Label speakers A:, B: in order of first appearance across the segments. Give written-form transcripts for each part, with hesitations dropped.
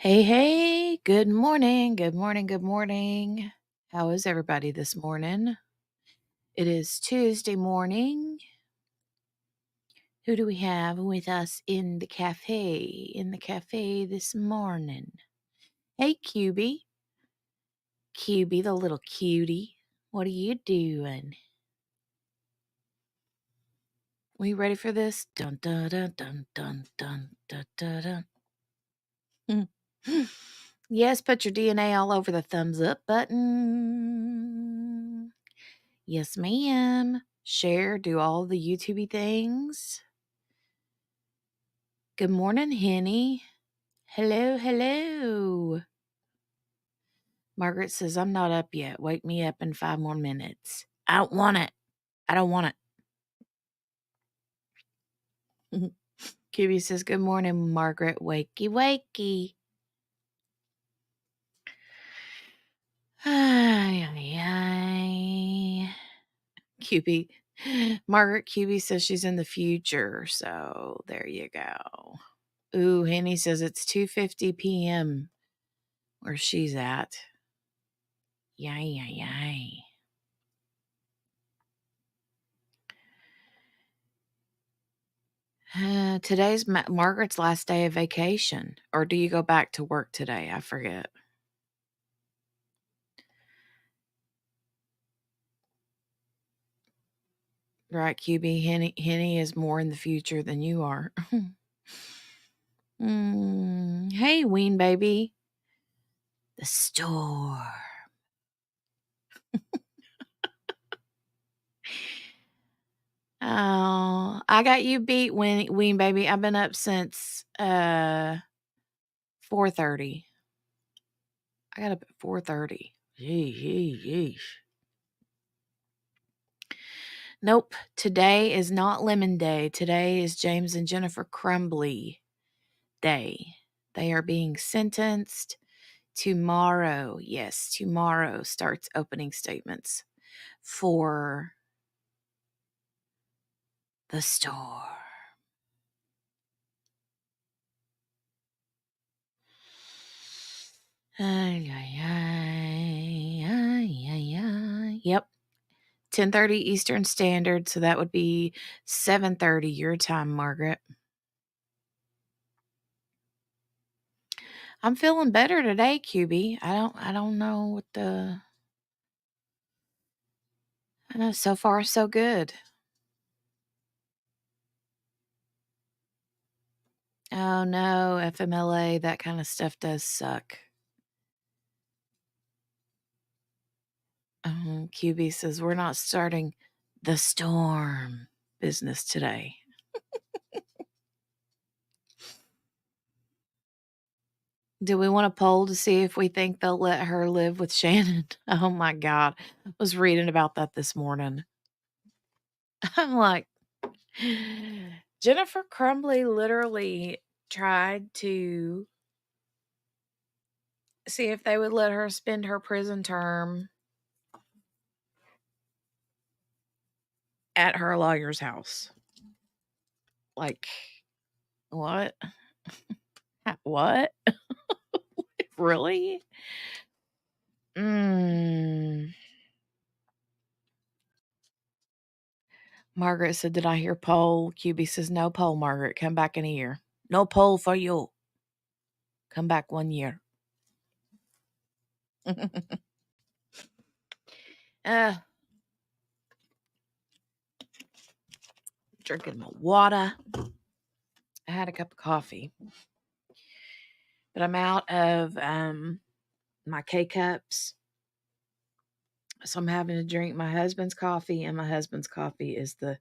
A: Hey, good morning, good morning, good morning. How is everybody this morning? It is Tuesday morning. Who do we have with us in the cafe? This morning. Hey, QB. QB, the little cutie. What are you doing? Are you ready for this? Dun dun dun dun dun dun dun dun dun. Yes, put your DNA all over the thumbs up button. Yes, ma'am. Share, do all the YouTubey things. Good morning, Henny. Hello. Margaret says, I'm not up yet. Wake me up in 5 more minutes. I don't want it. QB says, good morning, Margaret. Wakey. QB. Margaret QB says she's in the future. So there you go. Ooh, Henny says it's 2:50 p.m. where she's at. Yay. Today's Margaret's last day of vacation. Or do you go back to work today? I forget. Right, QB. Henny is more in the future than you are. Hey, Ween baby. The store. Oh, I got you beat, Ween baby. I've been up since 4:30. I got up at 4:30. Yeesh. Nope, today is not Lemon Day. Today is James and Jennifer Crumbley Day. They are being sentenced tomorrow. Yes, tomorrow starts opening statements for the store. Yep. 10:30 Eastern Standard, so that would be 7:30 your time, Margaret. I'm feeling better today, QB. I don't know what so far so good. Oh no, FMLA, that kind of stuff does suck. QB says we're not starting the storm business today. Do we want a poll to see if we think they'll let her live with Shannon? Oh my God. I was reading about that this morning. I'm like, Jennifer Crumbley literally tried to see if they would let her spend her prison term at her lawyer's house. Like, what? What? Really? Margaret said, did I hear poll? QB says, no poll, Margaret. Come back in a year. No poll for you. Come back 1 year. Drinking my water. I had a cup of coffee. But I'm out of my K-cups. So I'm having to drink my husband's coffee, and my husband's coffee is the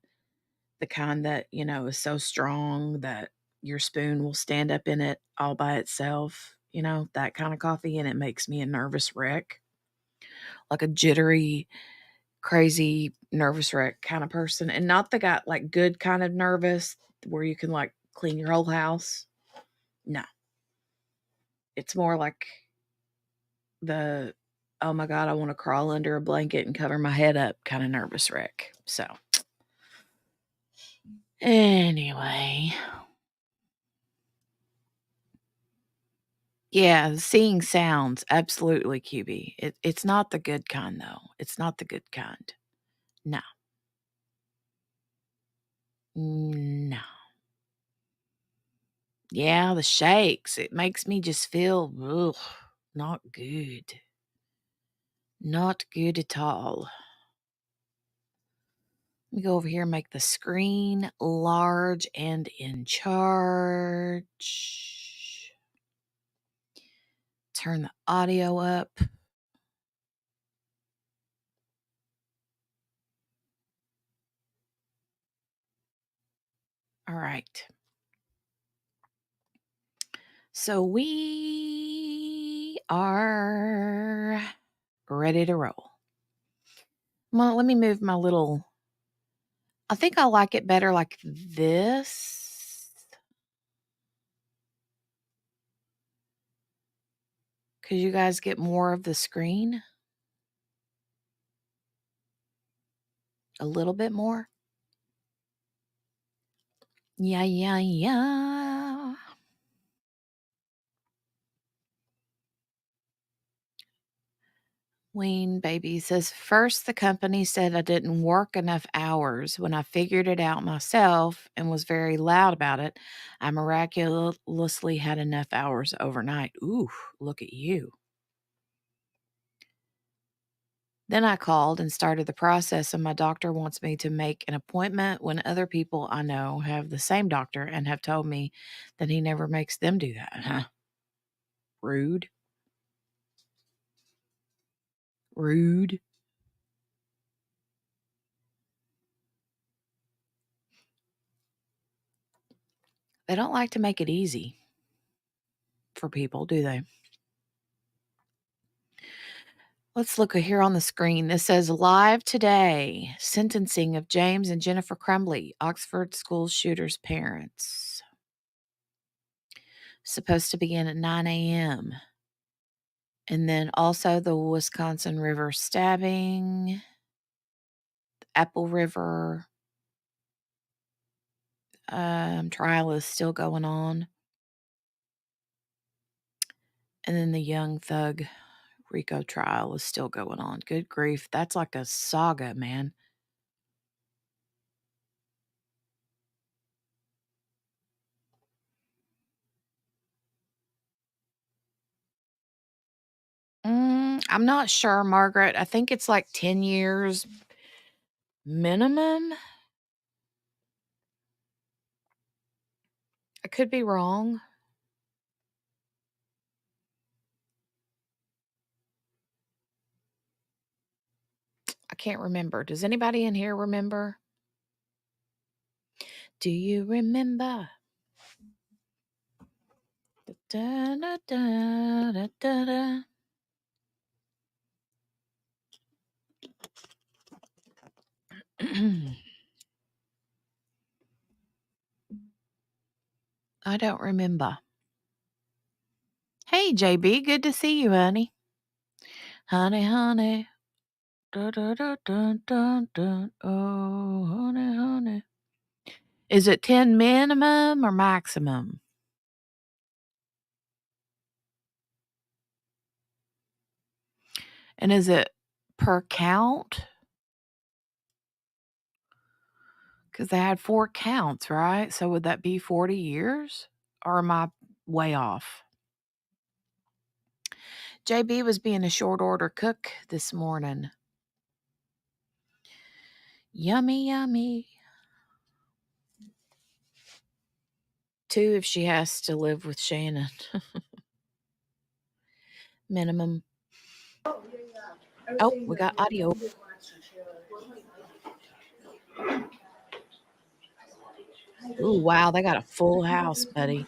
A: kind that, is so strong that your spoon will stand up in it all by itself, that kind of coffee, and it makes me a nervous wreck. Like a jittery, crazy, nervous wreck kind of person. And not the guy, like good kind of nervous where you can like clean your whole house. No. It's more like the, oh my God, I want to crawl under a blanket and cover my head up kind of nervous wreck. So, anyway. Yeah, seeing sounds, absolutely, QB. It's not the good kind, though. It's not the good kind. No. No. Yeah, the shakes. It makes me just feel, ugh, not good. Not good at all. Let me go over here and make the screen large and in charge. Turn the audio up. All right. So we are ready to roll. Well, let me move my little. I think I like it better like this. Because you guys get more of the screen. A little bit more. Yeah. Ween Baby says, first, the company said I didn't work enough hours. When I figured it out myself and was very loud about it, I miraculously had enough hours overnight. Ooh, look at you. Then I called and started the process, and my doctor wants me to make an appointment when other people I know have the same doctor and have told me that he never makes them do that. Huh? Rude. Rude. They don't like to make it easy for people, do they? Let's look here on the screen. This says live today, sentencing of James and Jennifer Crumbley, Oxford school shooter's parents. Supposed to begin at 9 a.m. And then also the Wisconsin River stabbing, Apple River trial is still going on. And then the Young Thug Rico trial is still going on. Good grief. That's like a saga, man. I'm not sure, Margaret. I think it's like 10 years minimum. I could be wrong. I can't remember. Does anybody in here remember? Do you remember? Da, da, da, da, da, da. I don't remember. Hey, JB, good to see you, honey. Honey. Da, da, da, dun, dun, dun. Oh, honey. Is it 10 minimum or maximum? And is it per count? Because they had 4 counts, right? So would that be 40 years? Or am I way off? JB was being a short order cook this morning. Yummy. 2 if she has to live with Shannon. Minimum. Oh, we got audio. Ooh, wow, they got a full house, buddy.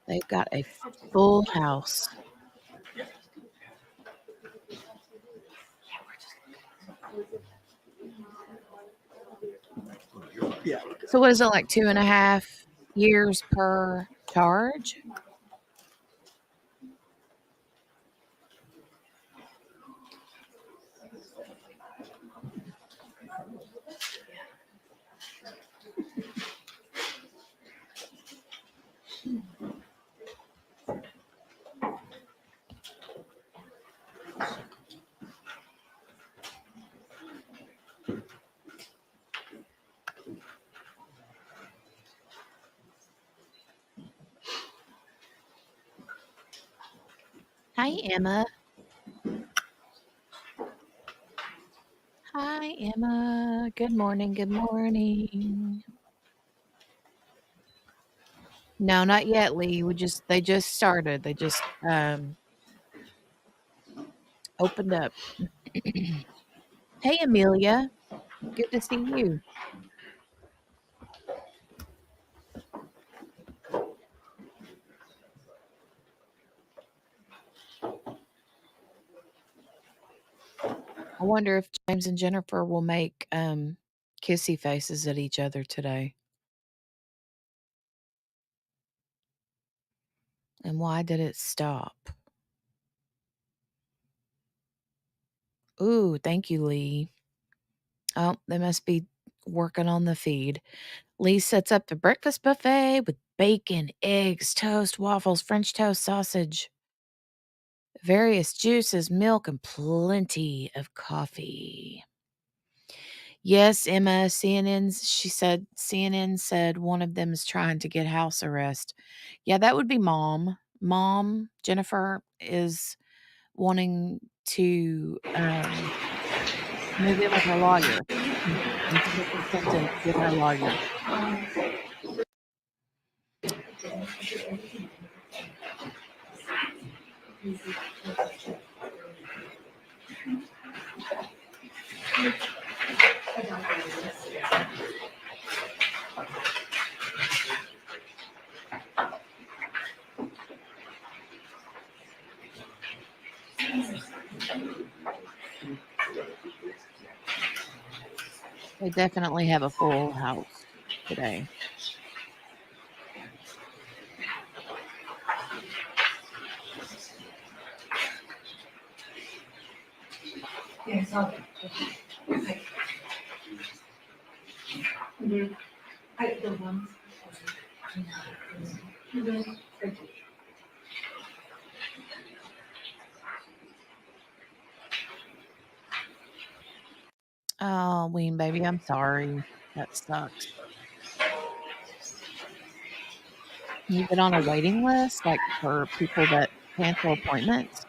A: They've got a full house. So what is it, like 2.5 years per charge? Hi, Emma. Hi, Emma. Good morning. Good morning. No, not yet, Lee. They just started. They just opened up. Hey, Amelia. Good to see you. I wonder if James and Jennifer will make kissy faces at each other today. And why did it stop? Ooh, thank you, Lee. Oh, they must be working on the feed. Lee sets up the breakfast buffet with bacon, eggs, toast, waffles, French toast, sausage, various juices, milk, and plenty of coffee. Yes, Emma, CNN said one of them is trying to get house arrest. Yeah, that would be mom. Mom, Jennifer, is wanting to move in with her lawyer and to get the sentence with her lawyer. They definitely have a full house today. Oh, Ween baby, I'm sorry. That sucks. You've been on a waiting list, like, for people that cancel appointments?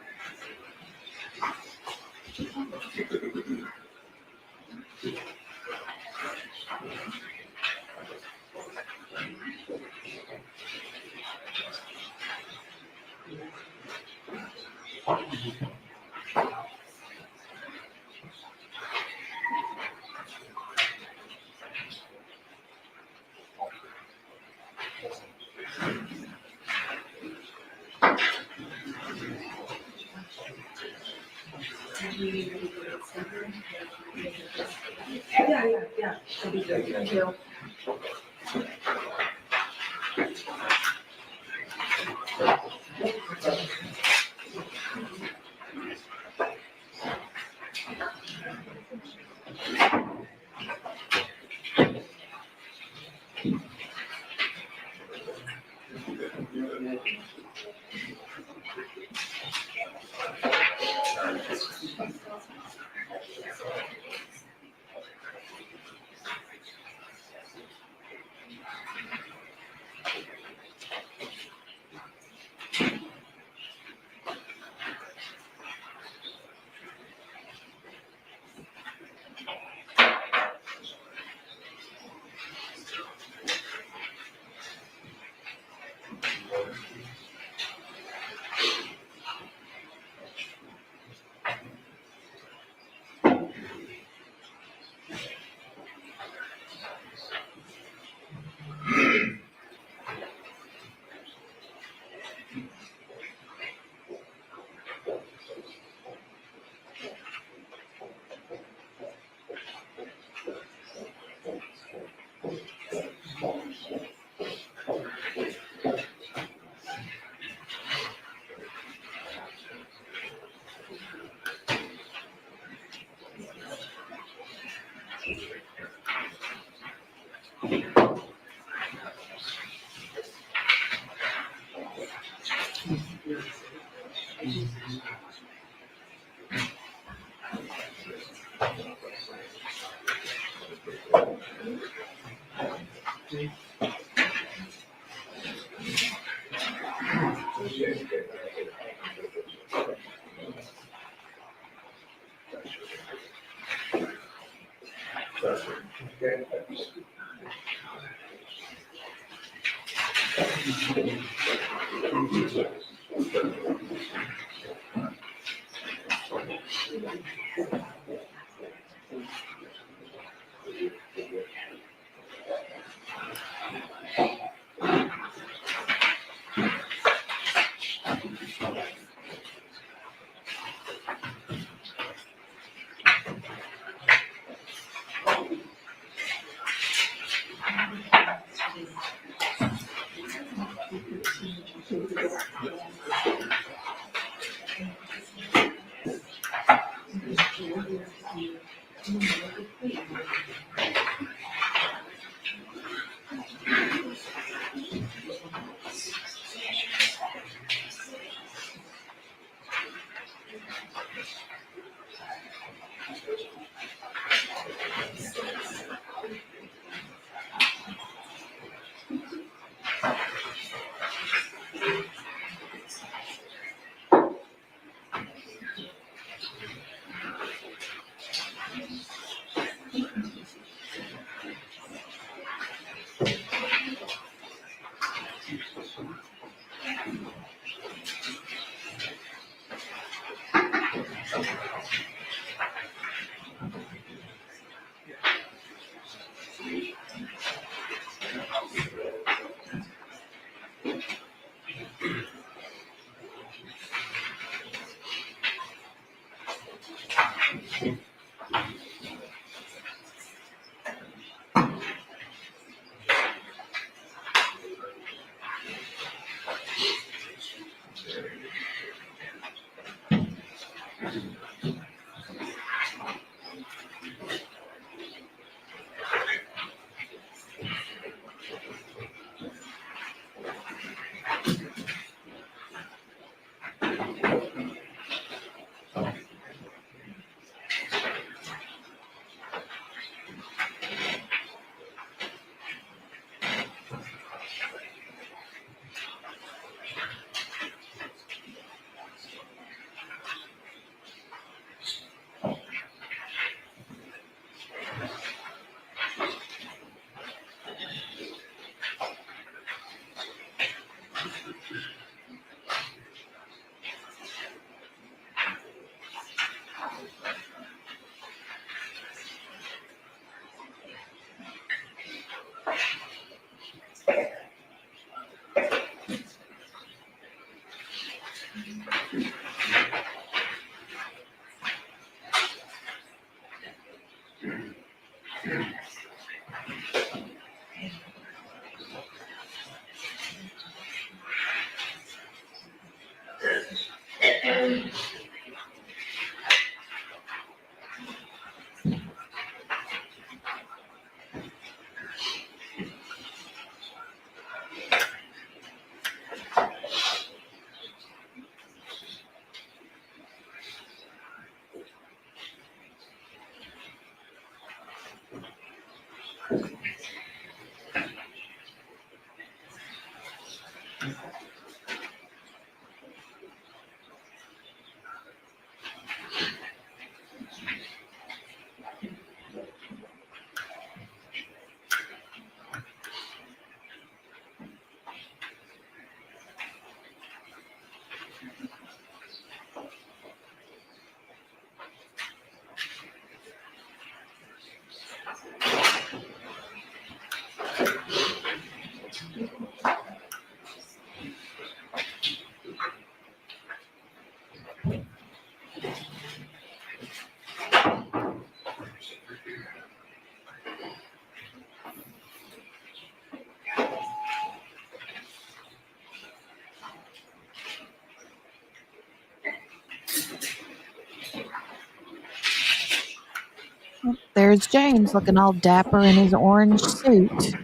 B: There
A: there's James looking all dapper in his orange suit.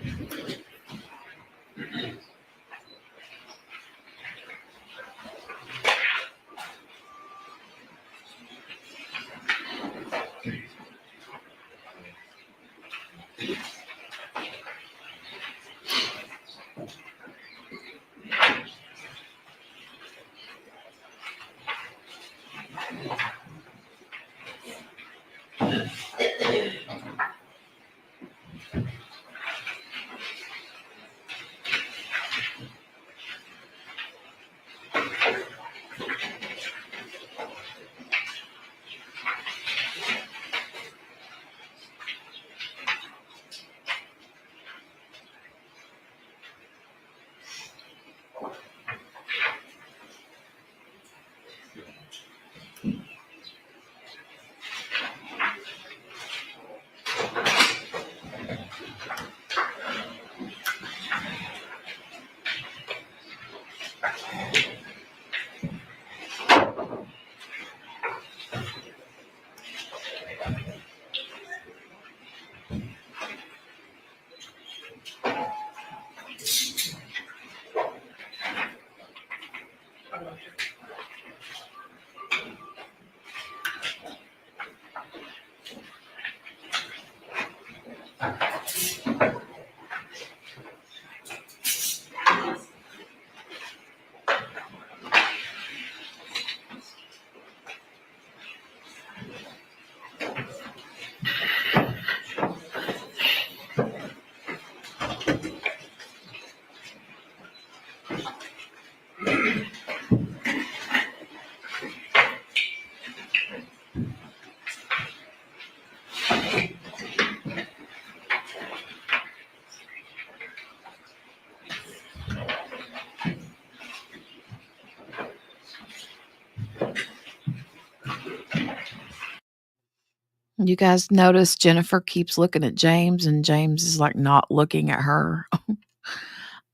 A: You guys notice Jennifer keeps looking at James and James is like not looking at her.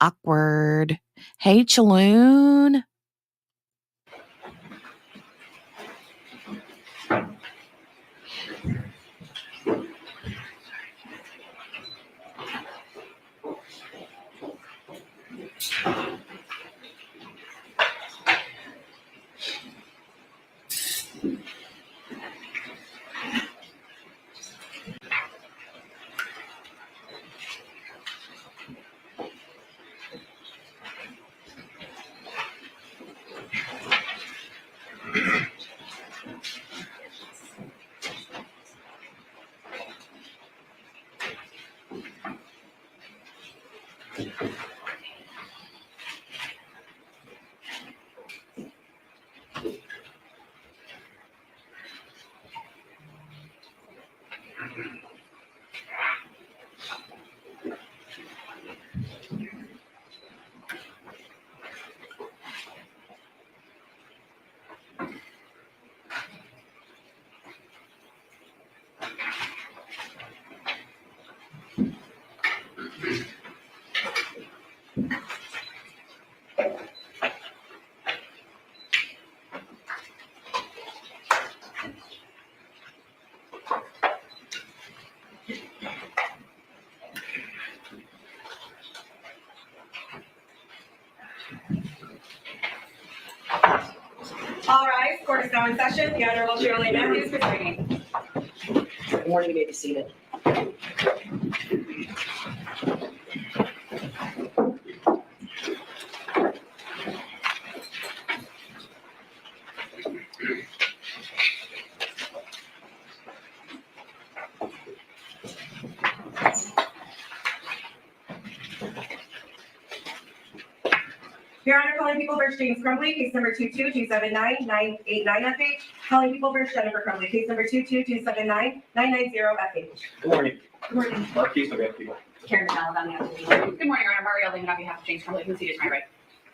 A: Awkward. Hey, Chaloon.
B: All rise, court is now in session. The Honorable Shirley Matthews presiding.
C: Good morning, you may be seated.
B: Your Honor, calling people versus James Crumbley, case number 22279-989 FH. Calling people versus Jennifer Crumbley, case number 22279-990 FH.
C: Good morning.
B: Good morning.
C: Marquise, on behalf of people.
D: Karen McDonald on behalf of the Good morning, Your Honor. Mario Lehman on behalf of James Crumbley, who's seated to my right.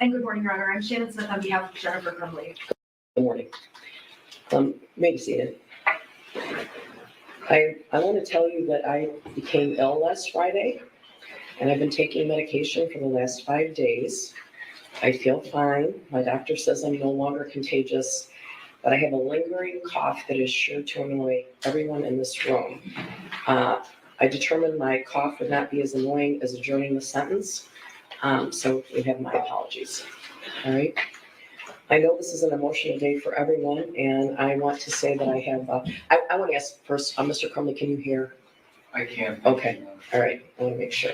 B: And good morning, Your Honor. I'm Shannon Smith on behalf of Jennifer Crumbley.
C: Good morning. You may be seated. I want to tell you that I became ill last Friday, and I've been taking medication for the last 5 days. I feel fine. My doctor says I'm no longer contagious. but I have a lingering cough that is sure to annoy everyone in this room. I determined my cough would not be as annoying as adjourning the sentence, so you have my apologies. All right. I know this is an emotional day for everyone, and I want to say that I have, I want to ask first, Mr. Crumbley, can you hear?
E: I can.
C: Okay. All right, I want to make sure.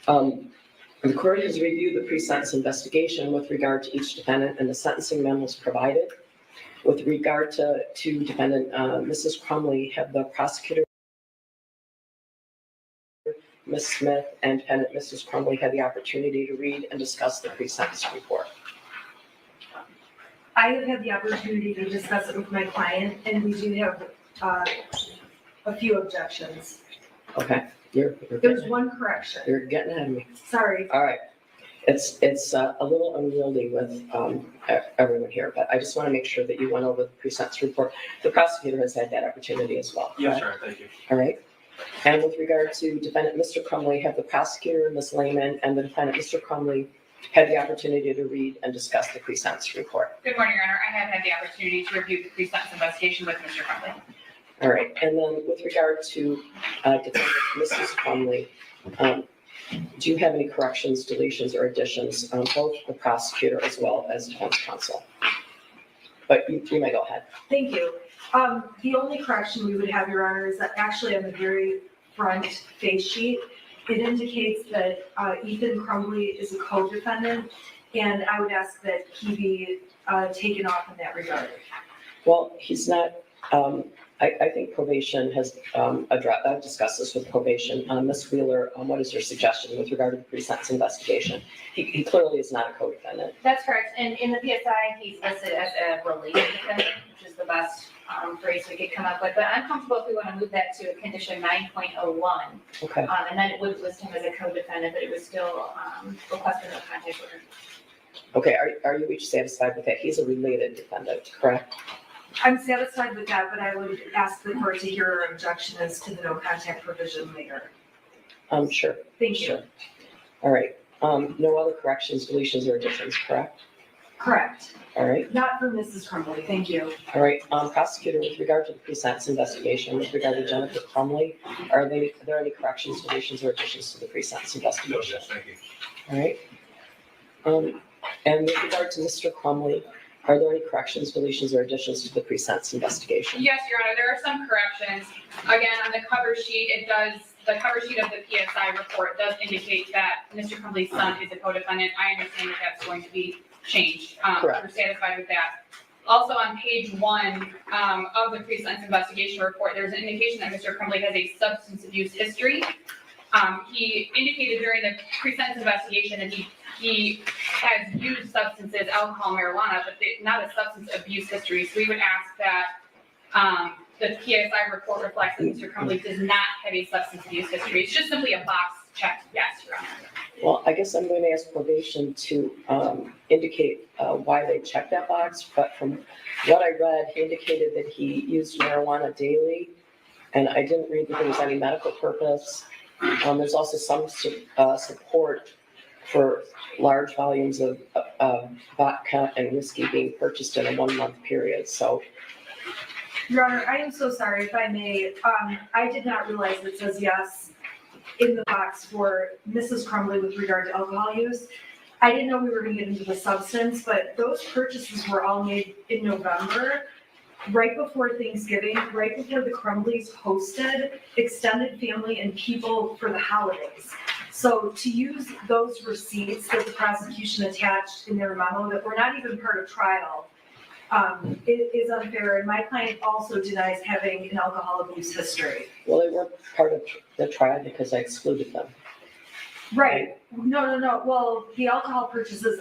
C: The court has reviewed the pre-sentence investigation with regard to each defendant, and the sentencing memos provided. With regard to defendant Mrs. Crumbley, have the prosecutor, Ms. Smith, and defendant Mrs. Crumbley had the opportunity to read and discuss the pre-sentence report?
B: I have had the opportunity to discuss it with my client, and we do have a few objections.
C: Okay,
B: There's one correction.
C: you're getting ahead of me.
B: Sorry.
C: All right. It's a little unwieldy with everyone here, but I just want to make sure that you went over the pre-sentence report. The prosecutor has had that opportunity as well.
E: Yes,
C: correct?
E: sir, thank you.
C: All right. And with regard to defendant Mr. Crumbley, have the prosecutor, Ms. Lehman, and the defendant Mr. Crumbley had the opportunity to read and discuss the pre-sentence report?
D: Good morning, Your Honor. I have had the opportunity to review the pre-sentence investigation with Mr. Crumbley.
C: All right. And then with regard to defendant Mrs. Crumbley, do you have any corrections, deletions, or additions on both the prosecutor as well as defense counsel? But you may go ahead.
B: Thank you. The only correction we would have, Your Honor, is that actually on the very front face sheet, it indicates that Ethan Crumbley is a co-defendant, and I would ask that he be taken off in that regard.
C: Well, he's not, I think probation has I've discussed this with probation. Ms. Wheeler, what is your suggestion with regard to the pre-sentence investigation? He clearly is not a co-defendant.
F: That's correct, and in the PSI, he's listed as a related defendant, which is the best phrase we could come up with, but I'm comfortable if we want to move that to a condition 9.01.
C: Okay.
F: And then it would list him as a co-defendant, but it was still requested no contact order.
C: Okay, are you each satisfied with that? He's a related defendant, correct?
B: I'm satisfied with that, but I would ask the court to hear our objection as to the no contact provision later.
C: Sure.
B: Thank you.
C: Sure. All right. No other corrections, deletions, or additions, correct?
B: Correct.
C: All right.
B: Not for Mrs. Crumbley. Thank you.
C: All right. Prosecutor, with regard to the pre-sentence investigation, with regard to Jennifer Crumbley, are there any corrections, deletions, or additions to the pre-sentence
E: No,
C: investigation?
E: yes, thank you.
C: All right. And with regard to Mr. Crumbley, are there any corrections, deletions, or additions to the pre-sentence investigation?
D: Yes, Your Honor, there are some corrections. Again, on the cover sheet, the cover sheet of the PSI report does indicate that Mr. Crumbley's son is a co-defendant. I understand that that's going to be changed.
C: Correct.
D: We're satisfied with that. Also, on page 1 of the pre-sentence investigation report, there's an indication that Mr. Crumbley has a substance abuse history. He indicated during the pre-sentence investigation that he has used substances, alcohol, marijuana, but not a substance abuse history. So we would ask that the PSI report reflects that Mr. Crumbley does not have a substance abuse history. It's just simply a box checked, yes, Your Honor.
C: Well, I guess I'm going to ask probation to indicate why they checked that box, but from what I read, he indicated that he used marijuana daily, and I didn't read that there was any medical purpose. There's also some support for large volumes of vodka and whiskey being purchased in a 1-month period, so.
B: Your Honor, I am so sorry, if I may. I did not realize it says yes in the box for Mrs. Crumbley with regard to alcohol use. I didn't know we were going to get into the substance, but those purchases were all made in November, right before Thanksgiving, right before the Crumbleys hosted extended family and people for the holidays. So to use those receipts that the prosecution attached in their memo that were not even part of trial, it is unfair, and my client also denies having an alcohol abuse history.
C: Well, they weren't part of the trial because I excluded them.
B: Right, no, well, the alcohol purchases,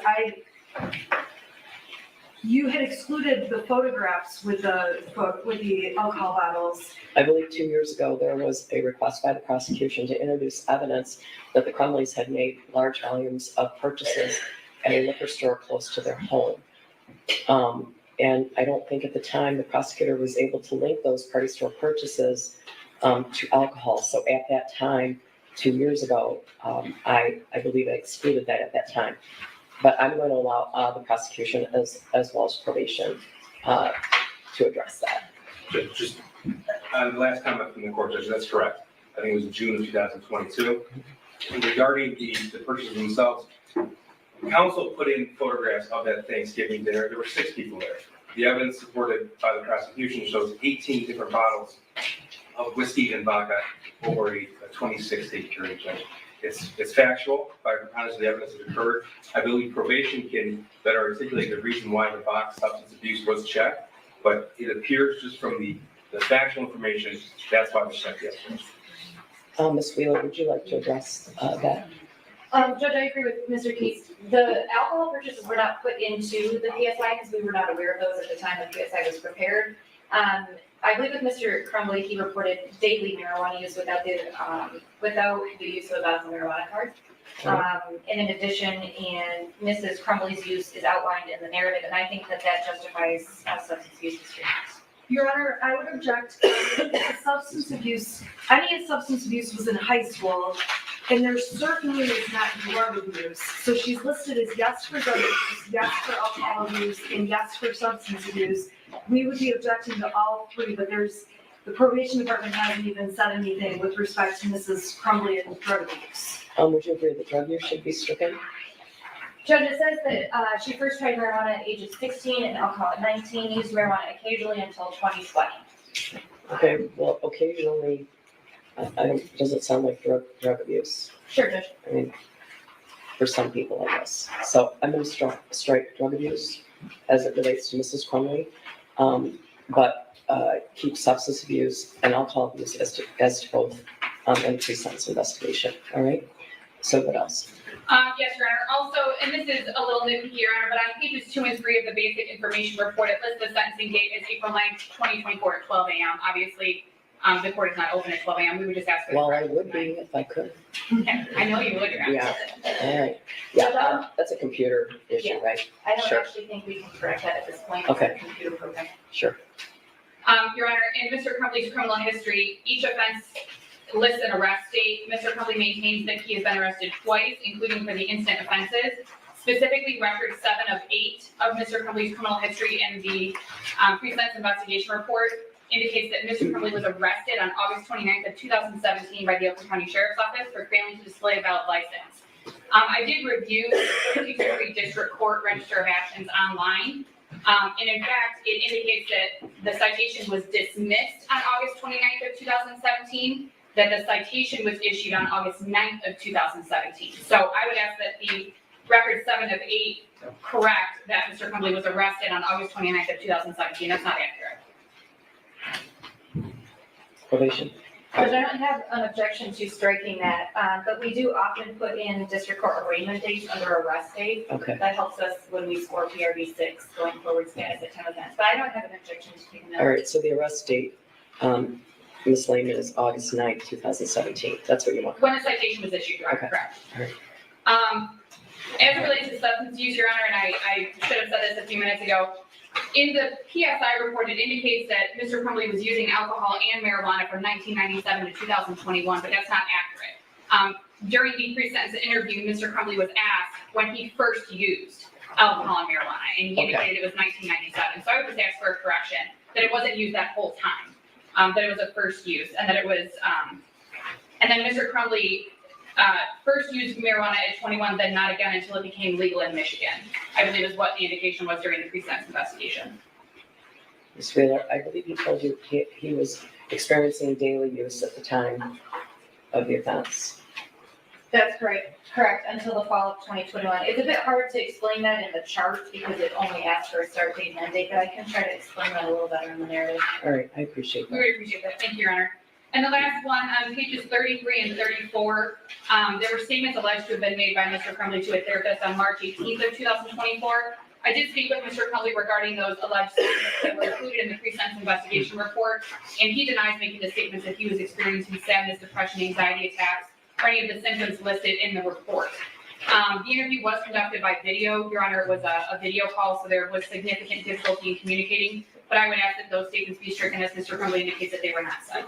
B: you had excluded the photographs with the alcohol bottles.
C: I believe 2 years ago, there was a request by the prosecution to introduce evidence that the Crumbleys had made large volumes of purchases at a liquor store close to their home. And I don't think at the time the prosecutor was able to link those party store purchases to alcohol. So at that time, 2 years ago, I believe I excluded that at that time. But I'm going to allow the prosecution as well as probation to address that.
E: Just, the last comment from the court judge, that's correct. I think it was June of 2022. And regarding the purchases themselves, counsel put in photographs of that Thanksgiving dinner. There were 6 people there. The evidence supported by the prosecution shows 18 different bottles of whiskey and vodka over a 26-day period. It's factual by preponderance of the evidence that occurred. I believe probation can better articulate the reason why the box substance abuse was checked, but it appears just from the factual information, that's why it was checked yesterday.
C: Ms. Wheeler, would you like to address that?
F: Judge, I agree with Mr. Keys. The alcohol purchases were not put into the PSI because we were not aware of those at the time the PSI was prepared. I believe with Mr. Crumbley, he reported daily marijuana use without the use of a medical marijuana card. And in addition, and Mrs. Crumbley's use is outlined in the narrative, and I think that justifies substance use history.
B: Your Honor, I would object, if substance abuse, any substance abuse was in high school, and there certainly is not drug abuse. So she's listed as yes for drug abuse, yes for alcohol abuse, and yes for substance abuse. We would be objecting to all 3, but the probation department hasn't even said anything with respect to Mrs. Crumbley and drug abuse.
C: Would you agree that drug use should be stricken?
F: Judge, it says that she first tried marijuana at ages 16 and alcohol at 19, used marijuana occasionally until 2020.
C: Okay, well, occasionally, doesn't sound like drug abuse.
F: Sure, Judge.
C: I mean, for some people, I guess. So I'm going to strike drug abuse as it relates to Mrs. Crumbley, but keep substance abuse and alcohol abuse as to both in pre-sentence investigation. All right. So what else?
D: Yes, Your Honor. Also, and this is a little nitpicky, Your Honor, but on pages 2 and 3 of the basic information report, it lists the sentencing date as April 9th, 2024 at 12 a.m. Obviously, the court is not open at 12 a.m. We would just ask for the
C: Well, I
D: correct
C: would
D: time.
C: be if I could.
D: I know you would, Your Honor.
C: Yeah. All right. Yeah, that's a computer issue, right?
F: I don't
C: Sure.
F: actually think we can correct that at this point.
C: Okay.
F: It's a computer program.
C: Sure.
D: Your Honor, in Mr. Crumbley's criminal history, each offense lists an arrest date. Mr. Crumbley maintains that he has been arrested twice, including for the instant offenses. Specifically, record 7 of 8 of Mr. Crumbley's criminal history in the pre-sentence investigation report indicates that Mr. Crumbley was arrested on August 29th of 2017 by the Oakland County Sheriff's Office for failing to display a valid license. I did review the 42nd District Court Register of Actions online. And in fact, it indicates that the citation was dismissed on August 29th of 2017, that the citation was issued on August 9th of 2017. So I would ask that the record 7 of 8 correct that Mr. Crumbley was arrested on August 29th of 2017. That's not accurate.
C: Probation.
F: Judge, I don't have an objection to striking that, but we do often put in district court arraignment dates under arrest date.
C: Okay.
F: That helps us when we score PRV 6 going forward status at 10 events, but I don't have an objection to taking that.
C: All right. So the arrest date, Ms. Lehman, is August 9th, 2017. That's what you want.
D: When the citation was issued,
C: Okay.
D: correct.
C: All right.
D: As it relates to substance use, Your Honor, and I should have said this a few minutes ago, in the PSI report, it indicates that Mr. Crumbley was using alcohol and marijuana from 1997 to 2021, but that's not accurate. During the pre-sentence interview, Mr. Crumbley was asked when he first used alcohol and marijuana, and he indicated it was 1997. So I would just ask for a correction, that it wasn't used that whole time, that it was a first use, and that it was, and then Mr. Crumbley first used marijuana at 21, then not again until it became legal in Michigan. I believe is what the indication was during the pre-sentence investigation.
C: Ms. Wheeler, I believe he told you he was experiencing daily use at the time of the offense.
F: That's correct, until the fall of 2021. It's a bit hard to explain that in the chart because it only asks for a start date and end date, but I can try to explain that a little better in the narrative.
C: All right, I appreciate
D: We
C: that.
D: would appreciate that. Thank you, Your Honor. And the last one, on pages 33 and 34, there were statements alleged to have been made by Mr. Crumbley to a therapist on March 18th of 2024. I did speak with Mr. Crumbley regarding those alleged statements that were included in the pre-sentence investigation report, and he denies making the statements that he was experiencing sadness, depression, anxiety attacks, or any of the symptoms listed in the report. The interview was conducted by video, Your Honor. It was a video call, so there was significant difficulty in communicating, but I would ask that those statements be stricken as Mr. Crumbley indicates that they were not said.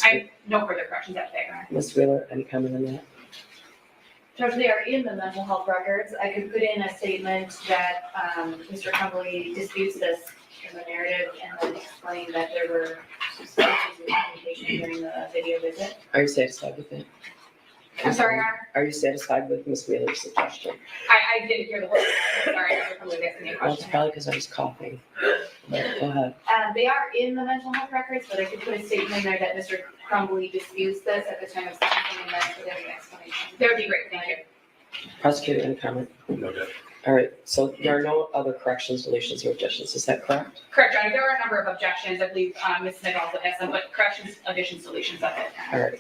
D: I have no further questions after that, Your Honor.
C: Ms. Wheeler, any comment on that?
F: Judge, they are in the mental health records. I could put in a statement that Mr. Crumbley disputes this in the narrative and then explain that there were some issues with communication during the video visit.
C: Are you satisfied with that?
D: I'm sorry, Your Honor.
C: Are you satisfied with Ms. Wheeler's suggestion?
D: I didn't hear the whole, sorry, Mr. Crumbley asking me a
C: Well, it's
D: question.
C: probably because I was coughing. But go ahead.
F: They are in the mental health records, but I could put a statement in there that Mr. Crumbley disputes this at the time of sentencing and then put in the explanation.
D: That would be great, thank you.
C: Prosecutor, any comment?
E: No doubt.
C: All right, so there are no other corrections, deletions, or additions, is that correct?
D: Correct, Your Honor. There are a number of objections. I believe Ms. Smith also has some, but corrections, additions, deletions, that's it.
C: All right.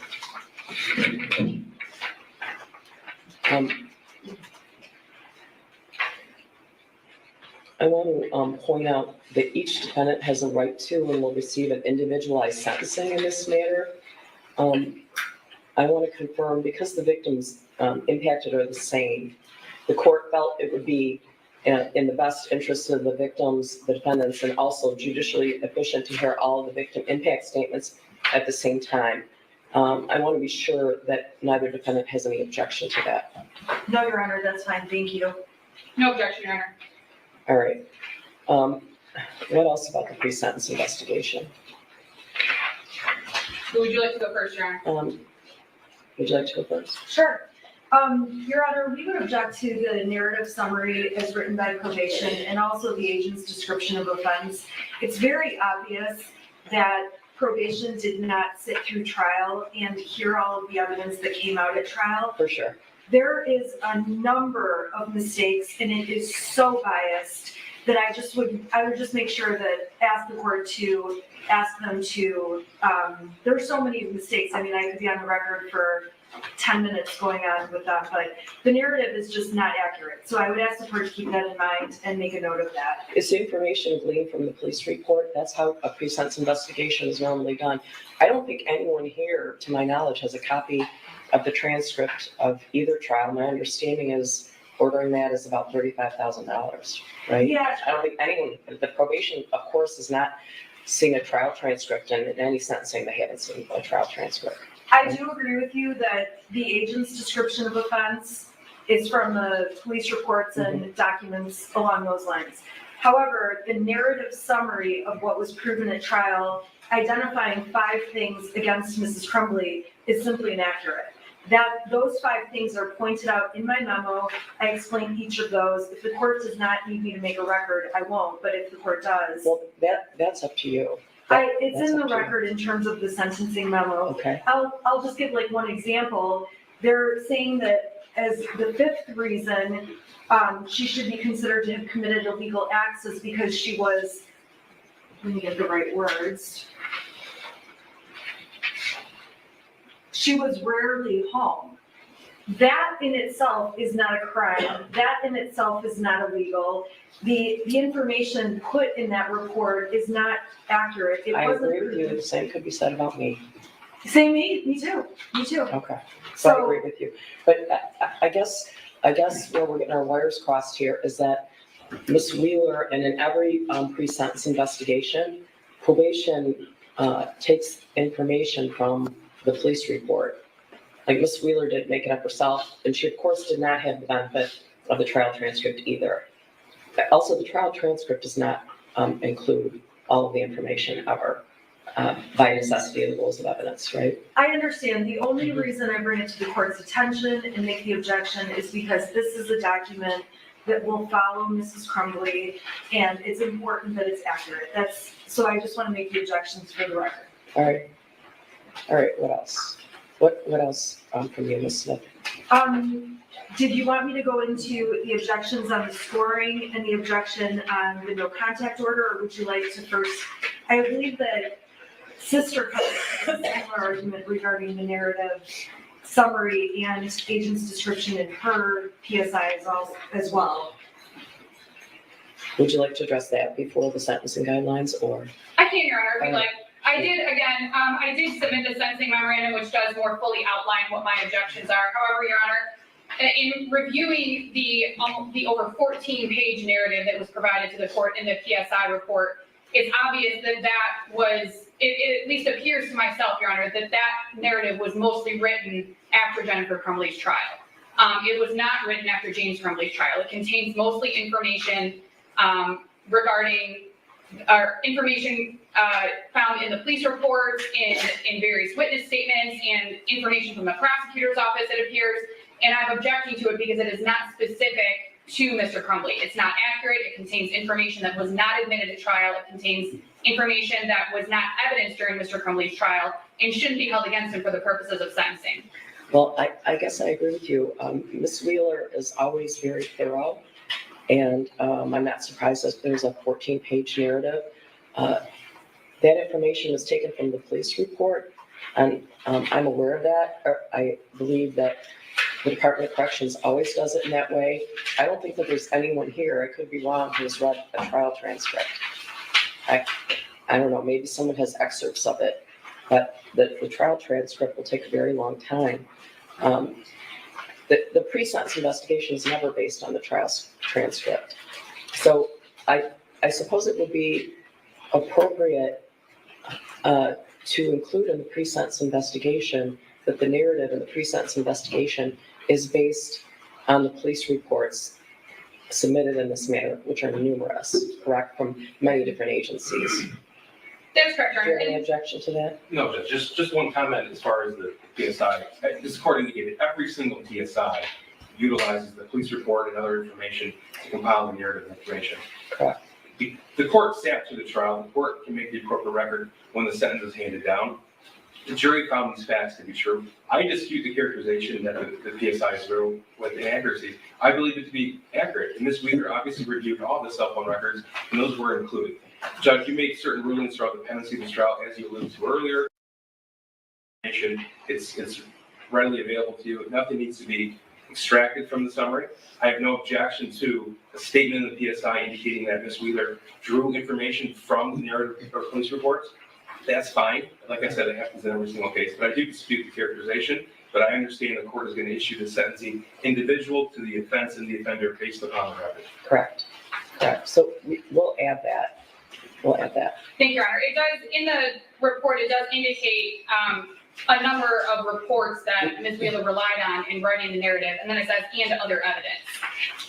C: I want to point out that each defendant has a right to and will receive an individualized sentencing in this matter. I want to confirm, because the victims impacted are the same, the court felt it would be in the best interest of the victims, the defendants, and also judicially efficient to hear all of the victim impact statements at the same time. I want to be sure that neither defendant has any objection to that.
B: No, Your Honor, that's fine, thank you.
D: No objection, Your Honor.
C: All right. What else about the pre-sentence investigation?
D: Who would you like to go first, Your Honor?
C: Would you like to go first?
B: Sure. Your Honor, we would object to the narrative summary as written by probation and also the agent's description of offense. It's very obvious that probation did not sit through trial and hear all of the evidence that came out at trial.
C: For sure.
B: There is a number of mistakes and it is so biased that I would just make sure that ask the court to ask them to, there's so many mistakes. I mean, I could be on the record for 10 minutes going on with that, but the narrative is just not accurate. So I would ask the court to keep that in mind and make a note of that.
C: Is the information gleaned from the police report? That's how a pre-sentence investigation is normally done. I don't think anyone here, to my knowledge, has a copy of the transcript of either trial. My understanding is ordering that is about $35,000, right?
B: Yeah,
C: I don't think anyone, the probation, of course, is not seeing a trial transcript, and in any sentencing, they haven't seen a trial transcript.
B: I do agree with you that the agent's description of offense is from the police reports and documents along those lines. However, the narrative summary of what was proven at trial, identifying 5 things against Mrs. Crumbley, is simply inaccurate. Those 5 things are pointed out in my memo. I explain each of those. If the court does not need me to make a record, I won't, but if the court does.
C: Well, that's up to you.
B: It's
C: That's
B: in the
C: up to you.
B: record in terms of the sentencing memo.
C: Okay.
B: I'll just give like one example. They're saying that as the 5th reason, she should be considered to have committed illegal acts is because she was, let me get the right words. She was rarely home. That in itself is not a crime. That in itself is not illegal. The information put in that report is not accurate. It
C: I
B: wasn't.
C: agree with you. The same could be said about me.
B: Same me too.
C: Okay. So I agree with you. But I guess where we're getting our wires crossed here is that Ms. Wheeler, and in every pre-sentence investigation, probation takes information from the police report. Like Ms. Wheeler didn't make it up herself, and she of course did not have the benefit of the trial transcript either. Also, the trial transcript does not include all of the information ever by necessity of the rules of evidence, right?
B: I understand. The only reason I bring it to the court's attention and make the objection is because this is a document that will follow Mrs. Crumbley, and it's important that it's accurate. So I just want to make the objections for the record.
C: All right, what else? What else from you, Ms. Smith?
B: Did you want me to go into the objections on the scoring and the objection on the no contact order, or would you like to first? I believe that Sister has a similar argument regarding the narrative summary and agent's description in her PSI as well.
C: Would you like to address that before the sentencing guidelines, or?
D: I can, Your Honor, if you'd like. I did submit the sentencing memorandum, which does more fully outline what my objections are. However, Your Honor, in reviewing the over 14-page narrative that was provided to the court in the PSI report, it's obvious that was, it at least appears to myself, Your Honor, that narrative was mostly written after Jennifer Crumbley's trial. It was not written after James Crumbley's trial. It contains mostly information regarding our information found in the police reports, in various witness statements, and information from the prosecutor's office, it appears. And I'm objecting to it because it is not specific to Mr. Crumbley. It's not accurate. It contains information that was not admitted at trial. It contains information that was not evidence during Mr. Crumbley's trial and shouldn't be held against him for the purposes of sentencing.
C: Well, I guess I agree with you. Ms. Wheeler is always very thorough, and I'm not surprised that there's a 14-page narrative. That information was taken from the police report, and I'm aware of that. I believe that the Department of Corrections always does it in that way. I don't think that there's anyone here, I could be wrong, who's read a trial transcript. I don't know, maybe someone has excerpts of it, but the trial transcript will take a very long time. The pre-sentence investigation is never based on the trial transcript. So I suppose it would be appropriate to include in the pre-sentence investigation that the narrative in the pre-sentence investigation is based on the police reports submitted in this manner, which are numerous, correct, from many different agencies.
D: That's correct, Your
C: Is there
D: Honor.
C: any objection to that?
E: No, Judge, just one comment as far as the PSI. This court indicated every single PSI utilizes the police report and other information to compile the narrative information.
C: Correct.
E: The court sat through the trial. The court can make the appropriate record when the sentence is handed down. The jury found these facts to be true. I dispute the characterization that the PSI is real with inaccuracy. I believe it to be accurate. And Ms. Wheeler obviously reviewed all the cell phone records, and those were included. Judge, you made certain rulings throughout the pendency of this trial, as you alluded to earlier. It's readily available to you. Nothing needs to be extracted from the summary. I have no objection to a statement in the PSI indicating that Ms. Wheeler drew information from the narrative or police reports. That's fine. Like I said, it happens in every single case, but I do dispute the characterization. But I understand the court is going to issue the sentencing individual to the offense and the offender based upon the record.
C: Correct. So we'll add that.
D: Thank you, Your Honor. It does, in the report, it does indicate a number of reports that Ms. Wheeler relied on in writing the narrative, and then it says, and other evidence.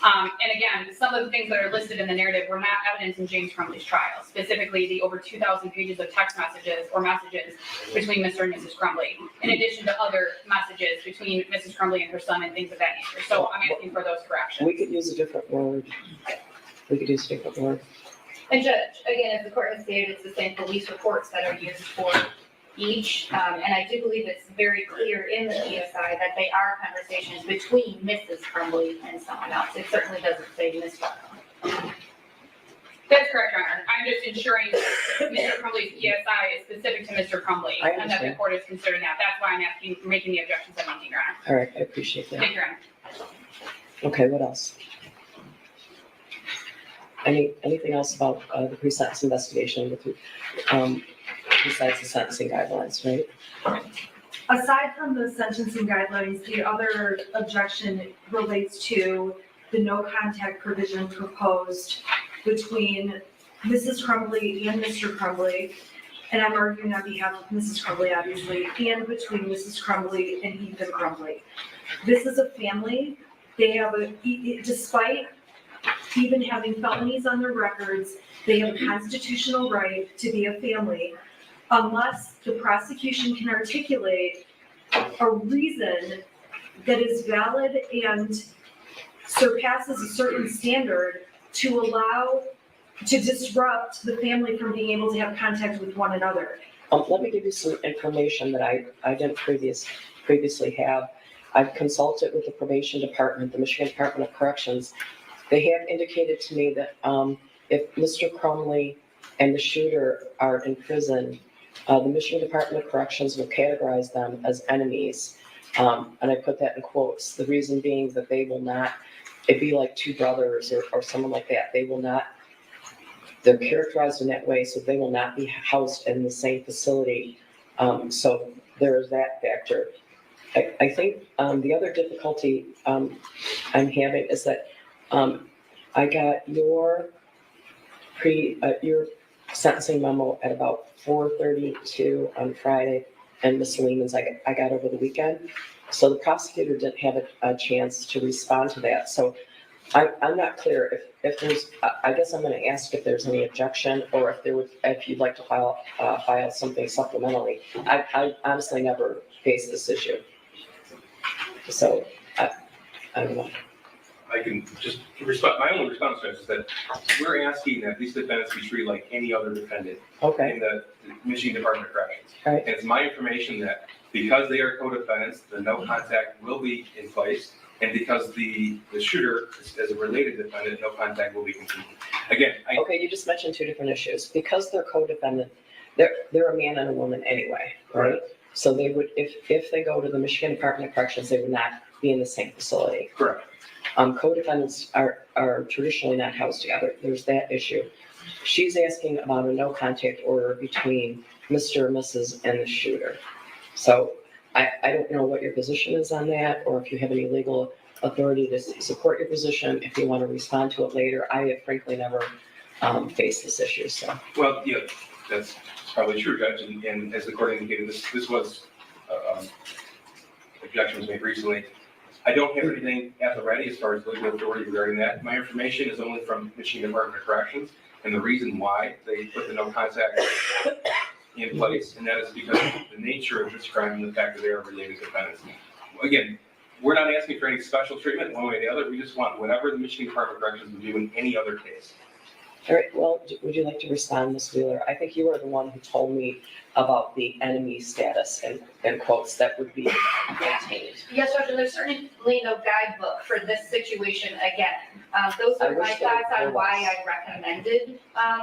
D: And again, some of the things that are listed in the narrative were not evidence in James Crumbley's trial, specifically the over 2,000 pages of text messages or messages between Mr. and Mrs. Crumbley, in addition to other messages between Mrs. Crumbley and her son and things of that nature. So I'm asking for those corrections.
C: We could use a different word.
F: And Judge, again, as the court has stated, it's the same police reports that are used for each. And I do believe it's very clear in the PSI that they are conversations between Mrs. Crumbley and someone else. It certainly doesn't say Ms. Crumbley.
D: That's correct, Your Honor. I'm just ensuring that Mr. Crumbley's PSI is specific to Mr. Crumbley,
C: I
D: and that the
C: understand.
D: court is considering that. That's why I'm making the objections I'm making, Your Honor.
C: All right, I appreciate that.
D: Thank you, Your Honor.
C: Okay, what else? Anything else about the pre-sentence investigation with, besides the sentencing guidelines, right?
B: Aside from the sentencing guidelines, the other objection relates to the no contact provision proposed between Mrs. Crumbley and Mr. Crumbley. And I'm arguing on behalf of Mrs. Crumbley, obviously, and between Mrs. Crumbley and Ethan Crumbley. This is a family. They have despite even having felonies on their records, they have a constitutional right to be a family unless the prosecution can articulate a reason that is valid and surpasses a certain standard to disrupt the family from being able to have contact with one another.
C: Let me give you some information that I didn't previously have. I've consulted with the probation department, the Michigan Department of Corrections. They have indicated to me that if Mr. Crumbley and the shooter are in prison, the Michigan Department of Corrections will categorize them as enemies. And I put that in quotes. The reason being that they will not, it'd be like two brothers or someone like that. They will not, they're characterized in that way, so they will not be housed in the same facility. So there is that factor. I think the other difficulty I'm having is that I got your sentencing memo at about 4:32 on Friday, and Ms. Lehman's I got over the weekend. So the prosecutor didn't have a chance to respond to that. So I'm not clear if there's, I guess I'm gonna ask if there's any objection, or if you'd like to file something supplementally. I honestly never faced this issue. So, I don't know.
E: I can just respond, my only response to this is that we're asking that these defendants be treated like any other defendant
C: Okay,
E: in the Michigan Department of Corrections.
C: Right.
E: And it's my information that because they are co-defendants, the no contact will be in place. And because the shooter is a related defendant, no contact will be continued. Again,
C: okay, you just mentioned two different issues. Because they're co-defendant, they're a man and a woman anyway, right?
E: Right.
C: So they would, if they go to the Michigan Department of Corrections, they would not be in the same facility.
E: correct.
C: Co-defendants are traditionally not housed together. There's that issue. She's asking about a no contact order between Mr. and Mrs. and the shooter. So I don't know what your position is on that, or if you have any legal authority to support your position, if you want to respond to it later. I have frankly never faced this issue, so.
E: Well, yeah, that's probably true, Judge, and as the court indicated, this was, objection was made recently. I don't have anything at the ready as far as legal authority regarding that. My information is only from Michigan Department of Corrections, and the reason why they put the no contact in place, and that is because of the nature of this crime and the fact that they are related defendants. Again, we're not asking for any special treatment one way or the other. We just want whatever the Michigan Department of Corrections would do in any other case.
C: All right, well, would you like to respond, Ms. Wheeler? I think you are the one who told me about the enemy status and quotes that would be maintained.
F: Yes, Judge, and there's certainly no guidebook for this situation again. Those
C: I
F: are my
C: wish
F: thoughts
C: there
F: on why
C: was.
F: I recommended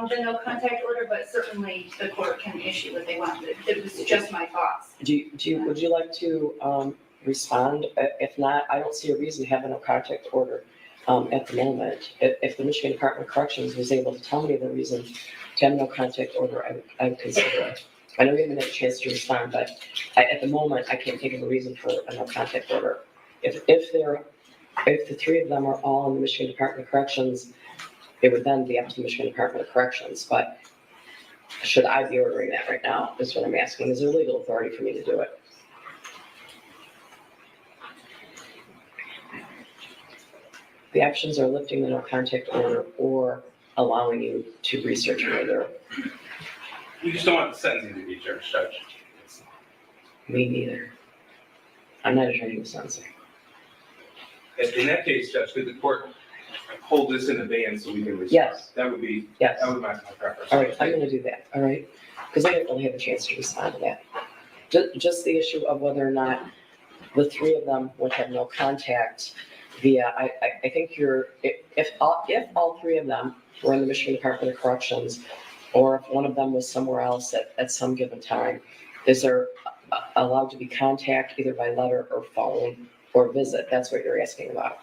F: the no contact order, but certainly the court can issue what they want. It was just my thoughts.
C: Would you like to respond? If not, I don't see a reason to have a no contact order at the moment. If the Michigan Department of Corrections was able to tell me the reason to have no contact order, I would consider it. I know you haven't had a chance to respond, but at the moment, I can't think of a reason for a no contact order. If the three of them are all in the Michigan Department of Corrections, it would then be up to the Michigan Department of Corrections. But should I be ordering that right now, is what I'm asking. Is there legal authority for me to do it? The options are lifting the no contact order or allowing you to research further.
E: We just don't want the sentencing to be judged, Judge.
C: Me neither. I'm not a attorney with sentencing.
E: In that case, Judge, could the court hold this in abeyance so we can respond?
C: Yes.
E: That would be,
C: Yes.
E: that would be my preference.
C: All right, I'm gonna do that, all right? Because I didn't really have a chance to respond to that. Just the issue of whether or not the three of them would have no contact via, I think if all three of them were in the Michigan Department of Corrections, or if one of them was somewhere else at some given time, is there allowed to be contact either by letter or phone or visit? That's what you're asking about.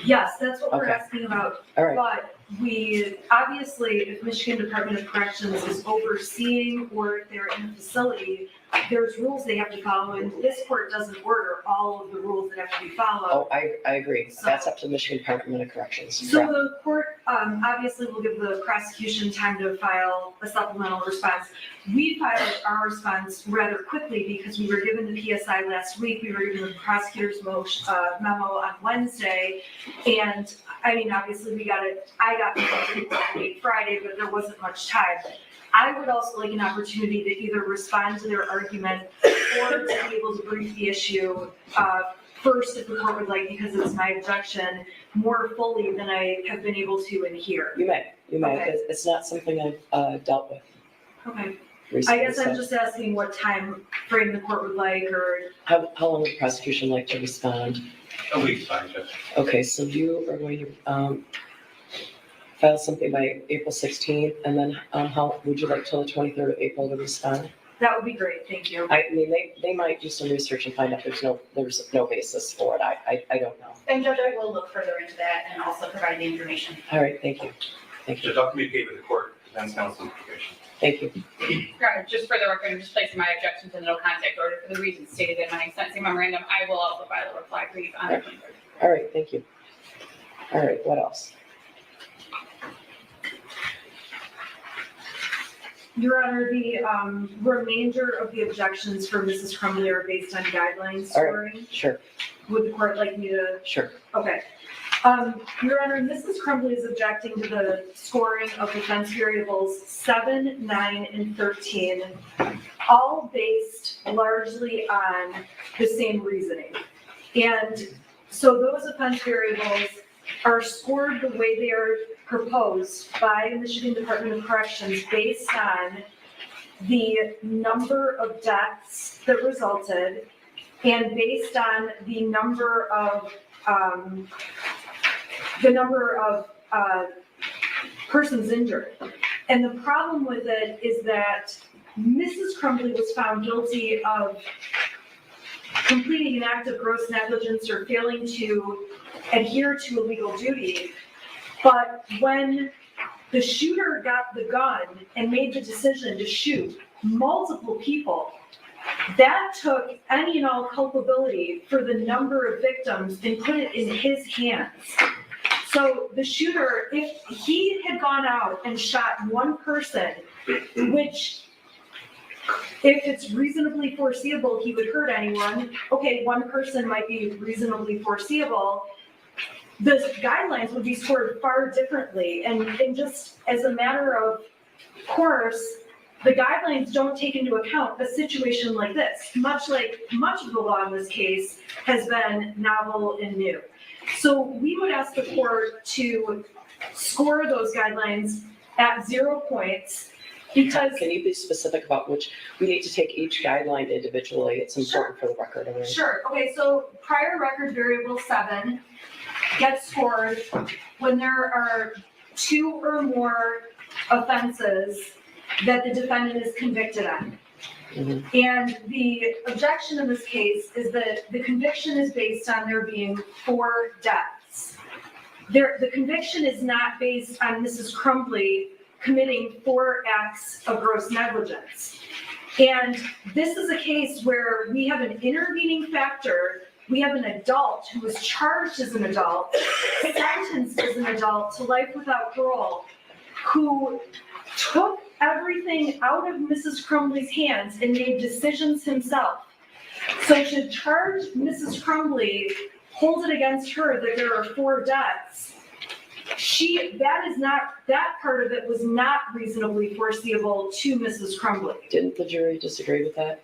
B: Yes, that's what we're
C: Okay.
B: asking about.
C: All right,
B: But we, obviously, if Michigan Department of Corrections is overseeing or if they're in the facility, there's rules they have to follow, and this court doesn't order all of the rules that have to be followed.
C: oh, I agree. That's up to the Michigan Department of Corrections.
B: So the court, obviously will give the prosecution time to file a supplemental response. We filed our response rather quickly because we were given the PSI last week. We were given the prosecutor's memo on Wednesday. And I mean, obviously I got it Friday, but there wasn't much time. I would also like an opportunity to either respond to their argument or to be able to brief the issue first, if the court would like, because it's my objection, more fully than I have been able to in here.
C: You may.
B: Okay.
C: It's not something I've dealt with
B: Okay, I
C: recently.
B: guess I'm
C: so-
B: just asking what time frame the court would like, or,
C: How long would the prosecution like to respond?
E: A week's fine, Judge.
C: Okay, so you are going to file something by April 16th, and then how, would you like till the 23rd of April to respond?
B: that would be great, thank you.
C: I mean, they might do some research and find out there's no basis for it. I don't know.
F: And Judge, I will look further into that and also provide the information.
C: All right, thank you. Thank you.
E: Judge, I'll communicate with the court, defense counsel information.
C: Thank you.
D: Your Honor, just for the record, I'm just placing my objection to the no contact order for the reasons stated in my sentencing memorandum. I will also file a reply brief on the 23rd.
C: All right, thank you. All right, what else?
B: Your Honor, the remainder of the objections for Mrs. Crumbley are based on guidelines
C: All right.
B: scoring.
C: Sure,
B: Would the court like me to,
C: sure.
B: okay. Your Honor, Mrs. Crumbley is objecting to the scoring of offense variables 7, 9, and 13, all based largely on the same reasoning. And so those offense variables are scored the way they are proposed by the Michigan Department of Corrections based on the number of deaths that resulted and based on the number of persons injured. And the problem with it is that Mrs. Crumbley was found guilty of completing an act of gross negligence or failing to adhere to a legal duty. But when the shooter got the gun and made the decision to shoot multiple people, that took any and all culpability for the number of victims and put it in his hands. So the shooter, if he had gone out and shot one person, which if it's reasonably foreseeable he would hurt anyone, okay, one person might be reasonably foreseeable, the guidelines would be scored far differently. And just as a matter of course, the guidelines don't take into account a situation like this, much of the law in this case has been novel and new. So we would ask the court to score those guidelines at 0 points because.
C: Can you be specific about which, we need to take each guideline individually, it's important for the record. Right?
B: Sure, okay, so prior record variable 7 gets scored when there are 2 or more offenses that the defendant is convicted on.
C: Mm-hmm.
B: And the objection in this case is that the conviction is based on there being 4 deaths. The conviction is not based on Mrs. Crumbley committing 4 acts of gross negligence. And this is a case where we have an intervening factor. We have an adult who was charged as an adult, sentenced as an adult to life without parole, who took everything out of Mrs. Crumbley's hands and made decisions himself. So to charge Mrs. Crumbley, hold it against her that there are 4 deaths, that part of it was not reasonably foreseeable to Mrs. Crumbley.
C: Didn't the jury disagree with that?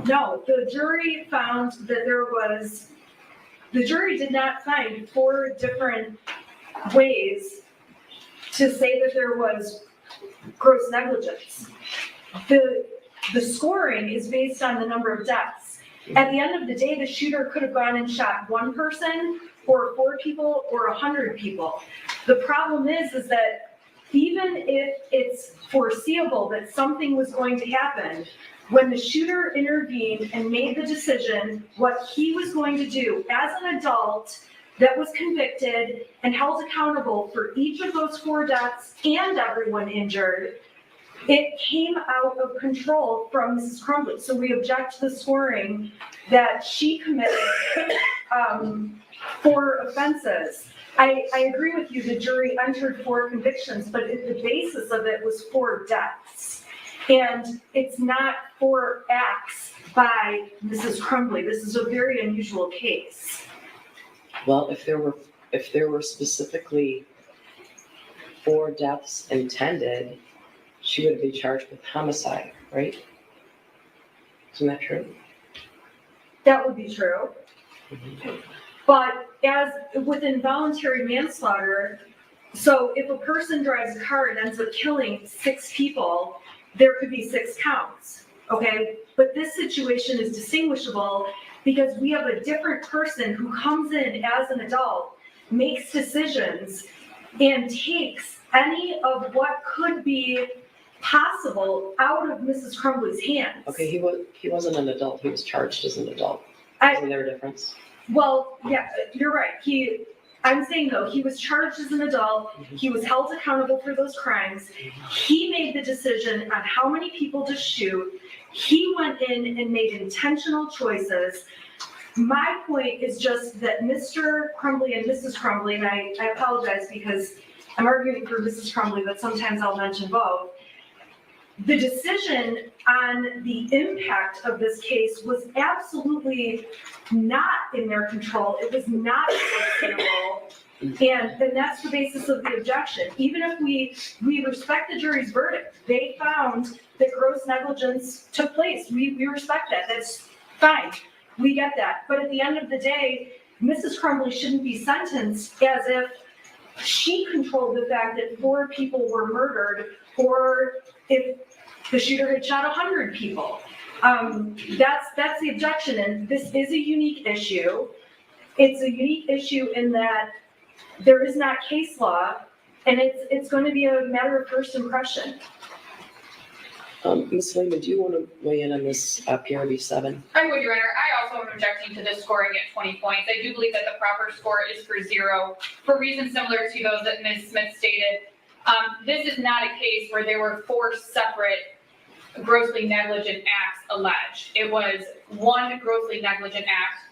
B: No, the jury found that the jury did not find 4 different ways to say that there was gross negligence. The scoring is based on the number of deaths. At the end of the day, the shooter could have gone and shot 1 person or 4 people or 100 people. The problem is that even if it's foreseeable that something was going to happen, when the shooter intervened and made the decision what he was going to do as an adult that was convicted and held accountable for each of those 4 deaths and everyone injured, it came out of control from Mrs. Crumbley. So we object to the scoring that she committed 4 offenses. I agree with you, the jury entered 4 convictions, but the basis of it was 4 deaths. And it's not 4 acts by Mrs. Crumbley. This is a very unusual case.
C: Well, if there were specifically 4 deaths intended, she would be charged with homicide, right? Isn't that true?
B: That would be true.
C: Mm-hmm.
B: But as with involuntary manslaughter, so if a person drives a car and ends up killing 6 people, there could be 6 counts, okay? But this situation is distinguishable because we have a different person who comes in as an adult, makes decisions, and takes any of what could be possible out of Mrs. Crumbley's hands.
C: Okay, he wasn't an adult, he was charged as an adult. Isn't there a difference?
B: Well, yeah, you're right. I'm saying though, he was charged as an adult, he was held accountable for those crimes, he made the decision on how many people to shoot, he went in and made intentional choices. My point is just that Mr. Crumbley and Mrs. Crumbley, and I apologize because I'm arguing for Mrs. Crumbley, but sometimes I'll mention both. The decision on the impact of this case was absolutely not in their control. It was not foreseeable. And that's the basis of the objection. Even if we respect the jury's verdict, they found that gross negligence took place. We respect that. That's fine. We get that. But at the end of the day, Mrs. Crumbley shouldn't be sentenced as if she controlled the fact that 4 people were murdered, or if the shooter had shot 100 people. That's the objection, and this is a unique issue. It's a unique issue in that there is not case law, and it's going to be a matter of first impression.
C: Ms. Lehman, do you want to weigh in on this PRV 7?
D: I would, Your Honor. I also am objecting to this scoring at 20 points. I do believe that the proper score is for 0 for reasons similar to those that Ms. Smith stated. This is not a case where there were 4 separate grossly negligent acts alleged. It was one grossly negligent act.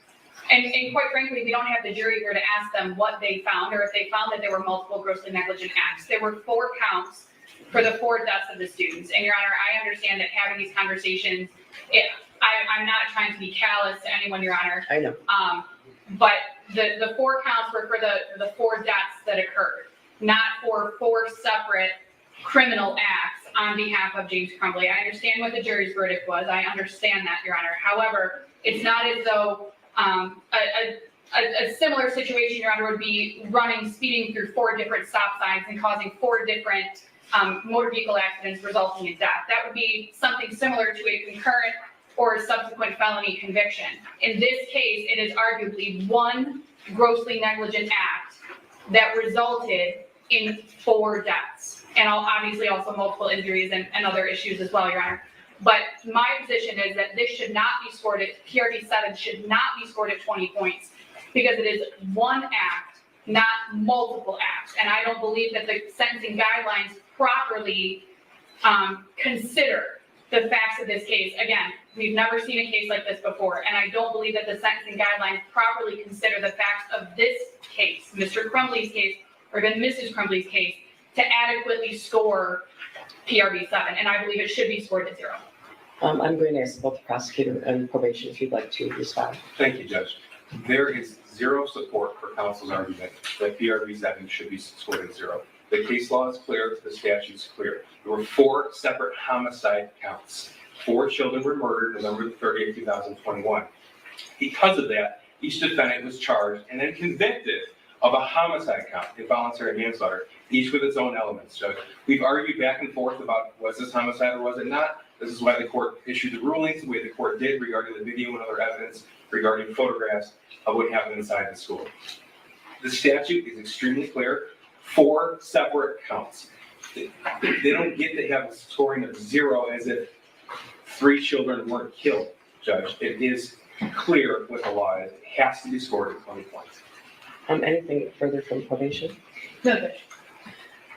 D: And quite frankly, we don't have the jury here to ask them what they found or if they found that there were multiple grossly negligent acts. There were 4 counts for the 4 deaths of the students. And Your Honor, I understand that having these conversations, I'm not trying to be callous to anyone, Your Honor.
C: I know.
D: But the 4 counts were for the 4 deaths that occurred, not for 4 separate criminal acts on behalf of James Crumbley. I understand what the jury's verdict was. I understand that, Your Honor. However, it's not as though a similar situation, Your Honor, would be speeding through 4 different stop signs and causing 4 different motor vehicle accidents resulting in death. That would be something similar to a concurrent or a subsequent felony conviction. In this case, it is arguably one grossly negligent act that resulted in 4 deaths, and obviously also multiple injuries and other issues as well, Your Honor. But my position is that this should not be scored at, PRV 7 should not be scored at 20 points because it is one act, not multiple acts. And I don't believe that the sentencing guidelines properly consider the facts of this case. Again, we've never seen a case like this before, and I don't believe that the sentencing guidelines properly consider the facts of this case, Mr. Crumbley's case, or even Mrs. Crumbley's case, to adequately score PRV 7, and I believe it should be scored at 0.
C: I'm going to ask both the prosecutor and probation if you'd like to respond.
E: Thank you, Judge. There is 0 support for counsel's argument that PRV 7 should be scored at 0. The case law is clear, the statute's clear. There were 4 separate homicide counts. 4 children were murdered November 30th, 2021. Because of that, each defendant was charged and then convicted of a homicide count, involuntary manslaughter, each with its own elements, Judge. We've argued back and forth about was this homicide or was it not. This is why the court issued the rulings the way the court did regarding the video and other evidence regarding photographs of what happened inside the school. The statute is extremely clear. 4 separate counts. They don't get to have a scoring of 0 as if 3 children weren't killed, Judge. It is clear what the law is. It has to be scored at 20 points.
C: Anything further from probation?
D: No, Judge.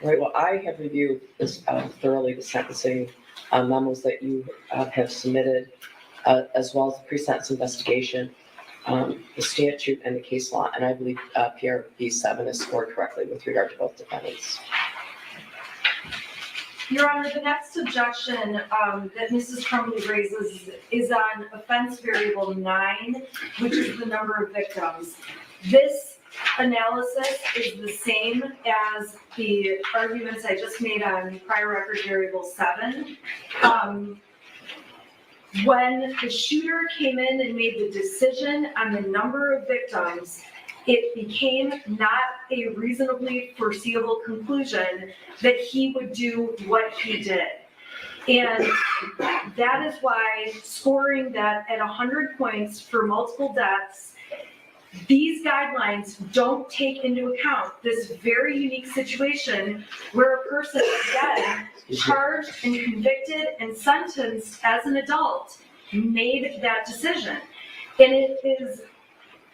C: All right, well, I have reviewed this thoroughly, the sentencing memos that you have submitted, as well as the pre-sentence investigation, the statute and the case law, and I believe PRV 7 is scored correctly with regard to both defendants.
B: Your Honor, the next objection that Mrs. Crumbley raises is on offense variable 9, which is the number of victims. This analysis is the same as the arguments I just made on prior record variable 7. When the shooter came in and made the decision on the number of victims, it became not a reasonably foreseeable conclusion that he would do what he did. And that is why scoring that at 100 points for multiple deaths, these guidelines don't take into account this very unique situation where a person again charged and convicted and sentenced as an adult made that decision. And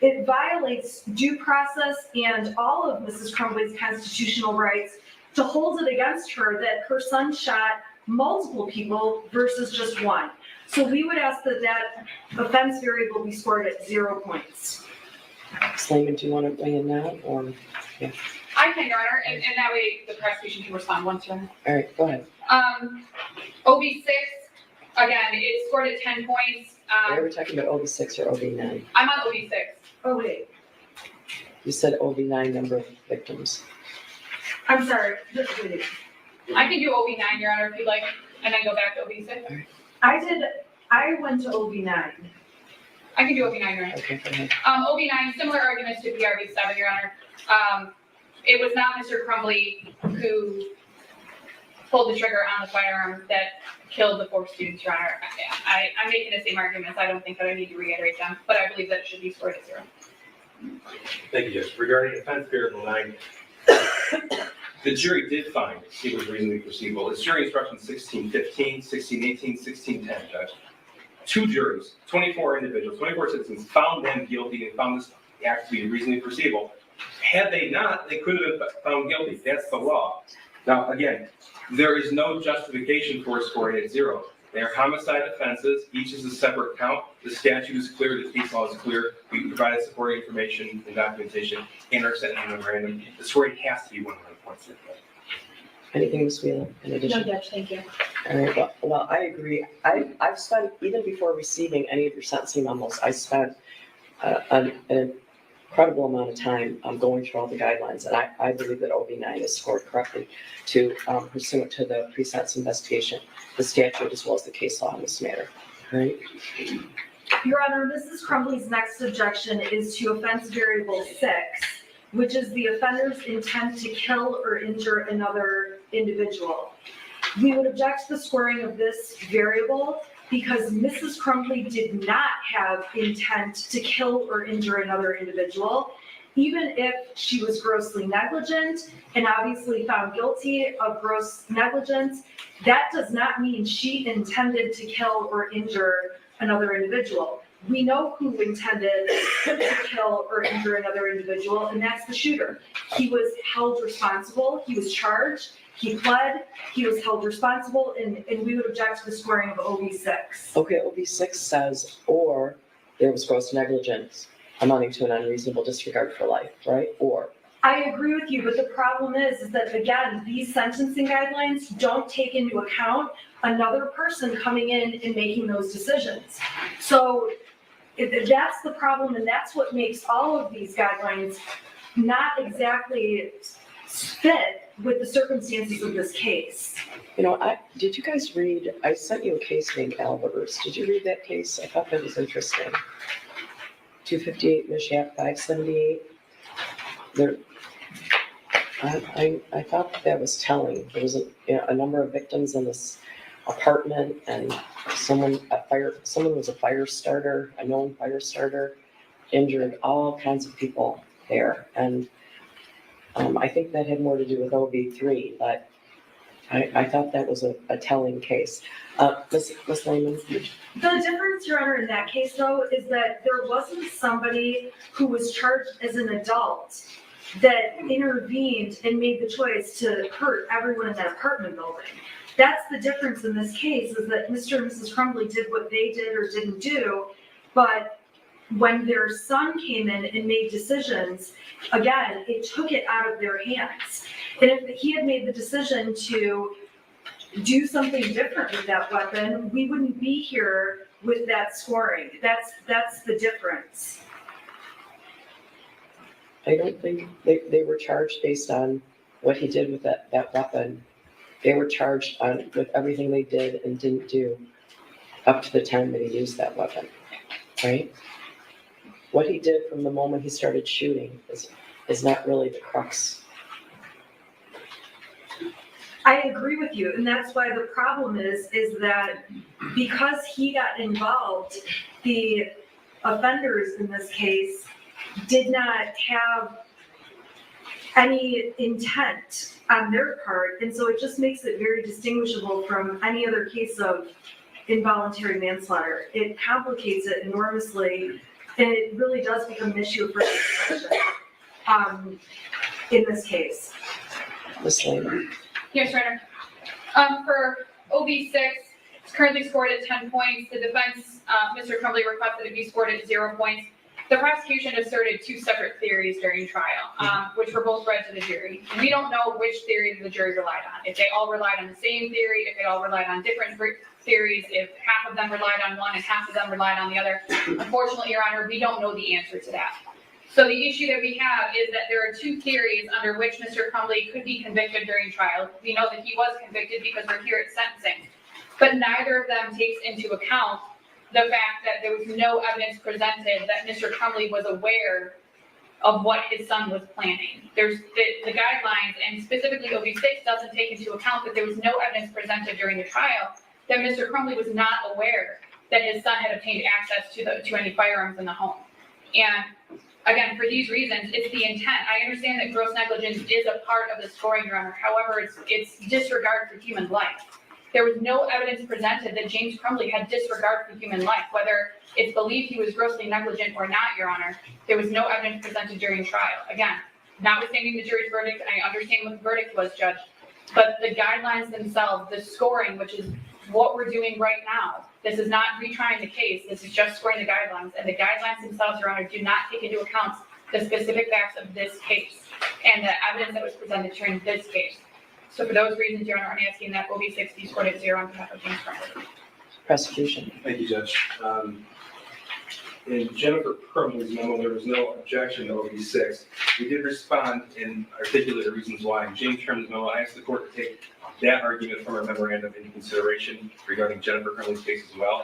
B: it violates due process and all of Mrs. Crumbley's constitutional rights to hold it against her that her son shot multiple people versus just 1. So we would ask that that offense variable be scored at 0 points.
C: Slayman, do you want to weigh in now, or? Yeah.
D: I can, Your Honor, and that way the prosecution can respond once, Your Honor.
C: All right, go ahead.
D: OB6, again, it's scored at 10 points.
C: Are we talking about OB6 or OB9?
D: I'm on OB6.
B: Oh, wait.
C: You said OV9 number of victims.
B: I'm sorry, just wait.
D: I can do OB9, Your Honor, if you'd like, and then go back to OB6.
B: I went to OV9.
D: I can do OB9, Your Honor.
C: Okay, go ahead.
D: OB9, similar arguments to PRV7, Your Honor. It was not Mr. Crumbley who pulled the trigger on the firearm that killed the 4 students, Your Honor. I'm making the same arguments. I don't think that I need to reiterate them, but I believe that it should be scored at 0.
E: Thank you, Judge. Regarding offense variable 9, the jury did find it was reasonably foreseeable. It's jury instruction 1615, 1618, 1610, Judge. 2 juries, 24 individuals, 24 citizens found them guilty and found this act to be reasonably foreseeable. Had they not, they could have been found guilty. That's the law. Now, again, there is no justification for scoring at 0. They are homicide offenses. Each is a separate count. The statute is clear. The case law is clear. We provided supporting information and documentation in our sentencing memorandum. The scoring has to be 100 points.
C: Anything, Ms. Wheeler, in addition?
F: No, Judge, thank you.
C: All right, well, I agree. I've spent, even before receiving any of your sentencing memos, I spent an incredible amount of time going through all the guidelines, and I believe that OB9 is scored correctly to pursuant to the pre-sentence investigation, the statute, as well as the case law in this matter. All right?
B: Your Honor, Mrs. Crumbley's next objection is to offense variable 6, which is the offender's intent to kill or injure another individual. We would object to the scoring of this variable because Mrs. Crumbley did not have intent to kill or injure another individual, even if she was grossly negligent and obviously found guilty of gross negligence. That does not mean she intended to kill or injure another individual. We know who intended to kill or injure another individual, and that's the shooter. He was held responsible, he was charged, he pled, he was held responsible, and we would object to the scoring of OB6.
C: Okay, OB6 says, or there was gross negligence amounting to an unreasonable disregard for life, right? Or.
B: I agree with you, but the problem is that, again, these sentencing guidelines don't take into account another person coming in and making those decisions. So that's the problem, and that's what makes all of these guidelines not exactly fit with the circumstances of this case.
C: You know, did you guys read, I sent you a case named Alvarez. Did you read that case? I thought that was interesting. 258 Mishat 578. There, I thought that was telling. There was a number of victims in this apartment, and someone was a fire starter, a known fire starter, injured all kinds of people there. And I think that had more to do with OB3, but I thought that was a telling case. Ms. Lehman?
B: The difference, Your Honor, in that case, though, is that there wasn't somebody who was charged as an adult that intervened and made the choice to hurt everyone in that apartment building. That's the difference in this case, is that Mr. and Mrs. Crumbley did what they did or didn't do, but when their son came in and made decisions, again, it took it out of their hands. And if he had made the decision to do something different with that weapon, we wouldn't be here with that scoring. That's the difference.
C: I don't think they were charged based on what he did with that weapon. They were charged with everything they did and didn't do up to the time that he used that weapon, right? What he did from the moment he started shooting is not really the crux.
B: I agree with you, and that's why the problem is that because he got involved, the offenders in this case did not have any intent on their part, and so it just makes it very distinguishable from any other case of involuntary manslaughter. It complicates it enormously, and it really does become an issue of first impression in this case.
C: Ms. Lehman?
D: Yes, Your Honor. For OB6, it's currently scored at 10 points. The defense, Mr. Crumbley, requested it be scored at 0 points. The prosecution asserted 2 separate theories during trial, which were both read to the jury. We don't know which theory the jury relied on. If they all relied on the same theory, if they all relied on different theories, if half of them relied on one and half of them relied on the other. Unfortunately, Your Honor, we don't know the answer to that. So the issue that we have is that there are two theories under which Mr. Crumbley could be convicted during trial. We know that he was convicted because we're here at sentencing, but neither of them takes into account the fact that there was no evidence presented that Mr. Crumbley was aware of what his son was planning. There's the guidelines, and specifically OB6 doesn't take into account that there was no evidence presented during the trial that Mr. Crumbley was not aware that his son had obtained access to any firearms in the home. And again, for these reasons, it's the intent. I understand that gross negligence is a part of the scoring, Your Honor. However, it's disregard for human life. There was no evidence presented that James Crumbley had disregard for human life, whether it's believed he was grossly negligent or not, Your Honor. There was no evidence presented during trial. Again, notwithstanding the jury's verdict, I understand what the verdict was, Judge, but the guidelines themselves, the scoring, which is what we're doing right now, this is not retrying the case, this is just scoring the guidelines, and the guidelines themselves, Your Honor, do not take into account the specific facts of this case and the evidence that was presented during this case. So for those reasons, Your Honor, I'm asking that OB6 be scored at 0 on behalf of James Crumbley.
C: Prosecution.
E: Thank you, Judge. In Jennifer Crumbley's memo, there was no objection to OB6. We did respond and articulate the reasons why. In James Crumbley's memo, I asked the court to take that argument from our memorandum into consideration regarding Jennifer Crumbley's case as well.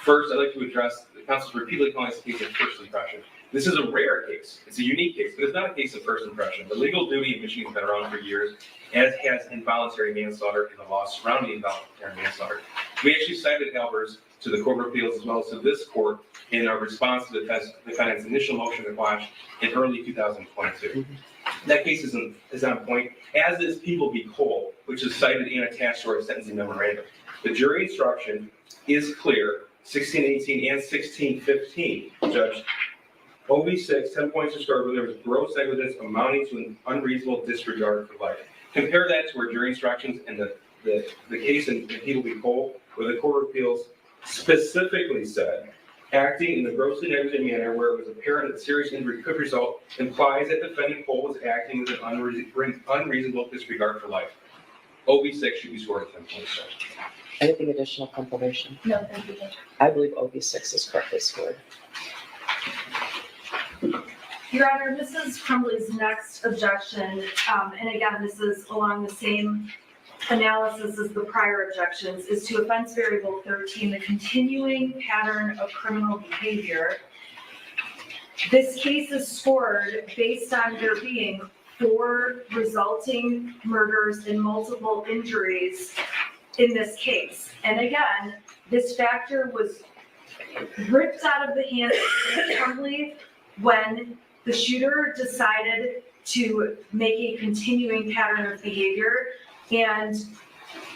E: First, I'd like to address the counsel's repeatedly calling this case of first impression. This is a rare case. It's a unique case, but it's not a case of first impression. The legal duty in Michigan has been around for years, as has involuntary manslaughter and the law surrounding involuntary manslaughter. We actually cited Albers to the Court of Appeals as well as to this court in our response to the defendant's initial motion to quash in early 2022. That case is on point, as is People v. Cole, which is cited and attached to our sentencing memorandum. The jury instruction is clear, 1618 and 1615, Judge. OB6, 10 points to start where there was gross negligence amounting to an unreasonable disregard for life. Compare that to our jury instructions and the case in People v. Cole, where the Court of Appeals specifically said, acting in a grossly negligent manner where it was apparent that serious injury could result implies that defendant Cole was acting with an unreasonable disregard for life. OB6 should be scored at 10 points.
C: Anything additional from probation?
F: No, thank you, Judge.
C: I believe OB6 is correctly scored.
B: Your Honor, Mrs. Crumbley's next objection, and again, this is along the same analysis as the prior objections, is to offense variable 13, the continuing pattern of criminal behavior. This case is scored based on there being 4 resulting murders and multiple injuries in this case. And again, this factor was ripped out of the hands of Mrs. Crumbley when the shooter decided to make a continuing pattern of behavior and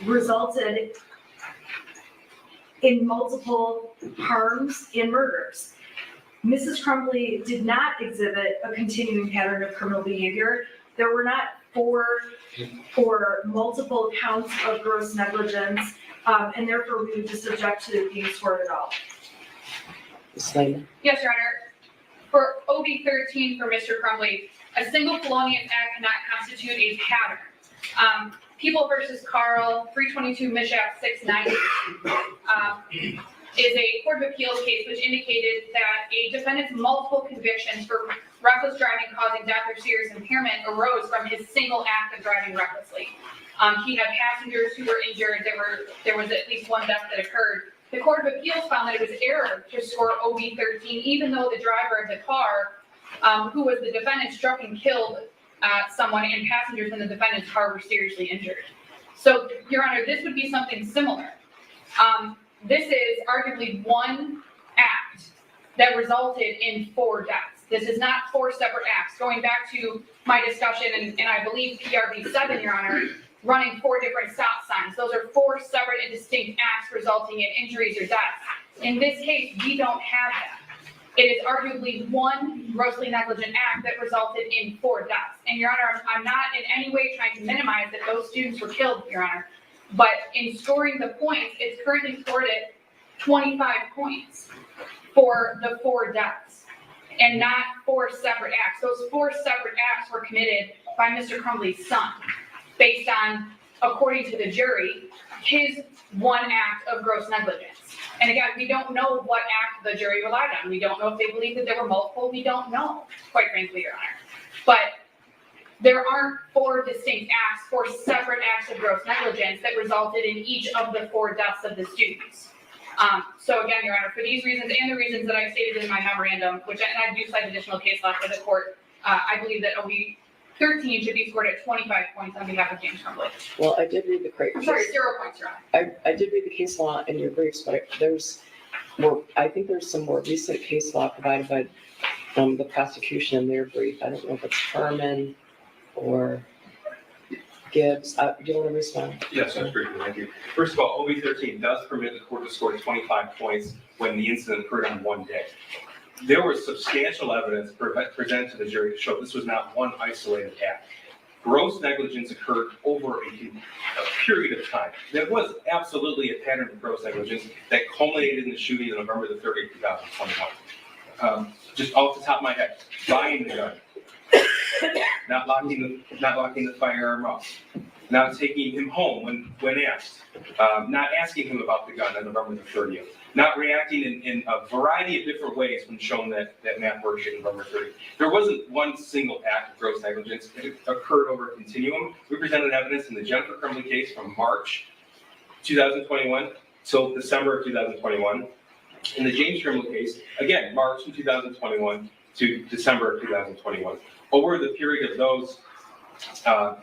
B: resulted in multiple harms and murders. Mrs. Crumbley did not exhibit a continuing pattern of criminal behavior. There were not 4 or multiple counts of gross negligence, and therefore we would just object to it being scored at all.
C: Ms. Lehman.
D: Yes, Your Honor. For OB 13 for Mr. Crumbley, a single felonious act cannot constitute a pattern. People versus Carl, 322 Mishap 690, is a Court of Appeals case which indicated that a defendant's multiple convictions for reckless driving causing death or serious impairment arose from his single act of driving recklessly. He had passengers who were injured. There was at least 1 death that occurred. The Court of Appeals found that it was error to score OB 13, even though the driver of the car, who was the defendant, struck and killed someone, and passengers in the defendant's car were seriously injured. So, Your Honor, this would be something similar. This is arguably 1 act that resulted in 4 deaths. This is not 4 separate acts. Going back to my discussion, and I believe PRB 7, Your Honor, running 4 different stop signs. Those are 4 separate and distinct acts resulting in injuries or deaths. In this case, we don't have that. It is arguably 1 grossly negligent act that resulted in 4 deaths. And Your Honor, I'm not in any way trying to minimize that those students were killed, Your Honor. But in scoring the points, it's currently scored at 25 points for the 4 deaths and not 4 separate acts. Those 4 separate acts were committed by Mr. Crumbley's son, based on according to the jury, his one act of gross negligence. And again, we don't know what act the jury relied on. We don't know if they believe that there were multiple. We don't know, quite frankly, Your Honor. But there aren't 4 distinct acts, 4 separate acts of gross negligence that resulted in each of the 4 deaths of the students. So again, Your Honor, for these reasons and the reasons that I stated in my memorandum, which I do cite additional case law for the court, I believe that OB 13 should be scored at 25 points on behalf of James Crumbley.
C: Well, I did read the
D: I'm sorry, 0 points, Your Honor.
C: I did read the case law in your briefs, but I think there's some more recent case law provided by the prosecution in their brief. I don't know if it's Furman or Gibbs. Do you want to respond?
E: Yes, that's great, thank you. First of all, OB 13 does permit the court to score 25 points when the incident occurred on one day. There was substantial evidence presented to the jury to show this was not one isolated act. Gross negligence occurred over a period of time. There was absolutely a pattern of gross negligence that culminated in the shooting on November the 30th, 2021. Just off the top of my head, buying the gun, not locking the firearm up, not taking him home when asked, not asking him about the gun on November the 30th, not reacting in a variety of different ways when shown that Matt worked on November 30th. There wasn't one single act of gross negligence. It occurred over a continuum. We presented evidence in the Jennifer Crumbley case from March 2021 till December of 2021. In the James Crumbley case, again, March of 2021 to December of 2021. Over the period of those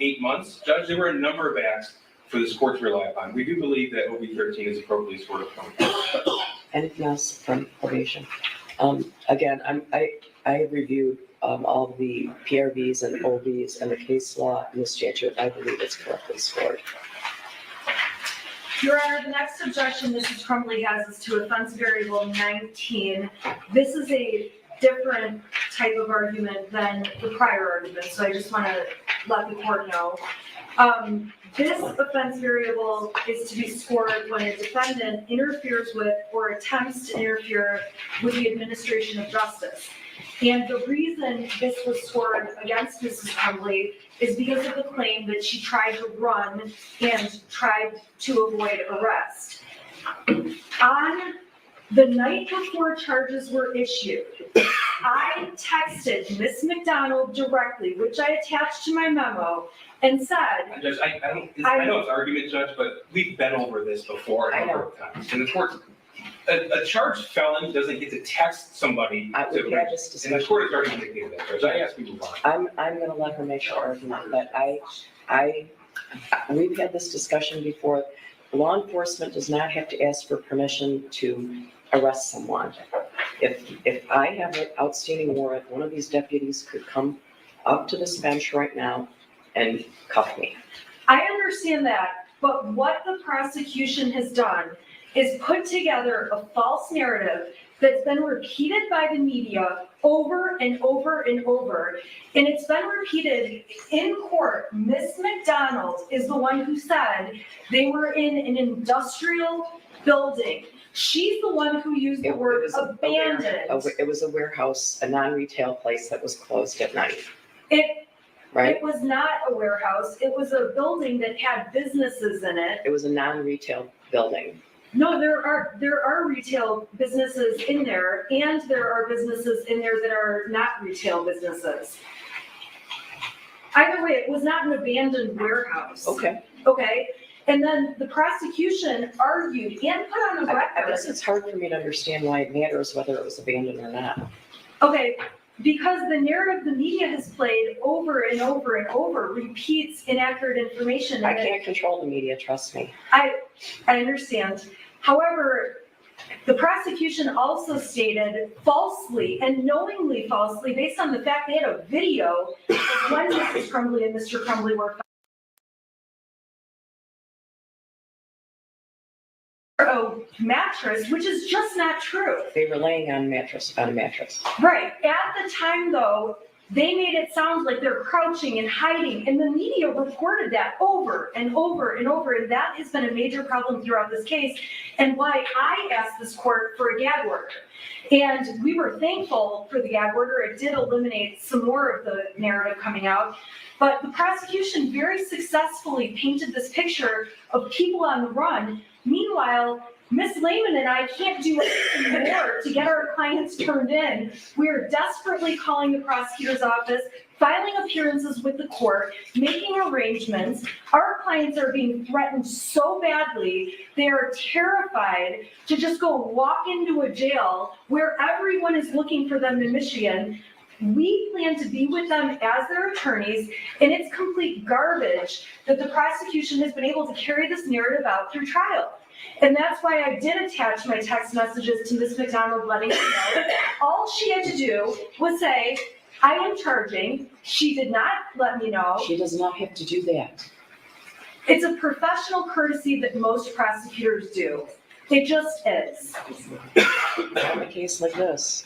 E: 8 months, Judge, there were a number of acts for this court to rely upon. We do believe that OB 13 is appropriately scored of 25.
C: Anything else from probation? Again, I have reviewed all the PRVs and OBs and the case law in the statute. I believe it's correctly scored.
B: Your Honor, the next objection Mrs. Crumbley has is to offense variable 19. This is a different type of argument than the prior argument, so I just want to let the court know. This offense variable is to be scored when a defendant interferes with or attempts to interfere with the administration of justice. And the reason this was scored against Mrs. Crumbley is because of the claim that she tried to run and tried to avoid arrest. On the night before charges were issued, I texted Miss McDonald directly, which I attached to my memo, and said,
E: Judge, I know it's argument, Judge, but we've been over this before a number of times. And the court, a charged felon doesn't get to text somebody
C: We had this
E: and the
C: discussion.
E: court has already indicated that, Judge. I ask you to move on.
C: I'm going to let her make her argument, but we've had this discussion before. Law enforcement does not have to ask for permission to arrest someone. If I have an outstanding warrant, one of these deputies could come up to this bench right now and cuff me.
B: I understand that, but what the prosecution has done is put together a false narrative that's been repeated by the media over and over and over. And it's been repeated in court. Miss McDonald is the one who said they were in an industrial building. She's the one who used the word abandoned.
C: It was a warehouse, a non-retail place that was closed at night.
B: It was not a warehouse. It was a building that had businesses in it.
C: It was a non-retail building.
B: No, there are retail businesses in there, and there are businesses in there that are not retail businesses. Either way, it was not an abandoned warehouse.
C: Okay.
B: Okay, and then the prosecution argued and put on a record.
C: I guess it's hard for me to understand why it matters whether it was abandoned or not.
B: Okay, because the narrative the media has played over and over and over repeats inaccurate information.
C: I can't control the media, trust me.
B: I understand. However, the prosecution also stated falsely and knowingly falsely, based on the fact they had a video of when Mrs. Crumbley and Mr. Crumbley were a mattress, which is just not true.
C: They were laying on a mattress.
B: Right. At the time, though, They made it sound like they're crouching and hiding, and the media reported that over and over and over, and that has been a major problem throughout this case, and why I asked this court for a gag order. And we were thankful for the gag order. It did eliminate some more of the narrative coming out, but the prosecution very successfully painted this picture of people on the run. Meanwhile, Ms. Lehman and I can't do anything more to get our clients turned in. We're desperately calling the prosecutor's office, filing appearances with the court, making arrangements. Our clients are being threatened so badly, they are terrified to just go walk into a jail where everyone is looking for them in Michigan. We plan to be with them as their attorneys, and it's complete garbage that the prosecution has been able to carry this narrative out through trial. And that's why I did attach my text messages to Ms. McDonald letting her know. All she had to do was say, I am charging. She did not let me know.
C: She does not have to do that.
B: It's a professional courtesy that most prosecutors do. It just is.
C: Not a case like this.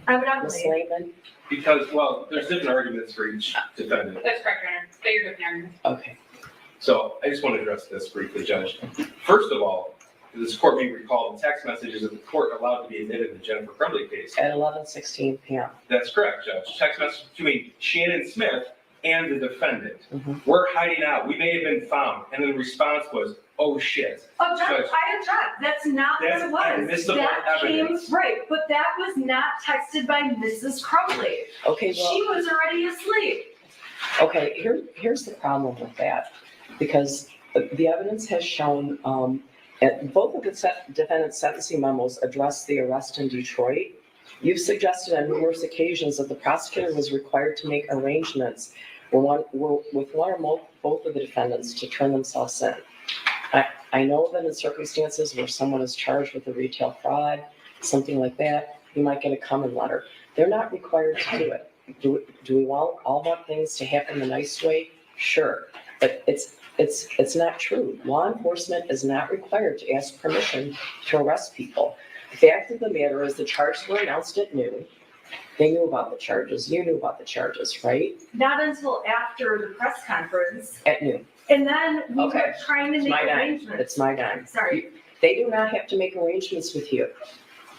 B: I would
C: Ms.
B: not
C: Lehman?
E: Because, well, there's different arguments for each defendant.
D: That's correct, Your Honor. They are different arguments.
C: Okay.
E: So I just want to address this briefly, Judge. First of all, this court may recall the text messages that the court allowed to be admitted in the Jennifer Crumbley case.
C: At 11:16 p.m.
E: That's correct, Judge. Text message between Shannon Smith and the defendant.
C: Mhm.
E: We're hiding out. We may have been found. And then the response was, oh shit.
B: Object,
E: Judge,
B: I object. That's not what
E: that's
B: it was.
E: admissible
B: That came,
E: evidence.
B: right, but that was not texted by Mrs. Crumbley.
C: Okay, well,
B: She was already asleep.
C: okay, here's the problem with that. Because the evidence has shown, both of the defendant's sentencing memos address the arrest in Detroit. You've suggested on numerous occasions that the prosecutor was required to make arrangements with one or both of the defendants to turn themselves in. I know that in circumstances where someone is charged with a retail fraud, something like that, you might get a common letter. They're not required to do it. Do we all want things to happen the nice way? Sure, but it's not true. Law enforcement is not required to ask permission to arrest people. The fact of the matter is the charges were announced at noon. They knew about the charges. You knew about the charges, right?
B: Not until after the press conference.
C: At noon.
B: And then we
C: Okay.
B: were trying to
C: It's
B: make
C: my dime.
B: arrangements.
C: It's my dime.
B: Sorry.
C: They do not have to make arrangements with you.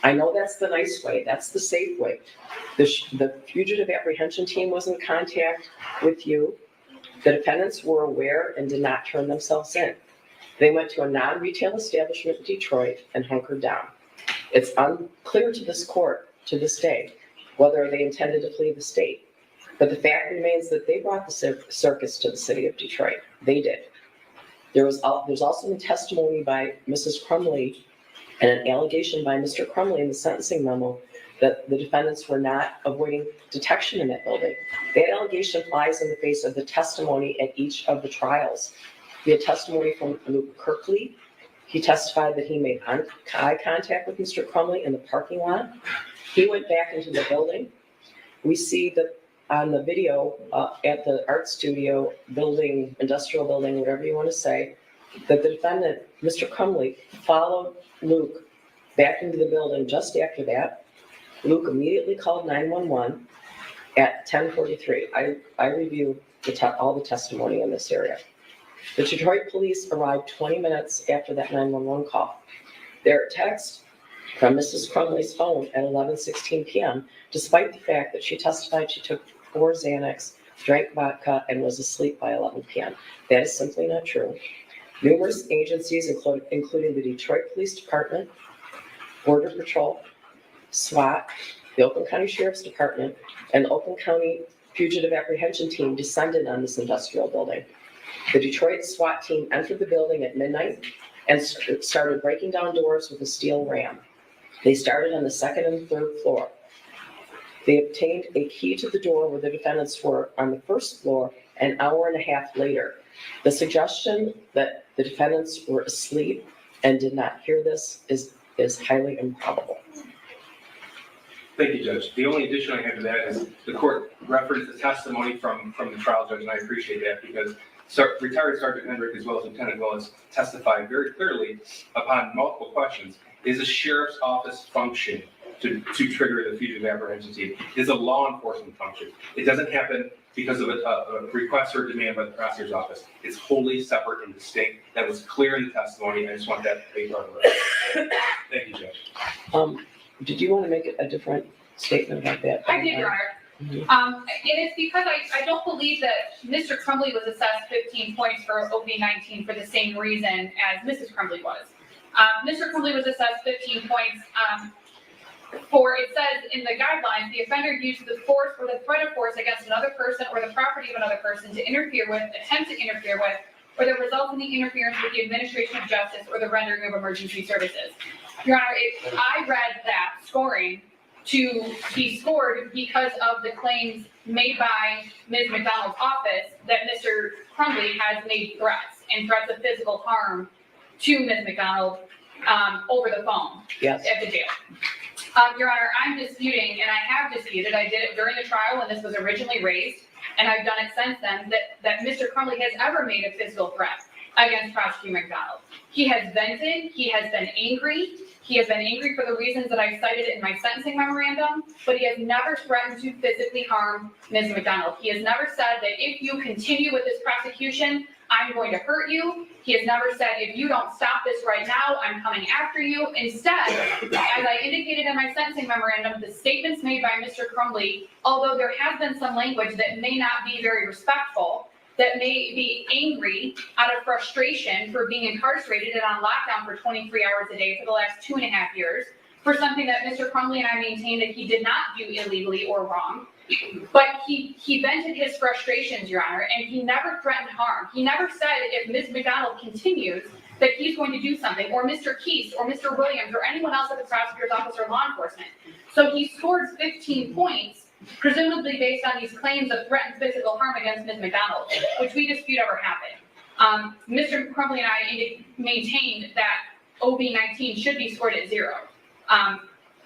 C: I know that's the nice way. That's the safe way. The fugitive apprehension team was in contact with you. The defendants were aware and did not turn themselves in. They went to a non-retail establishment in Detroit and hunkered down. It's unclear to this court, to this day, whether they intended to flee the state. But the fact remains that they brought the circus to the city of Detroit. They did. There's also been testimony by Mrs. Crumbley and an allegation by Mr. Crumbley in the sentencing memo that the defendants were not avoiding detection in that building. That allegation flies in the face of the testimony at each of the trials. We had testimony from Luke Kirkley. He testified that he made eye contact with Mr. Crumbley in the parking lot. He went back into the building. We see that on the video at the art studio building, industrial building, whatever you want to say, that the defendant, Mr. Crumbley, followed Luke back into the building just after that. Luke immediately called 911 at 10:43. I reviewed all the testimony in this area. The Detroit police arrived 20 minutes after that 911 call. Their text from Mrs. Crumbley's phone at 11:16 p.m., despite the fact that she testified she took 4 Xanax, drank vodka, and was asleep by 11 p.m. That is simply not true. Numerous agencies, including the Detroit Police Department, Border Patrol, SWAT, the Oakland County Sheriff's Department, and the Oakland County Fugitive Apprehension Team descended on this industrial building. The Detroit SWAT team entered the building at midnight and started breaking down doors with a steel ram. They started on the second and third floor. They obtained a key to the door where the defendants were on the first floor an hour and a half later. The suggestion that the defendants were asleep and did not hear this is highly improbable.
E: Thank you, Judge. The only addition I have to that is the court referenced the testimony from the trial judge, and I appreciate that because retired Sergeant Hendrick, as well as Lieutenant Willis, testified very clearly upon multiple questions. Is a sheriff's office function to trigger the fugitive apprehension team is a law enforcement function. It doesn't happen because of a request or demand by the prosecutor's office. It's wholly separate and distinct. That was clear in the testimony. I just want that to be on the record. Thank you, Judge.
C: Did you want to make a different statement about that?
D: I did, Your Honor.
C: Mhm.
D: And it's because I don't believe that Mr. Crumbley was assessed 15 points for OB-19 for the same reason as Mrs. Crumbley was. Mr. Crumbley was assessed 15 points it says in the guidelines, the offender used the force or the threat of force against another person or the property of another person to interfere with, attempt to interfere with, or that results in the interference with the administration of justice or the rendering of emergency services. Your Honor, I read that scoring to be scored because of the claims made by Ms. McDonald's office that Mr. Crumbley has made threats and threats of physical harm to Ms. McDonald over the phone
C: Yes.
D: at the jail. Your Honor, I'm disputing, and I have disputed, I did it during the trial when this was originally raised, and I've done it since then, that Mr. Crumbley has ever made a physical threat against Prosecutor McDonald. He has vented, he has been angry for the reasons that I cited in my sentencing memorandum, but he has never threatened to physically harm Ms. McDonald. He has never said that if you continue with this prosecution, I'm going to hurt you. He has never said, if you don't stop this right now, I'm coming after you. Instead, as I indicated in my sentencing memorandum, the statements made by Mr. Crumbley, although there has been some language that may not be very respectful, that may be angry out of frustration for being incarcerated and on lockdown for 23 hours a day for the last 2.5 years, for something that Mr. Crumbley and I maintained that he did not do illegally or wrong. But he vented his frustrations, Your Honor, and he never threatened harm. He never said if Ms. McDonald continues that he's going to do something, or Mr. Keese, or Mr. Williams, or anyone else at the prosecutor's office or law enforcement. So he scored 15 points, presumably based on these claims of threatened physical harm against Ms. McDonald, which we dispute ever happened. Mr. Crumbley and I maintained that OB-19 should be scored at 0.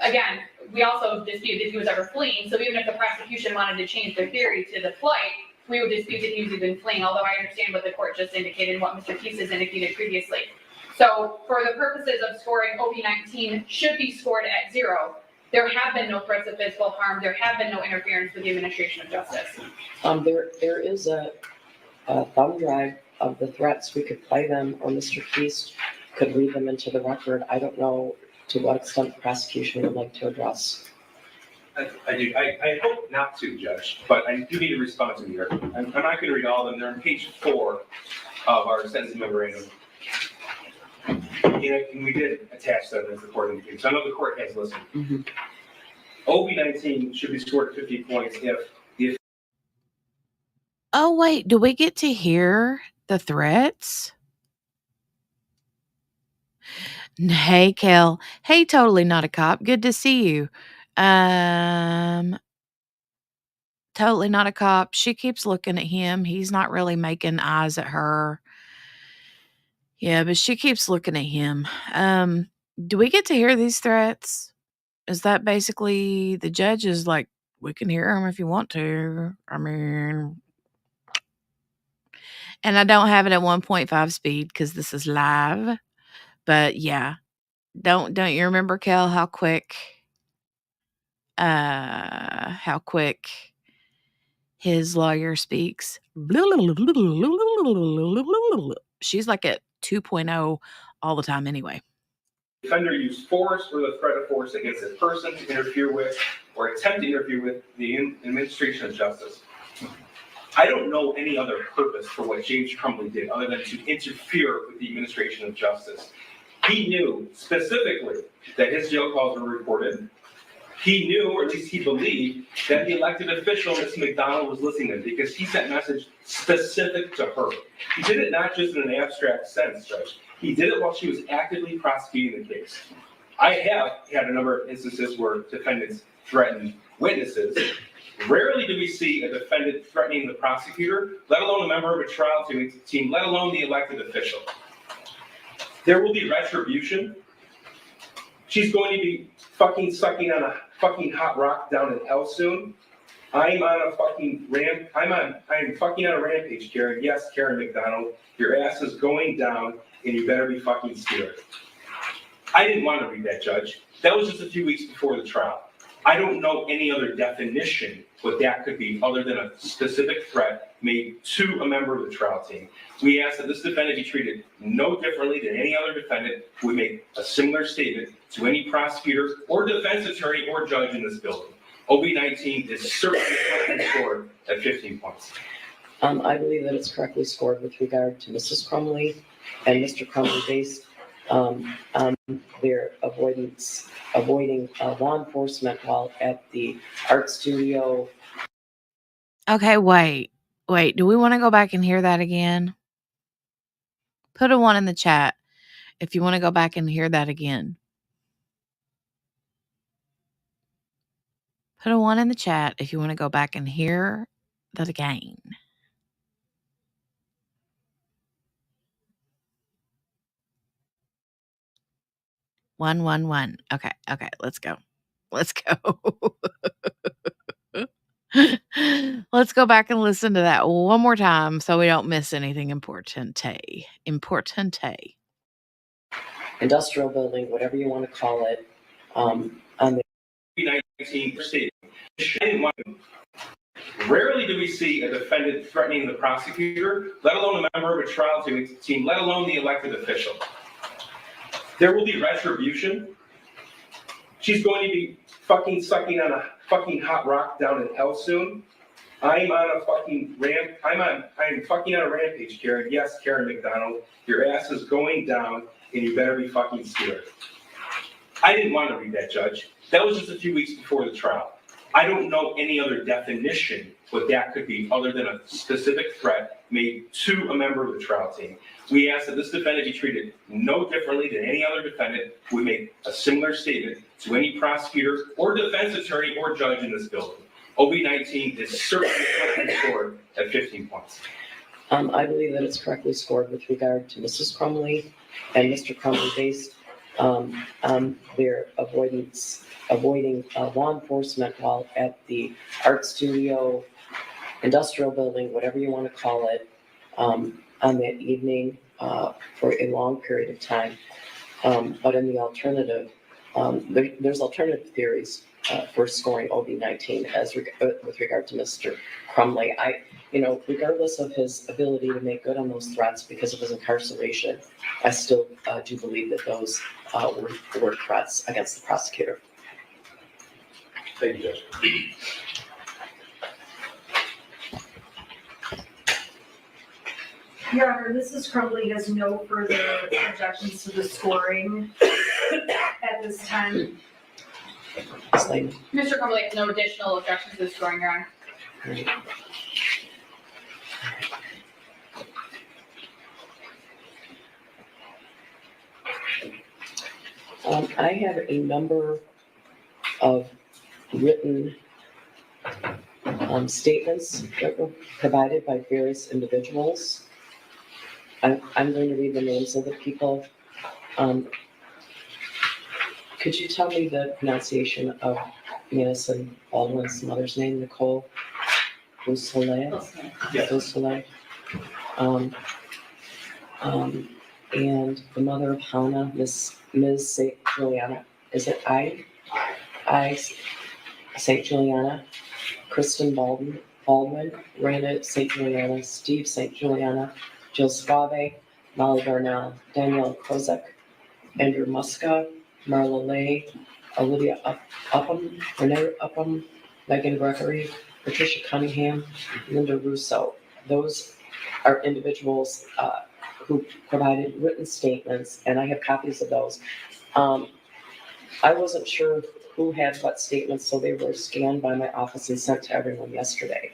D: Again, we also dispute that he was ever fleeing, so even if the prosecution wanted to change their theory to the flight, we would dispute that he was even fleeing, although I understand what the court just indicated and what Mr. Keese has indicated previously. So for the purposes of scoring, OB-19 should be scored at 0. There have been no threats of physical harm. There have been no interference with the administration of justice.
C: There is a thumb drive of the threats. We could play them, or Mr. Keese could read them into the record. I don't know to what extent the prosecution would like to address.
E: I do. I hope not to, Judge, but I do need a response in here. I'm not going to read all of them. They're on page 4 of our sentencing memorandum. And we did attach them as the court indicated. So I know the court has listened.
C: Mhm.
E: OB-19 should be scored at 50 points if
A: Oh, wait, do we get to hear the threats? Hey, Kel. Hey, totally not a cop. Good to see you. Totally not a cop. She keeps looking at him. He's not really making eyes at her. Yeah, but she keeps looking at him. Do we get to hear these threats? Is that basically the judge is like, we can hear them if you want to. I mean, and I don't have it at 1.5 speed because this is live. But yeah, don't you remember, Kel, how quick his lawyer speaks? She's like at 2.0 all the time anyway.
E: the offender used force or the threat of force against a person to interfere with or attempt to interfere with the administration of justice. I don't know any other purpose for what James Crumbley did other than to interfere with the administration of justice. He knew specifically that his jail calls were recorded. He knew, or at least he believed, that the elected official, Ms. McDonald, was listening to him because he sent message specific to her. He did it not just in an abstract sense, Judge. He did it while she was actively prosecuting the case. I have had a number of instances where defendants threatened witnesses. Rarely do we see a defendant threatening the prosecutor, let alone a member of a trial team, let alone the elected official. There will be retribution. She's going to be fucking sucking on a fucking hot rock down in hell soon. I'm on a fucking I'm fucking on a rampage, Karen. Yes, Karen McDonald, your ass is going down and you better be fucking scared. I didn't want to read that, Judge. That was just a few weeks before the trial. I don't know any other definition what that could be other than a specific threat made to a member of the trial team. We ask that this defendant be treated no differently than any other defendant who would make a similar statement to any prosecutor or defense attorney or judge in this building. OB-19 is certainly correctly scored at 15 points.
C: I believe that it's correctly scored with regard to Mrs. Crumbley and Mr. Crumbley based on their avoiding law enforcement while at the art studio.
A: Okay, wait. Do we want to go back and hear that again? Put a 1 in the chat if you want to go back and hear that again. Put a 1 in the chat if you want to go back and hear that again. 1, 1, 1. Okay, let's go. Let's go back and listen to that one more time so we don't miss anything important.
C: Industrial building, whatever you want to call it, on the
E: OB-19 statement. Rarely do we see a defendant threatening the prosecutor, let alone a member of a trial team, let alone the elected official. There will be retribution. She's going to be fucking sucking on a fucking hot rock down in hell soon. I'm on a fucking I'm fucking on a rampage, Karen. Yes, Karen McDonald, your ass is going down and you better be fucking scared. I didn't want to read that, Judge. That was just a few weeks before the trial. I don't know any other definition what that could be other than a specific threat made to a member of the trial team. We ask that this defendant be treated no differently than any other defendant who would make a similar statement to any prosecutor or defense attorney or judge in this building. OB-19 is certainly correctly scored at 15 points.
C: I believe that it's correctly scored with regard to Mrs. Crumbley and Mr. Crumbley based on their avoiding law enforcement while at the art studio, industrial building, whatever you want to call it, on that evening for a long period of time. But in the alternative, there's alternative theories for scoring OB-19 with regard to Mr. Crumbley. Regardless of his ability to make good on those threats because of his incarceration, I still do believe that those were threats against the prosecutor.
E: Thank you, Judge.
B: Your Honor, Mrs. Crumbley has no further objections to the scoring at this time.
C: Slade.
D: Mr. Crumbley has no additional objections to the scoring, Your Honor.
C: Great. I have a number of written statements that were provided by various individuals. I'm going to read the names of the people. Could you tell me the pronunciation of Madison Baldwin's mother's name, Nicole Beausoleil?
E: Yes.
C: Beausoleil. And the mother of Hannah, Ms. St. Juliana, is it I St. Juliana, Kristen Baldwin, Rana St. Juliana, Steve St. Juliana, Jill Scave, Molly Darnell, Danielle Kozak, Andrew Muska, Marla Lay, Olivia Upham, Renee Upham, Megan Gregory, Patricia Cunningham, Linda Russo. Those are individuals who provided written statements, and I have copies of those. I wasn't sure who had what statements, so they were scanned by my office and sent to everyone yesterday.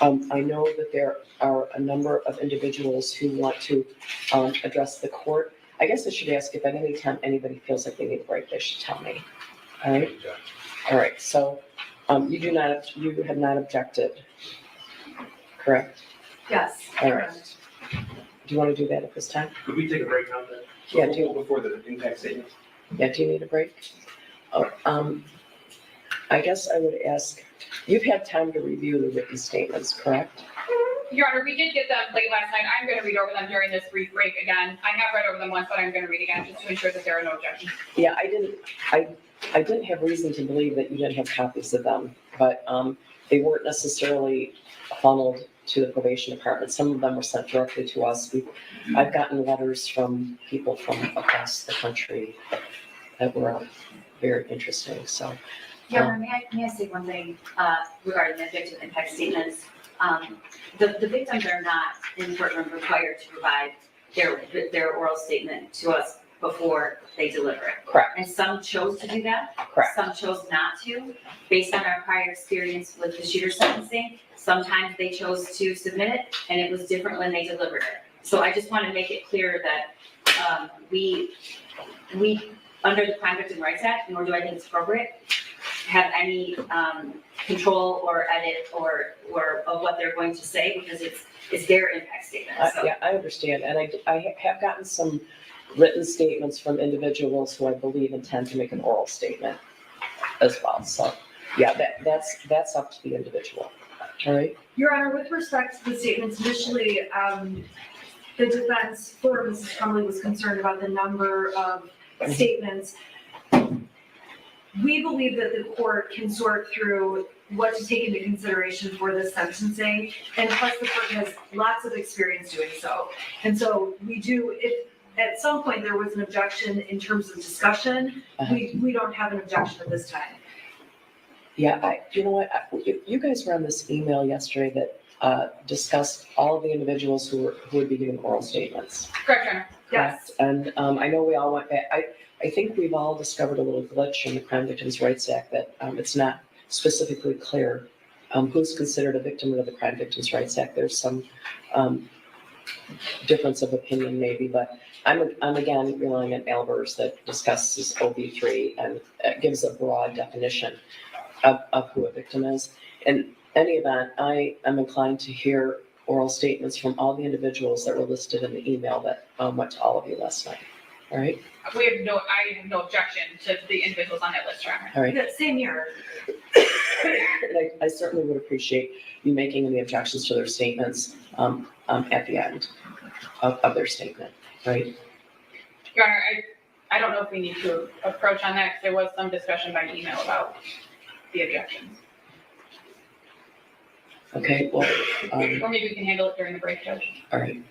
C: I know that there are a number of individuals who want to address the court. I guess I should ask if at any time anybody feels like they need a break, they should tell me. All right? All right, so you have not objected, correct?
B: Yes.
C: All right. Do you want to do that at this time?
E: Could we take a break now then?
C: Yeah,
E: Before the impact statement?
C: Yeah, do you need a break? Oh, I guess I would ask, you've had time to review the written statements, correct?
D: Your Honor, we did get them late last night. I'm going to read over them during this brief break again. I have read over them once, but I'm going to read again just to ensure that there are no objections.
C: Yeah, I didn't have reason to believe that you didn't have copies of them, but they weren't necessarily funneled to the probation department. Some of them were sent directly to us. I've gotten letters from people from across the country that were very interesting, so.
G: Your Honor, may I say one thing regarding the victim impact statements? The victims are not in courtroom required to provide their oral statement to us before they deliver it.
C: Correct.
G: And some chose to do that.
C: Correct.
G: Some chose not to, based on our prior experience with the shooter sentencing. Sometimes they chose to submit it, and it was different when they delivered it. So I just want to make it clear that we, under the Crime Victim Rights Act, nor do I think it's appropriate, have any control or edit or of what they're going to say, because it's their impact statement. So.
C: Yeah, I understand, and I have gotten some written statements from individuals who I believe intend to make an oral statement as well. So, yeah, that's up to the individual. All right.
B: Your Honor, with respect to the statements, initially, the defense for Mrs. Crumbley was concerned about the number of statements. We believe that the court can sort through what to take into consideration for this sentencing, and plus the court has lots of experience doing so. And so we do, if at some point there was an objection in terms of discussion, we don't have an objection at this time.
C: Yeah, you know what, you guys were on this email yesterday that discussed all of the individuals who would be giving oral statements.
D: Correct, Your Honor.
B: Yes.
C: And I know we all went back, I think we've all discovered a little glitch in the Crime Victims' Rights Act that it's not specifically clear who's considered a victim under the Crime Victims' Rights Act. There's some difference of opinion maybe, but I'm again relying on Albers that discusses OB3 and gives a broad definition of who a victim is. In any event, I am inclined to hear oral statements from all the individuals that were listed in the email that went to all of you last night. All right?
D: I have no objection to the individuals on that list, Your Honor.
C: All right.
B: Yeah, same here.
C: And I certainly would appreciate you making any objections to their statements at the end of their statement, right?
D: Your Honor, I don't know if we need to approach on that, because there was some discussion by email about the objections.
C: Okay, well,
D: Or maybe we can handle it during the break, Judge.
C: all right.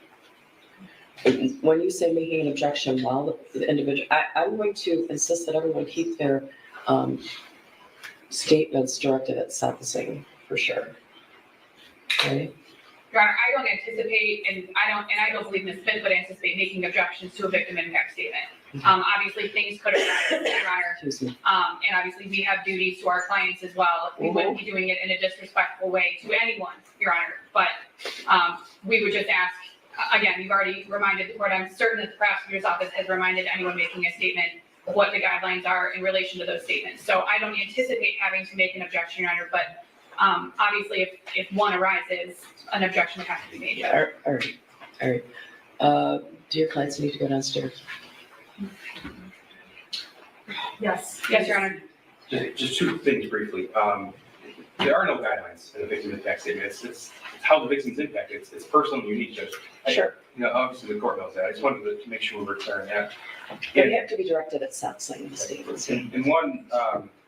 C: When you say making an objection while the individual, I'm going to insist that everyone keep their statements directed at sentencing, for sure. Okay?
D: Your Honor, I don't anticipate, and I don't believe Ms. Smith would anticipate making objections to a victim impact statement. Obviously, things could have happened, Your Honor.
C: Excuse me.
D: And obviously, we have duties to our clients as well. We wouldn't be doing it in a disrespectful way to anyone, Your Honor. But we would just ask, again, you've already reminded the court, I'm certain that the prosecutor's office has reminded anyone making a statement what the guidelines are in relation to those statements. So I don't anticipate having to make an objection, Your Honor, but obviously, if one arises, an objection would have to be made.
C: All right. Do your clients need to go downstairs?
B: Yes.
D: Yes, Your Honor.
E: Just two things briefly. There are no guidelines in the victim impact statement. It's how the victim's impacted. It's personal and unique, Judge.
C: Sure.
E: You know, obviously the court knows that. I just wanted to make sure we were clear on that.
C: They have to be directed at sentencing, the statements.
E: And one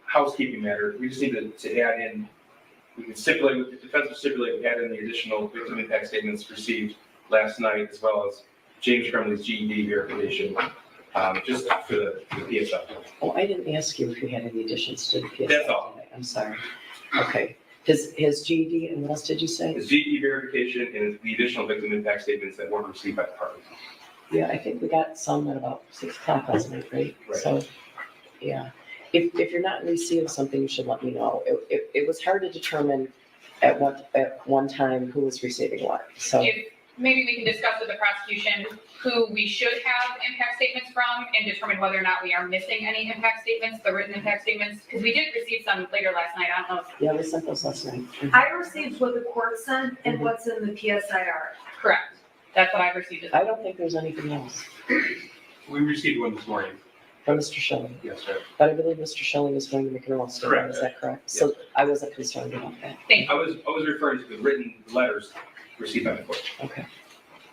E: housekeeping matter, we just need to add in, we can stipulate, with the defense will stipulate, add in the additional victim impact statements received last night, as well as James Crumbley's GED verification, just for the PSI.
C: Oh, I didn't ask you if you had any additions to the PSI.
E: That's all.
C: Today. I'm sorry. Okay. His GED, and what else did you say?
E: His GED verification and the additional victim impact statements that weren't received by the department.
C: Yeah, I think we got some at about 6 o'clock last night, right?
E: Right.
C: So, yeah. If you're not in receipt of something, you should let me know. It was hard to determine at one time who was receiving what, so.
D: If maybe we can discuss with the prosecution who we should have impact statements from and determine whether or not we are missing any impact statements, the written impact statements, because we did receive some later last night. I don't know if
C: Yeah, we sent those last night.
B: I received what the court sent and what's in the PSIR.
D: correct. That's what I've received.
C: I don't think there's anything else
E: We received one this morning.
C: from Mr. Schilling,
E: Yes, sir.
C: but I believe Mr. Schilling is going to make an oral statement,
E: Correct.
C: is that correct? So I wasn't concerned about that.
D: Thank
E: I
D: you.
E: was referring to the written letters received by the court.
C: Okay.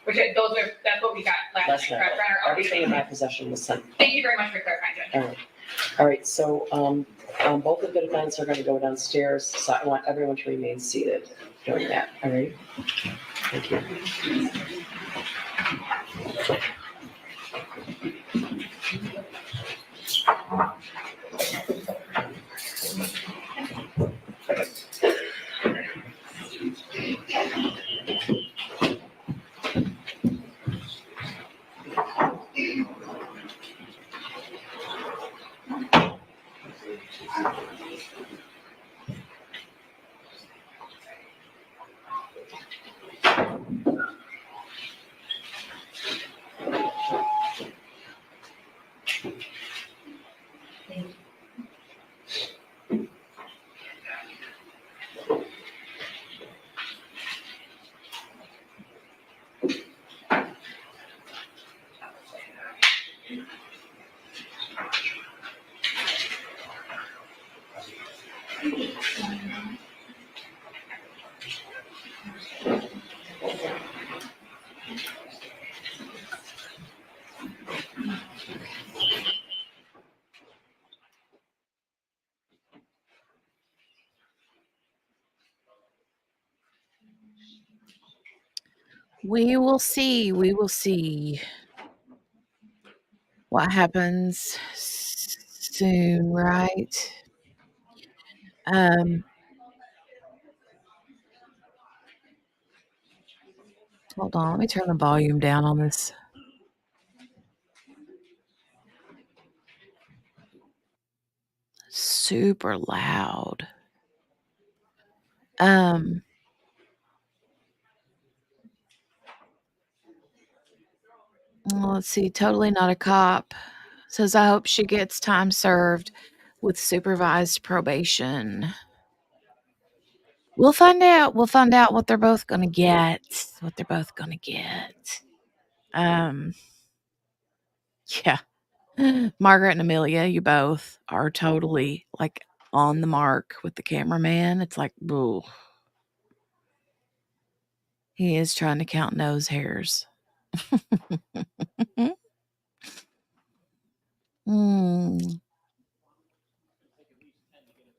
D: That's what we got last
C: Last
D: week,
C: night.
D: correct? Our
C: Everything in my possession was sent.
D: Thank you very much for clarifying, Judge.
C: All right. All right, so, both of the defendants are gonna go downstairs, so I want everyone to remain seated during that, all right? Thank you.
A: We will see. We will see what happens soon, right? Hold on. Let me turn the volume down on this. Super loud. Let's see. Totally not a cop. Says, I hope she gets time served with supervised probation. We'll find out. We'll find out what they're both gonna get. What they're both gonna get. Yeah. Margaret and Amelia, you both are totally like on the mark with the cameraman. It's like, boo. He is trying to count nose hairs.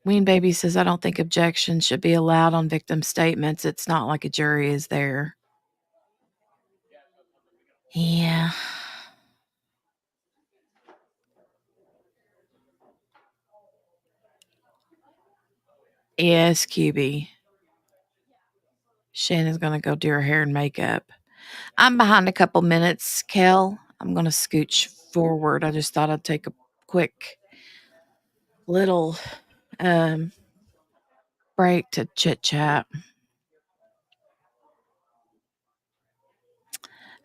A: Ween Baby says, I don't think objections should be allowed on victim statements. It's not like a jury is there. Yeah. Yes, QB. Shannon's going to go do her hair and makeup. I'm behind a couple minutes, Kel. I'm going to scooch forward. I just thought I'd take a quick little break to chit chat.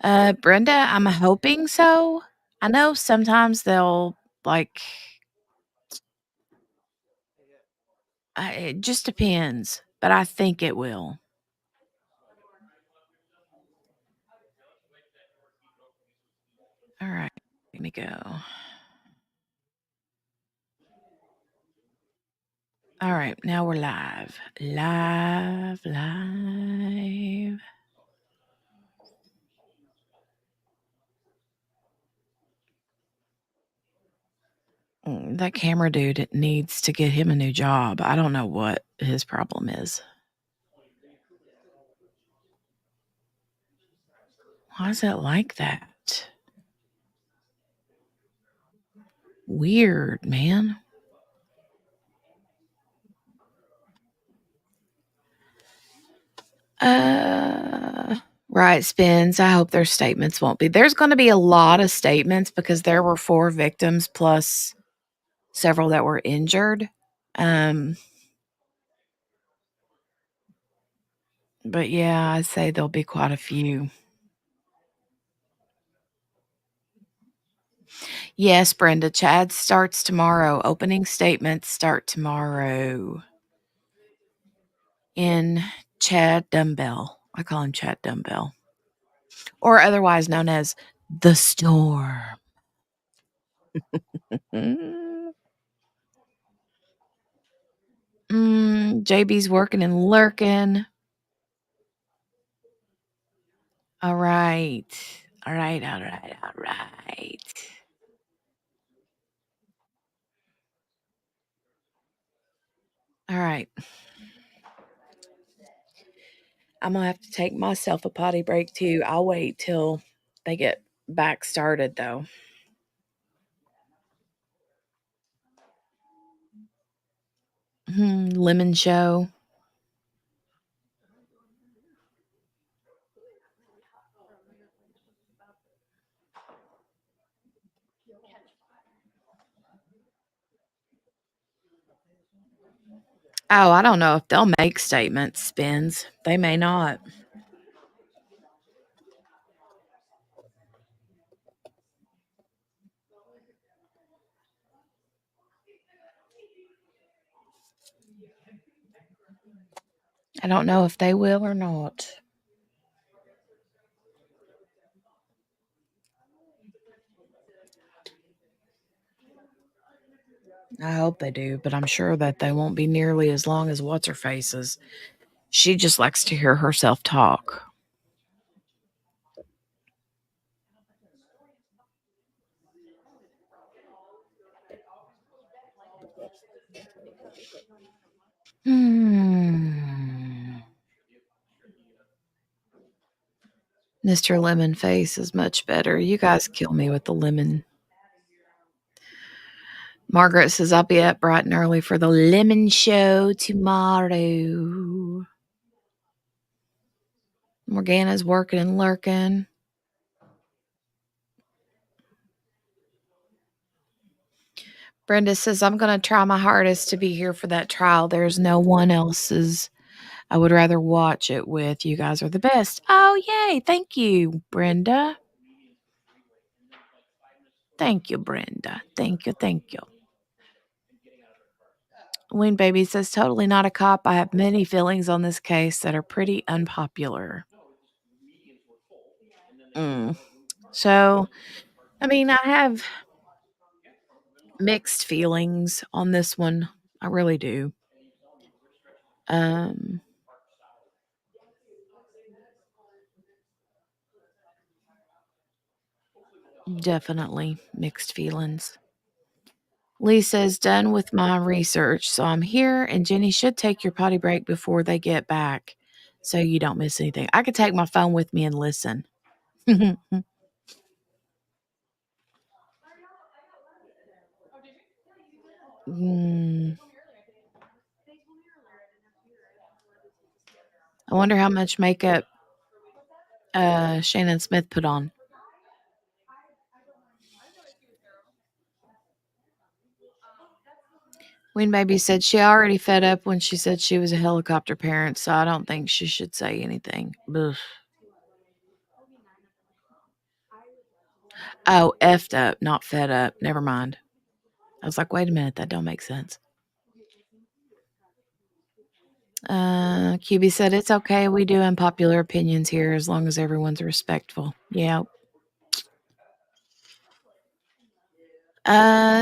A: Brenda, I'm hoping so. I know sometimes they'll like, it just depends, but I think it will. All right, let me go. All right, now we're live. Live. That camera dude needs to get him a new job. I don't know what his problem is. Why is it like that? Weird, man. Right, Spins. I hope their statements won't be. There's going to be a lot of statements because there were 4 victims plus several that were injured. But yeah, I'd say there'll be quite a few. Yes, Brenda. Chad starts tomorrow. Opening statements start tomorrow. In Chad Dumbbell. I call him Chad Dumbbell. Or otherwise known as the Storm. JB's working and lurking. All right. All right. All right. All right. All right. I'm going to have to take myself a potty break too. I'll wait till they get back started though. Lemon show. Oh, I don't know if they'll make statements, Spins. They may not. I don't know if they will or not. I hope they do, but I'm sure that they won't be nearly as long as What's Her Face's. She just likes to hear herself talk. Mr. Lemon Face is much better. You guys kill me with the lemon. Margaret says, I'll be up bright and early for the lemon show tomorrow. Morgana's working and lurking. Brenda says, I'm going to try my hardest to be here for that trial. There's no one else's. I would rather watch it with. You guys are the best. Oh, yay. Thank you, Brenda. Thank you, Brenda. Thank you. Thank you. Ween Baby says, totally not a cop. I have many feelings on this case that are pretty unpopular. So, I mean, I have mixed feelings on this one. I really do. Definitely mixed feelings. Lisa's done with my research, so I'm here, and Jenny should take your potty break before they get back so you don't miss anything. I could take my phone with me and listen. I wonder how much makeup Shannon Smith put on. Ween Baby said she already fed up when she said she was a helicopter parent, so I don't think she should say anything. Ugh. Oh, effed up, not fed up. Never mind. I was like, wait a minute, that don't make sense. QB said, it's okay. We do unpopular opinions here as long as everyone's respectful. Yeah.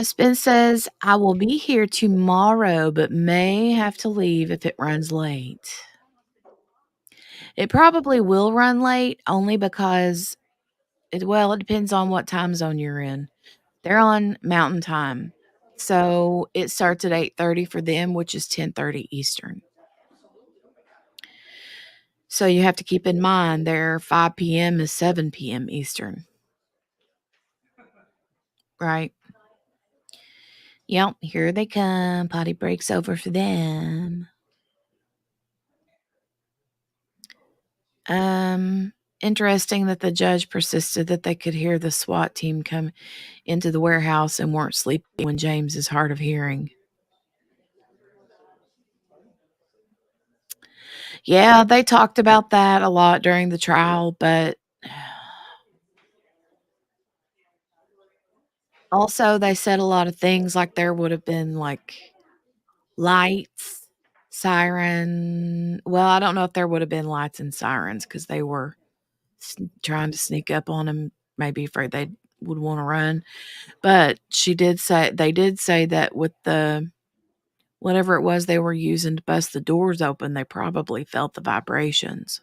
A: Spin says, I will be here tomorrow, but may have to leave if it runs late. It probably will run late only because it depends on what time zone you're in. They're on Mountain Time. So it starts at 8:30 for them, which is 10:30 Eastern. So you have to keep in mind their 5 p.m. is 7 p.m. Eastern. Right? Yep, here they come. Potty break's over for them. Interesting that the judge persisted that they could hear the SWAT team come into the warehouse and weren't sleeping when James is hard of hearing. Yeah, they talked about that a lot during the trial, but also they said a lot of things like there would have been like lights, siren. Well, I don't know if there would have been lights and sirens because they were trying to sneak up on him, maybe afraid they would want to run. But they did say that with the whatever it was they were using to bust the doors open, they probably felt the vibrations.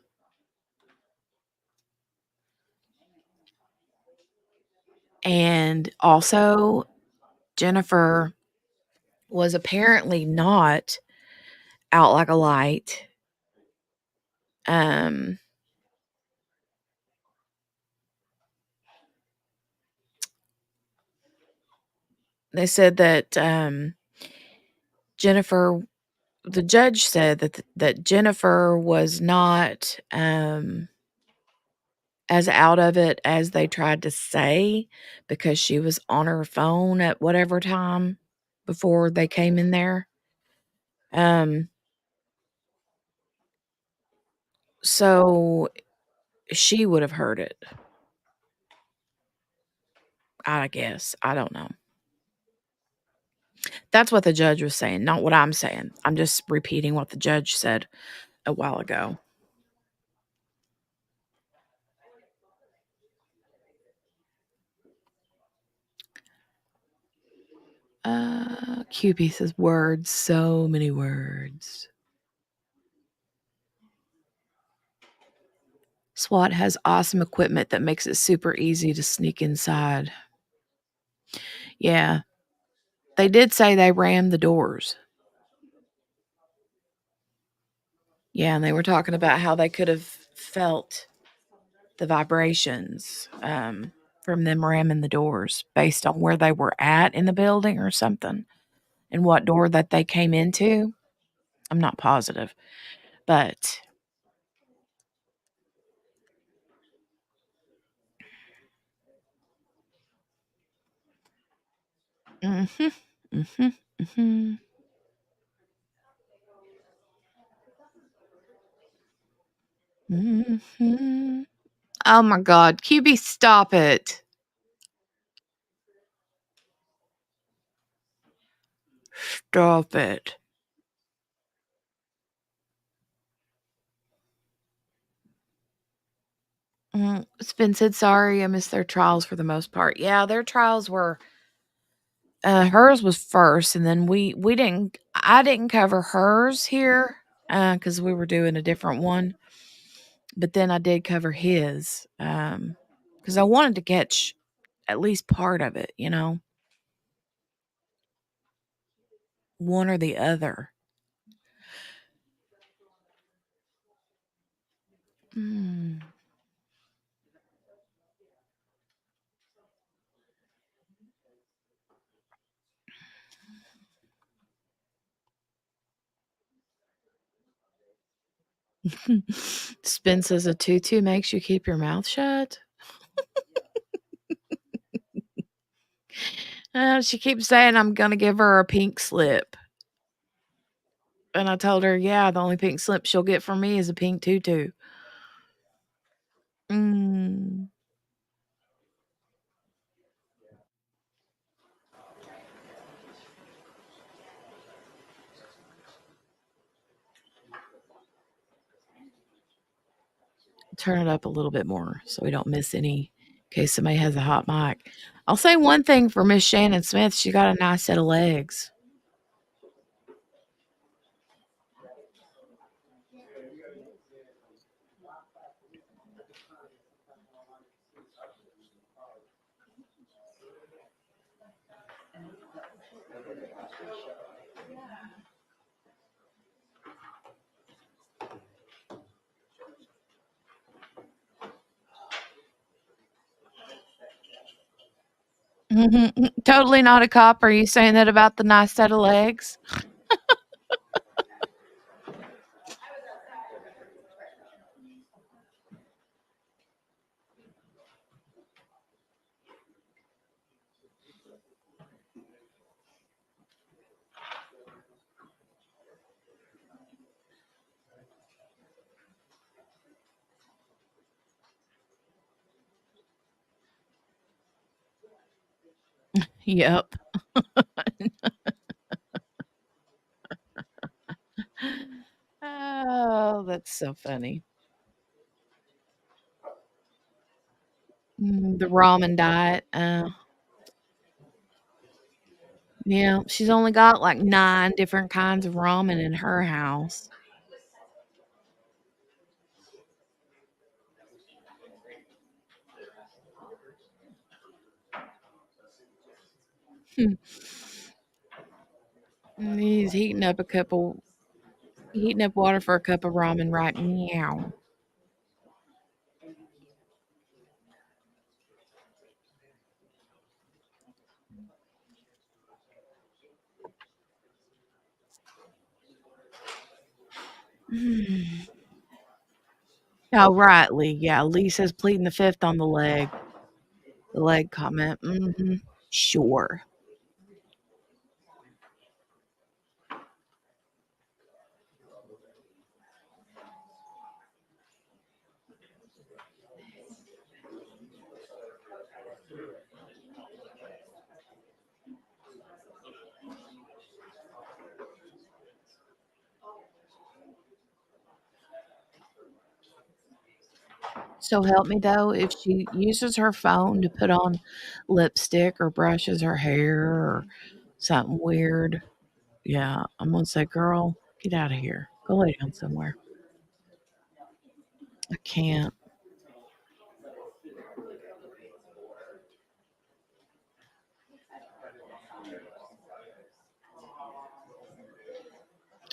A: And also, Jennifer was apparently not out like a light. Um, they said that Jennifer, the judge said that Jennifer was not as out of it as they tried to say, because she was on her phone at whatever time before they came in there. So she would have heard it, I guess. I don't know. That's what the judge was saying, not what I'm saying. I'm just repeating what the judge said a while ago. QP says words, so many words. SWAT has awesome equipment that makes it super easy to sneak inside. Yeah. They did say they rammed the doors. Yeah, and they were talking about how they could have felt the vibrations from them ramming the doors based on where they were at in the building or something, and what door that they came into. I'm not positive, but mhm, mhm, mhm. Mhm. Oh my God, QB, stop it. Stop it. It's been said, sorry, I missed their trials for the most part. Yeah, their trials were, hers was first, and then I didn't cover hers here, because we were doing a different one. But then I did cover his, because I wanted to catch at least part of it, one or the other. Mm. Spin says a tutu makes you keep your mouth shut. She keeps saying I'm gonna give her a pink slip. And I told her, yeah, the only pink slip she'll get from me is a pink tutu. Mm. Turn it up a little bit more so we don't miss any in case somebody has a hot mic. I'll say one thing for Miss Shannon Smith. She got a nice set of legs. Totally not a cop. Are you saying that about the nice set of legs? Yep. Oh, that's so funny. The ramen diet. Yeah, she's only got like 9 different kinds of ramen in her house. He's heating up water for a cup of ramen, right? Meow. Oh, right, Lee. Yeah, Lee says pleading the fifth on the leg. The leg comment. Sure. So help me though, if she uses her phone to put on lipstick or brushes her hair or something weird, yeah, I'm gonna say, girl, get out of here. Go lay down somewhere. I can't.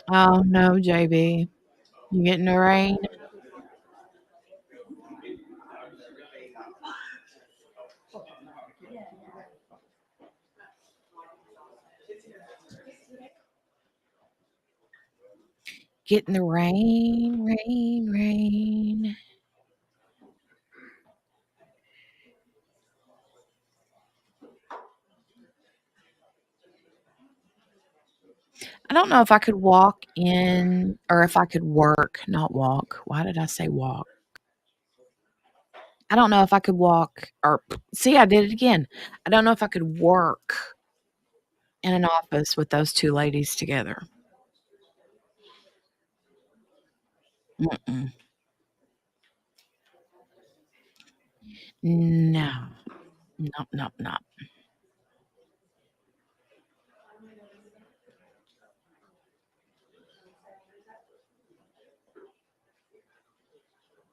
A: Oh no, JB. You getting the rain? Getting the rain, rain, rain. I don't know if I could walk in or if I could work, not walk. Why did I say walk? I don't know if I could walk or see, I did it again. I don't know if I could work in an office with those two ladies together. Mm-mm. No. No, no, no.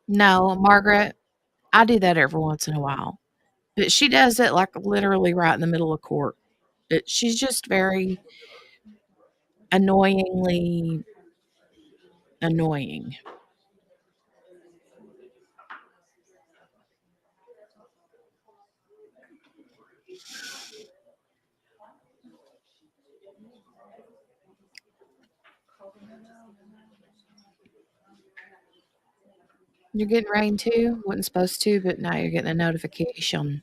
A: No, Margaret, I do that every once in a while. But she does it like literally right in the middle of court. She's just very annoyingly annoying. You're getting rain too? Wasn't supposed to, but now you're getting a notification.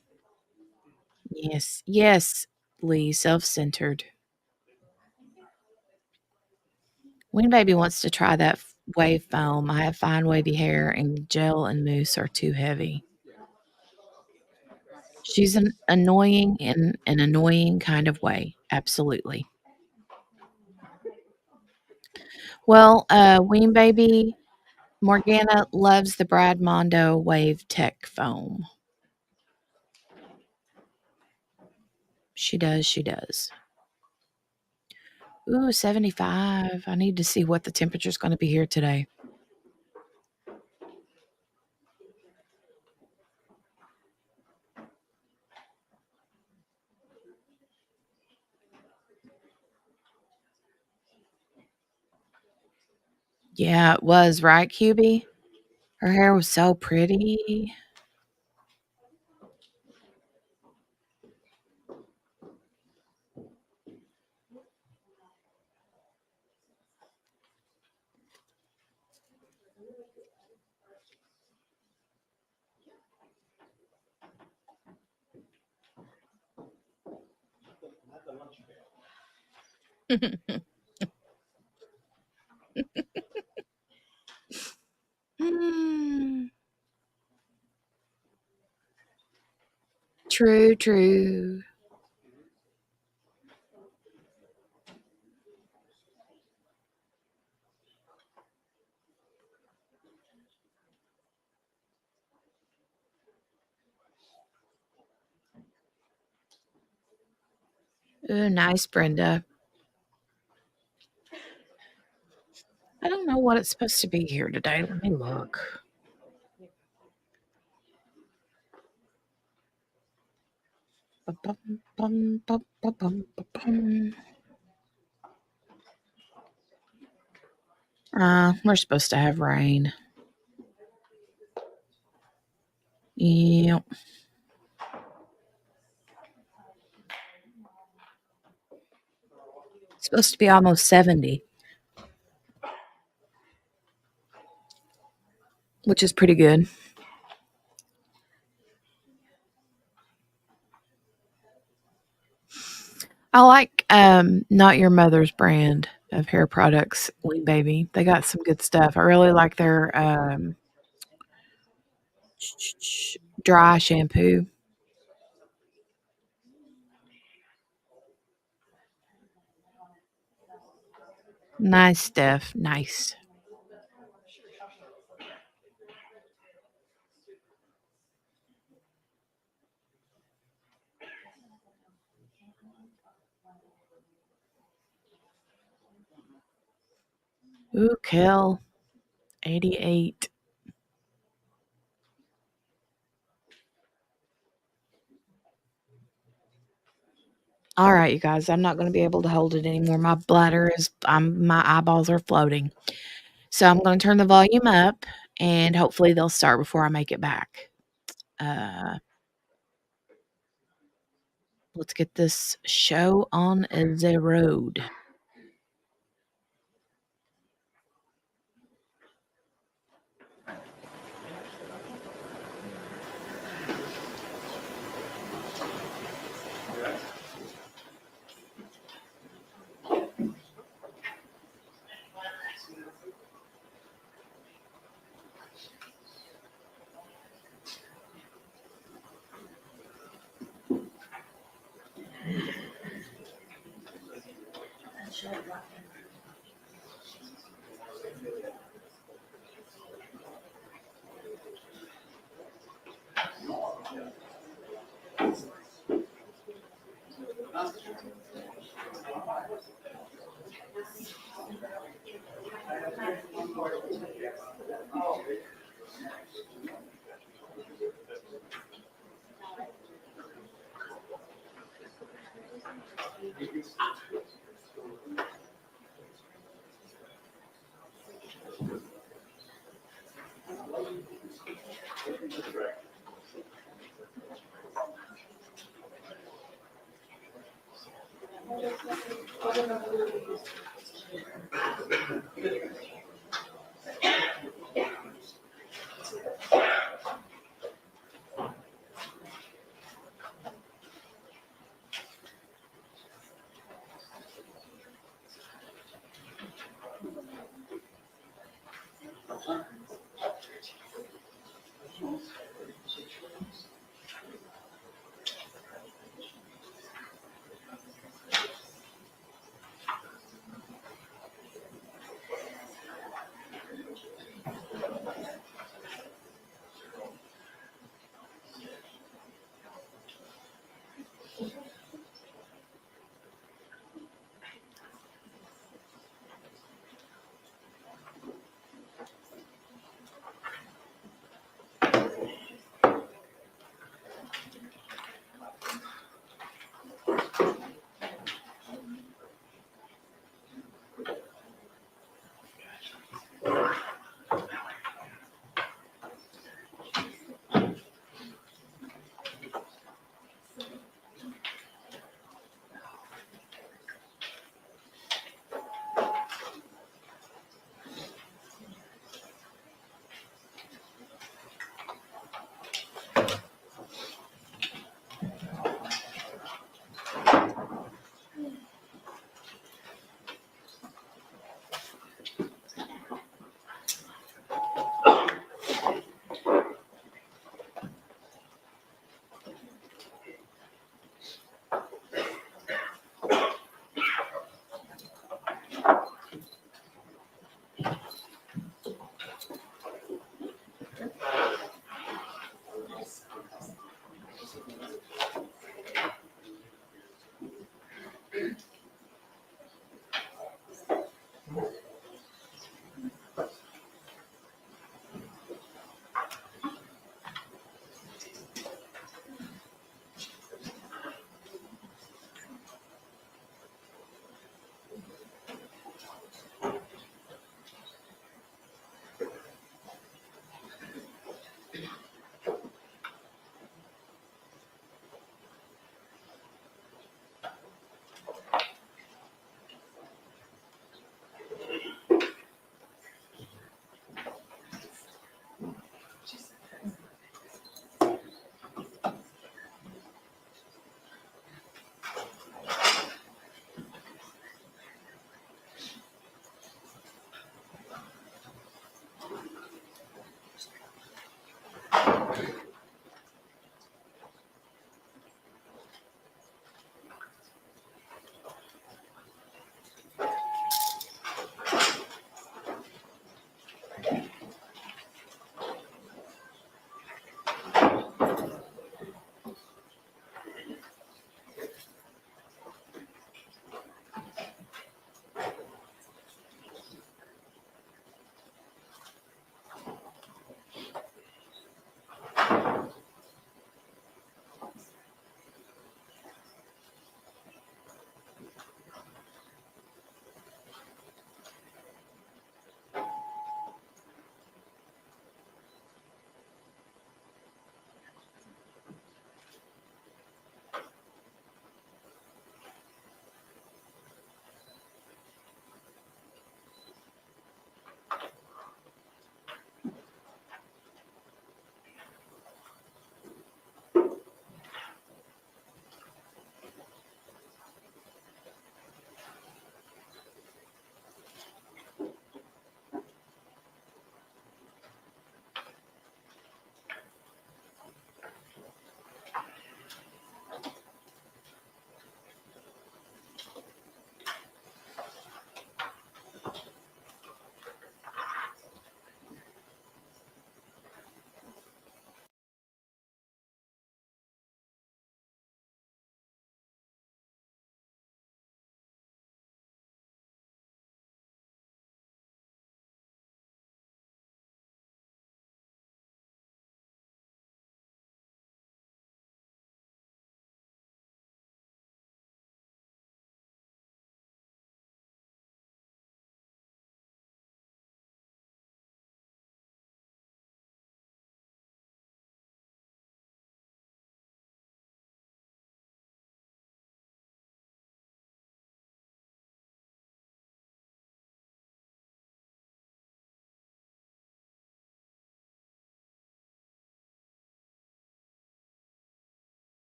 A: Yes, yes, Lee, self-centered. When baby wants to try that wave foam, I have fine wavy hair and gel and mousse are too heavy. She's an annoying in an annoying kind of way. Absolutely. Well, Ween Baby, Morgana loves the Brad Mondo Wave Tech foam. She does, she does. Ooh, 75. I need to see what the temperature's gonna be here today. Yeah, it was, right, QB? Her hair was so pretty. Mm, true, true. Ooh, nice, Brenda. I don't know what it's supposed to be here today. Let me look. We're supposed to have rain. Yep. It's supposed to be almost 70, which is pretty good. I like Not Your Mother's brand of hair products, Wing Baby. They got some good stuff. I really like their dry shampoo. Nice stuff. Nice. Ooh, Kel, 88. All right, you guys, I'm not going to be able to hold it anymore. My bladder is, my eyeballs are floating. So I'm going to turn the volume up and hopefully they'll start before I make it back. Let's get this show on the road.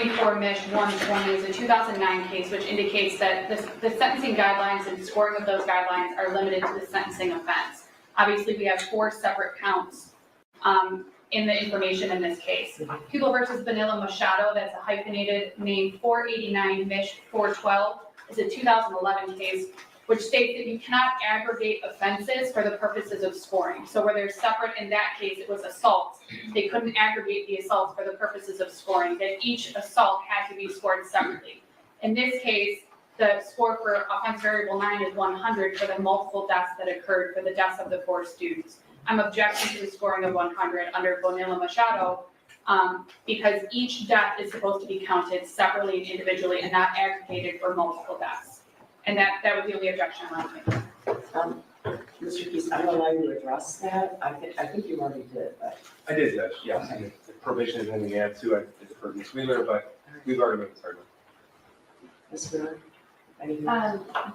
D: 34-120 is a 2009 case, which indicates that the sentencing guidelines and scoring of those guidelines are limited to the sentencing offense. Obviously, we have 4 separate counts in the information in this case. People versus Vanilla Machado, that's a hyphenated name, 489-412, is a 2011 case, which states that you cannot aggregate offenses for the purposes of scoring. So where they're separate, in that case, it was assault. They couldn't aggregate the assaults for the purposes of scoring, that each assault had to be scored separately. In this case, the score for offense variable 9 is 100 for the multiple deaths that occurred for the deaths of the 4 students. I'm objecting to the scoring of 100 under Vanilla Machado because each death is supposed to be counted separately and individually and not aggregated for multiple deaths. And that was the only objection I wanted to make.
C: Mr. Keys, I'm gonna allow you to address that. I think you already did, but.
E: I did, Judge, yes. And the probation is anything to add to, I defer to Ms. Wheeler, but we've already made this argument.
C: Ms. Wheeler, anything?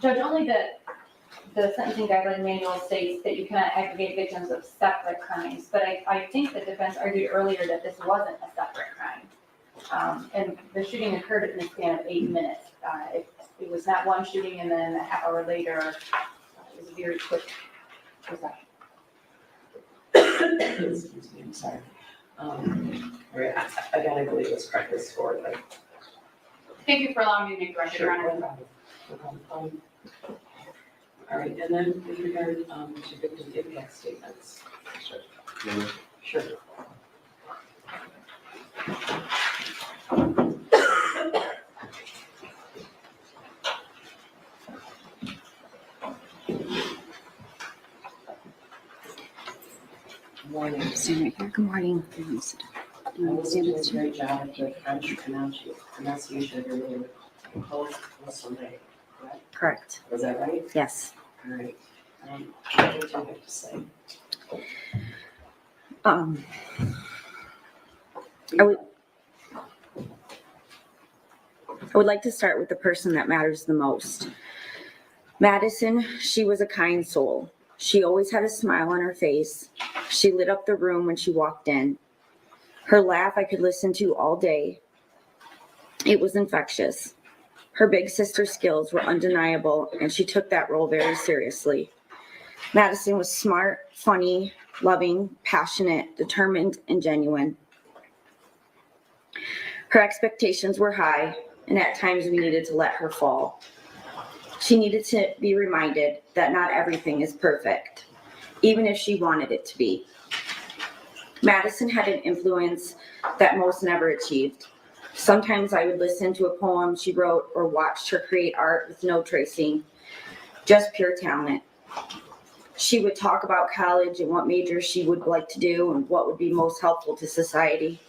F: Judge, only the sentencing guideline manual states that you cannot aggregate victims of separate crimes, but I think the defense argued earlier that this wasn't a separate crime. And the shooting occurred in the span of 8 minutes. It was not one shooting and then a half hour later, it was a very quick possession.
C: Excuse me, I'm sorry. Right, again, I believe it's correctly scored, but.
D: Thank you for allowing me to make the record, Your Honor.
C: No problem. All right, and then with regard to victim impact statements. Sure. Morning.
H: Stand right here. Good morning.
C: I was doing a great job at the French pronunciation of your name. Sunday, correct?
H: Correct.
C: Was that right?
H: Yes.
C: All right. What do you have to say?
H: I would like to start with the person that matters the most. Madison, she was a kind soul. She always had a smile on her face. She lit up the room when she walked in. Her laugh I could listen to all day. It was infectious. Her big sister skills were undeniable, and she took that role very seriously. Madison was smart, funny, loving, passionate, determined, and genuine. Her expectations were high, and at times we needed to let her fall. She needed to be reminded that not everything is perfect, even if she wanted it to be. Madison had an influence that most never achieved. Sometimes I would listen to a poem she wrote or watched her create art with no tracing, just pure talent. She would talk about college and what majors she would like to do and what would be most helpful to society.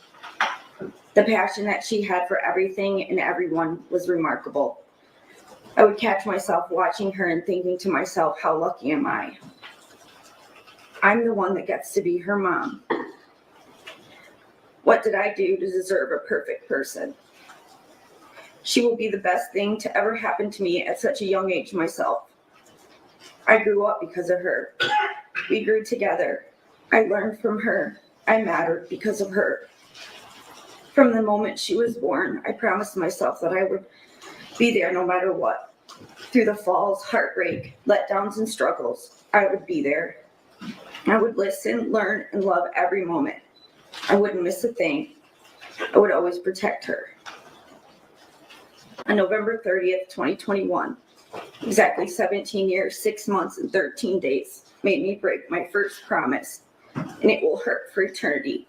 H: The passion that she had for everything and everyone was remarkable. I would catch myself watching her and thinking to myself, how lucky am I? I'm the one that gets to be her mom. What did I do to deserve a perfect person? She will be the best thing to ever happen to me at such a young age myself. I grew up because of her. We grew together. I learned from her. I mattered because of her. From the moment she was born, I promised myself that I would be there no matter what. Through the falls, heartbreak, letdowns, and struggles, I would be there. I would listen, learn, and love every moment. I wouldn't miss a thing. I would always protect her. On November 30th, 2021, exactly 17 years, 6 months, and 13 days made me break my first promise, and it will hurt for eternity.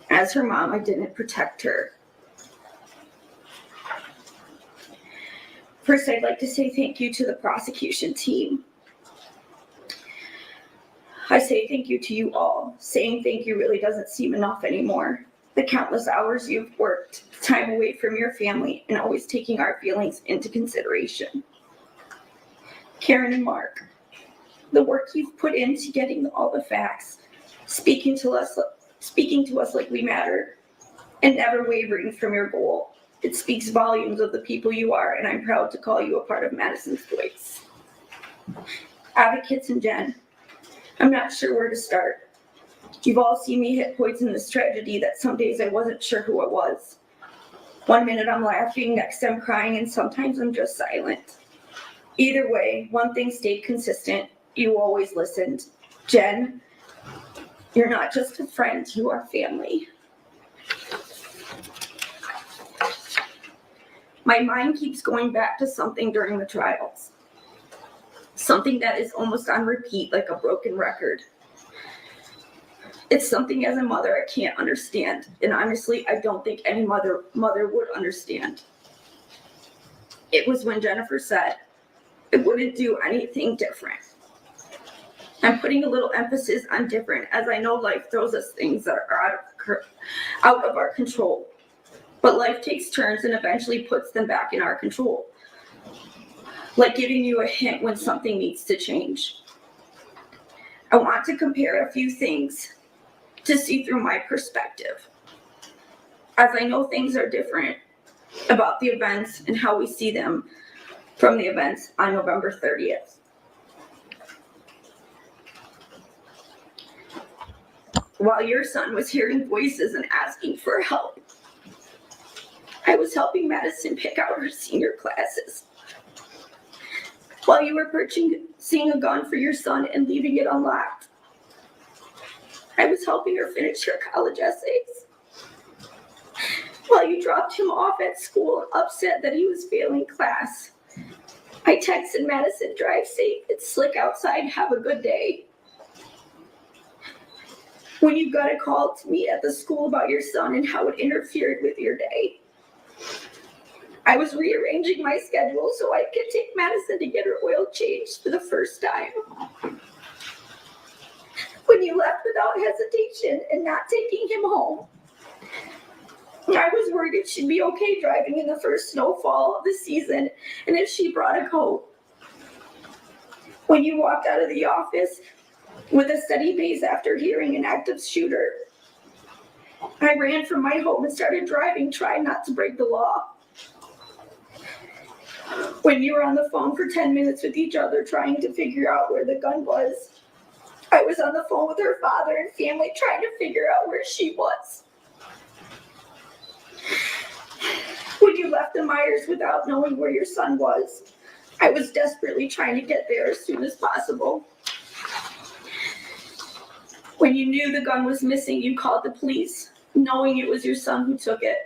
H: As her mom, I didn't protect her. First, I'd like to say thank you to the prosecution team. I say thank you to you all. Saying thank you really doesn't seem enough anymore. The countless hours you've worked, time away from your family, and always taking our feelings into consideration. Karen and Mark, the work you've put into getting all the facts, speaking to us like we matter, and never wavering from your goal. It speaks volumes of the people you are, and I'm proud to call you a part of Madison's voice. Advocates and Jen, I'm not sure where to start. You've all seen me hit points in this tragedy that some days I wasn't sure who it was. One minute I'm laughing, next I'm crying, and sometimes I'm just silent. Either way, one thing stayed consistent. You always listened. Jen, you're not just a friend, you are family. My mind keeps going back to something during the trials. Something that is almost on repeat like a broken record. It's something as a mother I can't understand, and honestly, I don't think any mother would understand. It was when Jennifer said, it wouldn't do anything different. I'm putting a little emphasis on different, as I know life throws us things that are out of our control. But life takes turns and eventually puts them back in our control. Like giving you a hint when something needs to change. I want to compare a few things to see through my perspective. As I know things are different about the events and how we see them from the events on November 30th. While your son was hearing voices and asking for help, I was helping Madison pick out her senior classes. While you were purchasing a gun for your son and leaving it unlocked, I was helping her finish her college essays. While you dropped him off at school, upset that he was failing class, I texted Madison, drive safe, it's slick outside, have a good day. When you got a call to me at the school about your son and how it interfered with your day, I was rearranging my schedule so I could take Madison to get her oil changed for the first time. When you left without hesitation and not taking him home, I was worried if she'd be okay driving in the first snowfall of the season and if she brought a coat. When you walked out of the office with a steady pace after hearing an active shooter, I ran from my home and started driving, trying not to break the law. When you were on the phone for 10 minutes with each other trying to figure out where the gun was, I was on the phone with her father and family trying to figure out where she was. When you left the Myers without knowing where your son was, I was desperately trying to get there as soon as possible. When you knew the gun was missing, you called the police, knowing it was your son who took it.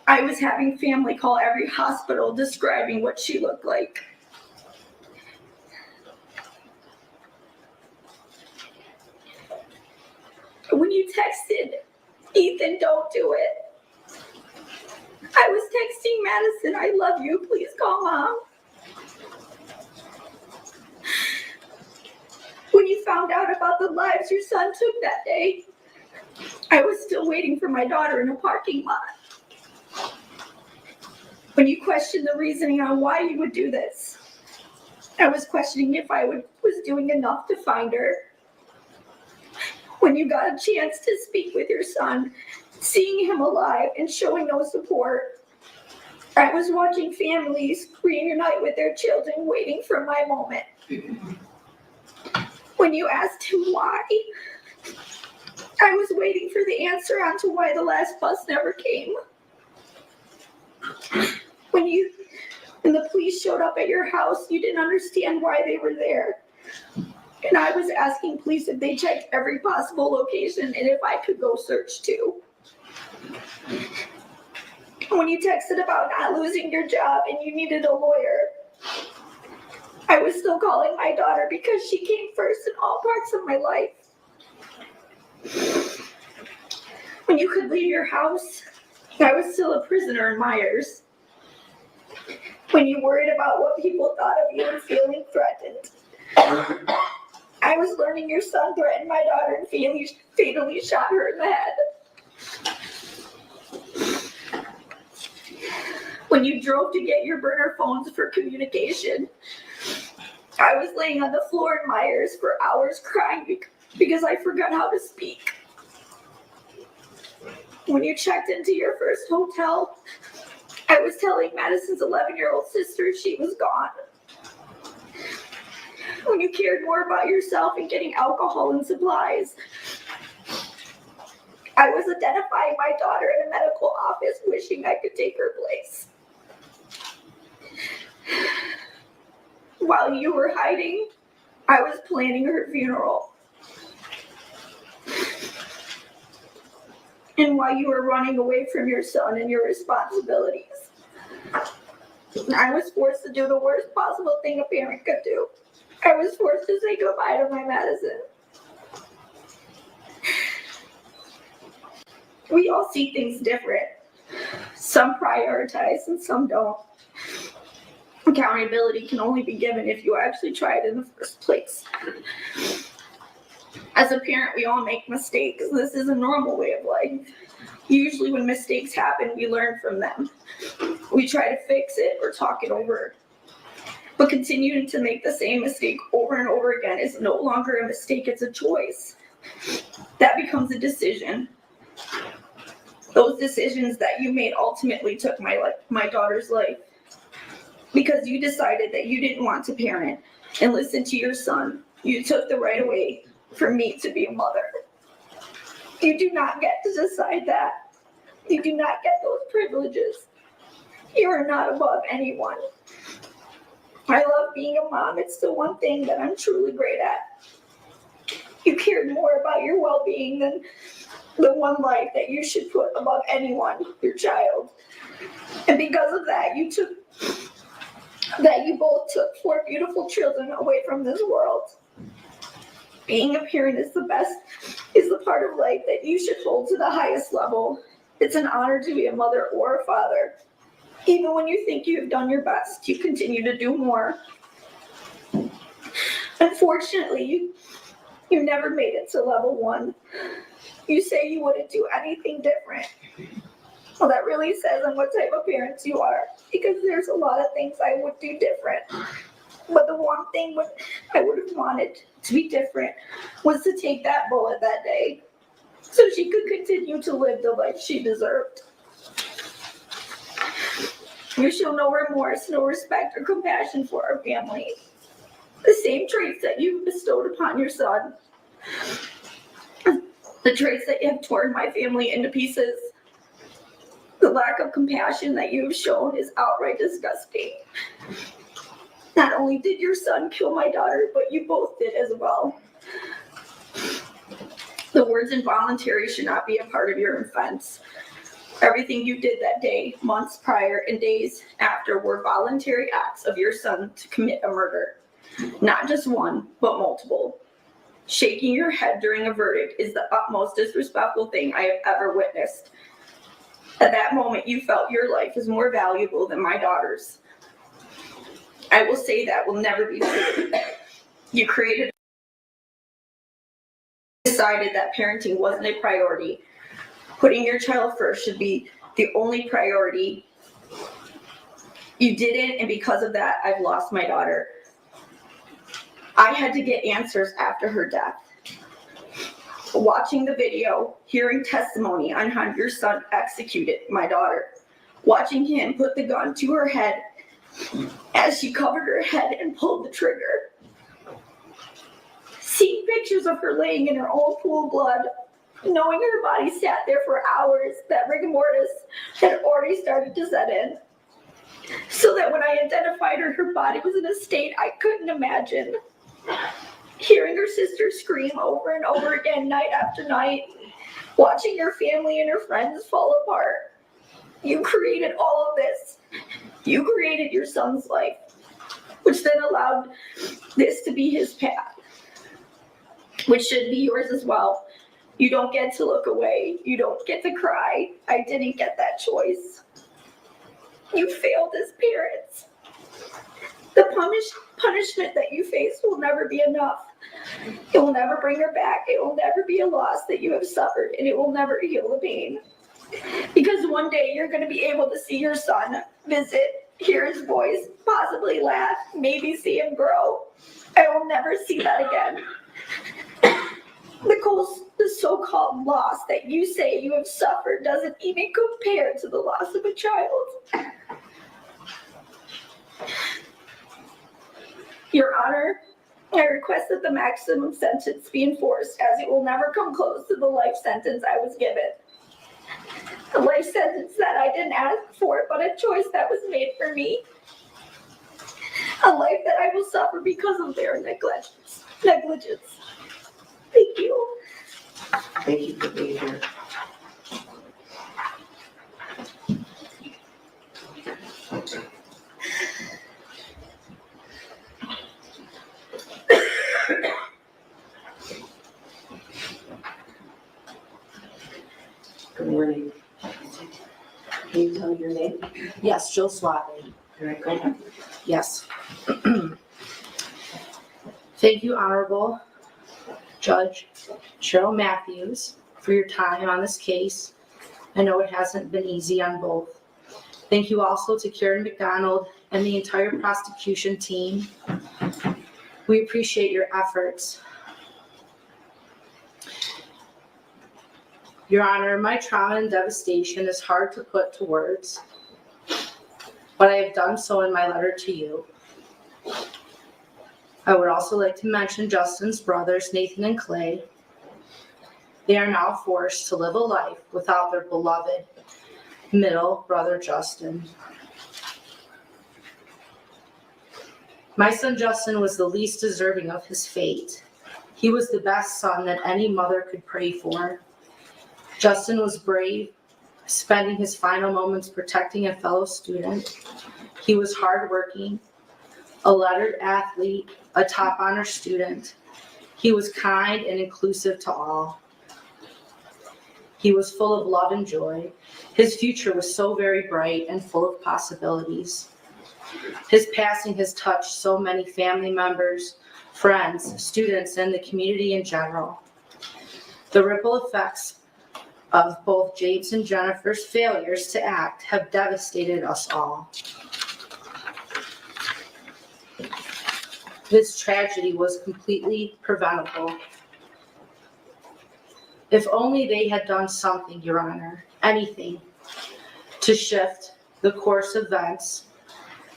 H: I was having family call every hospital describing what she looked like. When you texted, Ethan, don't do it, I was texting Madison, I love you, please call mom. When you found out about the lives your son took that day, I was still waiting for my daughter in a parking lot. When you questioned the reasoning on why you would do this, I was questioning if I was doing enough to find her. When you got a chance to speak with your son, seeing him alive and showing no support, I was watching families reunite with their children, waiting for my moment. When you asked him why, I was waiting for the answer onto why the last bus never came. When the police showed up at your house, you didn't understand why they were there. And I was asking police if they checked every possible location and if I could go search too. When you texted about not losing your job and you needed a lawyer, I was still calling my daughter because she came first in all parts of my life. When you could leave your house, I was still a prisoner in Myers. When you worried about what people thought of you and feeling threatened, I was learning your son threatened my daughter and fatally shot her in the head. When you drove to get your burner phones for communication, I was laying on the floor in Myers for hours crying because I forgot how to speak. When you checked into your first hotel, I was telling Madison's 11-year-old sister she was gone. When you cared more about yourself and getting alcohol and supplies, I was identifying my daughter in a medical office, wishing I could take her place. While you were hiding, I was planning her funeral. And while you were running away from your son and your responsibilities, I was forced to do the worst possible thing a parent could do. I was forced to say goodbye to my Madison. We all see things different. Some prioritize and some don't. Accountability can only be given if you actually try it in the first place. As a parent, we all make mistakes. This is a normal way of life. Usually when mistakes happen, we learn from them. We try to fix it or talk it over. But continuing to make the same mistake over and over again is no longer a mistake, it's a choice. That becomes a decision. Those decisions that you made ultimately took my daughter's life. Because you decided that you didn't want to parent and listen to your son. You took the right away for me to be a mother. You do not get to decide that. You do not get those privileges. You are not above anyone. I love being a mom. It's the one thing that I'm truly great at. You cared more about your well-being than the one life that you should put above anyone, your child. And because of that, you both took 4 beautiful children away from this world. Being a parent is the part of life that you should hold to the highest level. It's an honor to be a mother or a father. Even when you think you have done your best, you continue to do more. Unfortunately, you never made it to level 1. You say you wouldn't do anything different. Well, that really says on what type of parents you are, because there's a lot of things I would do different. But the one thing I would have wanted to be different was to take that bullet that day so she could continue to live the life she deserved. You show no remorse, no respect or compassion for our family. The same traits that you've bestowed upon your son. The traits that have torn my family into pieces. The lack of compassion that you have shown is outright disgusting. Not only did your son kill my daughter, but you both did as well. The words involuntary should not be a part of your offense. Everything you did that day, months prior, and days after were voluntary acts of your son to commit a murder. Not just one, but multiple. Shaking your head during a verdict is the utmost disrespectful thing I have ever witnessed. At that moment, you felt your life is more valuable than my daughter's. I will say that will never be true. You decided that parenting wasn't a priority. Putting your child first should be the only priority. You didn't, and because of that, I've lost my daughter. I had to get answers after her death. Watching the video, hearing testimony on how your son executed my daughter, watching him put the gun to her head as she covered her head and pulled the trigger. Seeing pictures of her laying in her own pool of blood, knowing her body sat there for hours, that rigor mortis had already started to set in. So that when I identified her, her body was in a state I couldn't imagine. Hearing her sister scream over and over again night after night, watching her family and her friends fall apart. You created all of this. You created your son's life, which then allowed this to be his path, which should be yours as well. You don't get to look away. You don't get to cry. I didn't get that choice. You failed as parents. The punishment that you face will never be enough. It will never bring her back. It will never be a loss that you have suffered, and it will never heal the pain. Because one day you're going to be able to see your son, visit, hear his voice, possibly laugh, maybe see him grow. I will never see that again. The so-called loss that you say you have suffered doesn't even compare to the loss of a child. Your Honor, I request that the maximum sentence be enforced, as it will never come close to the life sentence I was given. A life sentence that I didn't ask for, but a choice that was made for me. A life that I will suffer because of their negligence. Thank you.
C: Thank you for being here. Good morning. Can you tell your name?
I: Yes, Jill Swatley.
C: All right, go ahead.
I: Yes. Thank you, Honorable Judge Cheryl Matthews, for your time on this case. I know it hasn't been easy on both. Thank you also to Karen McDonald and the entire prosecution team. We appreciate your efforts. Your Honor, my trauma and devastation is hard to put to words, but I have done so in my letter to you. I would also like to mention Justin's brothers, Nathan and Clay. They are now forced to live a life without their beloved middle brother, Justin. My son Justin was the least deserving of his fate. He was the best son that any mother could pray for. Justin was brave, spending his final moments protecting a fellow student. He was hardworking, a lettered athlete, a top honor student. He was kind and inclusive to all. He was full of love and joy. His future was so very bright and full of possibilities. His passing has touched so many family members, friends, students, and the community in general. The ripple effects of both James and Jennifer's failures to act have devastated us all. This tragedy was completely preventable. If only they had done something, Your Honor, anything, to shift the course of events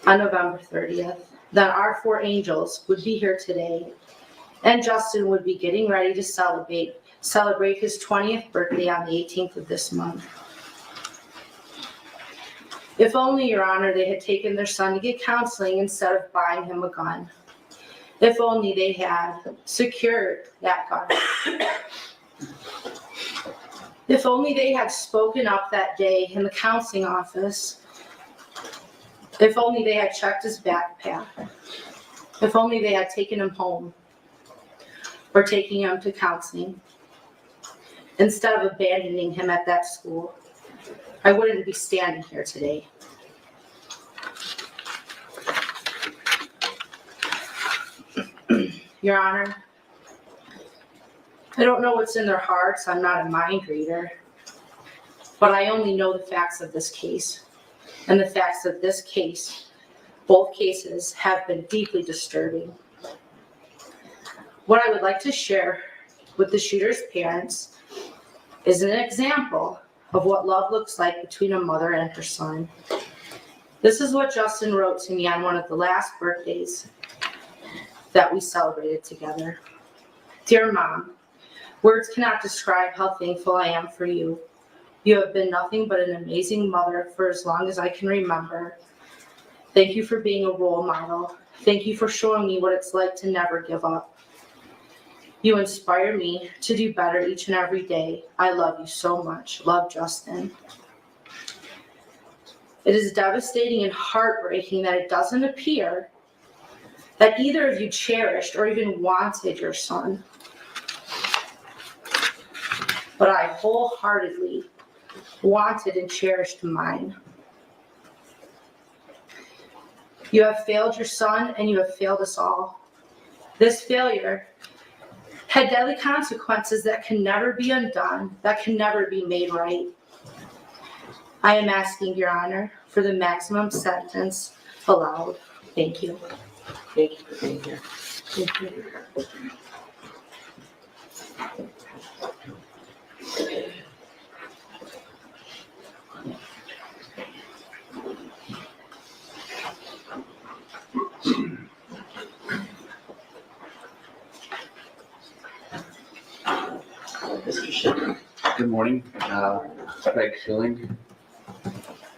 I: on November 30th, then our four angels would be here today, and Justin would be getting ready to celebrate his 20th birthday on the 18th of this month. If only, Your Honor, they had taken their son to get counseling instead of buying him a gun. If only they had secured that gun. If only they had spoken up that day in the counseling office. If only they had checked his backpack. If only they had taken him home or taking him to counseling instead of abandoning him at that school, I wouldn't be standing here today. Your Honor, I don't know what's in their hearts. I'm not a mind reader, but I only know the facts of this case. And the facts of this case, both cases, have been deeply disturbing. What I would like to share with the shooter's parents is an example of what love looks like between a mother and her son. This is what Justin wrote to me on one of the last birthdays that we celebrated together. Dear Mom, words cannot describe how thankful I am for you. You have been nothing but an amazing mother for as long as I can remember. Thank you for being a role model. Thank you for showing me what it's like to never give up. You inspire me to do better each and every day. I love you so much. Love, Justin. It is devastating and heartbreaking that it doesn't appear that either of you cherished or even wanted your son. But I wholeheartedly wanted and cherished mine. You have failed your son and you have failed us all. This failure had deadly consequences that can never be undone, that can never be made right. I am asking, Your Honor, for the maximum sentence allowed. Thank you.
C: Thank you for being here.
I: Thank you.
J: morning. Craig Schilling,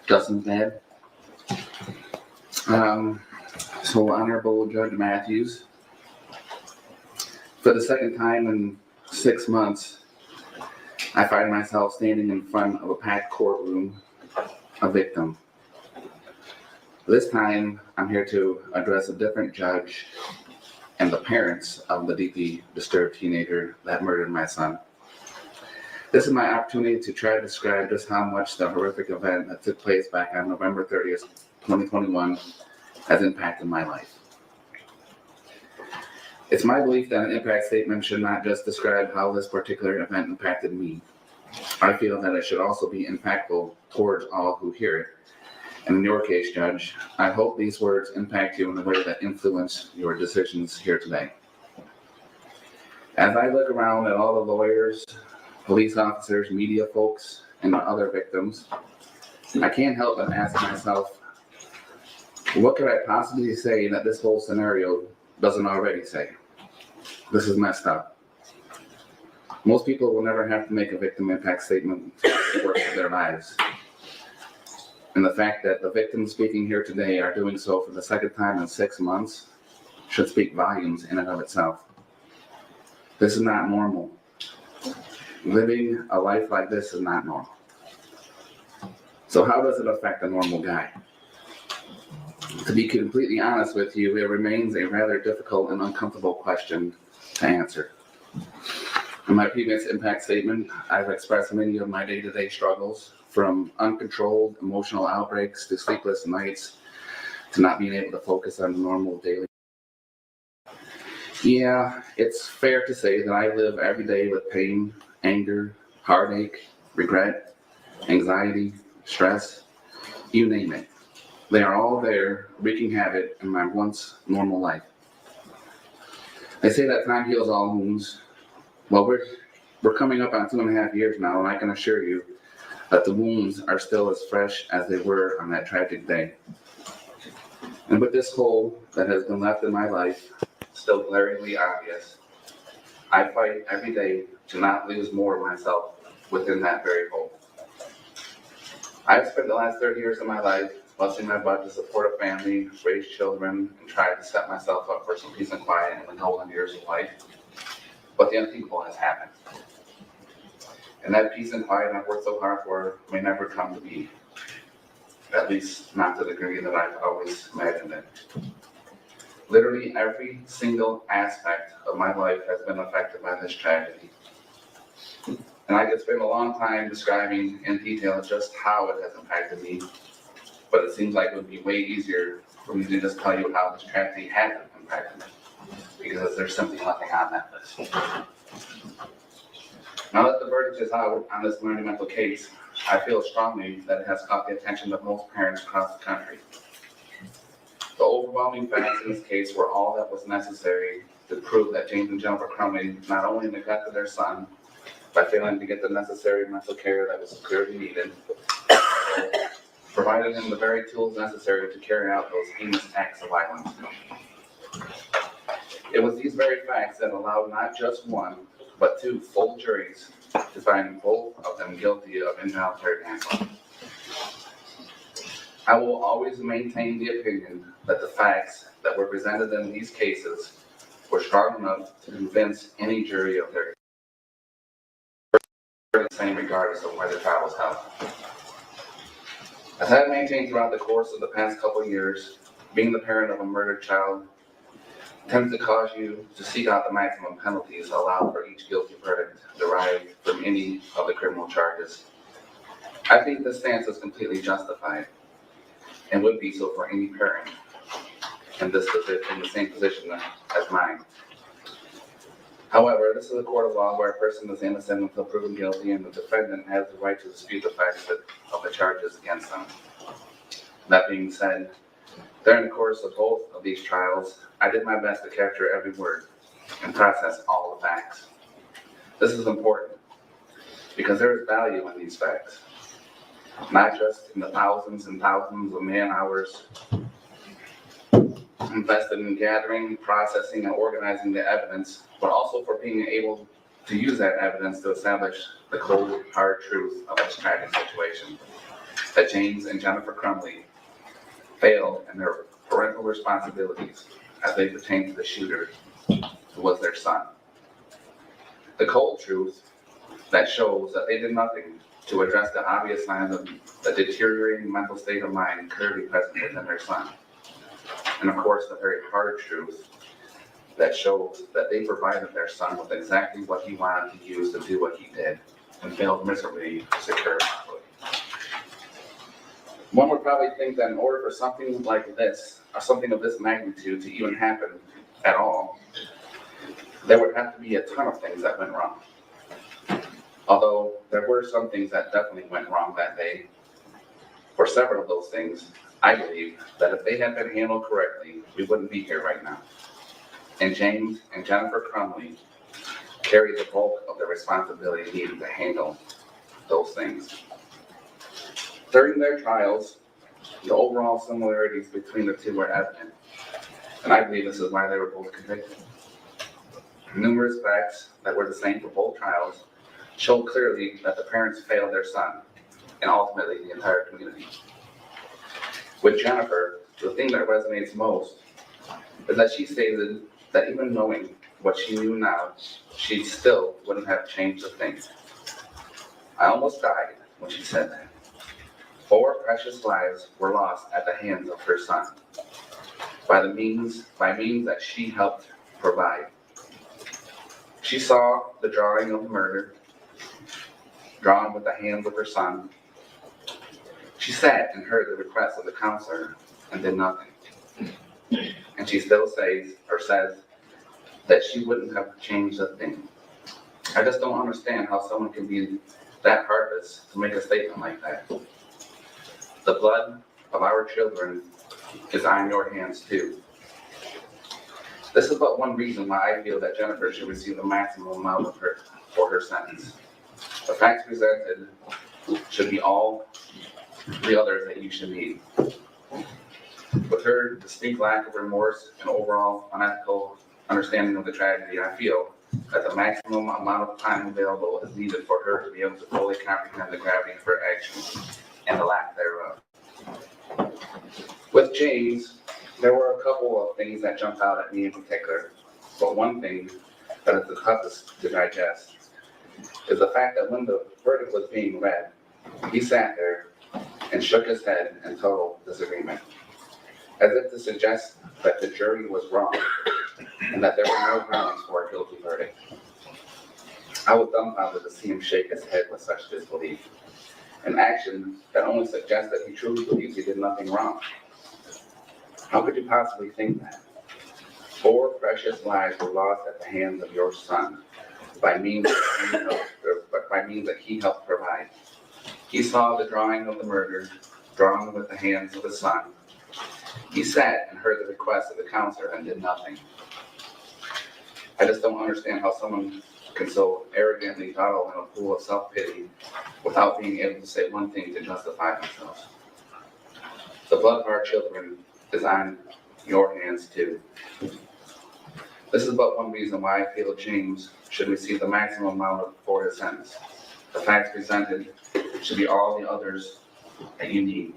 J: Justin's dad. So Honorable Judge Matthews, for the second time in 6 months, I find myself standing in front of a packed courtroom, a victim. This time, I'm here to address a different judge and the parents of the deeply disturbed teenager that murdered my son. This is my opportunity to try to describe just how much the horrific event that took place back on November 30th, 2021 has impacted my life. It's my belief that an impact statement should not just describe how this particular event impacted me. I feel that it should also be impactful towards all who hear it. And in your case, Judge, I hope these words impact you in a way that influence your decisions here today. As I look around at all the lawyers, police officers, media folks, and other victims, I can't help but ask myself, what could I possibly say that this whole scenario doesn't already say? This is messed up. Most people will never have to make a victim impact statement for the rest of their lives. And the fact that the victims speaking here today are doing so for the second time in 6 months should speak volumes in and of itself. This is not normal. Living a life like this is not normal. So how does it affect a normal guy? To be completely honest with you, it remains a rather difficult and uncomfortable question to answer. In my previous impact statement, I've expressed many of my day-to-day struggles, from uncontrolled emotional outbreaks to sleepless nights to not being able to focus on normal daily. Yeah, it's fair to say that I live every day with pain, anger, heartache, regret, anxiety, stress, you name it. They are all there, wreaking havoc in my once normal life. They say that time heals all wounds. Well, we're coming up on 2.5 years now, and I can assure you that the wounds are still as fresh as they were on that tragic day. And with this hole that has been left in my life still glaringly obvious, I fight every day to not lose more of myself within that very hole. I've spent the last 30 years of my life busting my butt to support a family, raise children, and try to set myself up for some peace and quiet in the golden years of life. But the unthinkable has happened. And that peace and quiet I've worked so hard for may never come to be. At least not to the degree that I've always imagined it. Literally every single aspect of my life has been affected by this tragedy. And I could spend a long time describing in detail just how it has impacted me, but it seems like it would be way easier for me to just tell you how this tragedy hasn't impacted me, because there's simply nothing on that list. Now that the verdict is out on this monumental case, I feel strongly that it has caught the attention of most parents across the country. The overwhelming facts in this case were all that was necessary to prove that James and Jennifer Crumbley not only neglected their son by failing to get the necessary mental care that was clearly needed, provided him the very tools necessary to carry out those heinous acts of violence. It was these very facts that allowed not just one, but 2 full juries to find both of them guilty of involuntary manslaughter. I will always maintain the opinion that the facts that were presented in these cases were strong enough to convince any jury of their the same regardless of where the trial was held. As I've maintained throughout the course of the past couple of years, being the parent of a murdered child tends to cause you to seek out the maximum penalties allowed for each guilty verdict derived from any of the criminal charges. I think this stance is completely justified and would be so for any parent in the same position as mine. However, this is a court of law where a person is innocent until proven guilty, and the defendant has the right to dispute the facts of the charges against them. That being said, during the course of both of these trials, I did my best to capture every word and process all the facts. This is important because there is value in these facts, not just in the thousands and thousands of man-hours invested in gathering, processing, and organizing the evidence, but also for being able to use that evidence to establish the cold, hard truth of this tragic situation, that James and Jennifer Crumbley failed in their parental responsibilities as they pertain to the shooter, who was their son. The cold truth that shows that they did nothing to address the obvious signs of the deteriorating mental state of mind clearly present within their son. And of course, the very hard truth that shows that they provided their son with exactly what he wanted to use to do what he did, and failed miserably to secure it properly. One would probably think that in order for something like this, or something of this magnitude to even happen at all, there would have to be a ton of things that went wrong. Although there were some things that definitely went wrong that day. For several of those things, I believe that if they had been handled correctly, we wouldn't be here right now. And James and Jennifer Crumbley carried the bulk of the responsibility needed to handle those things. During their trials, the overall similarities between the two were evident, and I believe this is why they were both convicted. Numerous facts that were the same for both trials showed clearly that the parents failed their son, and ultimately the entire community. With Jennifer, the thing that resonates most is that she stated that even knowing what she knew now, she still wouldn't have changed a thing. I almost died when she said that. 4 precious lives were lost at the hands of her son, by means that she helped provide. She saw the drawing of murder, drawn with the hands of her son. She sat and heard the request of the counselor and did nothing. And she still says that she wouldn't have changed a thing. I just don't understand how someone can be that heartless to make a statement like that. The blood of our children is on your hands too. This is but one reason why I feel that Jennifer should receive the maximum amount for her sentence. The facts presented should be all the others that you should need. With her distinct lack of remorse and overall unethical understanding of the tragedy, I feel that the maximum amount of time available is needed for her to be able to fully comprehend the gravity of her actions and the lack thereof. With James, there were a couple of things that jumped out at me in particular, but one thing that is the toughest to digest is the fact that when the verdict was being read, he sat there and shook his head in total disagreement, as if to suggest that the jury was wrong and that there were no grounds for a guilty verdict. I was dumbfounded to see him shake his head with such disbelief, an action that only suggests that he truly believes he did nothing wrong. How could you possibly think that? 4 precious lives were lost at the hands of your son by means that he helped provide. He saw the drawing of the murder, drawn with the hands of his son. He sat and heard the request of the counselor and did nothing. I just don't understand how someone can so arrogantly dawdle in a pool of self-pity without being able to say one thing to justify themselves. The blood of our children is on your hands too. This is but one reason why I feel James should receive the maximum amount for his sentence. The facts presented should be all the others that you need.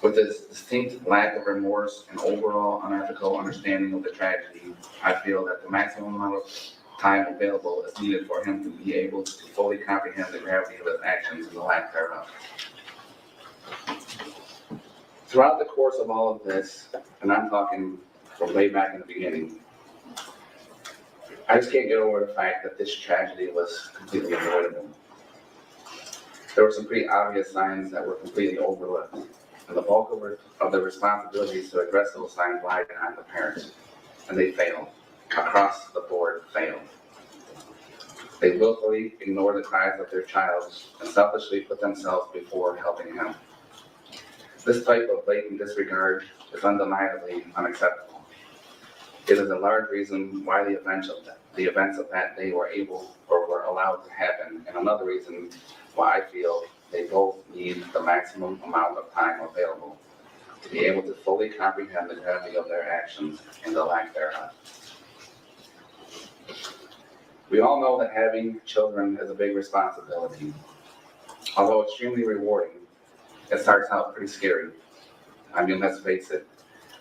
J: With this distinct lack of remorse and overall unethical understanding of the tragedy, I feel that the maximum amount of time available is needed for him to be able to fully comprehend the gravity of his actions and the lack thereof. Throughout the course of all of this, and I'm talking from way back in the beginning, I just can't get over the fact that this tragedy was completely avoidable. There were some pretty obvious signs that were completely overlooked, and the bulk of the responsibilities to address those signs lied on the parents, and they failed. Across the board, failed. They willfully ignored the cries of their child and selfishly put themselves before helping him. This type of blatant disregard is undeniably unacceptable. It is a large reason why the events of that day were allowed to happen, and another reason why I feel they both need the maximum amount of time available to be able to fully comprehend the gravity of their actions and the lack thereof. We all know that having children is a big responsibility. Although extremely rewarding, it starts out pretty scary. I mean, let's face it,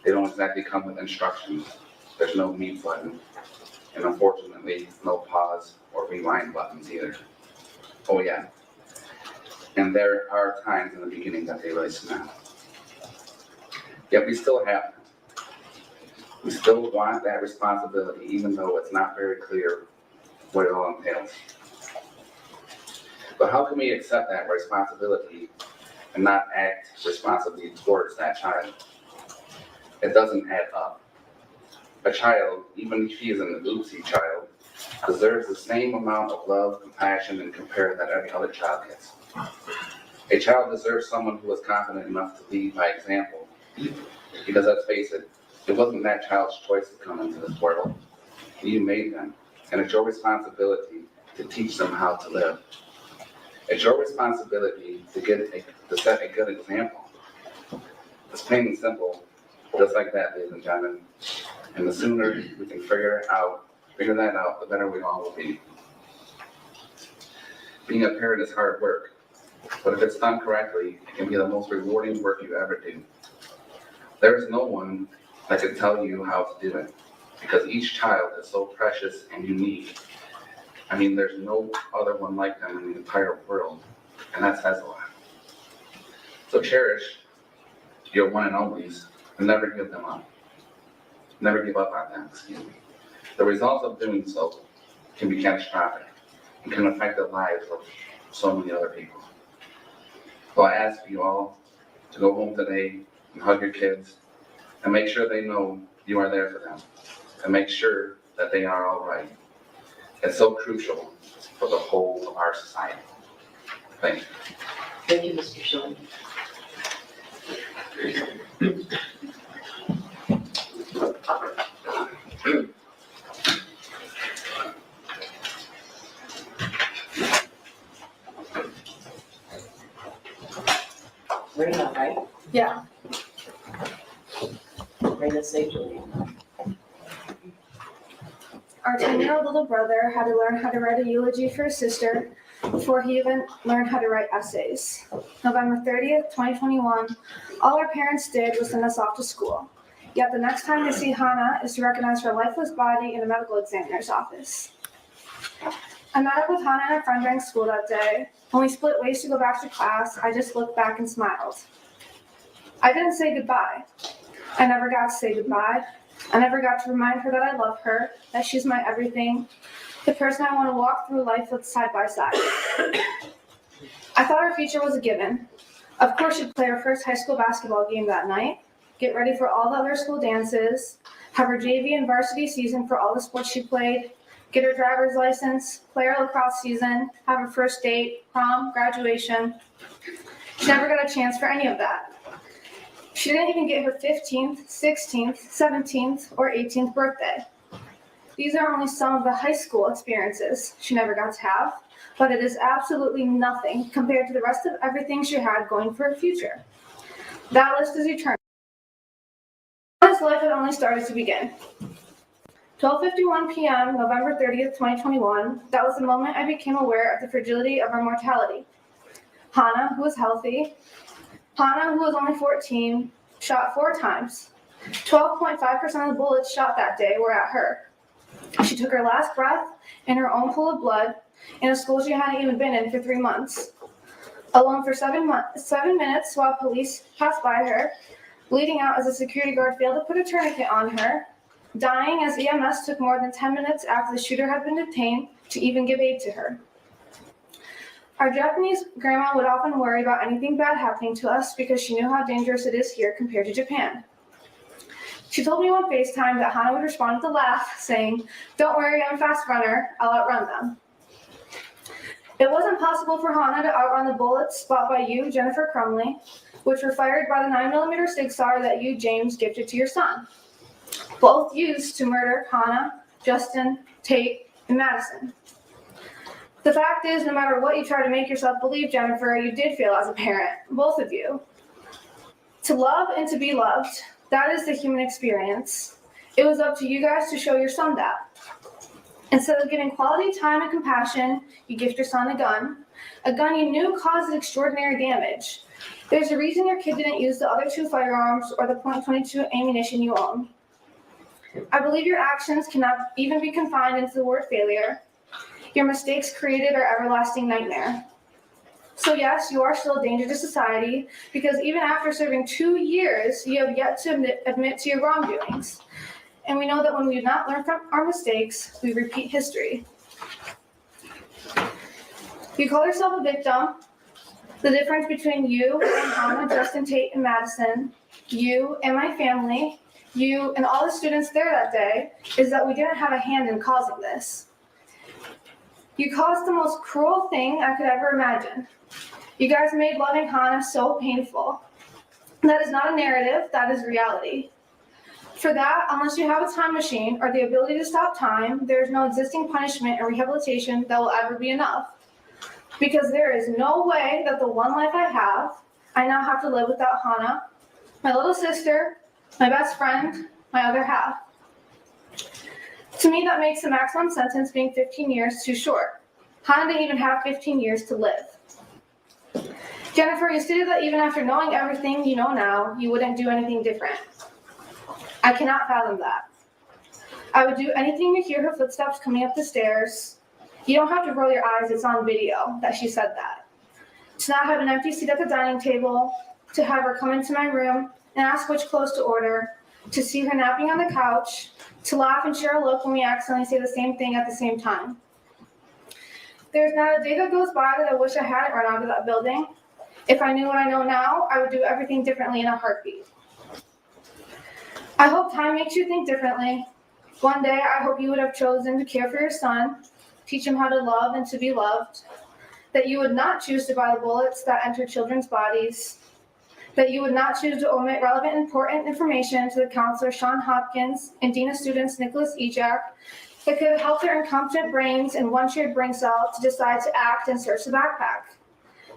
J: they don't exactly come with instructions. There's no mute button, and unfortunately, no pause or rewind buttons either. Oh yeah, and there are times in the beginning that they really snap. Yet we still have them. We still want that responsibility, even though it's not very clear what it all entails. But how can we accept that responsibility and not act responsibly towards that child? It doesn't add up. A child, even if he is an oopsie child, deserves the same amount of love, compassion, and care that every other child gets. A child deserves someone who is confident enough to lead by example. Because let's face it, it wasn't that child's choice to come into this world. You made them, and it's your responsibility to teach them how to live. It's your responsibility to set a good example. It's plain and simple, just like that, ladies and gentlemen. And the sooner we can figure that out, the better we all will be. Being a parent is hard work, but if it's done correctly, it can be the most rewarding work you ever do. There is no one that can tell you how to do it, because each child is so precious and unique. I mean, there's no other one like them in the entire world, and that says a lot. So cherish your one and onlys, and never give them up. Never give up on them, excuse me. The results of doing so can be catastrophic and can affect the lives of so many other people. So I ask you all to go home today and hug your kids and make sure they know you are there for them and make sure that they are all right. It's so crucial for the whole of our society. Thank you.
C: Thank you, Mr. Shulman. Rena, right?
I: Yeah.
C: Rena Safely.
K: Our 10-year-old little brother had to learn how to write a eulogy for his sister before he even learned how to write essays. November 30th, 2021, all our parents did was send us off to school. Yet the next time they see Hannah is to recognize her lifeless body in a medical examiner's office. I met up with Hannah and her friend during school that day. When we split ways to go back to class, I just looked back and smiled. I didn't say goodbye. I never got to say goodbye. I never got to remind her that I love her, that she's my everything, the person I want to walk through life with side by side. I thought our future was a given. Of course, she'd play her first high school basketball game that night, get ready for all the other school dances, have her JV and varsity season for all the sports she played, get her driver's license, play her lacrosse season, have her first date, prom, graduation. She never got a chance for any of that. She didn't even get her 15th, 16th, 17th, or 18th birthday. These are only some of the high school experiences she never got to have, but it is absolutely nothing compared to the rest of everything she had going for her future. That list is eternal. His life had only started to begin. 12:51 p.m., November 30th, 2021, that was the moment I became aware of the fragility of our mortality. Hannah, who was healthy, Hannah, who was only 14, shot 4 times. 12.5% of the bullets shot that day were at her. She took her last breath in her own pool of blood in a school she hadn't even been in for 3 months. Alone for 7 minutes while police passed by her, bleeding out as a security guard failed to put a tourniquet on her, dying as EMS took more than 10 minutes after the shooter had been detained to even give aid to her. Our Japanese grandma would often worry about anything bad happening to us because she knew how dangerous it is here compared to Japan. She told me on FaceTime that Hannah would respond with a laugh, saying, "Don't worry, I'm a fast runner, I'll outrun them." It wasn't possible for Hannah to outrun the bullets spot by you, Jennifer Crumbley, which were fired by the 9mm Sig Sauer that you, James, gifted to your son. Both used to murder Hannah, Justin, Tate, and Madison. The fact is, no matter what you try to make yourself believe, Jennifer, you did fail as a parent, both of you. To love and to be loved, that is the human experience. It was up to you guys to show your son that. Instead of giving quality time and compassion, you gift your son a gun you knew caused extraordinary damage. There's a reason your kid didn't use the other 2 firearms or the .22 ammunition you own. I believe your actions cannot even be confined into the word failure. Your mistakes created our everlasting nightmare. So yes, you are still a danger to society because even after serving 2 years, you have yet to admit to your wrongdoings. And we know that when we do not learn from our mistakes, we repeat history. You call yourself a victim. The difference between you and Hannah, Justin, Tate, and Madison, you and my family, you and all the students there that day, is that we didn't have a hand in causing this. You caused the most cruel thing I could ever imagine. You guys made loving Hannah so painful. That is not a narrative, that is reality. For that, unless you have a time machine or the ability to stop time, there is no existing punishment or rehabilitation that will ever be enough. Because there is no way that the one life I have, I now have to live without Hannah, my little sister, my best friend, my other half. To me, that makes the maximum sentence being 15 years too short. Hannah didn't even have 15 years to live. Jennifer, you stated that even after knowing everything you know now, you wouldn't do anything different. I cannot fathom that. I would do anything to hear her footsteps coming up the stairs. You don't have to roll your eyes, it's on video that she said that. To not have an empty seat at the dining table, to have her come into my room and ask which clothes to order, to see her napping on the couch, to laugh and share a look when we accidentally say the same thing at the same time. There's not a day that goes by that I wish I hadn't run out of that building. If I knew what I know now, I would do everything differently in a heartbeat. I hope time makes you think differently. One day, I hope you would have chosen to care for your son, teach him how to love and to be loved, that you would not choose to buy the bullets that enter children's bodies, that you would not choose to omit relevant important information to the counselor Sean Hopkins and Dean of Students Nicholas Ejak that could have helped their incompetent brains in one shared brain cell to decide to act and search the backpack,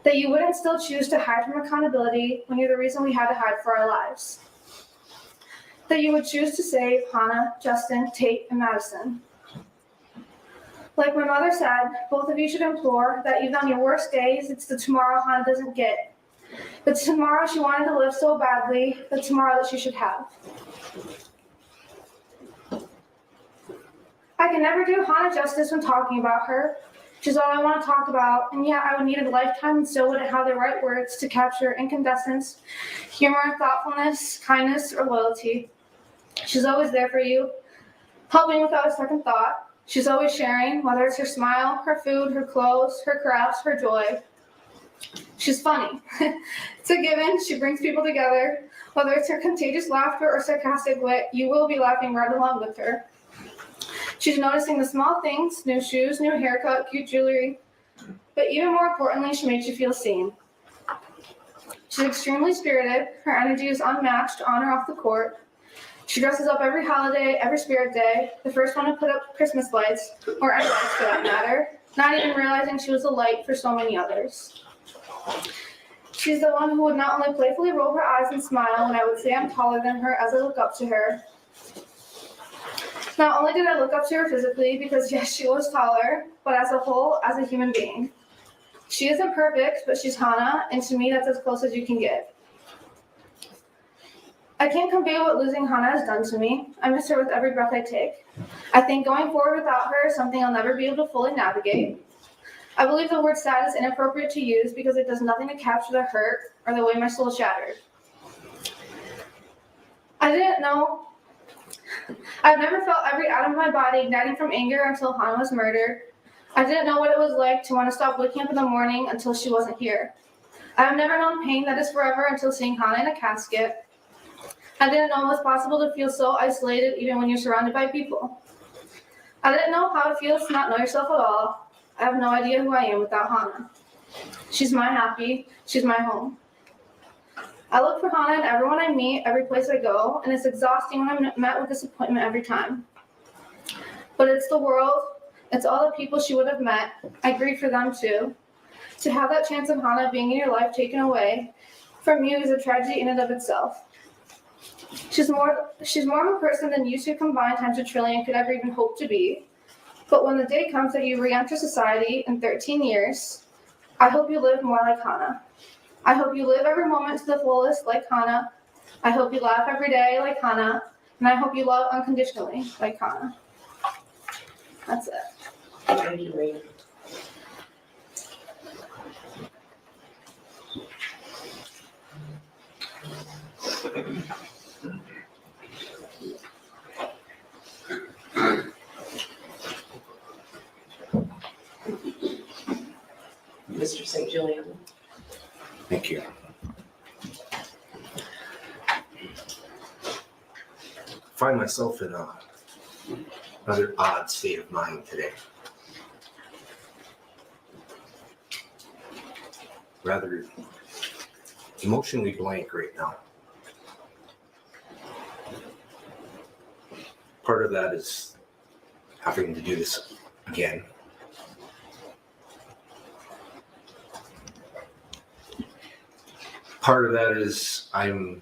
K: that you wouldn't still choose to hide from accountability when you're the reason we had to hide for our lives, that you would choose to save Hannah, Justin, Tate, and Madison. Like my mother said, both of you should implore that even on your worst days, it's the tomorrow Hannah doesn't get. The tomorrow she wanted to live so badly, the tomorrow that she should have. I can never do Hannah justice when talking about her. She's all I want to talk about, and yet I would need a lifetime and still wouldn't have the right words to capture incandescence, humor, thoughtfulness, kindness, or loyalty. She's always there for you, helping without a second thought. She's always sharing, whether it's her smile, her food, her clothes, her crafts, her joy. She's funny. It's a given. She brings people together. Whether it's her contagious laughter or sarcastic wit, you will be laughing right along with her. She's noticing the small things, new shoes, new haircut, cute jewelry. But even more importantly, she makes you feel seen. She's extremely spirited. Her energy is unmatched on or off the court. She dresses up every holiday, every spirit day, the first one to put up Christmas lights, or any lights for that matter, not even realizing she was a light for so many others. She's the one who would not only playfully roll her eyes and smile when I would say I'm taller than her as I look up to her. Not only did I look up to her physically, because yes, she was taller, but as a whole, as a human being. She isn't perfect, but she's Hannah, and to me, that's as close as you can get. I can't convey what losing Hannah has done to me. I miss her with every breath I take. I think going forward without her is something I'll never be able to fully navigate. I believe the word sad is inappropriate to use because it does nothing to capture the hurt or the way my soul shattered. I didn't know. I've never felt every atom of my body igniting from anger until Hannah was murdered. I didn't know what it was like to want to stop waking up in the morning until she wasn't here. I have never known pain that is forever until seeing Hannah in a casket. I didn't know it was possible to feel so isolated even when you're surrounded by people. I didn't know how it feels to not know yourself at all. I have no idea who I am without Hannah. She's my happy, she's my home. I look for Hannah in everyone I meet, every place I go, and it's exhausting when I'm met with disappointment every time. But it's the world, it's all the people she would have met. I grieve for them too. To have that chance of Hannah being in your life taken away from you is a tragedy in and of itself. She's more of a person than you two combined times a trillion could ever even hope to be. But when the day comes that you re-enter society in 13 years, I hope you live more like Hannah. I hope you live every moment to the fullest like Hannah. I hope you laugh every day like Hannah. And I hope you love unconditionally like Hannah. That's it.
C: Thank you, Rena. Mr. St. Julian.
L: Thank you. I find myself in a rather odd state of mind today. Rather emotionally blank right now. Part of that is having to do this again. Part of that is I'm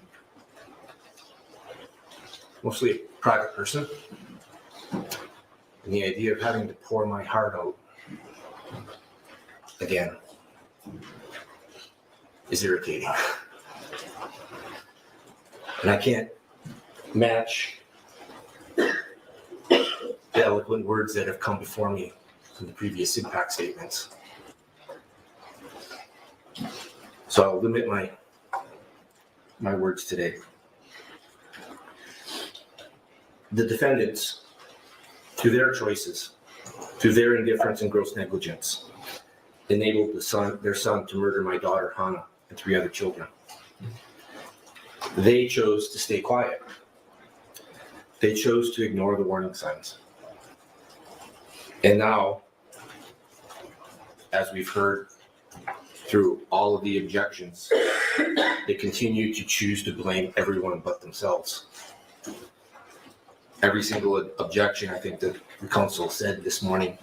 L: mostly a private person, and the idea of having to pour my heart out again is irritating. And I can't match the eloquent words that have come before me from the previous impact statements. So I'll limit my words today. The defendants, through their choices, through their indifference and gross negligence, enabled their son to murder my daughter, Hannah, and 3 other children. They chose to stay quiet. They chose to ignore the warning signs. And now, as we've heard through all of the objections, they continue to choose to blame everyone but themselves. Every single objection, I think, that the council said this morning,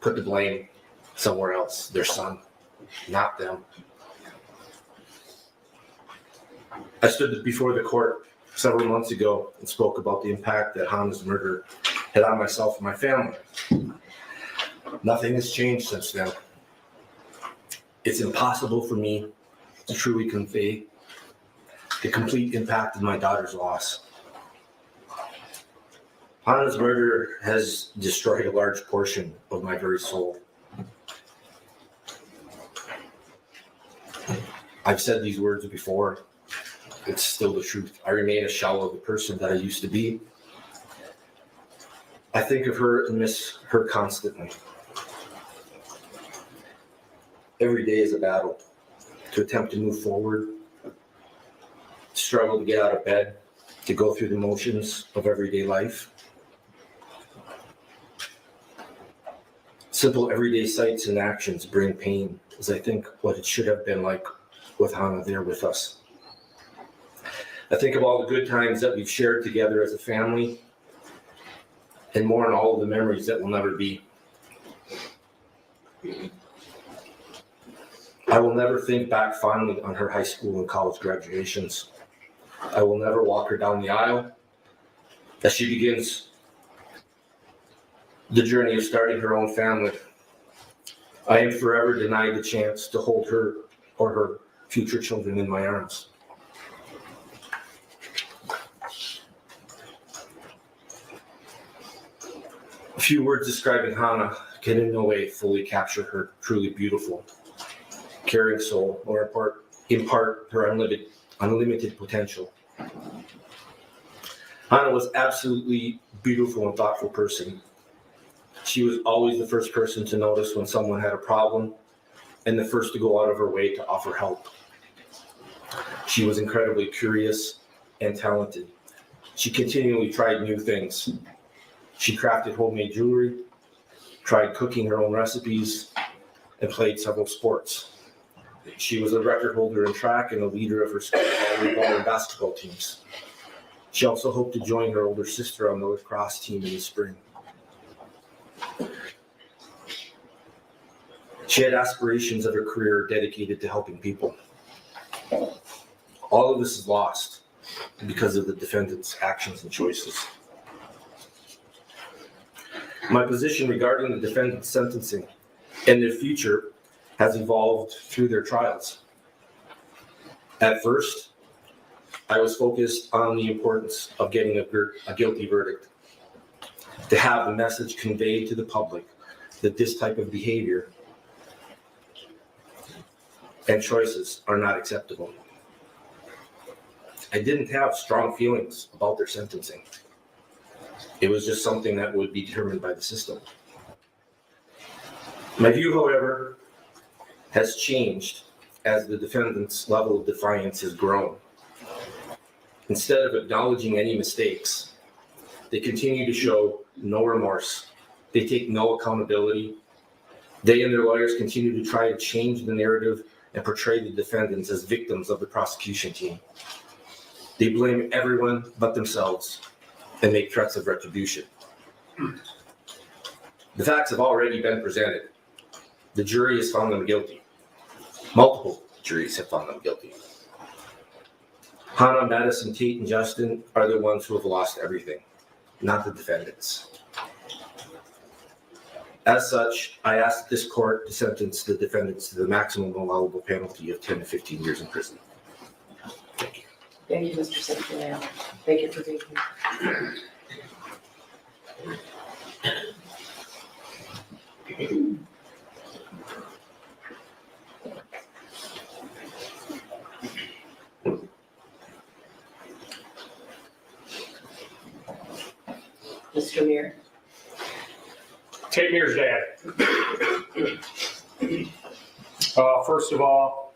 L: put the blame somewhere else, their son, not them. I stood before the court several months ago and spoke about the impact that Hannah's murder had on myself and my family. Nothing has changed since then. It's impossible for me to truly convey the complete impact of my daughter's loss. Hannah's murder has destroyed a large portion of my very soul. I've said these words before. It's still the truth. I remain a shell of the person that I used to be. I think of her and miss her constantly. Every day is a battle to attempt to move forward, struggle to get out of bed, to go through the motions of everyday life. Simple everyday sights and actions bring pain, as I think what it should have been like with Hannah there with us. I think of all the good times that we've shared together as a family, and more on all of the memories that will never be. I will never think back fondly on her high school and college graduations. I will never walk her down the aisle as she begins the journey of starting her own family. I am forever denied the chance to hold her or her future children in my arms. A few words describing Hannah can in no way fully capture her truly beautiful, caring soul or impart her unlimited potential. Hannah was absolutely beautiful and thoughtful person. She was always the first person to notice when someone had a problem and the first to go out of her way to offer help. She was incredibly curious and talented. She continually tried new things. She crafted homemade jewelry, tried cooking her own recipes, and played several sports. She was a record holder in track and a leader of her school volleyball and basketball teams. She also hoped to join her older sister on the lacrosse team in the spring. She had aspirations of her career dedicated to helping people. All of this is lost because of the defendant's actions and choices. My position regarding the defendant's sentencing and their future has evolved through their trials. At first, I was focused on the importance of getting a guilty verdict, to have the message conveyed to the public that this type of behavior and choices are not acceptable. I didn't have strong feelings about their sentencing. It was just something that would be determined by the system. My view, however, has changed as the defendant's level of defiance has grown. Instead of acknowledging any mistakes, they continue to show no remorse. They take no accountability. They and their lawyers continue to try to change the narrative and portray the defendants as victims of the prosecution team. They blame everyone but themselves and make threats of retribution. The facts have already been presented. The jury has found them guilty. Multiple juries have found them guilty. Hannah, Madison, Tate, and Justin are the ones who have lost everything, not the defendants. As such, I ask this court to sentence the defendants to the maximum allowable penalty of 10 to 15 years in prison. Thank you.
C: Thank you, Mr. Centineo. Thank you for being here. Mr. Muir.
M: Tate Muir's dad. First of all,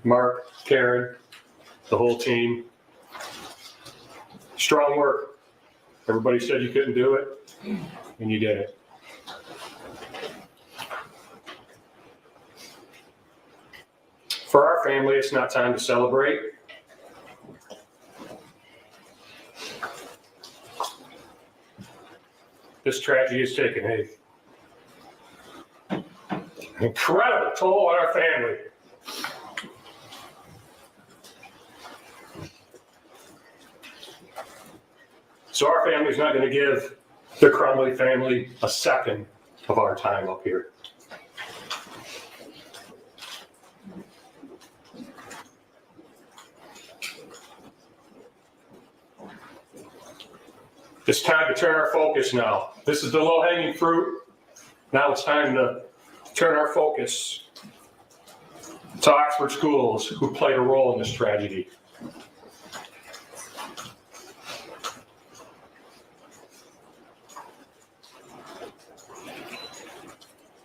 M: Mark, Karen, the whole team, strong work. Everybody said you couldn't do it, and you did it. For our family, it's not time to celebrate. This tragedy has taken an incredible toll on our family. So our family's not going to give the Crumbley family a second of our time up here. It's time to turn our focus now. This is the low-hanging fruit. Now it's time to turn our focus to Oxford schools who played a role in this tragedy.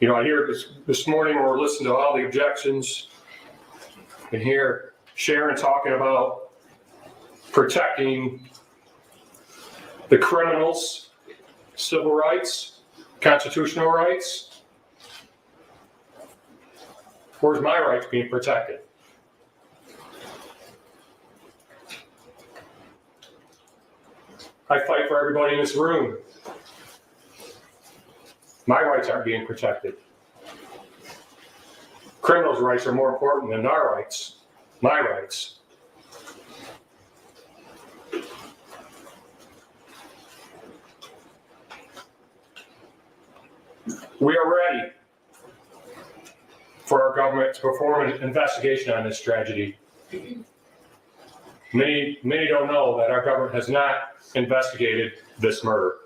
M: You know, I hear this morning when we're listening to all the objections and hear Sharon talking about protecting the criminals' civil rights, constitutional rights. Where's my rights being protected? I fight for everybody in this room. My rights aren't being protected. Criminals' rights are more important than our rights, my rights. We are ready for our government to perform an investigation on this tragedy. Many don't know that our government has not investigated this murder.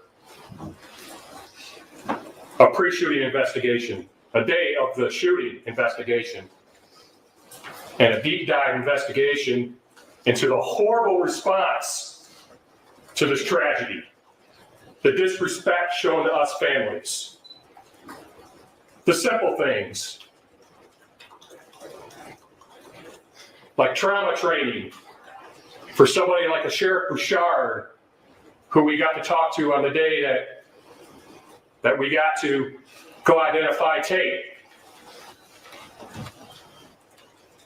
M: A pre-shooting investigation, a day of the shooting investigation, and a deep dive investigation into the horrible response to this tragedy, the disrespect shown to us families. The simple things, like trauma training for somebody like a Sheriff Bouchard, who we got to talk to on the day that we got to go identify Tate.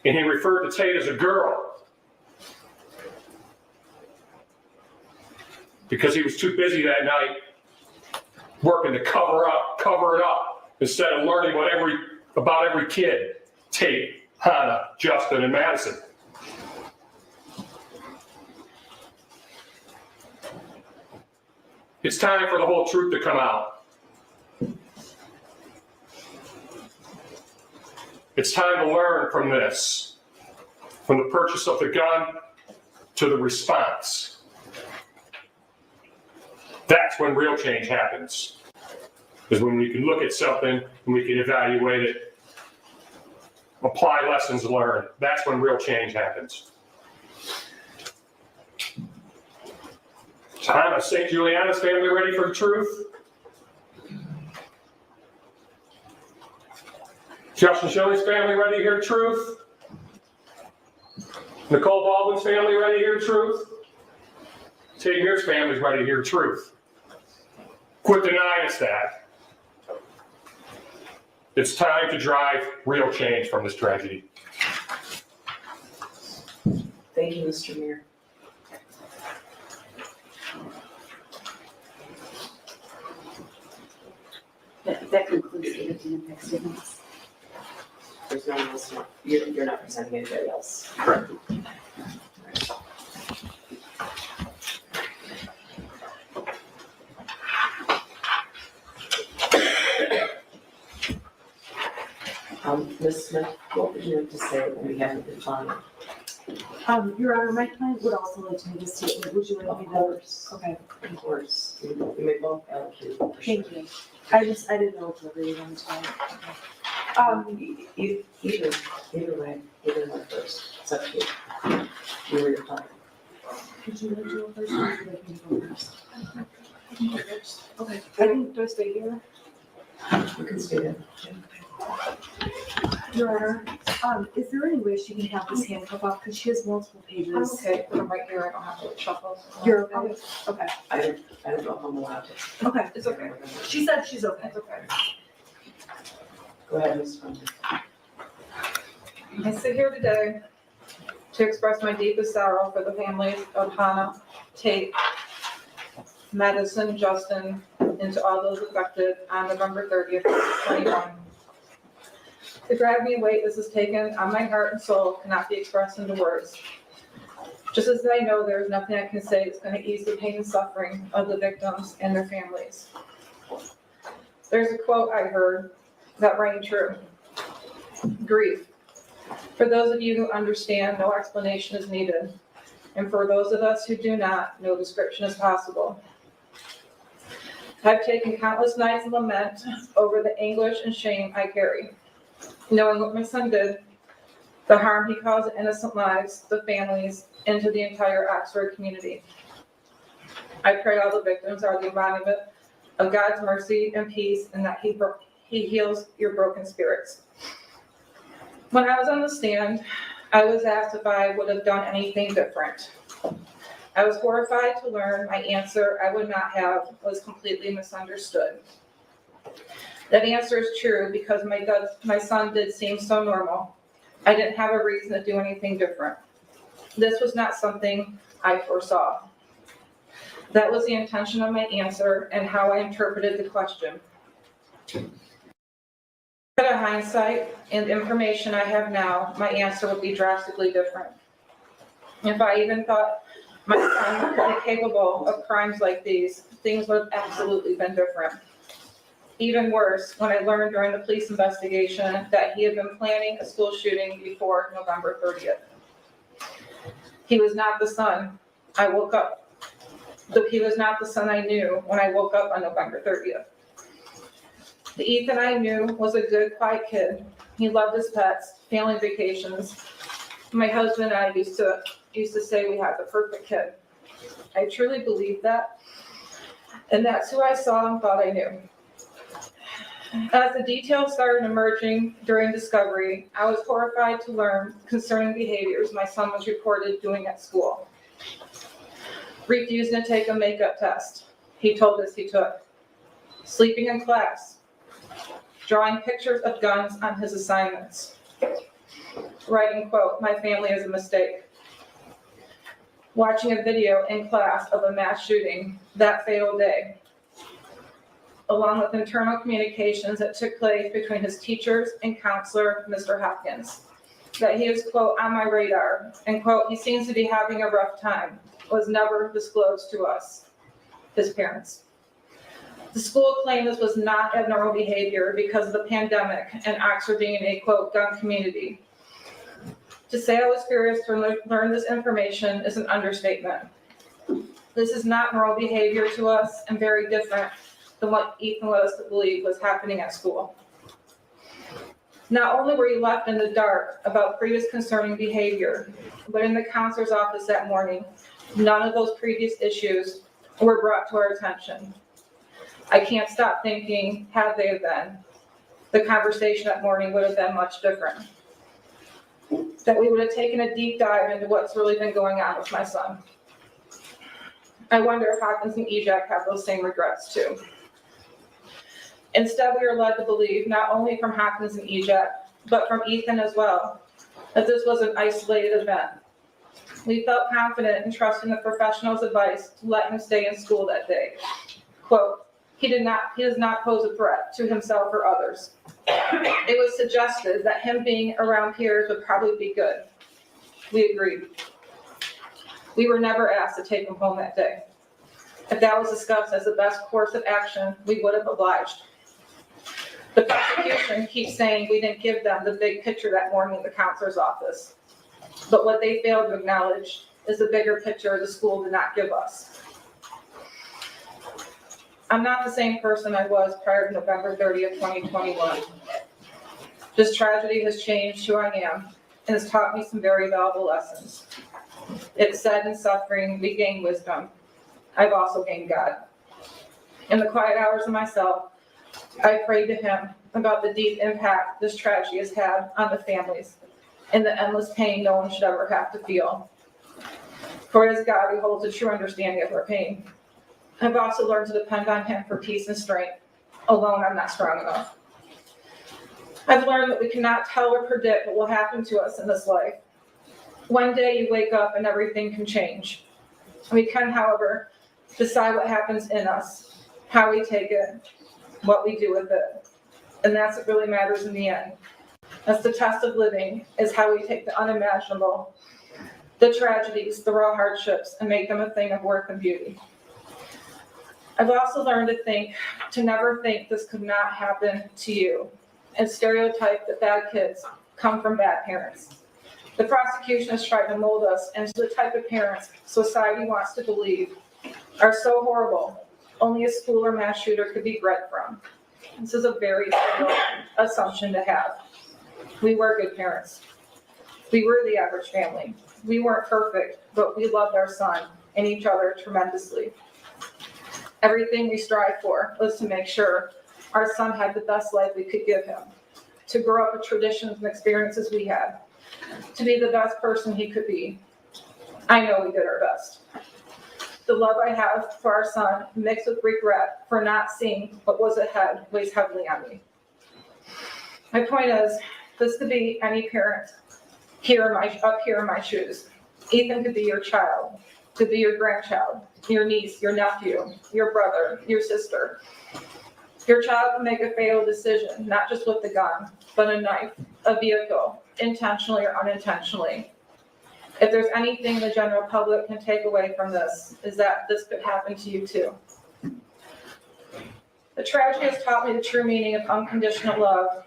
M: And he referred to Tate as a girl because he was too busy that night working to cover it up. Instead of learning about every kid, Tate, Hannah, Justin, and Madison. It's time for the whole truth to come out. It's time to learn from this, from the purchase of the gun to the response. That's when real change happens, is when we can look at something and we can evaluate it, apply lessons learned. That's when real change happens. Time of St. Juliana's family ready for the truth? Justin Shelley's family ready to hear the truth? Nicole Baldwin's family ready to hear the truth? Tamir's family's ready to hear the truth. Quit denying us that. It's time to drive real change from this tragedy.
C: Thank you, Mr. Mayor.
G: That concludes the victim impact statements.
C: There's no one else, you're not presenting anybody else.
M: Correct.
C: Ms. Smith, what would you have to say when we have the time?
B: Your Honor, my client would also like to make a statement. Would you like me to? Okay.
C: Of course, you may both allocate.
B: Thank you. I didn't know if you were on time.
C: Either way first, it's up to you. You were your time.
B: Would you like to go first or would you like me to go first? I can go first. Okay. Do I stay here?
C: You can stay there.
B: Your Honor, is there any way she can have this handcuff off? Because she has multiple pages.
I: I'm okay, put them right here, I don't have to shuffle.
B: You're okay? Okay.
C: I don't know if I'm allowed to.
B: Okay, it's okay. She said she's okay. It's okay.
C: Go ahead, Ms. Crumbley.
I: I sit here today to express my deepest sorrow for the families of Hannah, Tate, Madison, Justin, and to all those affected on November 30th, 2021. The gravity and weight this has taken on my heart and soul cannot be expressed into words. Just as I know there is nothing I can say that's going to ease the pain and suffering of the victims and their families. There's a quote I heard that rang true. Grief. For those of you who understand, no explanation is needed. And for those of us who do not, no description is possible. I've taken countless nights of lament over the anguish and shame I carry, knowing what my son did, the harm he caused to innocent lives, the families, and to the entire Oxford community. I pray all the victims are the embodiment of God's mercy and peace, and that He heals your broken spirits. When I was on the stand, I was asked if I would have done anything different. I was horrified to learn my answer I would not have was completely misunderstood. That answer is true because my son did seem so normal. I didn't have a reason to do anything different. This was not something I foresaw. That was the intention of my answer and how I interpreted the question. With hindsight and the information I have now, my answer would be drastically different. If I even thought my son could be capable of crimes like these, things would have absolutely been different. Even worse, when I learned during the police investigation that he had been planning a school shooting before November 30th. He was not the son I woke up. He was not the son I knew when I woke up on November 30th. The Ethan I knew was a good, quiet kid. He loved his pets, family vacations. My husband and I used to say we had the perfect kid. I truly believed that, and that's who I saw and thought I knew. As the details started emerging during discovery, I was horrified to learn concerning behaviors my son was reported doing at school. Refusing to take a makeup test he told us he took. Sleeping in class. Drawing pictures of guns on his assignments. Writing, quote, "My family is a mistake." Watching a video in class of a mass shooting that fatal day, along with internal communications that took place between his teachers and counselor, Mr. Hopkins. That he is, quote, "on my radar," and, quote, "he seems to be having a rough time," was never disclosed to us, his parents. The school claimed this was not abnormal behavior because of the pandemic and Oxford being a quote gun community. To say I was curious to learn this information is an understatement. This is not normal behavior to us and very different than what Ethan led us to believe was happening at school. Not only were you left in the dark about previous concerning behavior, but in the counselor's office that morning, none of those previous issues were brought to our attention. I can't stop thinking, had they have been, the conversation that morning would have been much different. That we would have taken a deep dive into what's really been going on with my son. I wonder if Hopkins and EJAC have those same regrets too. Instead, we are led to believe, not only from Hopkins and EJAC, but from Ethan as well, that this was an isolated event. We felt confident in trusting the professional's advice to let him stay in school that day. Quote, he does not pose a threat to himself or others. It was suggested that him being around peers would probably be good. We agreed. We were never asked to take him home that day. If that was discussed as the best course of action, we would have obliged. The prosecution keeps saying we didn't give them the big picture that morning in the counselor's office. But what they failed to acknowledge is the bigger picture the school did not give us. I'm not the same person I was prior to November 30th, 2021. This tragedy has changed who I am and has taught me some very valuable lessons. It said in suffering, we gain wisdom. I've also gained God. In the quiet hours of myself, I prayed to him about the deep impact this tragedy has had on the families and the endless pain no one should ever have to feel. For it is God who holds a true understanding of our pain. I've also learned to depend on him for peace and strength. Alone, I'm not strong enough. I've learned that we cannot tell or predict what will happen to us in this life. One day you wake up and everything can change. We can, however, decide what happens in us, how we take it, what we do with it. And that's what really matters in the end. That's the test of living, is how we take the unimaginable, the tragedies, the raw hardships, and make them a thing of worth and beauty. I've also learned to never think this could not happen to you, and stereotype that bad kids come from bad parents. The prosecution has tried to mold us into the type of parents society wants to believe are so horrible, only a school or mass shooter could be bred from. This is a very simple assumption to have. We were good parents. We were the average family. We weren't perfect, but we loved our son and each other tremendously. Everything we strived for was to make sure our son had the best life we could give him, to grow up with traditions and experiences we had, to be the best person he could be. I know we did our best. The love I have for our son, mixed with regret for not seeing what was ahead, weighs heavily on me. My point is, this could be any parent up here in my shoes. Ethan could be your child, could be your grandchild, your niece, your nephew, your brother, your sister. Your child can make a fatal decision, not just with the gun, but a knife, a vehicle, intentionally or unintentionally. If there's anything the general public can take away from this, is that this could happen to you too. The tragedy has taught me the true meaning of unconditional love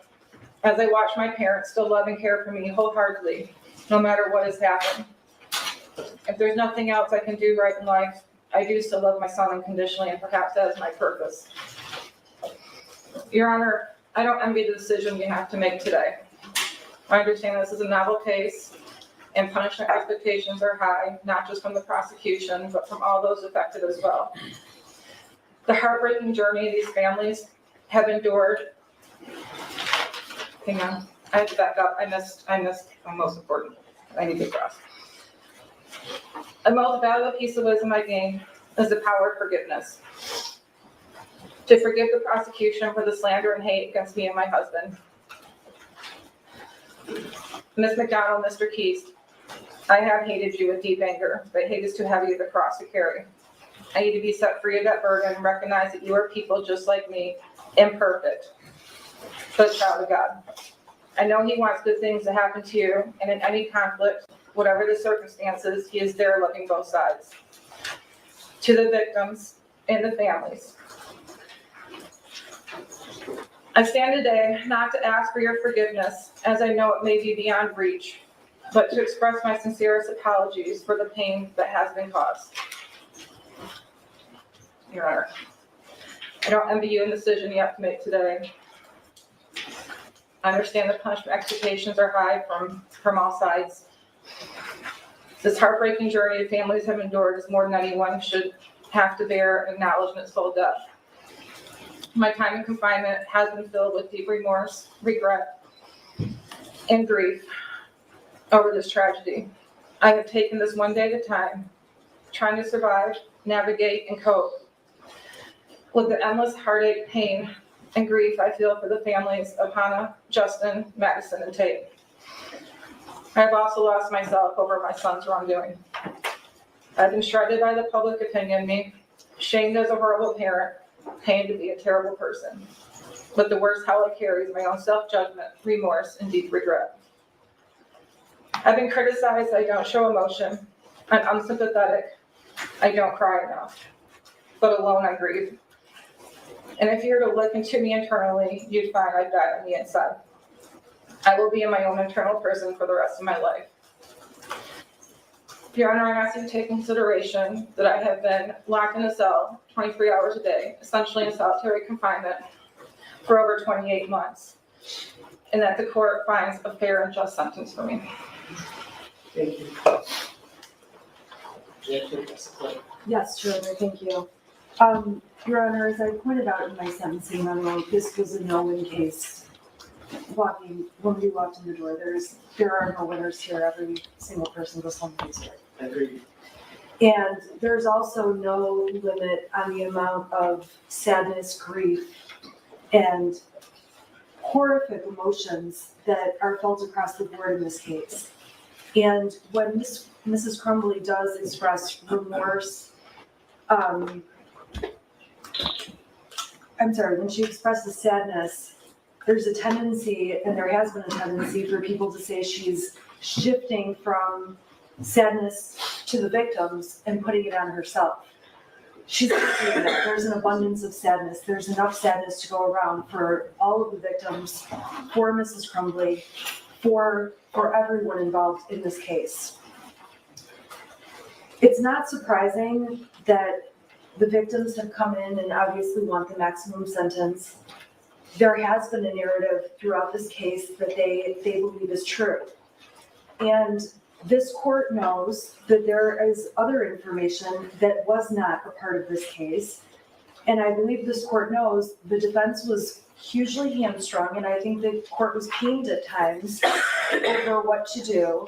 I: as I watch my parents still love and care for me wholeheartedly, no matter what has happened. If there's nothing else I can do right in life, I do still love my son unconditionally, and perhaps that is my purpose. Your Honor, I don't envy the decision you have to make today. I understand this is a novel case, and punishment expectations are high, not just from the prosecution, but from all those affected as well. The heartbreaking journey these families have endured. Hang on, I have to back up. I missed the most important. I need to cross. The most valuable piece of wisdom I gained is the power of forgiveness. To forgive the prosecution for the slander and hate against me and my husband. Ms. McDonald, Mr. Keys, I have hated you with deep anger, but hate is too heavy of a cross to carry. I need to be set free of that burden and recognize that you are people just like me, imperfect, but a child of God. I know he wants good things to happen to you, and in any conflict, whatever the circumstances, he is there loving both sides. To the victims and the families,
N: I stand today not to ask for your forgiveness, as I know it may be beyond reach, but to express my sincerest apologies for the pain that has been caused. Your Honor, I don't envy you in the decision you have to make today. I understand the punishment expectations are high from all sides. This heartbreaking journey families have endured is more than anyone should have to bear and acknowledge in its full depth. My time in confinement has been filled with deep remorse, regret, and grief over this tragedy. I have taken this one day at a time, trying to survive, navigate, and cope with the endless heartache, pain, and grief I feel for the families of Hannah, Justin, Madison, and Tate. I have also lost myself over my son's wrongdoing. I've been shredded by the public opinion of me, shamed as a horrible parent, pained to be a terrible person. But the worst hell I carry is my own self-judgment, remorse, and deep regret. I've been criticized I don't show emotion, I'm unsympathetic, I don't cry enough, but alone I grieve. And if you were to look into me internally, you'd find I've died on the inside. I will be in my own internal prison for the rest of my life. Your Honor, I ask you to take consideration that I have been locked in a cell 23 hours a day, essentially in solitary confinement, for over 28 months, and that the court finds a fair and just sentence for me.
C: Thank you.
B: Yes, Your Honor, thank you. Your Honor, as I pointed out in my sentencing memo, this was a no-win case. When we walked in the door, there are no winners here. Every single person goes home with here.
C: Agreed.
B: And there's also no limit on the amount of sadness, grief, and horrific emotions that are felt across the board in this case. And when Mrs. Crumbley does express remorse, when she expresses sadness, there's a tendency, and there has been a tendency for people to say she's shifting from sadness to the victims and putting it on herself. She's not doing that. There's an abundance of sadness. There's enough sadness to go around for all of the victims, for Mrs. Crumbley, for everyone involved in this case. It's not surprising that the victims have come in and obviously want the maximum sentence. There has been a narrative throughout this case that they believe is true. And this court knows that there is other information that was not a part of this case. And I believe this court knows the defense was hugely hamstrung, and I think the court was pained at times over what to do.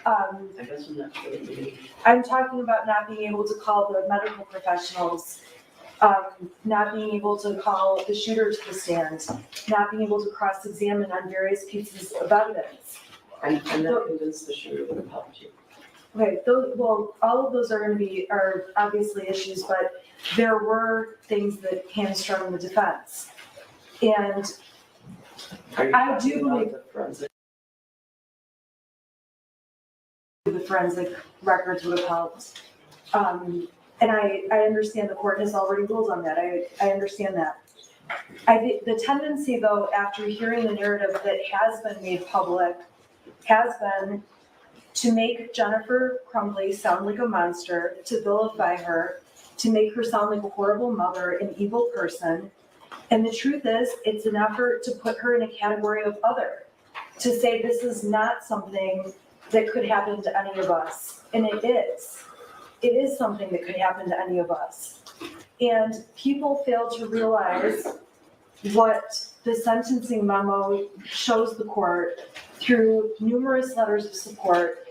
B: I'm talking about not being able to call the medical professionals, not being able to call the shooter to the stand, not being able to cross-examine on various pieces of evidence.
C: I'm not convinced the shooter would have helped you.
B: Okay, all of those are obviously issues, but there were things that hamstrung the defense. And I do believe the forensic records would have helped. And I understand the court has already ruled on that. I understand that. I think the tendency, though, after hearing the narrative that has been made public, has been to make Jennifer Crumbley sound like a monster, to vilify her, to make her sound like a horrible mother, an evil person. And the truth is, it's an effort to put her in a category of other, to say this is not something that could happen to any of us. And it is. It is something that could happen to any of us. And people fail to realize what the sentencing memo shows the court through numerous letters of support,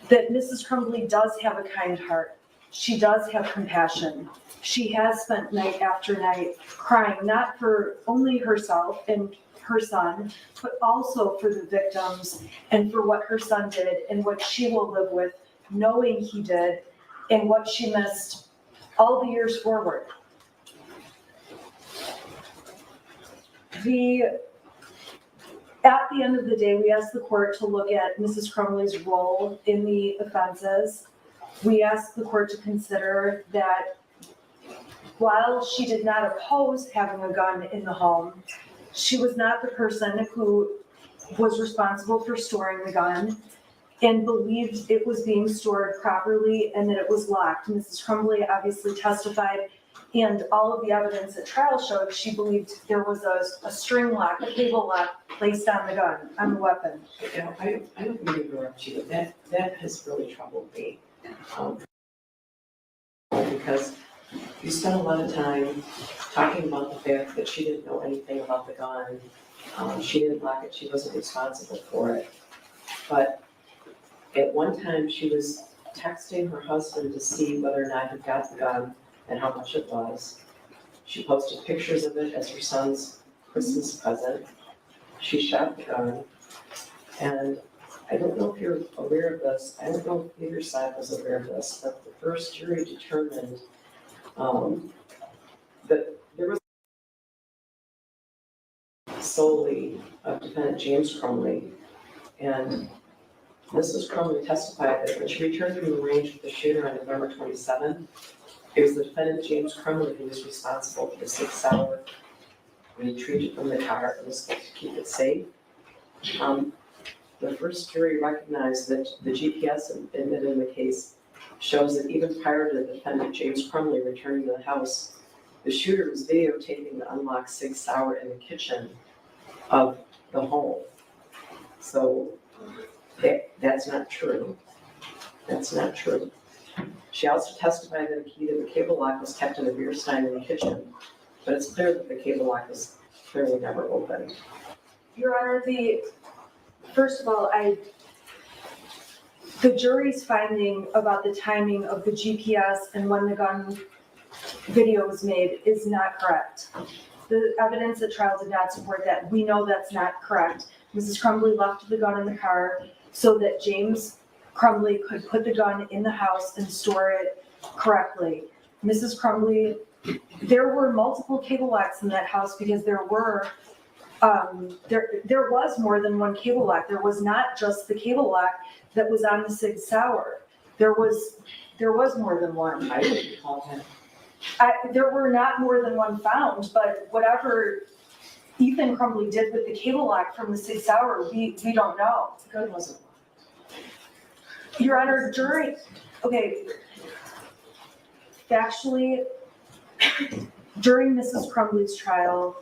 B: that Mrs. Crumbley does have a kind heart. She does have compassion. She has spent night after night crying, not for only herself and her son, but also for the victims and for what her son did and what she will live with, knowing he did, and what she missed all the years forward. At the end of the day, we asked the court to look at Mrs. Crumbley's role in the offenses. We asked the court to consider that while she did not oppose having a gun in the home, She was not the person who was responsible for storing the gun and believed it was being stored properly and that it was locked. Mrs. Crumbley obviously testified, and all of the evidence at trial showed she believed there was a string lock, a cable lock placed on the gun, on the weapon.
C: You know, I don't mean to interrupt you, but that has really troubled me. Because you spent a lot of time talking about the fact that she didn't know anything about the gun. She didn't lock it, she wasn't responsible for it. But at one time, she was texting her husband to see whether or not he got the gun and how much it was. She posted pictures of it as her son's Christmas present. She shot the gun. And I don't know if you're aware of this, I don't know if either side was aware of this, but the first jury determined that there was solely of defendant James Crumbley. And Mrs. Crumbley testified that when she returned from the range with the shooter on November 27th, it was the defendant James Crumbley who was responsible for the 6-hour retrieve from the car and was supposed to keep it safe. The first jury recognized that the GPS admitted in the case shows that even prior to the defendant James Crumbley returning to the house, the shooter was videotaping the unlocked Sig Sauer in the kitchen of the home. So that's not true. That's not true. She also testified that a key to the cable lock was kept in a beer stein in the kitchen, but it's clear that the cable lock was clearly never opened.
B: Your Honor, first of all, the jury's finding about the timing of the GPS and when the gun video was made is not correct. The evidence at trial did not support that. We know that's not correct. Mrs. Crumbley left the gun in the car so that James Crumbley could put the gun in the house and store it correctly. Mrs. Crumbley, there were multiple cable locks in that house because there was more than one cable lock. There was not just the cable lock that was on the Sig Sauer. There was more than one.
C: I didn't recall that.
B: There were not more than one found, but whatever Ethan Crumbley did with the cable lock from the Sig Sauer, we don't know.
C: The gun wasn't locked.
B: Your Honor, factually, during Mrs. Crumbley's trial,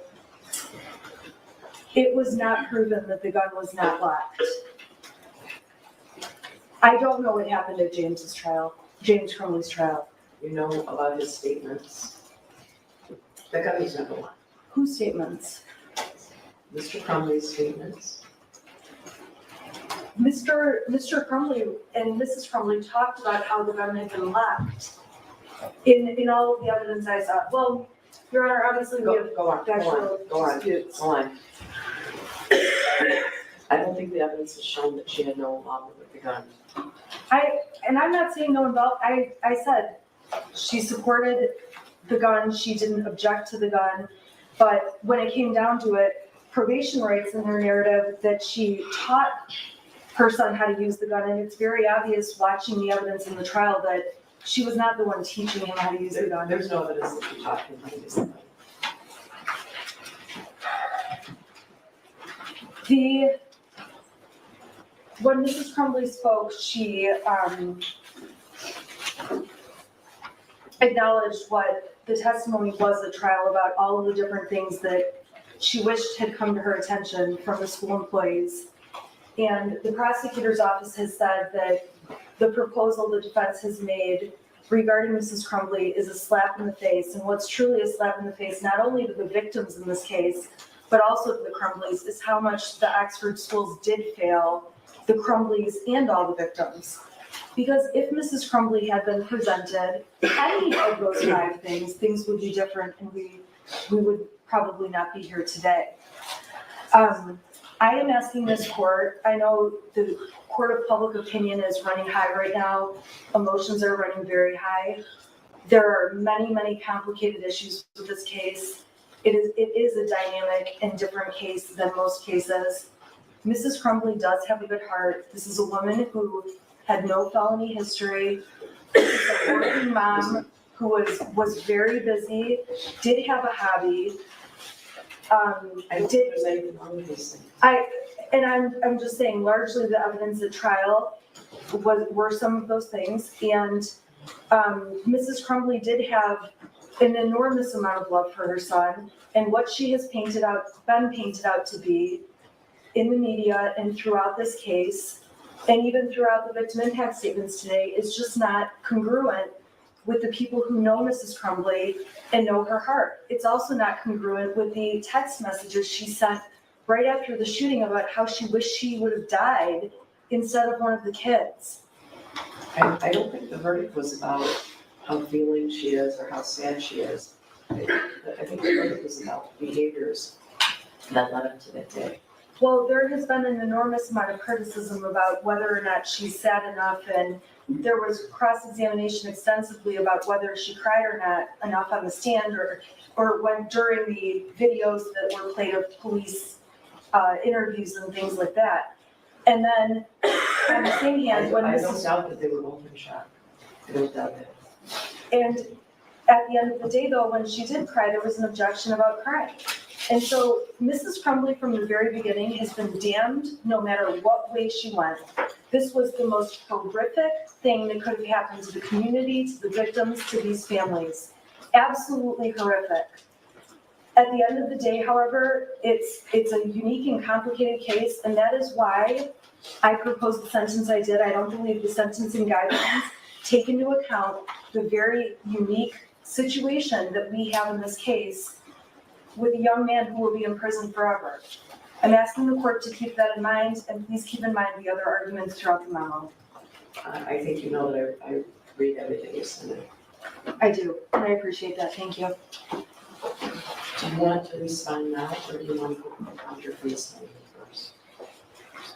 B: it was not proven that the gun was not locked. I don't know what happened at James Crumbley's trial.
C: You know about his statements. The gun was never locked.
B: Whose statements?
C: Mr. Crumbley's statements.
B: Mr. Crumbley and Mrs. Crumbley talked about how the gun had been locked. In all of the evidence I saw. Well, Your Honor, obviously we have factual disputes.
C: Go on. I don't think the evidence has shown that she had no involvement with the gun.
B: I'm not saying no involvement. I said she supported the gun, she didn't object to the gun, but when it came down to it, probation writes in their narrative that she taught her son how to use the gun, and it's very obvious watching the evidence in the trial that she was not the one teaching him how to use the gun.
C: There's no evidence that she taught him how to use the gun.
B: When Mrs. Crumbley spoke, she acknowledged what the testimony was at trial about all of the different things that she wished had come to her attention from the school employees. And the prosecutor's office has said that the proposal the defense has made regarding Mrs. Crumbley is a slap in the face. And what's truly a slap in the face, not only to the victims in this case, but also to the Crumbleys, is how much the Oxford schools did fail the Crumbleys and all the victims. Because if Mrs. Crumbley had been presented any of those 5 things, things would be different and we would probably not be here today. I am asking this court, I know the court of public opinion is running high right now, emotions are running very high. There are many, many complicated issues with this case. It is a dynamic and different case than most cases. Mrs. Crumbley does have a good heart. This is a woman who had no felony history. This is a working mom who was very busy, did have a hobby.
C: I don't think
B: did,
C: there's anything wrong with these things.
B: I'm just saying, largely the evidence at trial were some of those things. And Mrs. Crumbley did have an enormous amount of love for her son, and what she has been painted out to be in the media and throughout this case, and even throughout the victim impact statements today, is just not congruent with the people who know Mrs. Crumbley and know her heart. It's also not congruent with the text messages she sent right after the shooting about how she wished she would have died instead of one of the kids.
C: I don't think the verdict was about how feeling she is or how sad she is. I think the verdict was about behaviors that led up to that day.
B: Well, there has been an enormous amount of criticism about whether or not she's sad enough, and there was cross-examination extensively about whether she cried or not enough on the stand, or when during the videos that were played of police interviews and things like that. And then, on the same hand, when
C: I don't
B: Mrs.
C: doubt that they were both in shock. I don't doubt that.
B: And at the end of the day, though, when she did cry, there was an objection about crying. And so Mrs. Crumbley from the very beginning has been damned no matter what way she went. This was the most horrific thing that could have happened to the community, to the victims, to these families. Absolutely horrific. At the end of the day, however, it's a unique and complicated case, and that is why I proposed the sentence I did. I don't believe the sentencing guidelines take into account the very unique situation that we have in this case with a young man who will be in prison forever. I'm asking the court to keep that in mind, and please keep in mind the other arguments throughout the memo.
C: I think you know that I read everything you send.
B: I do, and I appreciate that. Thank you.
C: Do you want to respond now, or do you want to put your face on it first?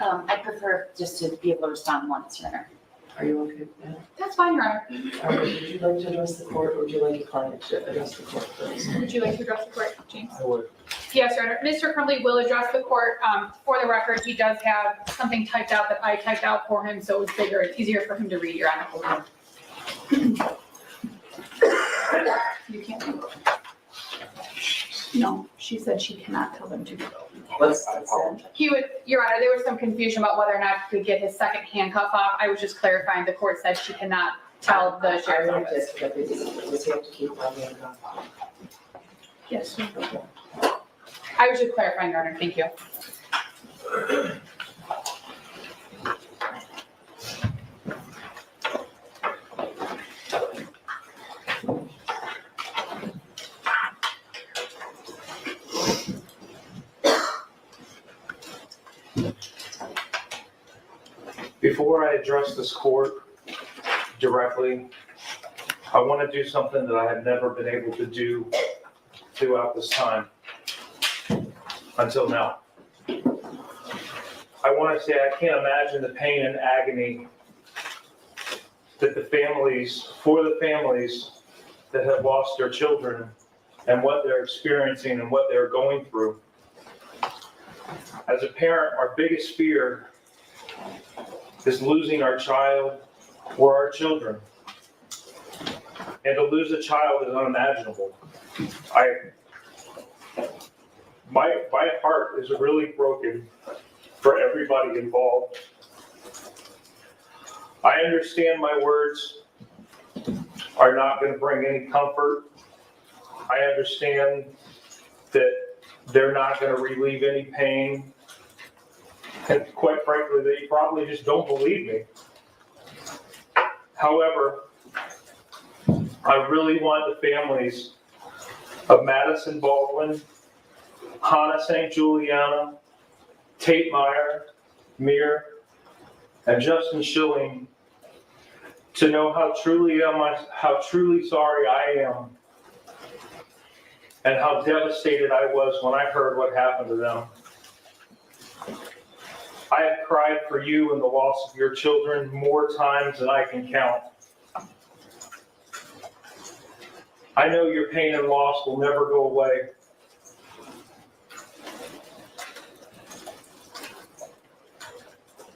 G: I prefer just to be able to respond once, Your Honor.
C: Are you okay with that?
D: That's fine, Your Honor.
C: All right, would you like to address the court, or would you like your client to address the court first?
D: Would you like to address the court, James?
L: I would.
D: Yes, Your Honor. Mr. Crumbley will address the court. For the record, he does have something typed out that I typed out for him, so it's bigger. It's easier for him to read, Your Honor. You can't. No, she said she cannot tell them to go.
C: What's that?
D: He would, Your Honor, there was some confusion about whether or not he could get his second handcuff off. I was just clarifying, the court said she cannot tell the sheriff's office.
C: Does he have to keep on the handcuff?
D: Yes. I was just clarifying, Your Honor, thank you.
O: Before I address this court directly, I want to do something that I have never been able to do throughout this time until now. I want to say I can't imagine the pain and agony that the families that have lost their children and what they're experiencing and what they're going through. As a parent, our biggest fear is losing our child or our children. And to lose a child is unimaginable. My heart is really broken for everybody involved. I understand my words are not going to bring any comfort. I understand that they're not going to relieve any pain. And quite frankly, they probably just don't believe me. However, I really want the families of Madison Baldwin, Hannah St. Juliana, Tate Meyer, Mir, and Justin Schilling to know how truly sorry I am and how devastated I was when I heard what happened to them. I have cried for you and the loss of your children more times than I can count. I know your pain and loss will never go away.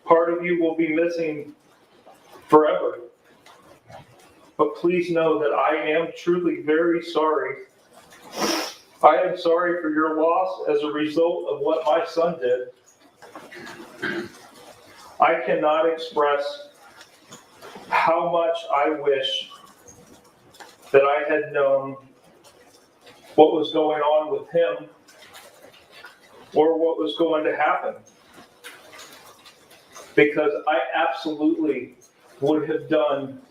O: Part of you will be missing forever. But please know that I am truly very sorry I am sorry for your loss as a result of what my son did. I cannot express how much I wish that I had known what was going on with him or what was going to happen. Because I absolutely would have done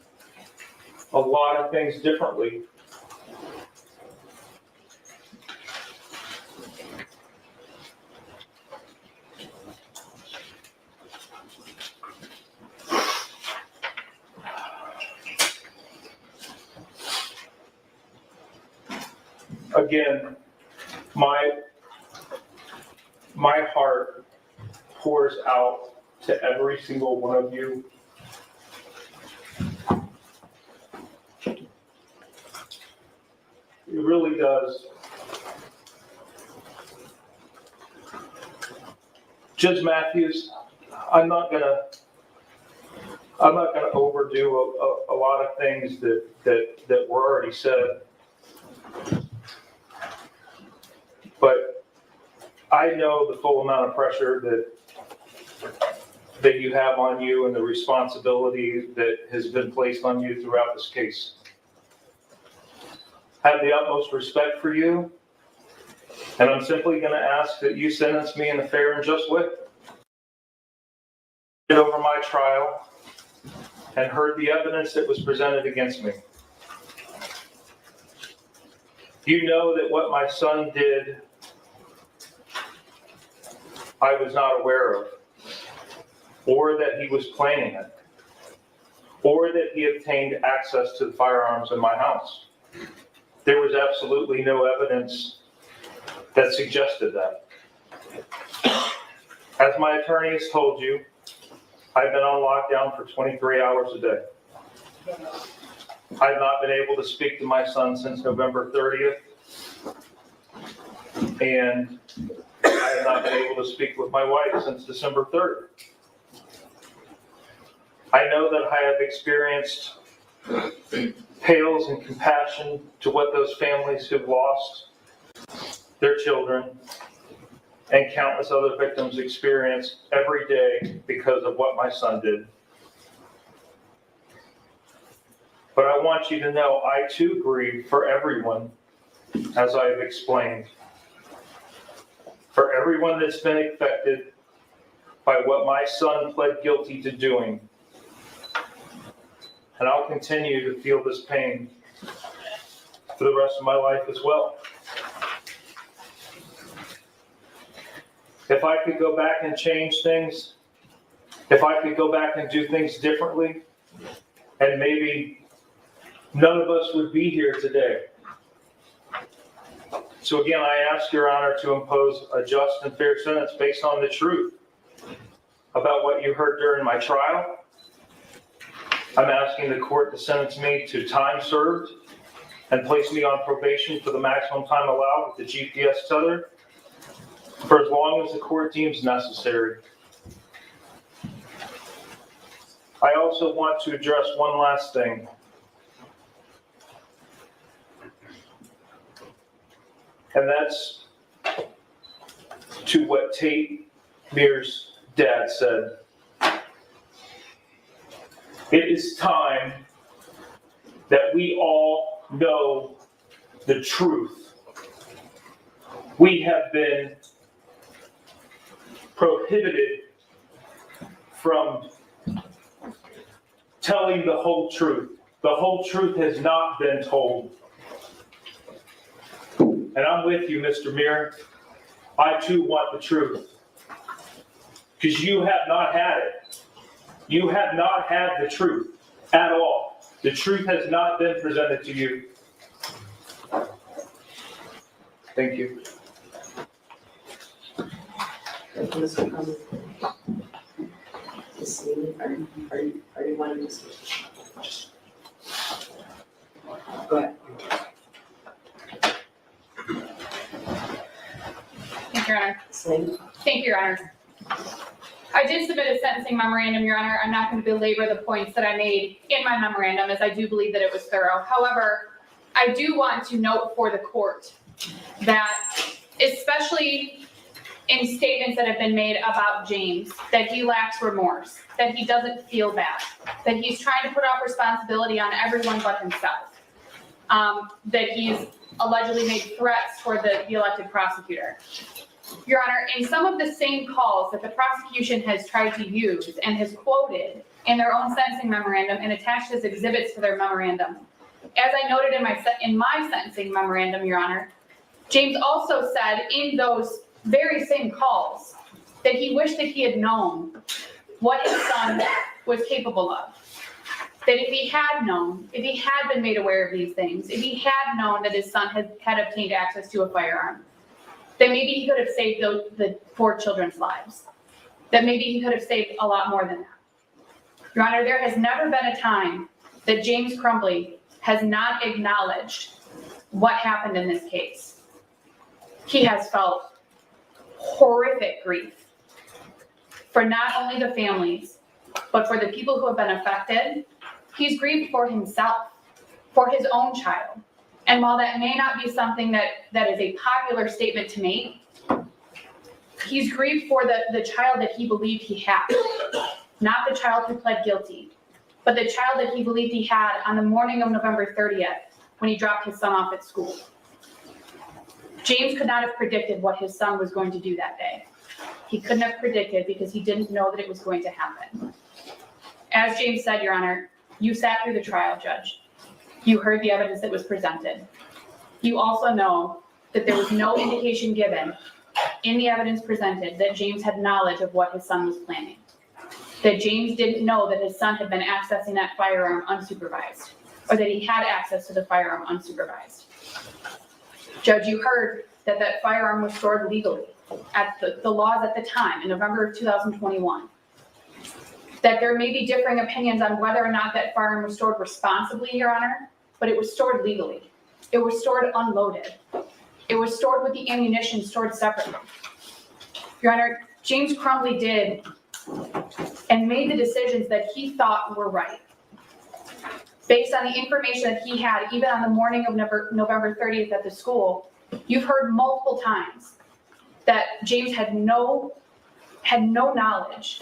O: a lot of things differently. Again, my heart pours out to every single one of you. It really does. Judge Matthews, I'm not gonna overdo a lot of things that were already said. But I know the full amount of pressure that you have on you and the responsibility that has been placed on you throughout this case. I have the utmost respect for you, and I'm simply going to ask that you sentence me in a fair and just way. Over my trial and heard the evidence that was presented against me. You know that what my son did, I was not aware of, or that he was planning it, or that he obtained access to the firearms in my house. There was absolutely no evidence that suggested that. As my attorney has told you, I've been on lockdown for 23 hours a day. I've not been able to speak to my son since November 30th, and I have not been able to speak with my wife since December 3rd. I know that I have experienced pales in compassion to what those families who've lost their children and countless other victims experience every day because of what my son did. But I want you to know I too grieve for everyone, as I have explained. For everyone that's been affected by what my son pled guilty to doing. And I'll continue to feel this pain for the rest of my life as well. If I could go back and change things, if I could go back and do things differently, and maybe none of us would be here today. So again, I ask Your Honor to impose a just and fair sentence based on the truth about what you heard during my trial. I'm asking the court to sentence me to time served and place me on probation for the maximum time allowed with the GPS tether for as long as the court deems necessary. I also want to address one last thing. And that's to what Tate Mears' dad said. It is time that we all know the truth. We have been prohibited from telling the whole truth. The whole truth has not been told. And I'm with you, Mr. Meir. I too want the truth. Because you have not had it. You have not had the truth at all. The truth has not been presented to you. Thank you.
C: Thank you, Mr. Crumbley. Ms. Neely, are you wanting to speak? Go ahead.
D: Thank you, Your Honor.
C: Same.
D: Thank you, Your Honor. I did submit a sentencing memorandum, Your Honor. I'm not going to belabor the points that I made in my memorandum, as I do believe that it was thorough. However, I do want to note for the court that especially in statements that have been made about James, that he lacks remorse, that he doesn't feel bad, that he's trying to put off responsibility on everyone but himself, that he's allegedly made threats for the elected prosecutor. Your Honor, in some of the same calls that the prosecution has tried to use and has quoted in their own sentencing memorandum and attached as exhibits to their memorandum, as I noted in my sentencing memorandum, Your Honor, James also said in those very same calls that he wished that he had known what his son was capable of. That if he had known, if he had been made aware of these things, if he had known that his son had obtained access to a firearm, then maybe he could have saved the 4 children's lives. That maybe he could have saved a lot more than that. Your Honor, there has never been a time that James Crumbley has not acknowledged what happened in this case. He has felt horrific grief for not only the families, but for the people who have been affected. He's grieved for himself, for his own child. And while that may not be something that is a popular statement to make, he's grieved for the child that he believed he had. Not the child who pled guilty, but the child that he believed he had on the morning of November 30th when he dropped his son off at school. James could not have predicted what his son was going to do that day. He couldn't have predicted because he didn't know that it was going to happen. As James said, Your Honor, you sat through the trial, Judge. You heard the evidence that was presented. You also know that there was no indication given in the evidence presented that James had knowledge of what his son was planning. That James didn't know that his son had been accessing that firearm unsupervised, or that he had access to the firearm unsupervised. Judge, you heard that that firearm was stored legally at the laws at the time in November of 2021. That there may be differing opinions on whether or not that firearm was stored responsibly, Your Honor, but it was stored legally. It was stored unloaded. It was stored with the ammunition stored separately. Your Honor, James Crumbley did and made the decisions that he thought were right. Based on the information that he had, even on the morning of November 30th at the school, you've heard multiple times that James had no knowledge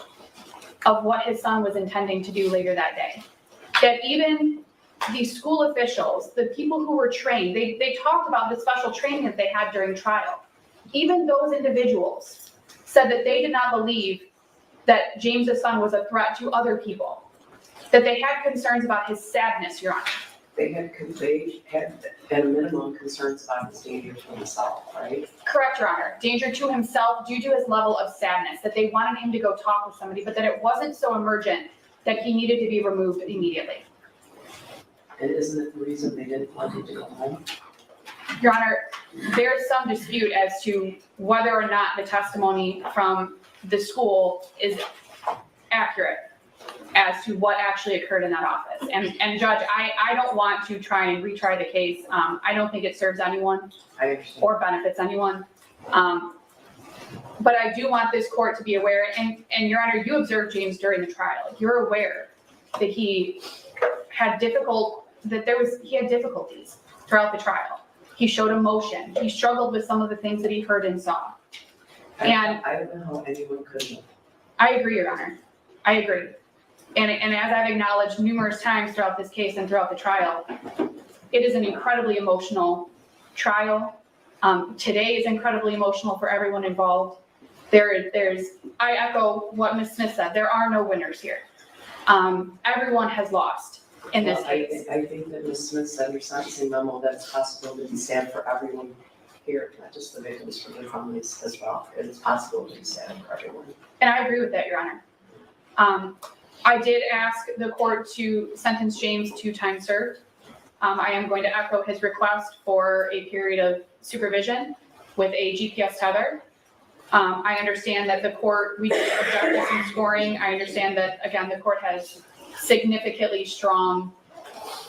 D: of what his son was intending to do later that day. That even the school officials, the people who were trained, they talked about the special training that they had during trial. Even those individuals said that they did not believe that James's son was a threat to other people. That they had concerns about his sadness, Your Honor.
C: They had at a minimum concerns about his danger to himself, right?
D: Correct, Your Honor. Danger to himself due to his level of sadness, that they wanted him to go talk with somebody, but that it wasn't so emergent that he needed to be removed immediately.
C: And isn't it the reason they didn't want him to go home?
D: Your Honor, there's some dispute as to whether or not the testimony from the school is accurate as to what actually occurred in that office. And Judge, I don't want to try and retry the case. I don't think it serves anyone or benefits anyone. But I do want this court to be aware, and Your Honor, you observed James during the trial. You're aware that he had difficulties throughout the trial. He showed emotion. He struggled with some of the things that he heard and saw. And
C: I don't know how anyone could have.
D: I agree, Your Honor. I agree. And as I've acknowledged numerous times throughout this case and throughout the trial, it is an incredibly emotional trial. Today is incredibly emotional for everyone involved. I echo what Ms. Smith said. There are no winners here. Everyone has lost in this case.
C: I think that Ms. Smith said in her sentencing memo that it's possible to stand for everyone here, not just the victims, for their families as well. It is possible to stand for everyone.
D: And I agree with that, Your Honor. I did ask the court to sentence James to time served. I am going to echo his request for a period of supervision with a GPS tether. I understand that the court, we did object to some scoring. I understand that, again, the court has significantly strong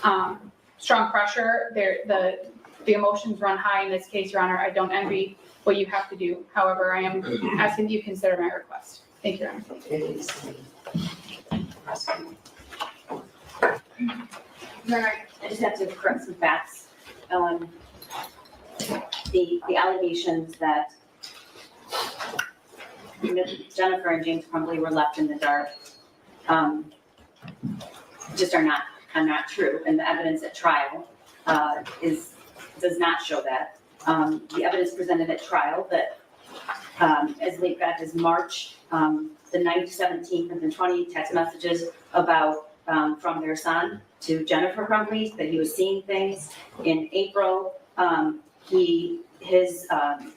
D: pressure. The emotions run high in this case, Your Honor. I don't envy what you have to do. However, I am asking that you consider my request. Thank you, Your Honor.
G: I just have to correct some facts. the allegations that Jennifer and James Crumbley were left in the dark just are not true, and the evidence at trial does not show that. The evidence presented at trial that as late back as March, the 9th, 17th, and the 20th text messages about from their son to Jennifer Crumbley, that he was seeing things. In April, his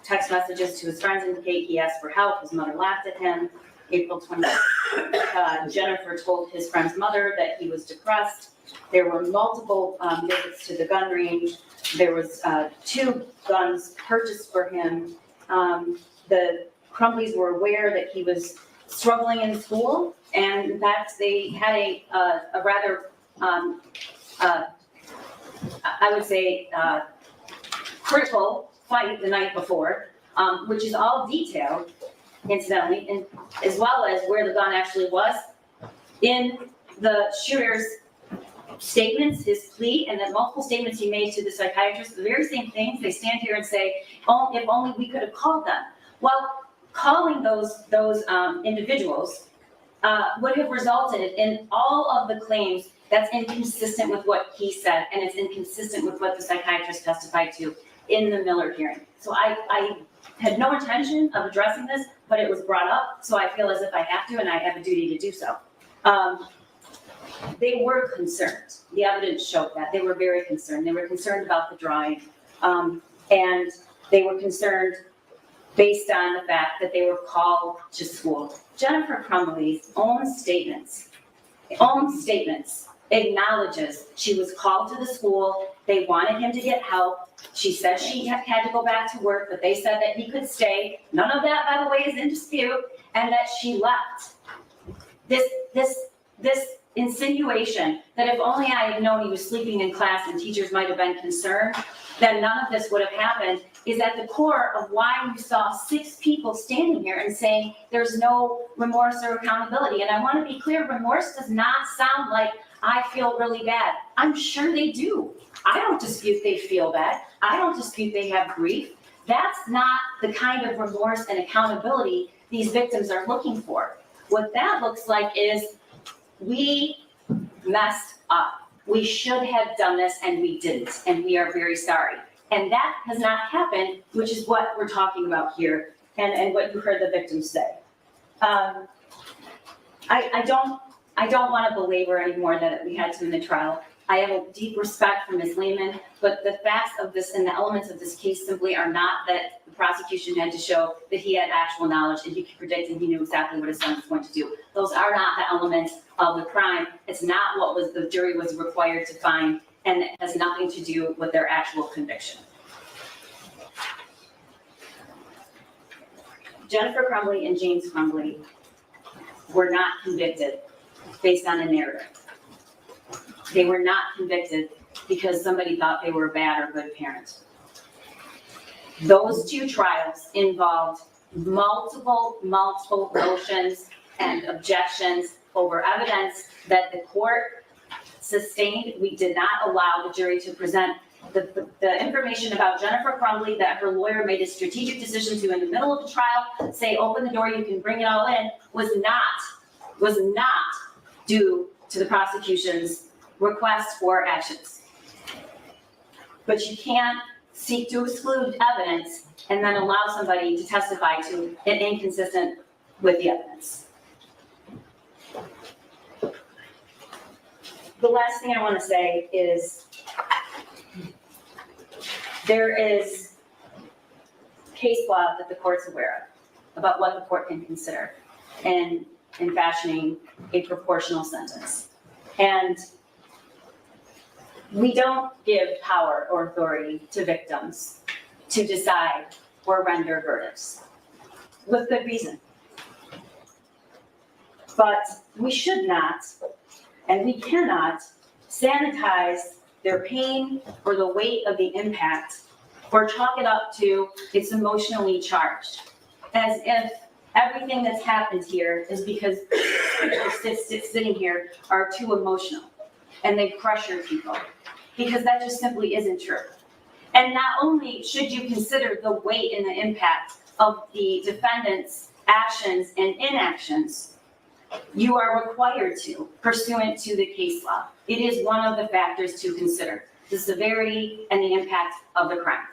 G: text messages to his friends indicate he asked for help. His mother laughed at him. April 20th, Jennifer told his friend's mother that he was depressed. There were multiple visits to the gun range. There was 2 guns purchased for him. The Crumbleys were aware that he was struggling in school, and in fact, they had a rather, I would say, critical fight the night before, which is all detailed, incidentally, and as well as where the gun actually was in the shooter's statements, his plea, and the multiple statements he made to the psychiatrist, the very same things. They stand here and say, oh, if only we could have called them. Well, calling those individuals would have resulted in all of the claims that's inconsistent with what he said, and it's inconsistent with what the psychiatrist testified to in the Miller hearing. So I had no intention of addressing this, but it was brought up, so I feel as if I have to, and I have a duty to do so. They were concerned. The evidence showed that. They were very concerned. They were concerned about the drawing, and they were concerned based on the fact that they were called to school. Jennifer Crumbley's own statements acknowledges she was called to the school. They wanted him to get help. She said she had to go back to work, but they said that he could stay. None of that, by the way, is in dispute, and that she left. This insinuation that if only I had known he was sleeping in class and teachers might have been concerned, then none of this would have happened, is at the core of why you saw 6 people standing here and saying there's no remorse or accountability. And I want to be clear, remorse does not sound like I feel really bad. I'm sure they do. I don't dispute they feel bad. I don't dispute they have grief. That's not the kind of remorse and accountability these victims are looking for. What that looks like is we messed up. We should have done this and we didn't, and we are very sorry. And that has not happened, which is what we're talking about here and what you heard the victims say. I don't want to belabor any more that we had to in the trial. I have a deep respect for Ms. Lehman, but the facts of this and the elements of this case simply are not that the prosecution had to show that he had actual knowledge and he could predict and he knew exactly what his son was going to do. Those are not the elements of the crime. It's not what the jury was required to find, and it has nothing to do with their actual conviction. Jennifer Crumbley and James Crumbley were not convicted based on a narrative. They were not convicted because somebody thought they were a bad or good parent. Those 2 trials involved multiple motions and objections over evidence that the court sustained. We did not allow the jury to present the information about Jennifer Crumbley that her lawyer made a strategic decision to in the middle of the trial, say, open the door, you can bring it all in, was not due to the prosecution's requests for actions. But you can't seek to exclude evidence and then allow somebody to testify to it inconsistent with the evidence. The last thing I want to say is there is case law that the court's aware of about what the court can consider in fashioning a proportional sentence. And we don't give power or authority to victims to decide or render verdicts, with good reason. But we should not, and we cannot, sanitize their pain or the weight of the impact or chalk it up to it's emotionally charged, as if everything that's happened here is because people sitting here are too emotional and they pressure people, because that just simply isn't true. And not only should you consider the weight and the impact of the defendant's actions and inactions, you are required to, pursuant to the case law. It is one of the factors to consider, the severity and the impact of the crime.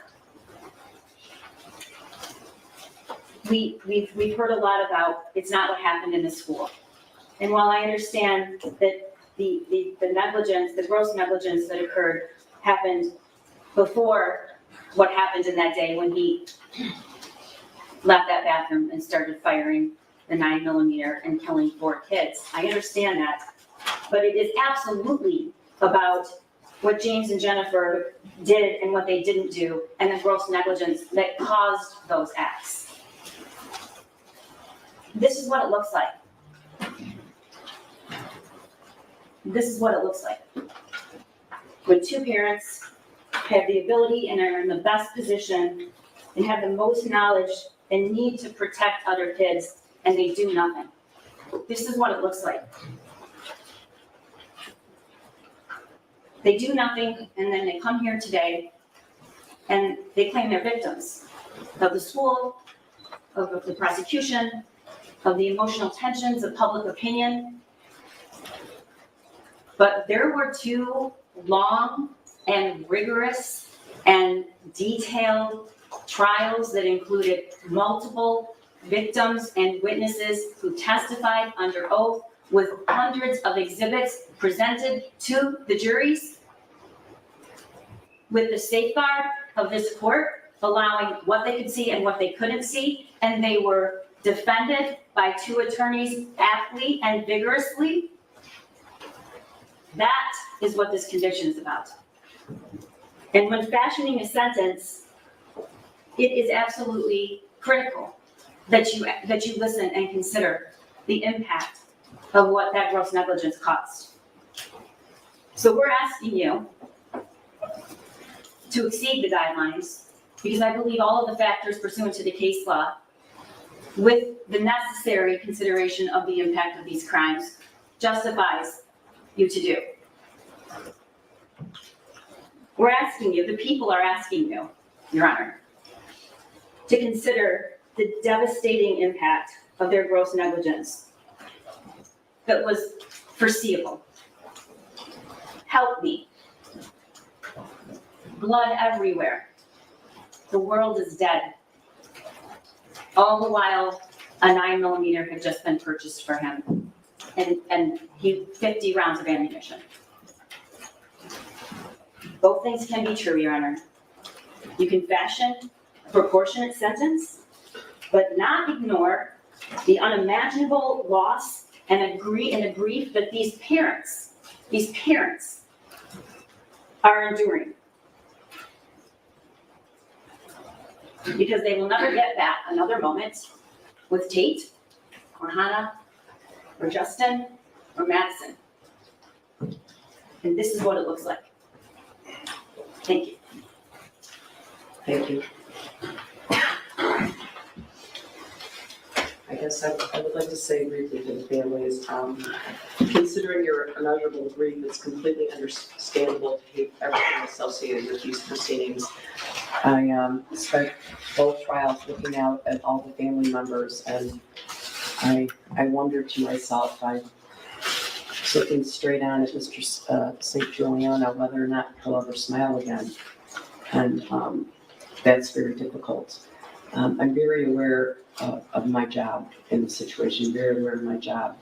G: We've heard a lot about it's not what happened in the school. And while I understand that the negligence, the gross negligence that occurred happened before what happened in that day when he left that bathroom and started firing the 9mm and killing 4 kids. I understand that. But it is absolutely about what James and Jennifer did and what they didn't do, and the gross negligence that caused those acts. This is what it looks like. This is what it looks like. When 2 parents have the ability and are in the best position and have the most knowledge and need to protect other kids, and they do nothing. This is what it looks like. They do nothing, and then they come here today, and they claim they're victims of the school, of the prosecution, of the emotional tensions of public opinion. But there were 2 long and rigorous and detailed trials that included multiple victims and witnesses who testified under oath with hundreds of exhibits presented to the juries with the safeguard of this court allowing what they could see and what they couldn't see, and they were defended by 2 attorneys aptly and vigorously. That is what this conviction is about. And when fashioning a sentence, it is absolutely critical that you listen and consider the impact of what that gross negligence caused. So we're asking you to exceed the guidelines, because I believe all of the factors pursuant to the case law, with the necessary consideration of the impact of these crimes, justifies you to do. We're asking you, the people are asking you, Your Honor, to consider the devastating impact of their gross negligence that was foreseeable. Help me. Blood everywhere. The world is dead. All the while, a 9mm had just been purchased for him, and 50 rounds of ammunition. Both things can be true, Your Honor. You can fashion a proportionate sentence, but not ignore the unimaginable loss and a grief that these parents are enduring. Because they will never get back another moment with Tate, or Hannah, or Justin, or Madison. And this is what it looks like. Thank you.
C: Thank you. I guess I would like to say briefly to the families, considering your unutterable grief, it's completely understandable to hate everything associated with these proceedings. I spent both trials looking out at all the family members, and I wondered to myself, I was looking straight on at Mr. St. Juliana, whether or not he'll ever smile again. And that's very difficult. I'm very aware of my job in the situation, very aware of my job,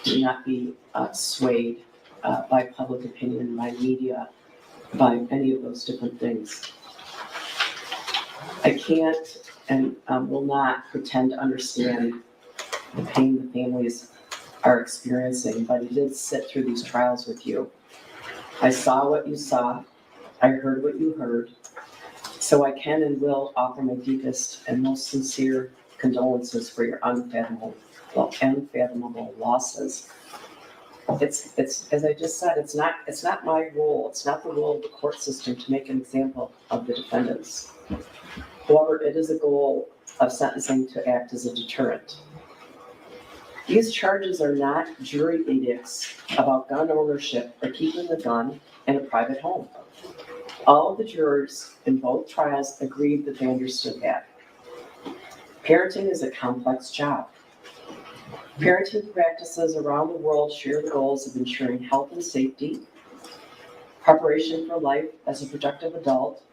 C: to not be swayed by public opinion, by media, by any of those different things. I can't and will not pretend to understand the pain the families are experiencing, but I did sit through these trials with you. I saw what you saw, I heard what you heard, so I can and will offer my deepest and most sincere condolences for your unfathomable losses. It's as I just said, it's not my role, it's not the role of the court system to make an example of the defendants. However, it is a goal of sentencing to act as a deterrent. These charges are not jury edicts about gun ownership or keeping the gun in a private home. All of the jurors in both trials agreed that they understood that. Parenting is a complex job. Parenting practices around the world share the goals of ensuring health and safety, preparation for life as a productive adult,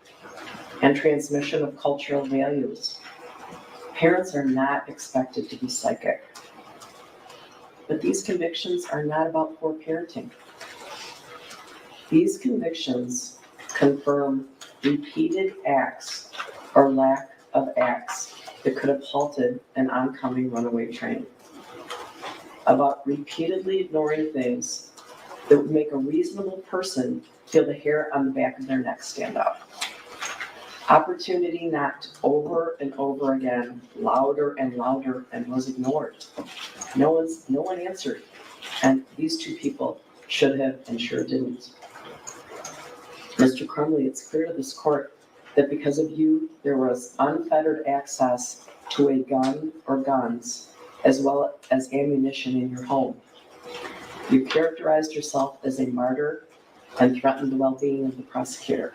C: and transmission of cultural values. Parents are not expected to be psychic. But these convictions are not about poor parenting. These convictions confirm repeated acts or lack of acts that could have halted an oncoming runaway train. About repeatedly ignoring things that would make a reasonable person feel the hair on the back of their neck stand up. Opportunity knocked over and over again, louder and louder, and was ignored. No one answered, and these two people should have and sure didn't. Mr. Crumbley, it's clear to this court that because of you, there was unfettered access to a gun or guns, as well as ammunition in your home. You characterized yourself as a martyr and threatened the well-being of the prosecutor.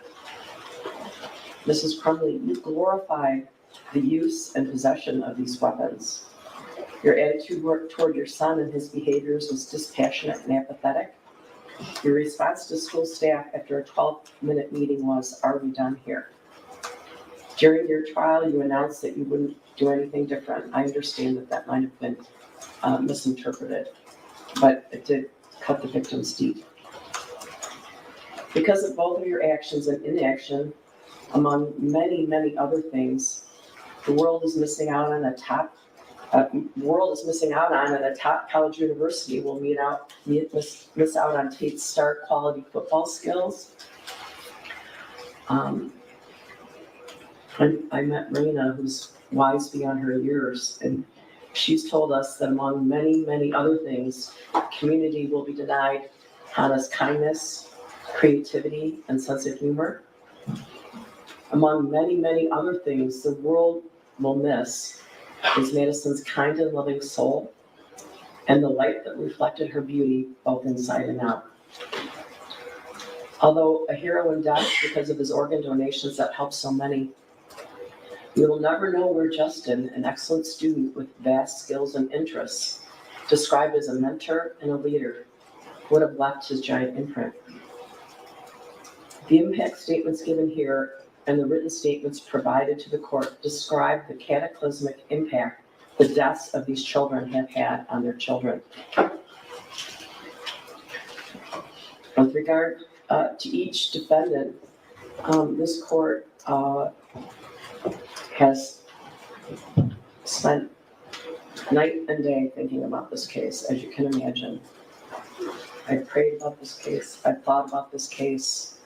C: Mrs. Crumbley, you glorified the use and possession of these weapons. Your attitude toward your son and his behaviors was dispassionate and apathetic. Your response to school staff after a 12-minute meeting was, "Are we done here?" During your trial, you announced that you wouldn't do anything different. I understand that might have been misinterpreted, but it did cut the victims deep. Because of both of your actions and inaction, among many, many other things, the world is missing out on a top college university will miss out on Tate's star quality football skills. I met Raina, who's wise beyond her years, and she's told us that among many, many other things, community will be denied Hannah's kindness, creativity, and sense of humor. Among many, many other things, the world will miss is Madison's kind and loving soul and the light that reflected her beauty both inside and out. Although a hero in death because of his organ donations that helped so many, we will never know where Justin, an excellent student with vast skills and interests, described as a mentor and a leader, would have left his giant imprint. The impact statements given here and the written statements provided to the court describe the cataclysmic impact the deaths of these children have had on their children. With regard to each defendant, this court has spent night and day thinking about this case, as you can imagine. I've prayed about this case, I've thought about this case,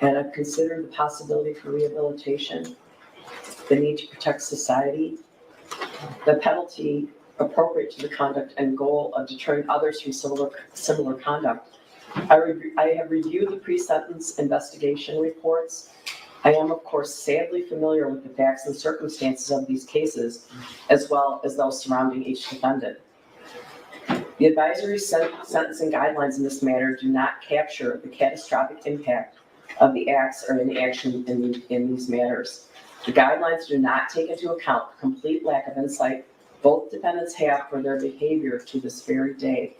C: and I've considered the possibility for rehabilitation, the need to protect society, the penalty appropriate to the conduct and goal of deterring others from similar conduct. I have reviewed the pre-sentence investigation reports. I am, of course, sadly familiar with the facts and circumstances of these cases, as well as those surrounding each defendant. The advisory sentencing guidelines in this matter do not capture the catastrophic impact of the acts or inaction in these matters. The guidelines do not take into account the complete lack of insight both defendants have for their behavior to this very day.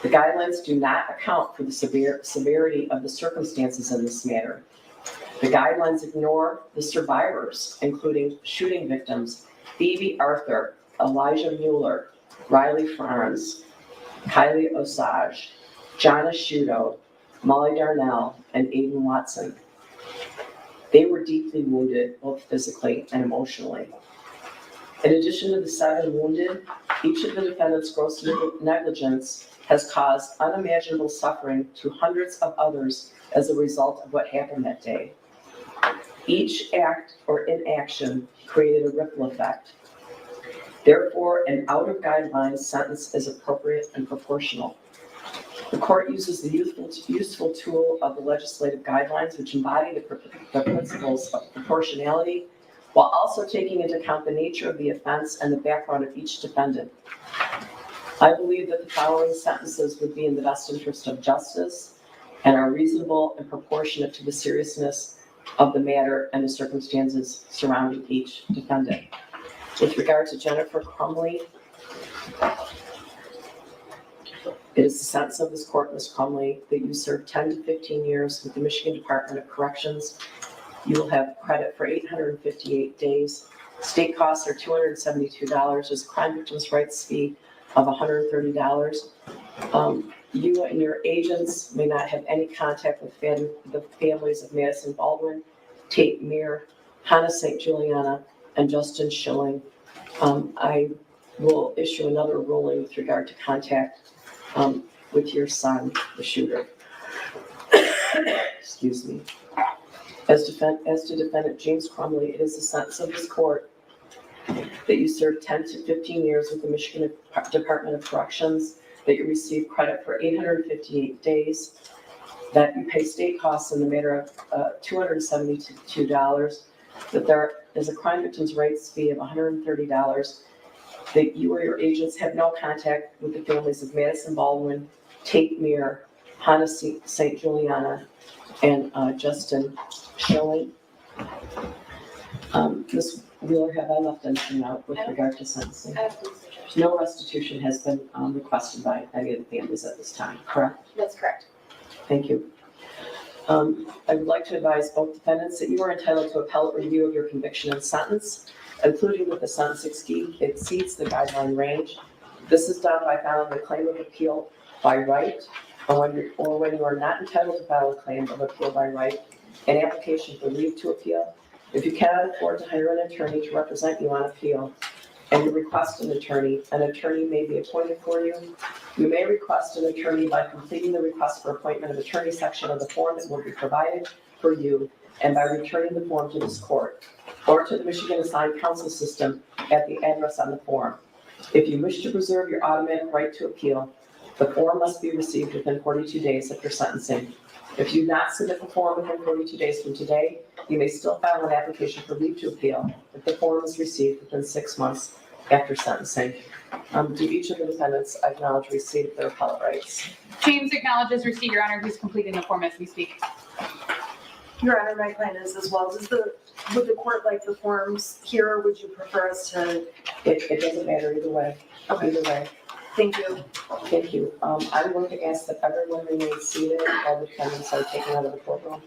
C: The guidelines do not account for the severity of the circumstances in this matter. The guidelines ignore the survivors, including shooting victims Phoebe Arthur, Elijah Mueller, Riley Franz, Kylie Osage, John Asciutto, Molly Darnell, and Aiden Watson. They were deeply wounded, both physically and emotionally. In addition to the 7 wounded, each of the defendants' gross negligence has caused unimaginable suffering to hundreds of others as a result of what happened that day. Each act or inaction created a ripple effect. Therefore, an out-of-guidelines sentence is appropriate and proportional. The court uses the useful tool of the legislative guidelines, which embody the principles of proportionality, while also taking into account the nature of the offense and the background of each defendant. I believe that the following sentences would be in the best interest of justice and are reasonable and proportionate to the seriousness of the matter and the circumstances surrounding each defendant. With regard to Jennifer Crumbley, it is the sentence of this court, Ms. Crumbley, that you serve 10 to 15 years with the Michigan Department of Corrections. You will have credit for 858 days. State costs are $272. There's a crime victims' rights fee of $130. You and your agents may not have any contact with the families of Madison Baldwin, Tate Meir, Hannah St. Juliana, and Justin Schilling. I will issue another ruling with regard to contact with your son, the shooter. Excuse me. As to defendant James Crumbley, it is the sentence of this court that you serve 10 to 15 years with the Michigan Department of Corrections, that you receive credit for 858 days, that you pay state costs in the matter of $272, that there is a crime victims' rights fee of $130, that you or your agents have no contact with the families of Madison Baldwin, Tate Meir, Hannah St. Juliana, and Justin Schilling. Ms. Wheeler, have I left anything out with regard to sentencing? No restitution has been requested by any of the families at this time, correct?
F: That's correct.
C: Thank you. I would like to advise both defendants that you are entitled to appellate review of your conviction and sentence, including with the sentence exceeds the guideline range. This is done by filing a claim of appeal by right, or when you are not entitled to file a claim of appeal by right, an application for leave to appeal. If you cannot afford to hire an attorney to represent you on appeal, and you request an attorney may be appointed for you. You may request an attorney by completing the request for appointment of attorney section of the form that will be provided for you, and by returning the form to this court or to the Michigan Assigned Counsel System at the address on the form. If you wish to preserve your automatic right to appeal, the form must be received within 42 days after sentencing. If you do not submit the form within 42 days from today, you may still file an application for leave to appeal if the form is received within 6 months after sentencing. Do each of the defendants acknowledge receipt of their appellate rights?
D: James acknowledges receipt, Your Honor. He's completing the form as we speak.
B: Your Honor, my plan is as well. Would the court like the forms here, or would you prefer us to?
C: It doesn't matter either way.
B: Okay.
C: Either way.
B: Thank you.
C: Thank you. I'm going to ask that everyone remain seated while the defendants are taken out of the courtroom.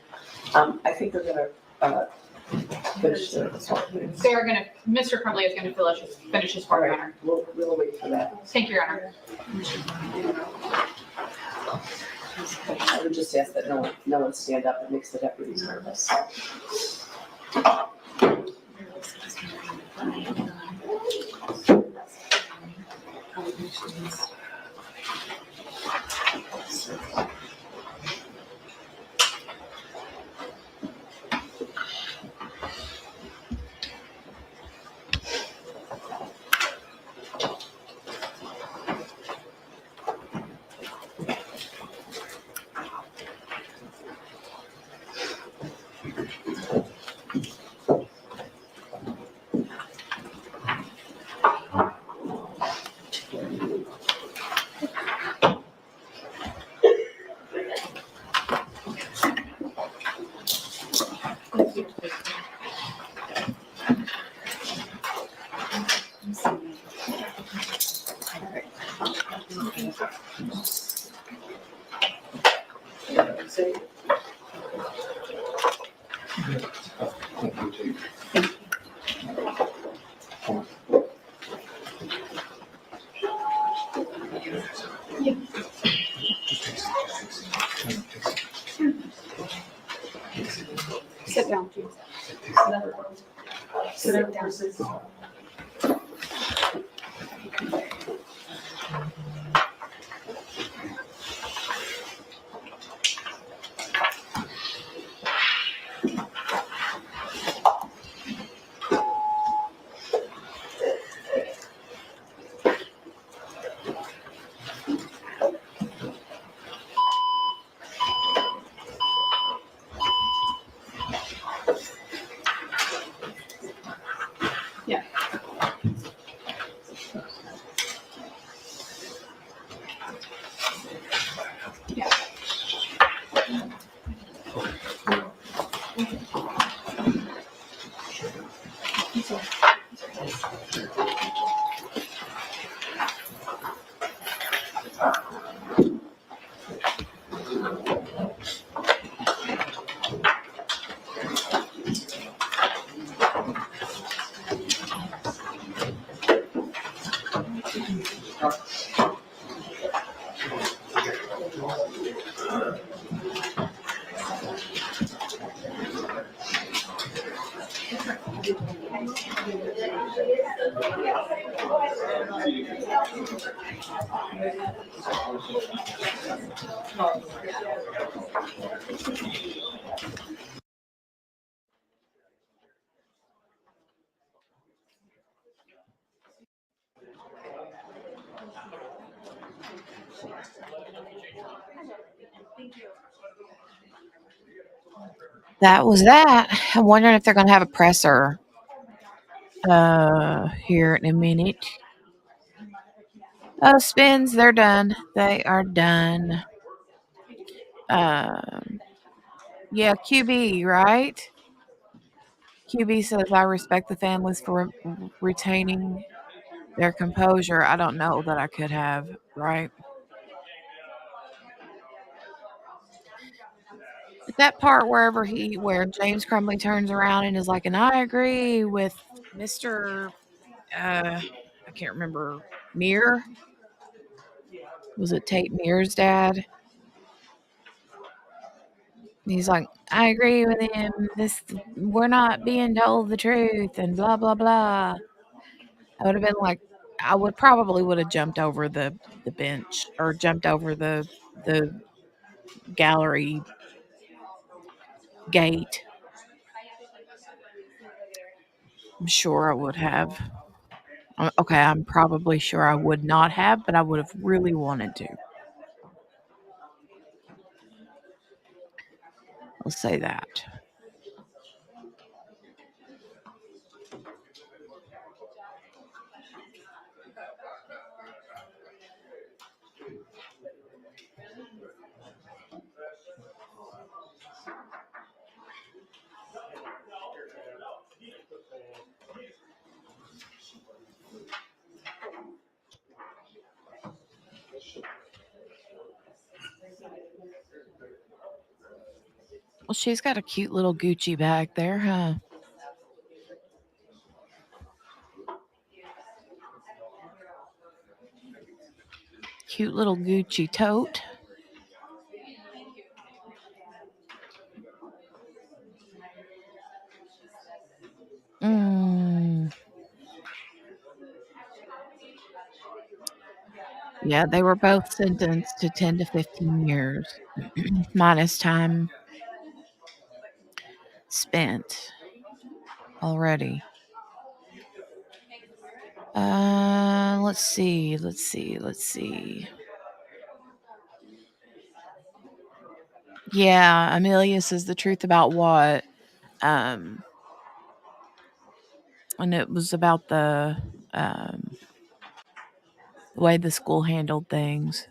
C: I think they're going to finish their form.
D: They are going to, Mr. Crumbley is going to finish his form, Your Honor.
C: We'll wait for that.
D: Thank you, Your Honor.
C: I would just ask that no one stand up. It makes the deputies nervous.
D: Sit down, James.
B: Sit down, please.
A: That was that. I'm wondering if they're going to have a presser here in a minute. Oh, spins, they're done. They are done. Yeah, QB, right? QB says, I respect the families for retaining their composure. I don't know that I could have, right? But that part where James Crumbley turns around and is like, and I agree with Mr. I can't remember, Meir? Was it Tate Meir's dad? He's like, I agree with him. We're not being told the truth and blah blah blah. I would have been like, I would have jumped over the bench or jumped over the gallery gate. I'm sure I would have. Okay, I'm probably sure I would not have, but I would have really wanted to. I'll say that. Well, she's got a cute little Gucci bag there, huh? Cute little Gucci tote. Yeah, they were both sentenced to 10 to 15 years, minus time spent already. Let's see. Yeah, Amelia says the truth about what? And it was about the way the school handled things.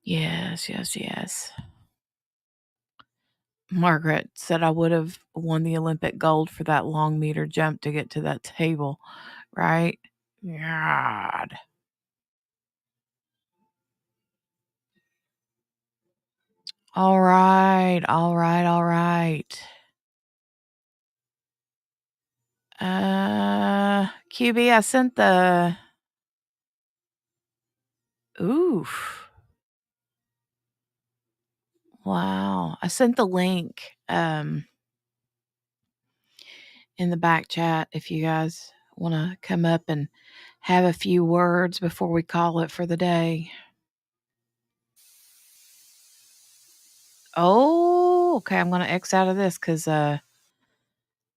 A: Yes. Margaret said I would have won the Olympic gold for that long meter jump to get to that table, right? God. All right. QB, I sent the. Oof. Wow. I sent the link in the back chat if you guys want to come up and have a few words before we call it for the day. Oh, okay. I'm going to X out of this because the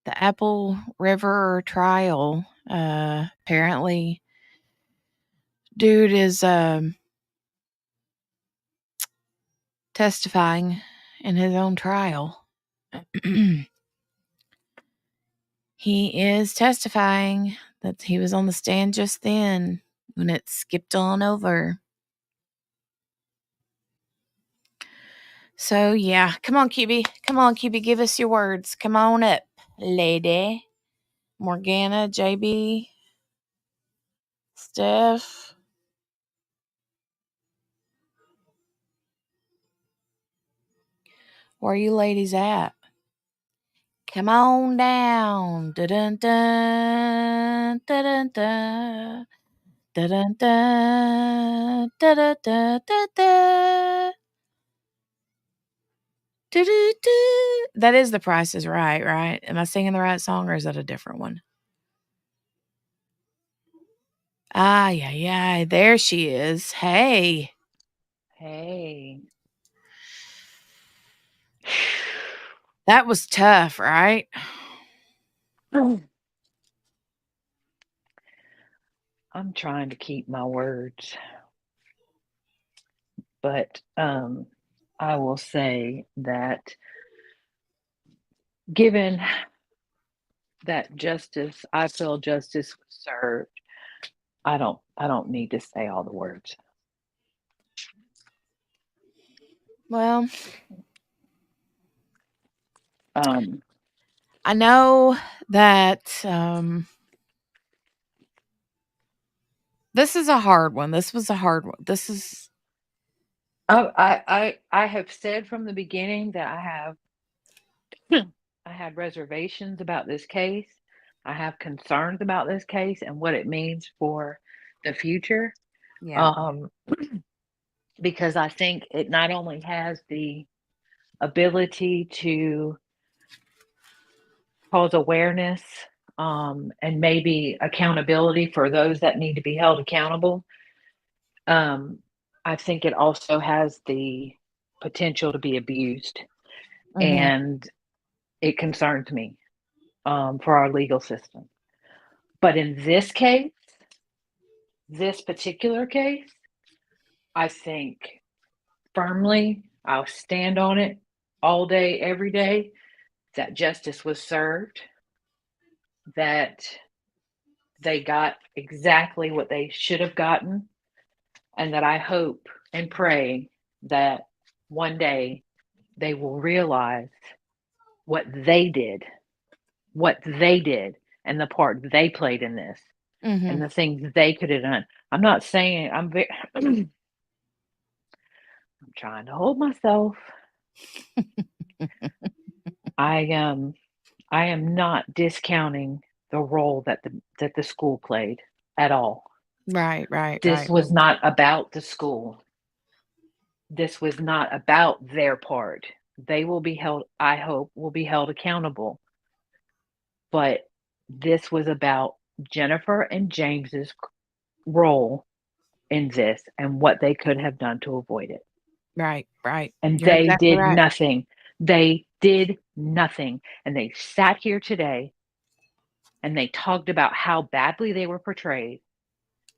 A: Apple River trial, apparently, dude is testifying in his own trial. He is testifying that he was on the stand just then when it skipped on over. So, yeah. Come on, QB. Give us your words. Come on up, lady. Morgana, JB, Steph. Where are you ladies at? Come on down. Da-dun-dun. Da-dun-dun. Da-da-da, da-da-da-da-da. Do-do-do. That is The Price is Right, right? Am I singing the right song or is that a different one? Ah, yeah. There she is. Hey.
C: Hey.
A: That was tough, right?
C: I'm trying to keep my words, but I will say that given that justice, I feel justice was served. I don't need to say all the words.
A: Well,
C: I
A: know that this is a hard one. This was a hard one. This is.
C: I have said from the beginning that I had reservations about this case. I have concerns about this case and what it means for the future.
A: Yeah.
C: Because I think it not only has the ability to cause awareness and maybe accountability for those that need to be held accountable. I think it also has the potential to be abused, and it concerns me for our legal system. But in this case, this particular case, I think firmly, I'll stand on it all day, every day, that justice was served, that they got exactly what they should have gotten, and that I hope and pray that one day they will realize what they did, and the part they played in this, and the things they could have done. I'm not saying I'm trying to hold myself. I am not discounting the role that the school played at all.
A: Right.
C: This was not about the school. This was not about their part. They will be held, I hope, will be held accountable. But this was about Jennifer and James's role in this and what they could have done to avoid it.
A: Right.
C: And
A: You're
C: they
A: exactly
C: did
A: right.
C: nothing. They did nothing. And they sat here today and they talked about how badly they were portrayed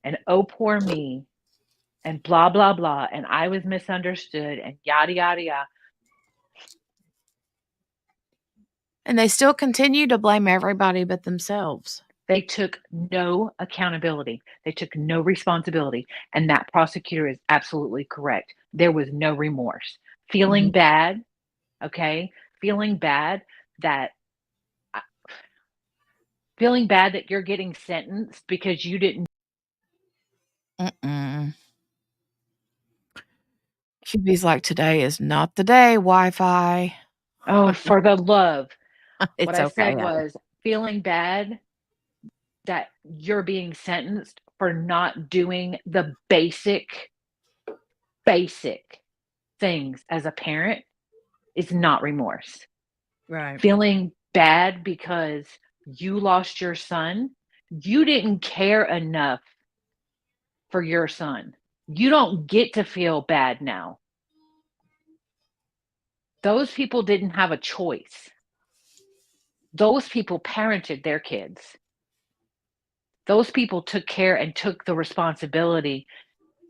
C: and oh, poor me and blah, blah, blah. And I was misunderstood and yada, yada, yada.
A: And they still continue to blame everybody but themselves.
C: They took no accountability. They took no responsibility. And that prosecutor is absolutely correct. There was no remorse. Feeling bad, okay? Feeling bad that you're getting sentenced because you didn't.
A: QB's like, today is not the day, Wi-Fi.
C: Oh, for the love.
A: It's
C: what I
A: okay.
C: said was feeling bad that you're being sentenced for not doing the basic things as a parent is not remorse.
A: Right.
C: Feeling bad because you lost your son, you didn't care enough for your son. You don't get to feel bad now. Those people didn't have a choice. Those people parented their kids. Those people took care and took the responsibility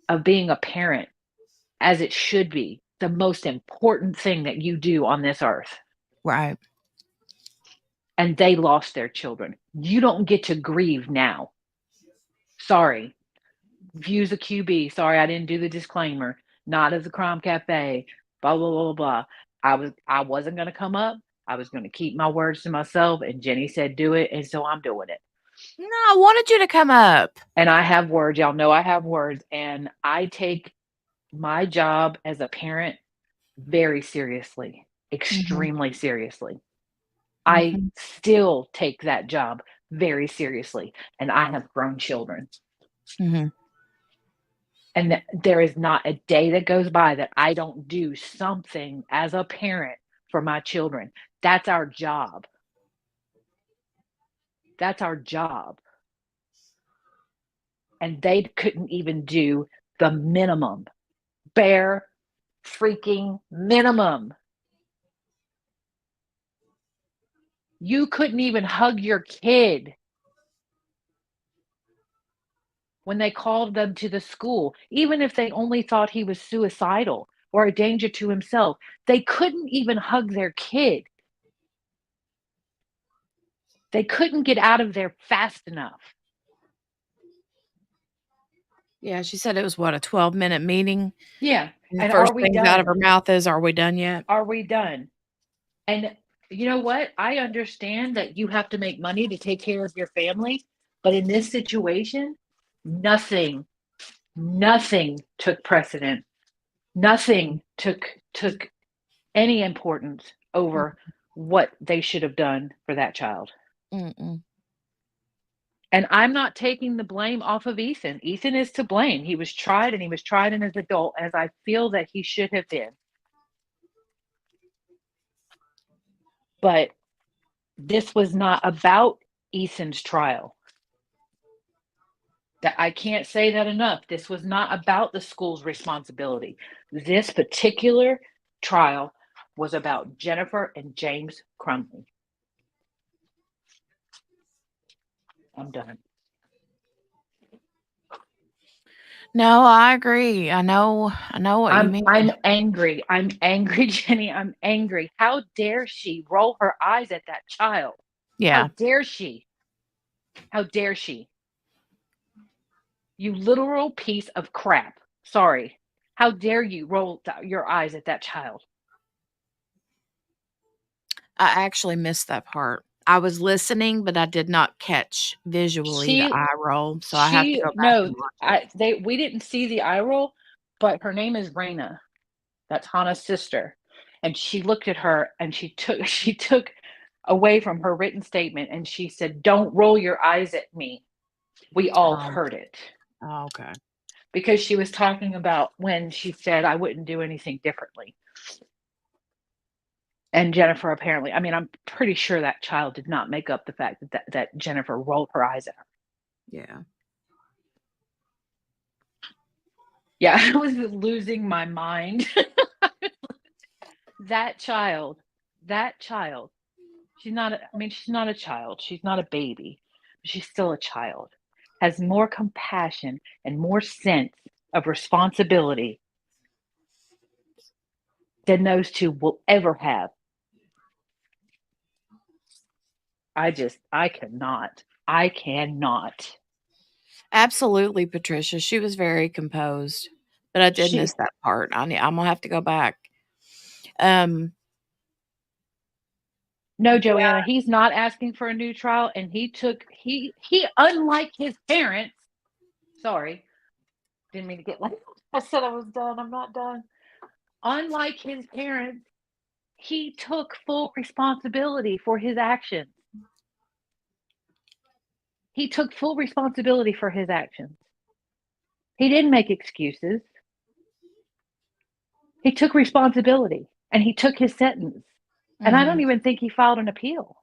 C: of being a parent as it should be, the most important thing that you do on this earth.
A: Right.
C: And they lost their children. You don't get to grieve now. Sorry. Views of QB. Sorry, I didn't do the disclaimer. Not as a crime cafe. Blah, blah, blah, blah. I wasn't going to come up. I was going to keep my words to myself. And Jenny said, do it. And so I'm doing it.
A: No, I wanted you to come up.
C: And I have words. Y'all know I have words. And I take my job as a parent very seriously, extremely seriously. I still take that job very seriously. And I have grown children.
A: And there is not a day that goes by that I don't do something as a parent for my children. That's our job. That's our job. And they couldn't even do the minimum, bare freaking minimum. You couldn't even hug your kid when they called them to the school, even if they only thought he was suicidal or a danger to himself. They couldn't even hug their kid. They couldn't get out of there fast enough. Yeah, she said it was what, a 12-minute meeting?
I: Yeah.
A: And the
I: And
A: first
I: are we
A: things out of
I: done?
A: her mouth is, "Are we done yet?"
I: Are we done? And you know what? I understand that you have to make money to take care of your family, but in this situation, nothing took precedent. Nothing took any importance over what they should have done for that child.
A: Mm-mm.
I: And I'm not taking the blame off of Ethan. Ethan is to blame. He was tried and he was tried in as an adult, as I feel that he should have been. But this was not about Ethan's trial. That I can't say that enough. This was not about the school's responsibility. This particular trial was about Jennifer and James Crumbley. I'm done.
A: No, I agree. I know what you mean.
I: I'm angry. I'm angry, Jenny. I'm angry. How dare she roll her eyes at that child?
A: Yeah.
I: How dare she? How dare she? You literal piece of crap. Sorry. How dare you roll your eyes at that child?
A: I actually missed that part. I was listening, but I did not catch visually the eye roll, so I have to go back and watch it.
I: We didn't see the eye roll, but her name is Raina. That's Hannah's sister. And she looked at her and she took away from her written statement and she said, "Don't roll your eyes at me." We all heard it.
A: Oh, okay.
I: Because she was talking about when she said, "I wouldn't do anything differently." And Jennifer apparently, I mean, I'm pretty sure that child did not make up the fact that Jennifer rolled her eyes at her.
A: Yeah.
I: Yeah, I was losing my mind. That child, she's not a child. She's not a baby. She's still a child. Has more compassion and more sense of responsibility than those two will ever have. I cannot.
A: Absolutely, Patricia. She was very composed, but I did miss that part. I'm gonna have to go back.
I: No, Joanna, he's not asking for a new trial, and he unlike his parents. Sorry, didn't mean to get like I said I was done. I'm not done. Unlike his parents, he took full responsibility for his actions. He took full responsibility for his actions. He didn't make excuses. He took responsibility and he took his sentence. And I don't even think he filed an appeal.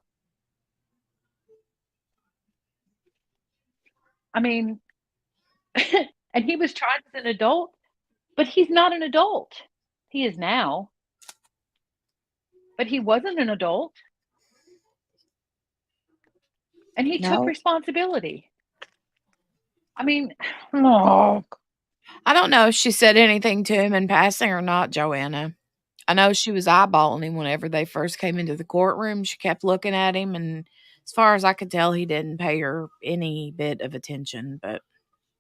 I: I mean, and he was tried as an adult, but he's not an adult. He is now. But he wasn't an adult. And he took responsibility. I mean,
A: I don't know if she said anything to him in passing or not, Joanna. I know she was eyeballing him whenever they first came into the courtroom. She kept looking at him, and as far as I could tell, he didn't pay her any bit of attention. But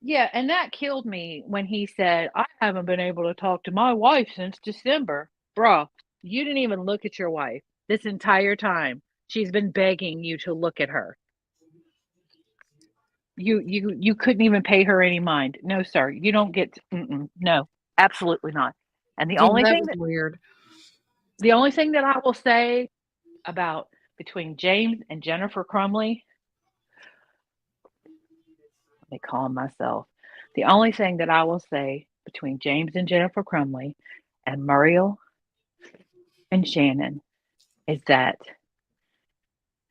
I: yeah, and that killed me when he said, "I haven't been able to talk to my wife since December." Bruh, you didn't even look at your wife this entire time. She's been begging you to look at her. You couldn't even pay her any mind. No, sir, you don't get. No, absolutely not. And the only thing
A: weird.
I: The only thing that I will say about between James and Jennifer Crumbley, let me calm myself.
P: The only thing that I will say between James and Jennifer Crumbley and Muriel and Shannon is that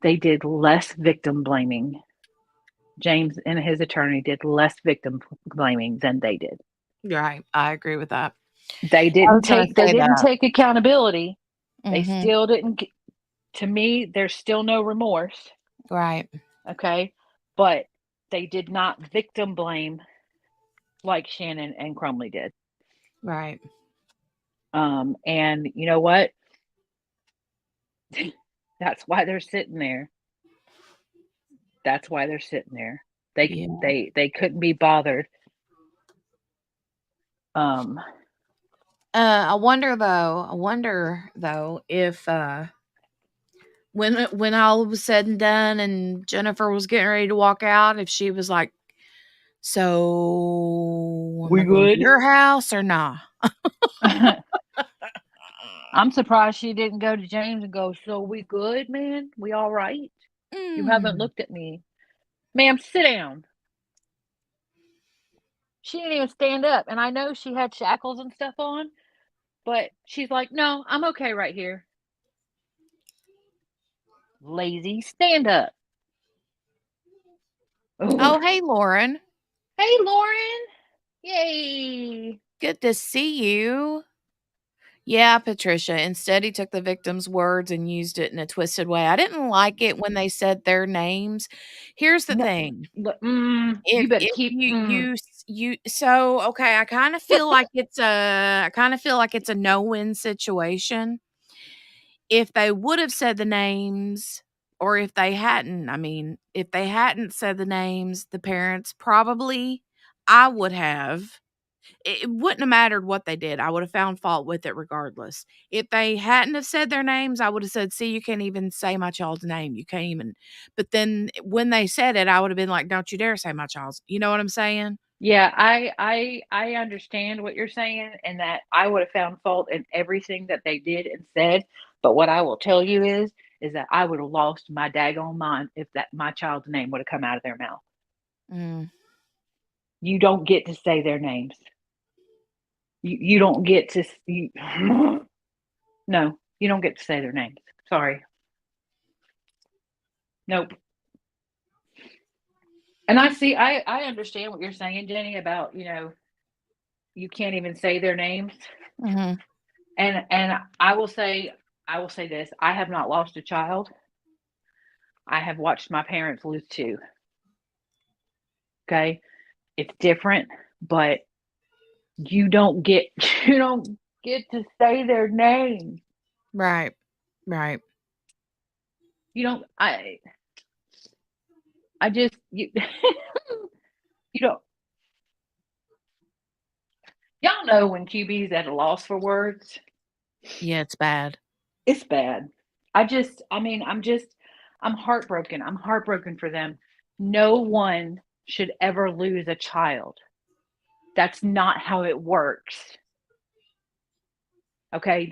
P: they did less victim blaming. James and his attorney did less victim blaming than they did.
A: Right. I agree with that.
P: They
A: I
P: didn't
A: was gonna
P: take they
A: say
P: didn't
A: that.
P: take accountability. They
A: Mhm.
P: still didn't to me there's still no remorse,
A: Right.
P: okay? But they did not victim blame like Shannon and Crumbley did.
A: Right.
P: And you know what? That's why they're sitting there. That's why they're sitting there.
A: Yeah.
P: They couldn't be bothered.
A: I wonder though if when all was said and done and Jennifer was getting ready to walk out, if she was like, "So am
P: We
A: I going to
P: good?"
A: your house or not?"
P: I'm surprised she didn't go to James and go, "So we good, man? We all right? You haven't looked at me." Ma'am, sit down. She didn't even stand up. And I know she had shackles and stuff on, but she's like, "No, I'm okay right here." Lazy, stand up.
A: Oh, hey, Lauren.
P: Hey, Lauren. Yay.
A: Good to see you. Yeah, Patricia. Instead, he took the victim's words and used it in a twisted way. I didn't like it when they said their names. Here's the
P: No,
A: thing.
P: you better
A: If
P: keep.
A: so okay, I kind of feel like it's a no-win situation. If they would have said the names, or if they hadn't, if they hadn't said the names, the parents probably, I would have. It wouldn't have mattered what they did. I would have found fault with it regardless. If they hadn't have said their names, I would have said, "See, you can't even say my child's name. You can't even." But then when they said it, I would have been like, "Don't you dare say my child's." You know what I'm saying?
P: Yeah, I understand what you're saying, and that I would have found fault in everything that they did and said. But what I will tell you is that I would have lost my daggone mind if that my child's name would have come out of their mouth.
A: Mm.
P: You don't get to say their names. You don't get to. No, you don't get to say their names. Sorry. Nope. And I understand what you're saying, Jenny, about, you can't even say their names.
A: Mm-hmm.
P: And I will say this, I have not lost a child. I have watched my parents lose two. Okay? It's different, but you don't get you don't get to say their name.
A: Right. Right.
P: You don't I just you you don't y'all know when QB's at a loss for words.
A: Yeah, it's bad.
P: It's bad. I'm heartbroken. I'm heartbroken for them. No one should ever lose a child. That's not how it works. Okay?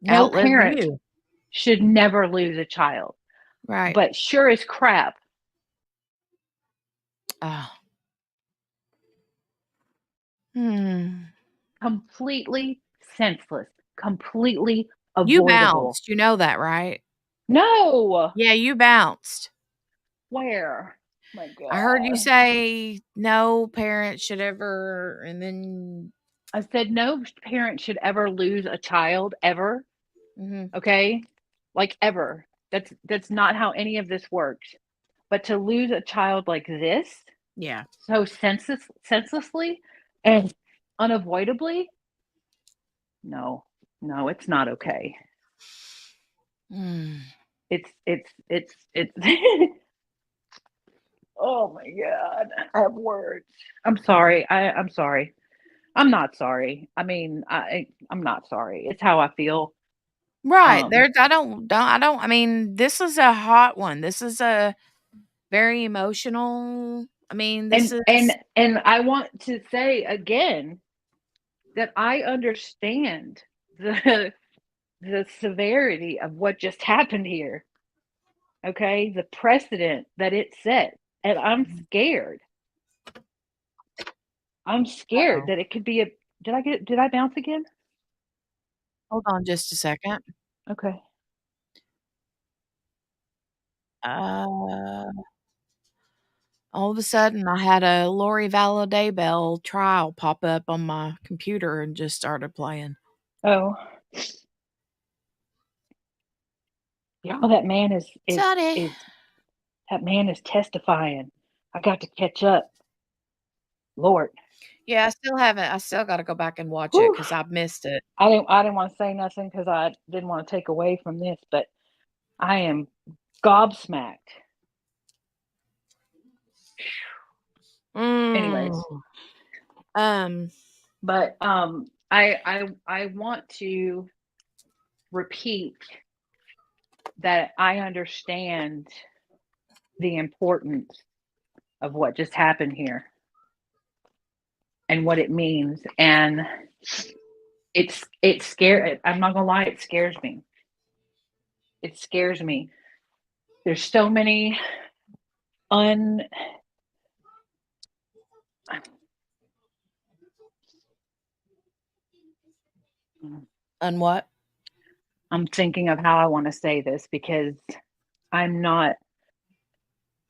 P: No
A: Outlive
P: parent
A: you.
P: should never lose a child.
A: Right.
P: But sure as crap,
A: Oh.
P: completely senseless, completely
A: You
P: avoidable.
A: bounced. You know that, right?
P: No!
A: Yeah, you bounced.
P: Where? My
A: I heard you
P: God.
A: say no parent should ever, and then
P: I said no parent should ever lose a child ever. Okay? Like ever. That's not how any of this works. But to lose a child like this,
A: yeah.
P: so senselessly and unavoidably, no, it's not okay. It's oh my God, I have words. I'm sorry. I'm sorry. I'm not sorry. I'm not sorry. It's how I feel.
A: Right. There this is a hot one. This is a very emotional. This
P: And
A: is
P: and I want to say again that I understand the severity of what just happened here. Okay? The precedent that it set. And I'm scared. I'm scared that it could be did I bounce again?
A: Hold on just a second.
P: Okay.
A: All of a sudden, I had a Lori Valade Bell trial pop up on my computer and just started playing.
P: Oh. Y'all, that man is
A: Sorry.
P: that man is testifying. I got to catch up. Lord.
A: Yeah, I still gotta go back and watch it
P: Whew.
A: because I've missed it.
P: I didn't want to say nothing because I didn't want to take away from this, but I am gobsmacked. Anyways, but I want to repeat that I understand the importance of what just happened here and what it means, and it's scary. I'm not gonna lie, it scares me. It scares me. There's so many on
A: what?
P: I'm thinking of how I want to say this because I'm not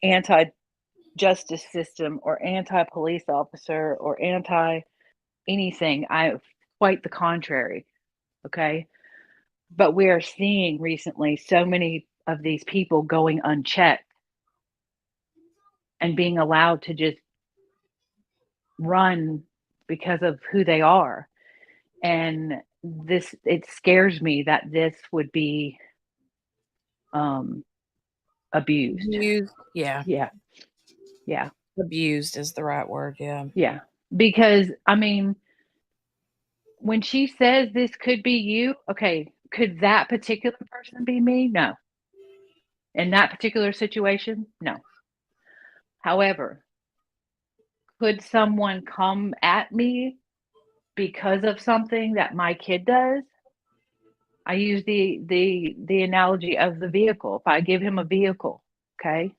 P: anti-justice system or anti-police officer or anti anything. I'm quite the contrary. Okay. But we are seeing recently so many of these people going unchecked and being allowed to just run because of who they are. And it scares me that this would be abused.
A: Yeah.
P: Yeah.
A: Abused is the right word. Yeah.
P: Yeah. Because I mean, when she says this could be you, okay, could that particular person be me? No. In that particular situation, no. However, could someone come at me because of something that my kid does? I use the analogy of the vehicle. If I give him a vehicle, okay,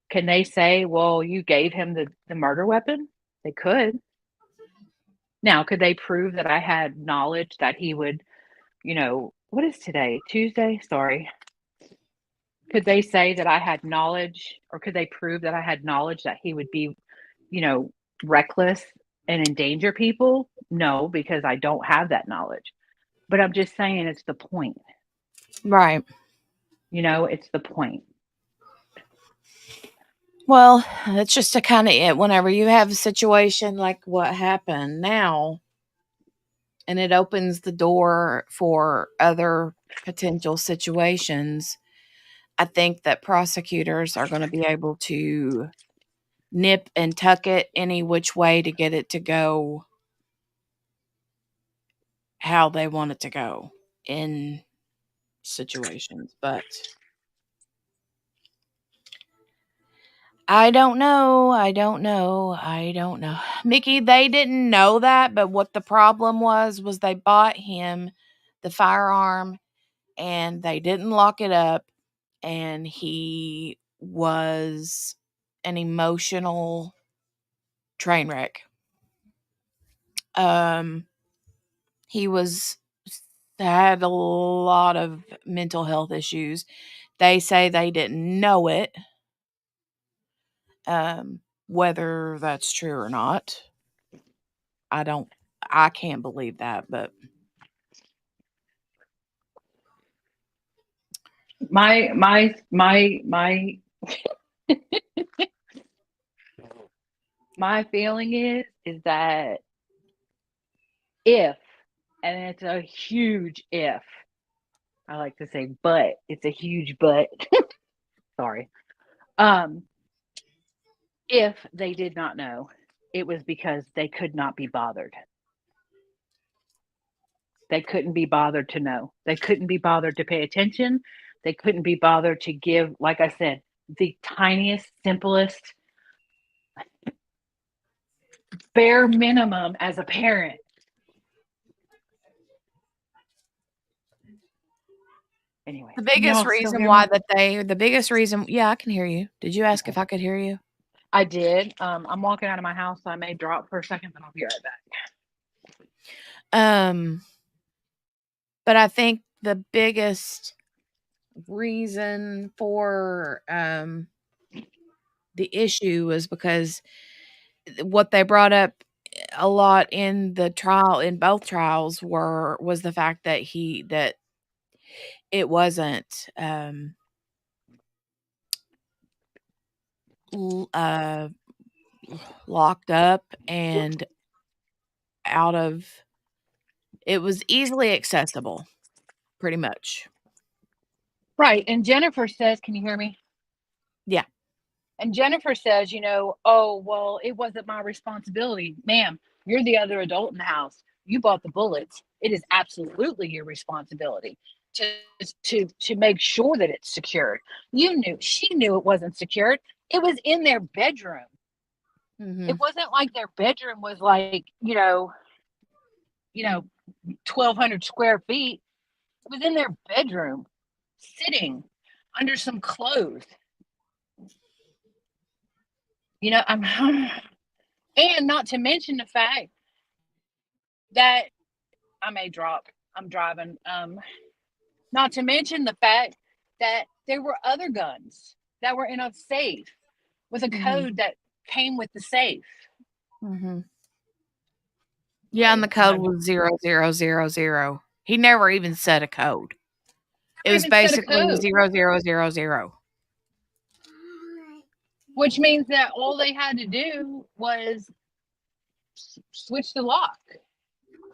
P: can they say, well, you gave him the murder weapon? They could. Now, could they prove that I had knowledge that he would, what is today? Tuesday? Sorry. Could they say that I had knowledge, or could they prove that I had knowledge that he would be, reckless and endanger people? No, because I don't have that knowledge. But I'm just saying it's the point.
A: Right.
P: It's the point.
A: Well, it's just a kind of it. Whenever you have a situation like what happened now, and it opens the door for other potential situations, I think that prosecutors are going to be able to nip and tuck it any which way to get it to go how they want it to go in situations. But I don't know. Mickey, they didn't know that, but what the problem was they bought him the firearm and they didn't lock it up, and he was an emotional train wreck. He had a lot of mental health issues. They say they didn't know it. Whether that's true or not, I can't believe that, but
P: My my feeling is that if, and it's a huge if, I like to say but, it's a huge but. Sorry. If they did not know, it was because they could not be bothered. They couldn't be bothered to know. They couldn't be bothered to pay attention. They couldn't be bothered to give, like I said, the tiniest, simplest, bare minimum as a parent. Anyway,
A: the biggest reason, yeah, I can hear you. Did you ask if I could hear you?
P: I did. I'm walking out of my house, so I may drop for a second, but I'll be right back.
A: But I think the biggest reason for the issue was because what they brought up a lot in the trial, in both trials, was the fact that it wasn't locked up and out of, it was easily accessible, pretty much.
P: Right. And Jennifer says, can you hear me?
A: Yeah.
P: And Jennifer says, oh, well, it wasn't my responsibility. Ma'am, you're the other adult in the house. You bought the bullets. It is absolutely your responsibility to make sure that it's secured. She knew it wasn't secured. It was in their bedroom.
A: Mm-hmm.
P: It wasn't like their bedroom was like, 1,200 square feet. It was in their bedroom, sitting under some clothes. And not to mention the fact that I may drop. I'm driving. Not to mention the fact that there were other guns that were in a safe with a code that came with the safe.
A: Mm-hmm. Yeah, and the code was 0000. He never even said a code. It was basically 0000.
P: Which means that all they had to do was switch the lock.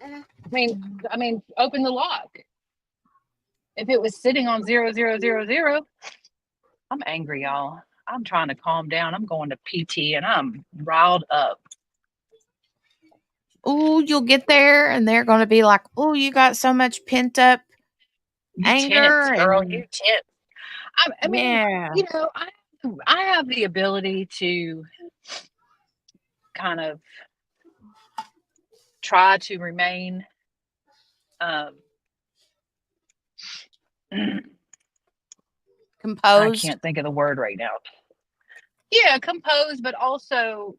P: I mean, open the lock. If it was sitting on 0000, I'm angry, y'all. I'm trying to calm down. I'm going to PT and I'm riled up.
A: Oh, you'll get there and they're going to be like, oh, you got so much pent up anger.
P: Tense, girl, you tense. I mean,
A: yeah.
P: I have the ability to kind of try to remain
A: composed.
P: I can't think of the word right now. Yeah, composed, but also,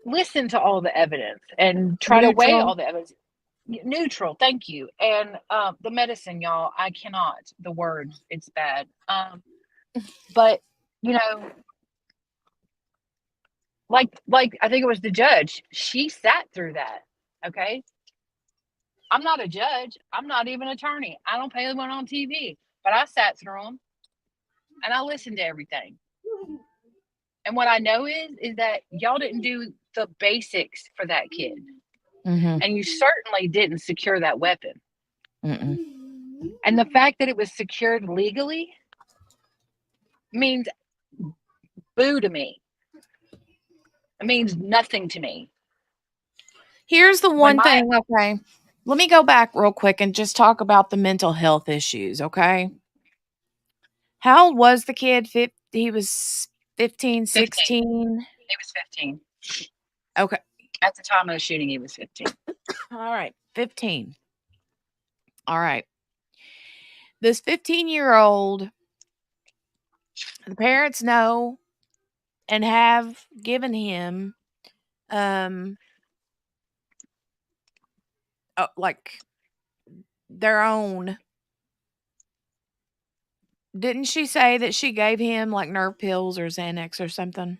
P: listen to all the evidence and try to weigh all the evidence. Neutral, thank you. And the medicine, y'all, I cannot. The word, it's bad. But like I think it was the judge. She sat through that. Okay. I'm not a judge. I'm not even an attorney. I don't pay the one on TV, but I sat through them and I listened to everything. And what I know is that y'all didn't do the basics for that kid.
A: Mm-hmm.
P: And you certainly didn't secure that weapon.
A: Mm-mm.
P: And the fact that it was secured legally means boo to me. It means nothing to me.
A: Here's the one thing, okay? Let me go back real quick and just talk about the mental health issues, okay? How old was the kid? He was 15, 16?
P: He was 15.
A: Okay.
P: At the time of the shooting, he was 15.
A: All right, 15. All right. This 15-year-old, the parents know and have given him like their own. Didn't she say that she gave him like nerve pills or Xanax or something?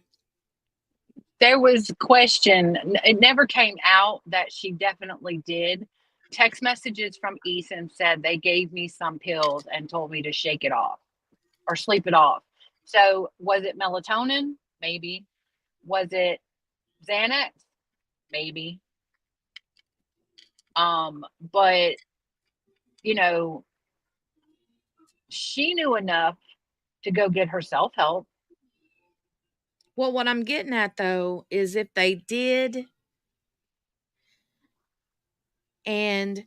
P: There was question. It never came out that she definitely did. Text messages from Ethan said they gave me some pills and told me to shake it off or sleep it off. So was it melatonin? Maybe. Was it Xanax? Maybe. But she knew enough to go get herself help.
A: Well, what I'm getting at though is if they did, and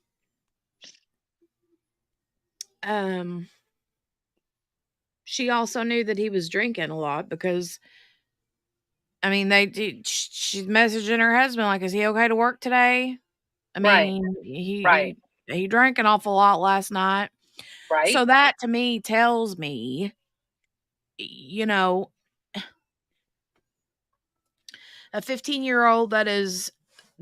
A: she also knew that he was drinking a lot because I mean she's messaging her husband like, is he okay to work today? I mean, he drank an awful lot last night.
P: Right.
A: So that to me tells me you know, a 15-year-old that is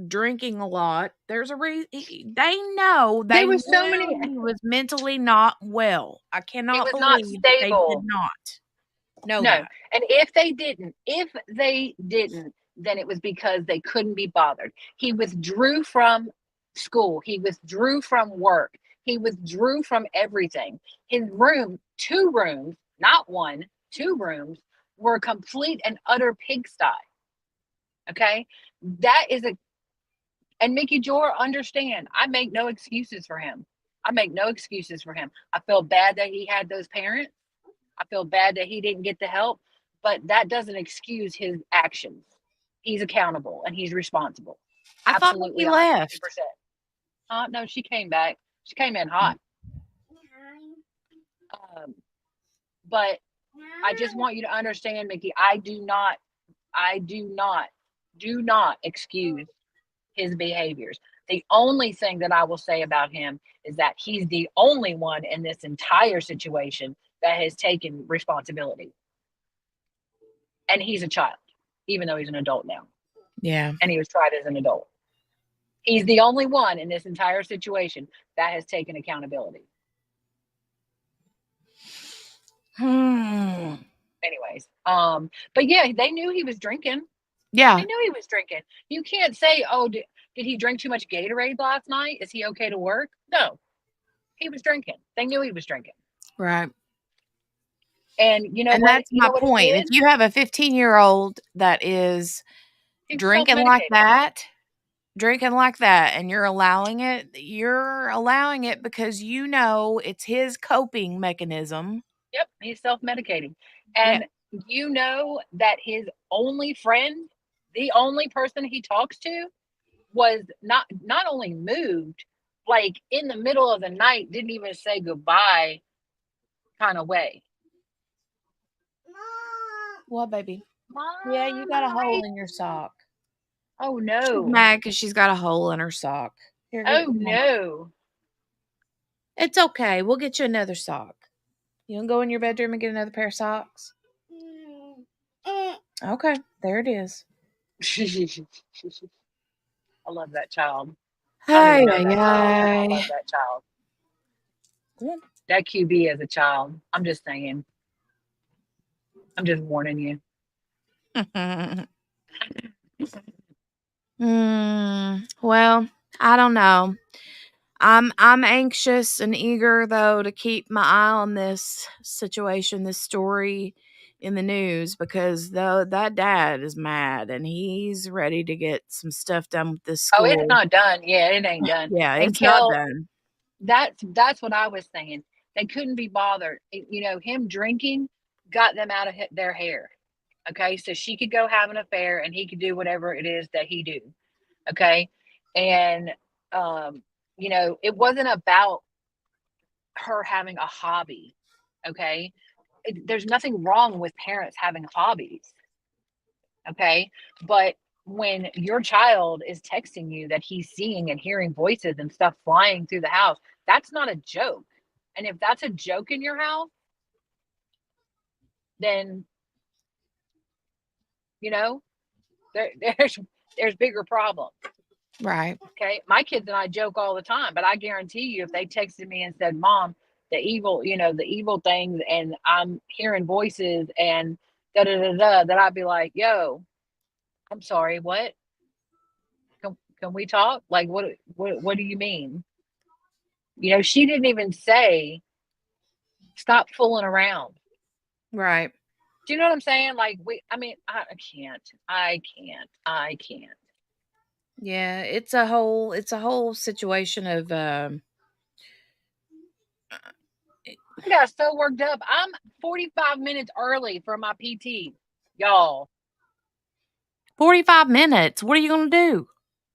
A: drinking a lot, there's a reason. They know,
P: There
A: they
P: was so many.
A: knew he was mentally not well. I
P: He
A: cannot
P: was not
A: believe that they did
P: stable.
A: not know
P: No.
A: that.
P: And if they didn't, then it was because they couldn't be bothered. He withdrew from school. He withdrew from work. He withdrew from everything. His room, 2 rooms, not 1, 2 rooms, were complete and utter pigsty. Okay? That is and Mickey Jor, understand, I make no excuses for him. I make no excuses for him. I feel bad that he had those parents. I feel bad that he didn't get the help, but that doesn't excuse his actions. He's accountable and he's responsible.
A: I thought
P: Absolutely,
A: he
P: 100%.
A: left.
P: No, she came back. She came in hot. But I just want you to understand, Mickey, I do not excuse his behaviors. The only thing that I will say about him is that he's the only one in this entire situation that has taken responsibility. And he's a child, even though he's an adult now.
A: Yeah.
P: And he was tried as an adult. He's the only one in this entire situation that has taken accountability. Anyways, but yeah, they knew he was drinking.
A: Yeah.
P: They knew he was drinking. You can't say, oh, did he drink too much Gatorade last night? Is he okay to work? No, he was drinking. They knew he was drinking.
A: Right.
P: And you know
A: and
P: what?
A: that's my point. If you have a 15-year-old that is drinking like that, and you're allowing it because you know it's his coping mechanism.
P: Yep, he's self-medicating. And you know that his only friend, the only person he talks to, was not only moved, like in the middle of the night, didn't even say goodbye kind of way.
A: What, baby?
P: Mom,
A: Yeah, you got a hole in your sock.
P: Oh no.
A: She's mad because she's got a hole in her sock. Here,
P: no.
A: It's okay. We'll get you another sock. You want to go in your bedroom and get another pair of socks? Okay, there it is.
P: I love that child.
A: I
P: love that child. That QB as a child. I'm just saying. I'm just warning you.
A: Well, I don't know. I'm anxious and eager though to keep my eye on this situation, this story in the news, because that dad is mad and he's ready to get some stuff done with this school.
P: Oh, it's not done. Yeah, it ain't done.
A: Yeah, it's not done.
P: That's what I was saying. They couldn't be bothered. Him drinking got them out of their hair. Okay, so she could go have an affair and he could do whatever it is that he do. Okay, and it wasn't about her having a hobby. Okay, there's nothing wrong with parents having hobbies. Okay, but when your child is texting you that he's seeing and hearing voices and stuff flying through the house, that's not a joke. And if that's a joke in your house, then there's bigger problems.
A: Right.
P: Okay. My kids and I joke all the time, but I guarantee you, if they texted me and said, Mom, the evil things, and I'm hearing voices and that I'd be like, yo, I'm sorry, what? Can we talk? Like, what do you mean? She didn't even say, stop fooling around.
A: Right.
P: Do you know what I'm saying? Like, I can't.
A: Yeah, it's a whole situation of
P: I got so worked up. I'm 45 minutes early for my PT, y'all.
A: 45 minutes. What are you going to do?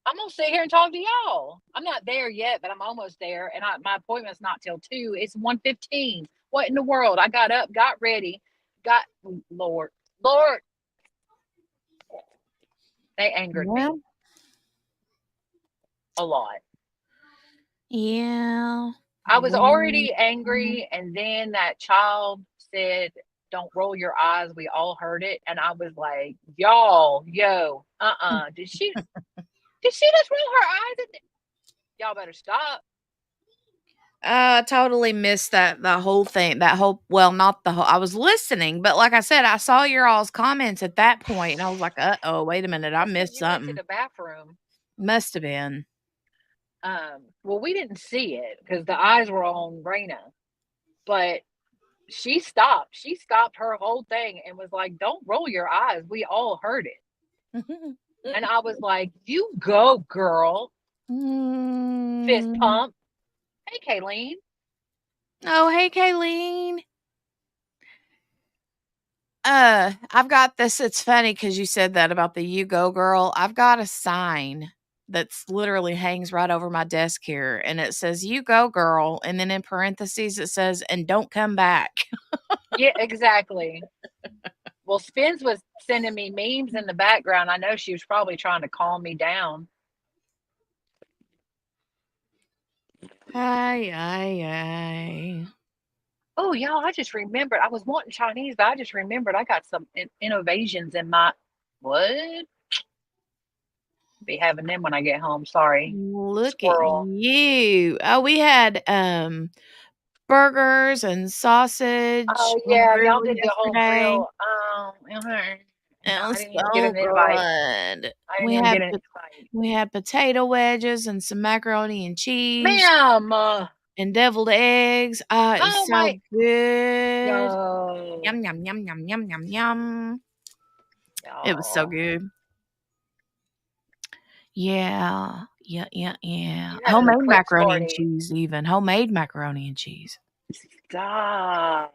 P: I'm going to sit here and talk to y'all. I'm not there yet, but I'm almost there. And my appointment's not till 2. It's 1:15. What in the world? I got up, got ready, Lord. They angered me a lot.
A: Yeah.
P: I was already angry, and then that child said don't roll your eyes. We all heard it. And I was like, y'all, did she just roll her eyes? Y'all better stop.
A: I totally missed the whole thing. Well, not the whole. I was listening, but like I said, I saw your all's comments at that point, and I was like, "Oh, wait a minute, I missed
P: You went to
A: something."
P: the bathroom.
A: Must have been.
P: Well, we didn't see it because the eyes were on Raina, but she stopped. She stopped her whole thing and was like, "Don't roll your eyes. We all heard it." And I was like, "You go, girl." Fist pump. Hey, Kayleen.
A: Oh, hey, Kayleen. I've got this. It's funny because you said that about the "You Go Girl." I've got a sign that's literally hangs right over my desk here, and it says "You Go Girl," and then in parentheses it says "and don't come back."
P: Yeah, exactly. Well, Spence was sending me memes in the background. I know she was probably trying to calm me down.
A: Aye.
P: Oh, y'all, I just remembered. I was wanting Chinese, but I just remembered I got some innovations in my. What? Be having them when I get home. Sorry.
A: Look
P: Squirrel.
A: at you. Oh, we had burgers and sausage
P: Oh,
A: on the
P: yeah,
A: grill
P: y'all did the whole
A: yesterday.
P: grill.
A: It
P: I
A: was
P: didn't even get
A: so
P: an invite.
A: good.
P: I didn't even get an invite.
A: We had potato wedges and some macaroni and cheese
P: Ma'am.
A: and deviled eggs. It was
P: Oh,
A: so
P: my.
A: good.
P: Yo.
A: Yum, yum, yum, yum, yum, yum, yum. It was so good. Yeah.
P: You had an
A: Homemade
P: eclipse
A: macaroni and
P: party.
A: cheese, even. Homemade macaroni and cheese.
P: Stop.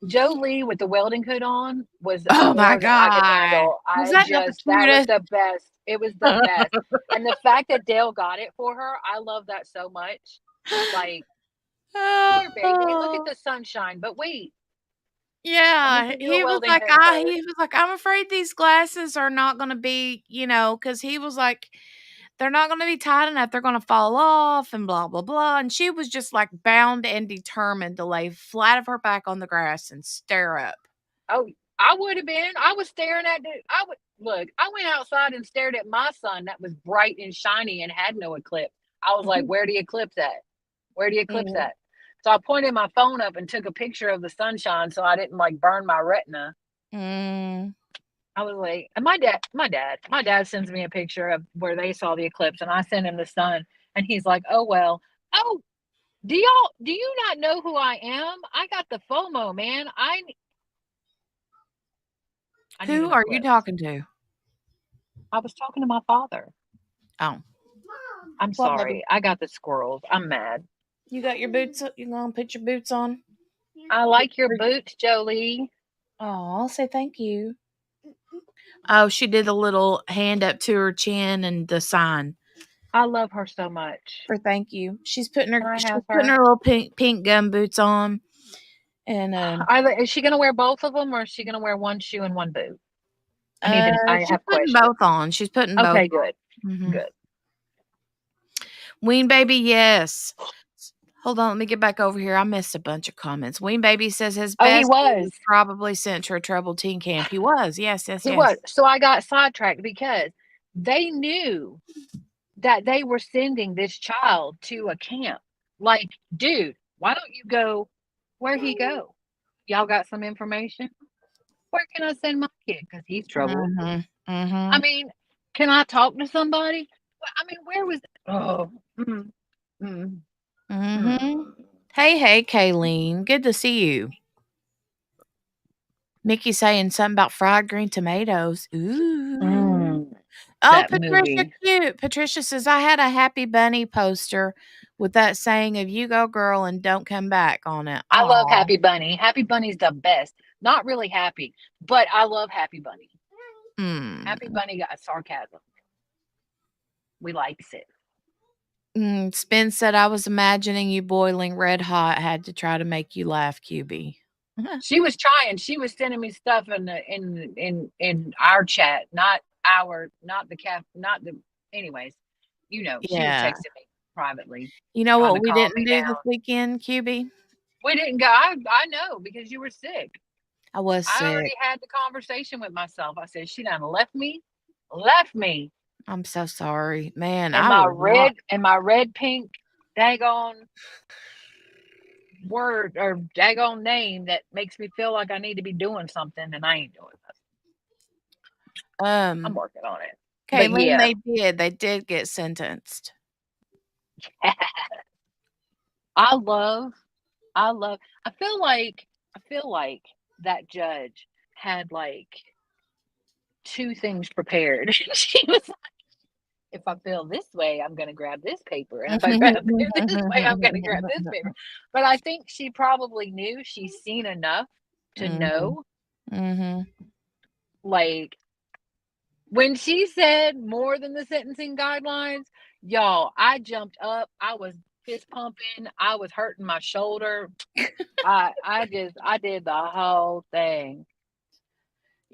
P: Jolie with the welding hood on was
A: Oh my
P: more than I could
A: God.
P: handle.
A: Was that not the
P: That was
A: cutest?
P: the best. It was the best. And the fact that Dale got it for her, I love that so much. Like, here, baby, look at the sunshine. But wait.
A: Yeah,
P: He was
A: he was like, I'm afraid these glasses are not going to be, because he was like, they're not going to be tight enough. They're going to fall off and blah, blah, blah. And she was just like bound and determined to lay flat of her back on the grass and stare up.
P: Oh, I would have been. I was staring at I went outside and stared at my sun that was bright and shiny and had no eclipse. I was like, where the eclipse at? Where the eclipse at? So I pointed my phone up and took a picture of the sunshine so I didn't like burn my retina. I was like, and my dad sends me a picture of where they saw the eclipse and I sent him the sun and he's like, oh, well, do you not know who I am? I got the FOMO, man.
A: Who are you talking to?
P: I was talking to my father.
A: Oh.
P: I'm sorry. I got the squirrels. I'm mad.
A: You got your boots? You gonna put your boots on?
P: I like your boots, Jolie.
A: Oh, I'll say thank you. Oh, she did a little hand up to her chin and the sign.
P: I love her so much.
A: For thank you. She's putting her
P: her
A: little pink gum boots on. And
P: is she gonna wear both of them or is she gonna wear one shoe and one boot?
A: she's putting both on. She's putting both.
P: Okay, good.
A: Mm-hmm.
P: Good.
A: Ween Baby, yes. Hold on, let me get back over here. I missed a bunch of comments. Ween Baby says his best
P: he was
A: probably sent to a troubled teen camp. He was, yes.
P: He was. So I got sidetracked because they knew that they were sending this child to a camp. Like, dude, why don't you go where he go? Y'all got some information? Where can I send my kid? Because he's troubled. I mean, can I talk to somebody? I mean, where was?
A: Hey, Kayleen. Good to see you. Mickey saying something about fried green tomatoes. Ooh. Oh, Patricia, cute. Patricia says, I had a Happy Bunny poster with that saying of "You go, girl, and don't come back" on it.
P: I love Happy Bunny. Happy Bunny's the best. Not really happy, but I love Happy Bunny. Happy Bunny got sarcasm. We likes it.
A: Spin said, I was imagining you boiling red hot, had to try to make you laugh, QB.
P: She was trying. She was sending me stuff in our chat, anyways, she was texting me. privately.
A: You know
P: Trying
A: what
P: to
A: we
P: calm
A: didn't
P: me
A: do
P: down.
A: this weekend, QB?
P: We didn't go. I know because you were sick.
A: I was
P: I
A: sick.
P: already had the conversation with myself. I said, she done left me. Left me.
A: I'm so sorry, man.
P: And
A: I was
P: my red pink daggone word or daggone name that makes me feel like I need to be doing something and I ain't doing
A: not.
P: I'm working on it.
A: Okay,
P: But yeah.
A: they did get sentenced.
P: I feel like that judge had like two things prepared. She was like, if I feel this way, I'm going to grab this paper. And if I grab it this way, I'm going to grab this paper. But I think she probably knew she's seen enough to know. Like, when she said more than the sentencing guidelines, y'all, I jumped up. I was fist pumping. I was hurting my shoulder. I did the whole thing.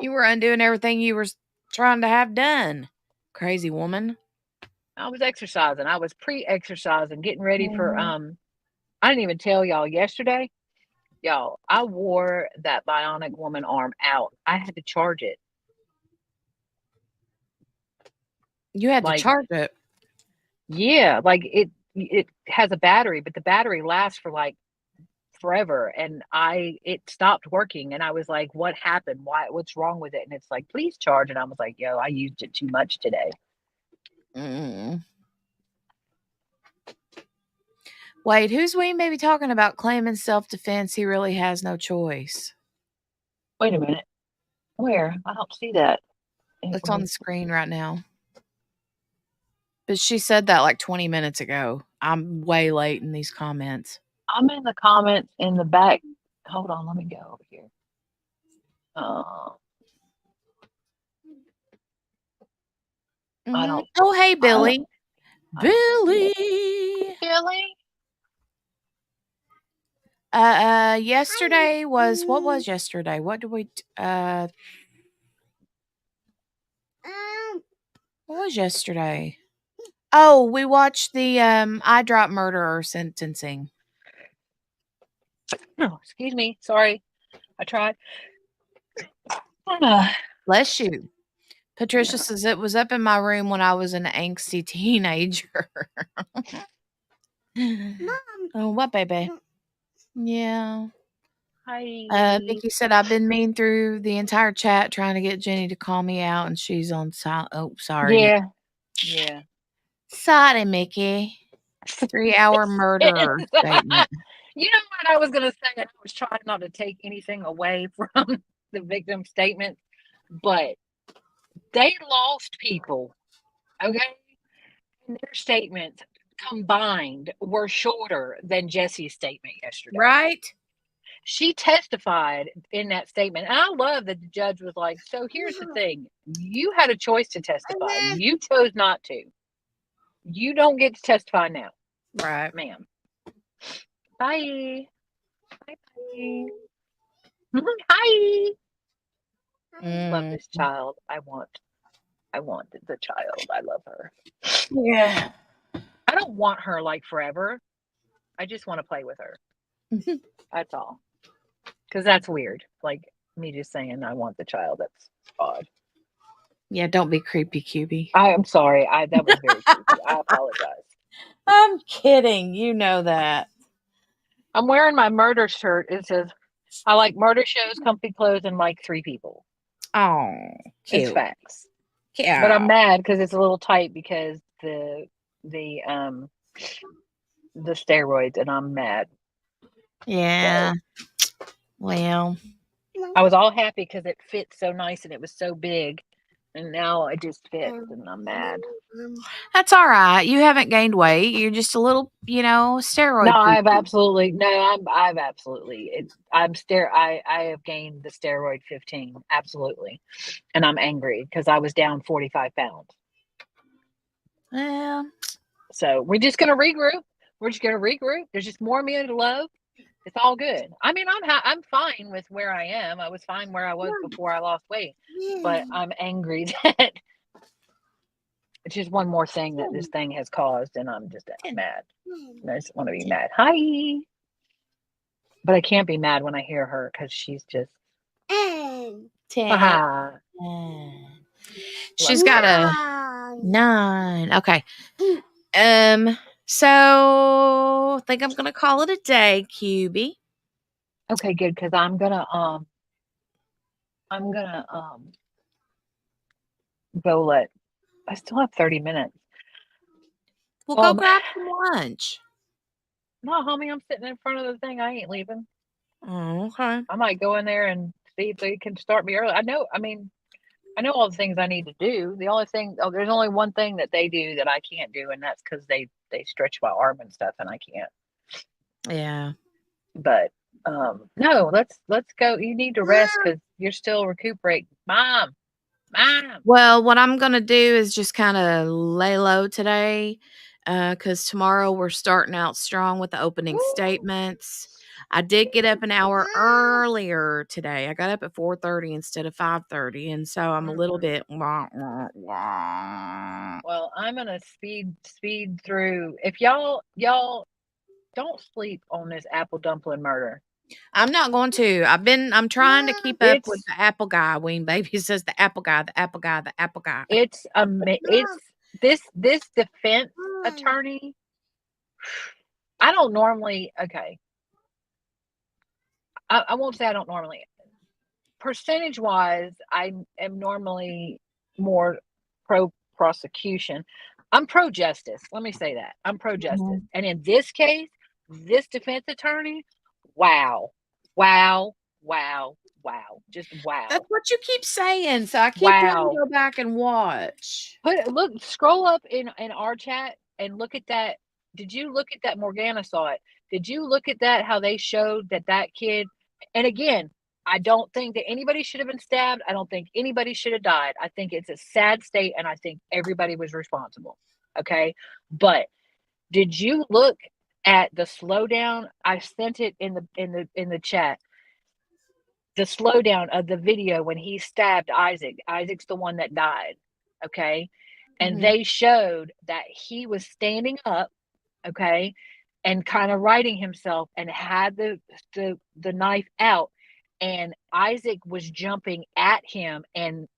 A: You were undoing everything you were trying to have done. Crazy woman.
P: I was exercising. I was pre-exercising, getting ready for I didn't even tell y'all yesterday. Y'all, I wore that bionic woman arm out. I had to charge it.
A: You had to charge it.
P: Yeah, like it has a battery, but the battery lasts for like forever, and it stopped working, and I was like, what happened? What's wrong with it? And it's like, please charge. And I was like, yo, I used it too much today.
A: Wait, who's we maybe talking about claiming self-defense? He really has no choice.
P: Wait a minute. Where? I don't see that.
A: It's on the screen right now. But she said that like 20 minutes ago. I'm way late in these comments.
P: I'm in the comments in the back. Hold on, let me go over here. I don't.
A: Oh, hey, Billy. Billy. Yesterday was, what was yesterday? What did we, what was yesterday? Oh, we watched the, eye drop murderer sentencing.
P: Oh, excuse me. Sorry. I tried.
A: Bless you. Patricia says it was up in my room when I was an angsty teenager. Oh, what, baby? Yeah.
P: Hi.
A: Vicky said I've been mean through the entire chat trying to get Jenny to call me out, and she's on silent. Oh, sorry.
P: Yeah. Yeah.
A: Sorry, Mickey. 3-hour murderer statement.
P: You know what I was going to say? I was trying not to take anything away from the victim statement, but they lost people, okay? And their statements combined were shorter than Jesse's statement yesterday.
A: Right?
P: She testified in that statement. And I love that the judge was like, so here's the thing. You had a choice to testify. You chose not to. You don't get to testify now.
A: Right.
P: Ma'am. Bye. Bye. Hi. Love this child. I want the child. I love her.
A: Yeah.
P: I don't want her like forever. I just want to play with her. That's all. Because that's weird. Like me just saying I want the child. That's odd.
A: Yeah, don't be creepy, QB.
P: I am sorry. That was very creepy. I apologize.
A: I'm kidding. You know that.
P: I'm wearing my murder shirt. It says, I like murder shows, comfy clothes, and like 3 people.
A: Oh, cute.
P: It's facts.
A: Yeah.
P: But I'm mad because it's a little tight because the steroids, and I'm mad.
A: Yeah. So, well,
P: I was all happy because it fits so nice and it was so big, and now it just fits, and I'm mad.
A: That's all right. You haven't gained weight. You're just a little, steroid.
P: No, I have absolutely I have gained the steroid 15, absolutely, and I'm angry because I was down 45 pounds.
A: Yeah.
P: So we're just gonna regroup. There's just more me to love. It's all good. I mean, I'm fine with where I am. I was fine where I was before I lost weight, but I'm angry that It's just one more thing that this thing has caused, and I'm just mad. I just want to be mad. Hi. But I can't be mad when I hear her because she's just.
A: 10.
P: Haha.
A: She's got a 9. Okay. So I think I'm gonna call it a day, QB.
P: Okay, good, because I'm gonna go let. I still have 30 minutes.
A: We'll go grab some lunch.
P: No, homie, I'm sitting in front of the thing. I ain't leaving.
A: Oh, okay.
P: I might go in there and see if they can start me early. I know all the things I need to do. The only thing, there's only one thing that they do that I can't do, and that's because they stretch my arm and stuff, and I can't.
A: Yeah.
P: But no, let's go. You need to rest because you're still recuperating. Mom.
A: Well, what I'm gonna do is just kind of lay low today, because tomorrow we're starting out strong with the opening statements. I did get up an hour earlier today. I got up at 4:30 instead of 5:30, and so I'm a little bit.
P: Well, I'm gonna speed through. If y'all don't sleep on this apple dumpling murder.
A: I'm not going to. I'm trying to keep up with the apple guy. Ween Baby says the apple guy, the apple guy, the apple guy.
P: It's this defense attorney. I don't normally. Okay. I won't say I don't normally. Percentage wise, I am normally more pro prosecution. I'm pro justice. Let me say that. I'm pro justice. And in this case, this defense attorney, wow. Just wow.
A: That's what you keep saying. So I keep wanting to go back and watch.
P: Scroll up in our chat and look at that. Did you look at that? Morgana saw it. Did you look at that? How they showed that kid? And again, I don't think that anybody should have been stabbed. I don't think anybody should have died. I think it's a sad state, and I think everybody was responsible. Okay, but did you look at the slowdown? I sent it in the chat. The slowdown of the video when he stabbed Isaac. Isaac's the one that died. Okay, and they showed that he was standing up. Okay, and kind of righting himself, and had the knife out. And Isaac was jumping at him and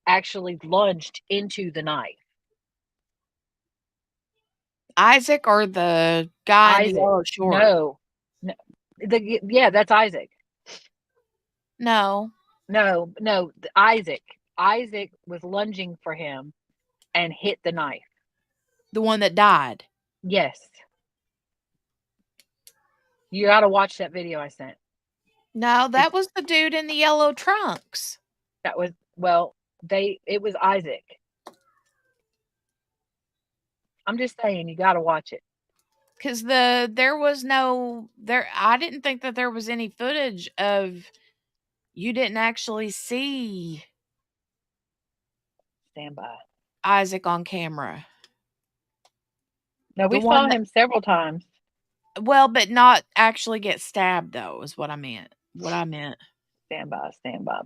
P: actually lunged into the knife.
A: Isaac or the guy in the yellow short?
P: No. Yeah, that's Isaac.
A: No.
P: Isaac. Isaac was lunging for him and hit the knife.
A: The one that died?
P: Yes. You got to watch that video I sent.
A: No, that was the dude in the yellow trunks.
P: That was, it was Isaac. I'm just saying, you got to watch it.
A: Because I didn't think that there was any footage of, you didn't actually see.
P: Stand by.
A: Isaac on camera.
P: No, we saw him several times.
A: Well, but not actually get stabbed, though, is what I meant.
P: Stand by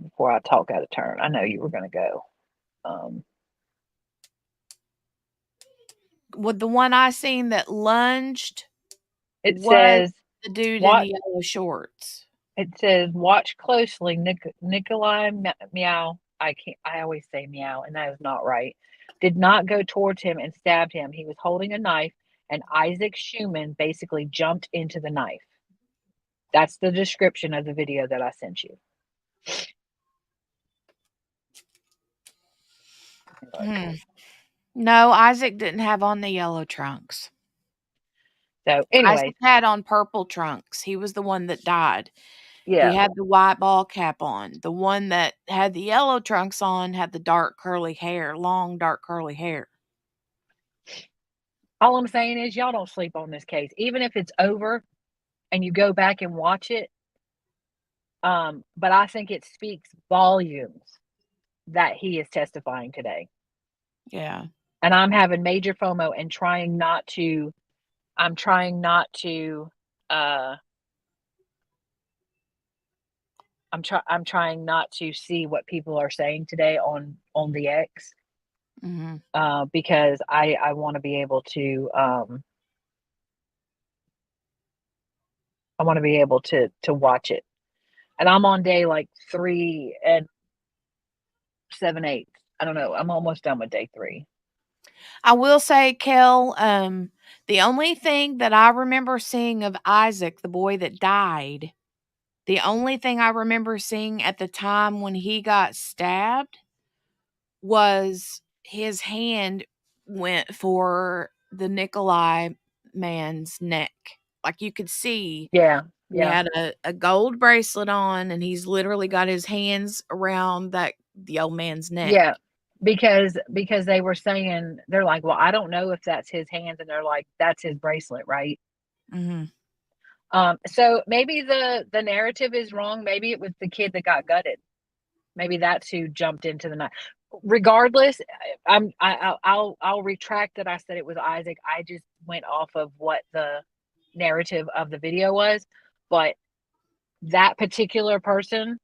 P: before I talk out of turn. I know you were going to go.
A: With the one I seen that lunged,
P: it says
A: the dude in the yellow shorts.
P: It says, watch closely, Nikolai Meow. I always say meow, and that is not right. Did not go towards him and stabbed him. He was holding a knife, and Isaac Schumann basically jumped into the knife. That's the description of the video that I sent you.
A: No, Isaac didn't have on the yellow trunks.
P: So anyway,
A: Isaac had on purple trunks. He was the one that died.
P: Yeah.
A: He had the white ball cap on. The one that had the yellow trunks on had the dark curly hair, long dark curly hair.
P: All I'm saying is y'all don't sleep on this case. Even if it's over and you go back and watch it. But I think it speaks volumes that he is testifying today.
A: Yeah.
P: And I'm having major FOMO and trying not to I'm trying not to see what people are saying today on the X. because I want to be able to watch it. And I'm on day like 3 and 7/8. I don't know. I'm almost done with day 3.
A: I will say, Kel, the only thing that I remember seeing of Isaac, the boy that died, the only thing I remember seeing at the time when he got stabbed was his hand went for the Nikolai man's neck. Like you could see
P: Yeah.
A: he had a gold bracelet on, and he's literally got his hands around the old man's neck.
P: Yeah. Because they were saying, they're like, well, I don't know if that's his hands, and they're like, that's his bracelet, right? So maybe the narrative is wrong. Maybe it was the kid that got gutted. Maybe that's who jumped into the night. Regardless, I'll retract that I said it was Isaac. I just went off of what the narrative of the video was, but that particular person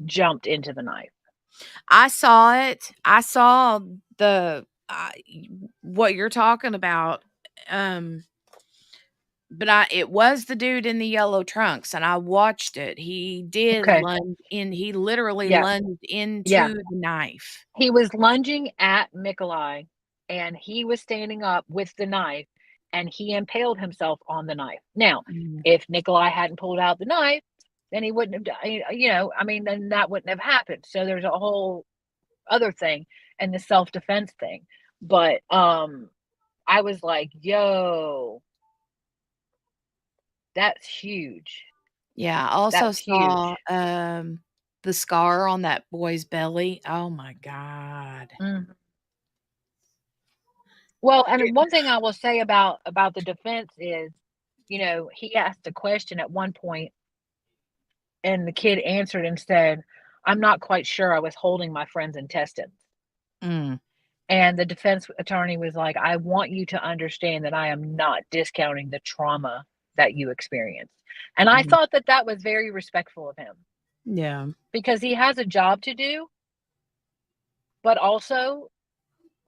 P: jumped into the knife.
A: I saw it. I saw what you're talking about. But it was the dude in the yellow trunks, and I watched it. He did lunge in. He literally lunged into the knife.
P: He was lunging at Nikolai, and he was standing up with the knife, and he impaled himself on the knife. Now, if Nikolai hadn't pulled out the knife, then he wouldn't have done, then that wouldn't have happened. So there's a whole other thing, and the self-defense thing. But I was like, yo, that's huge.
A: Yeah, I also saw the scar on that boy's belly. Oh my God.
P: Well, and one thing I will say about the defense is, he asked a question at one point, and the kid answered and said, I'm not quite sure I was holding my friend's intestines. And the defense attorney was like, I want you to understand that I am not discounting the trauma that you experienced. And I thought that was very respectful of him.
A: Yeah.
P: Because he has a job to do, but also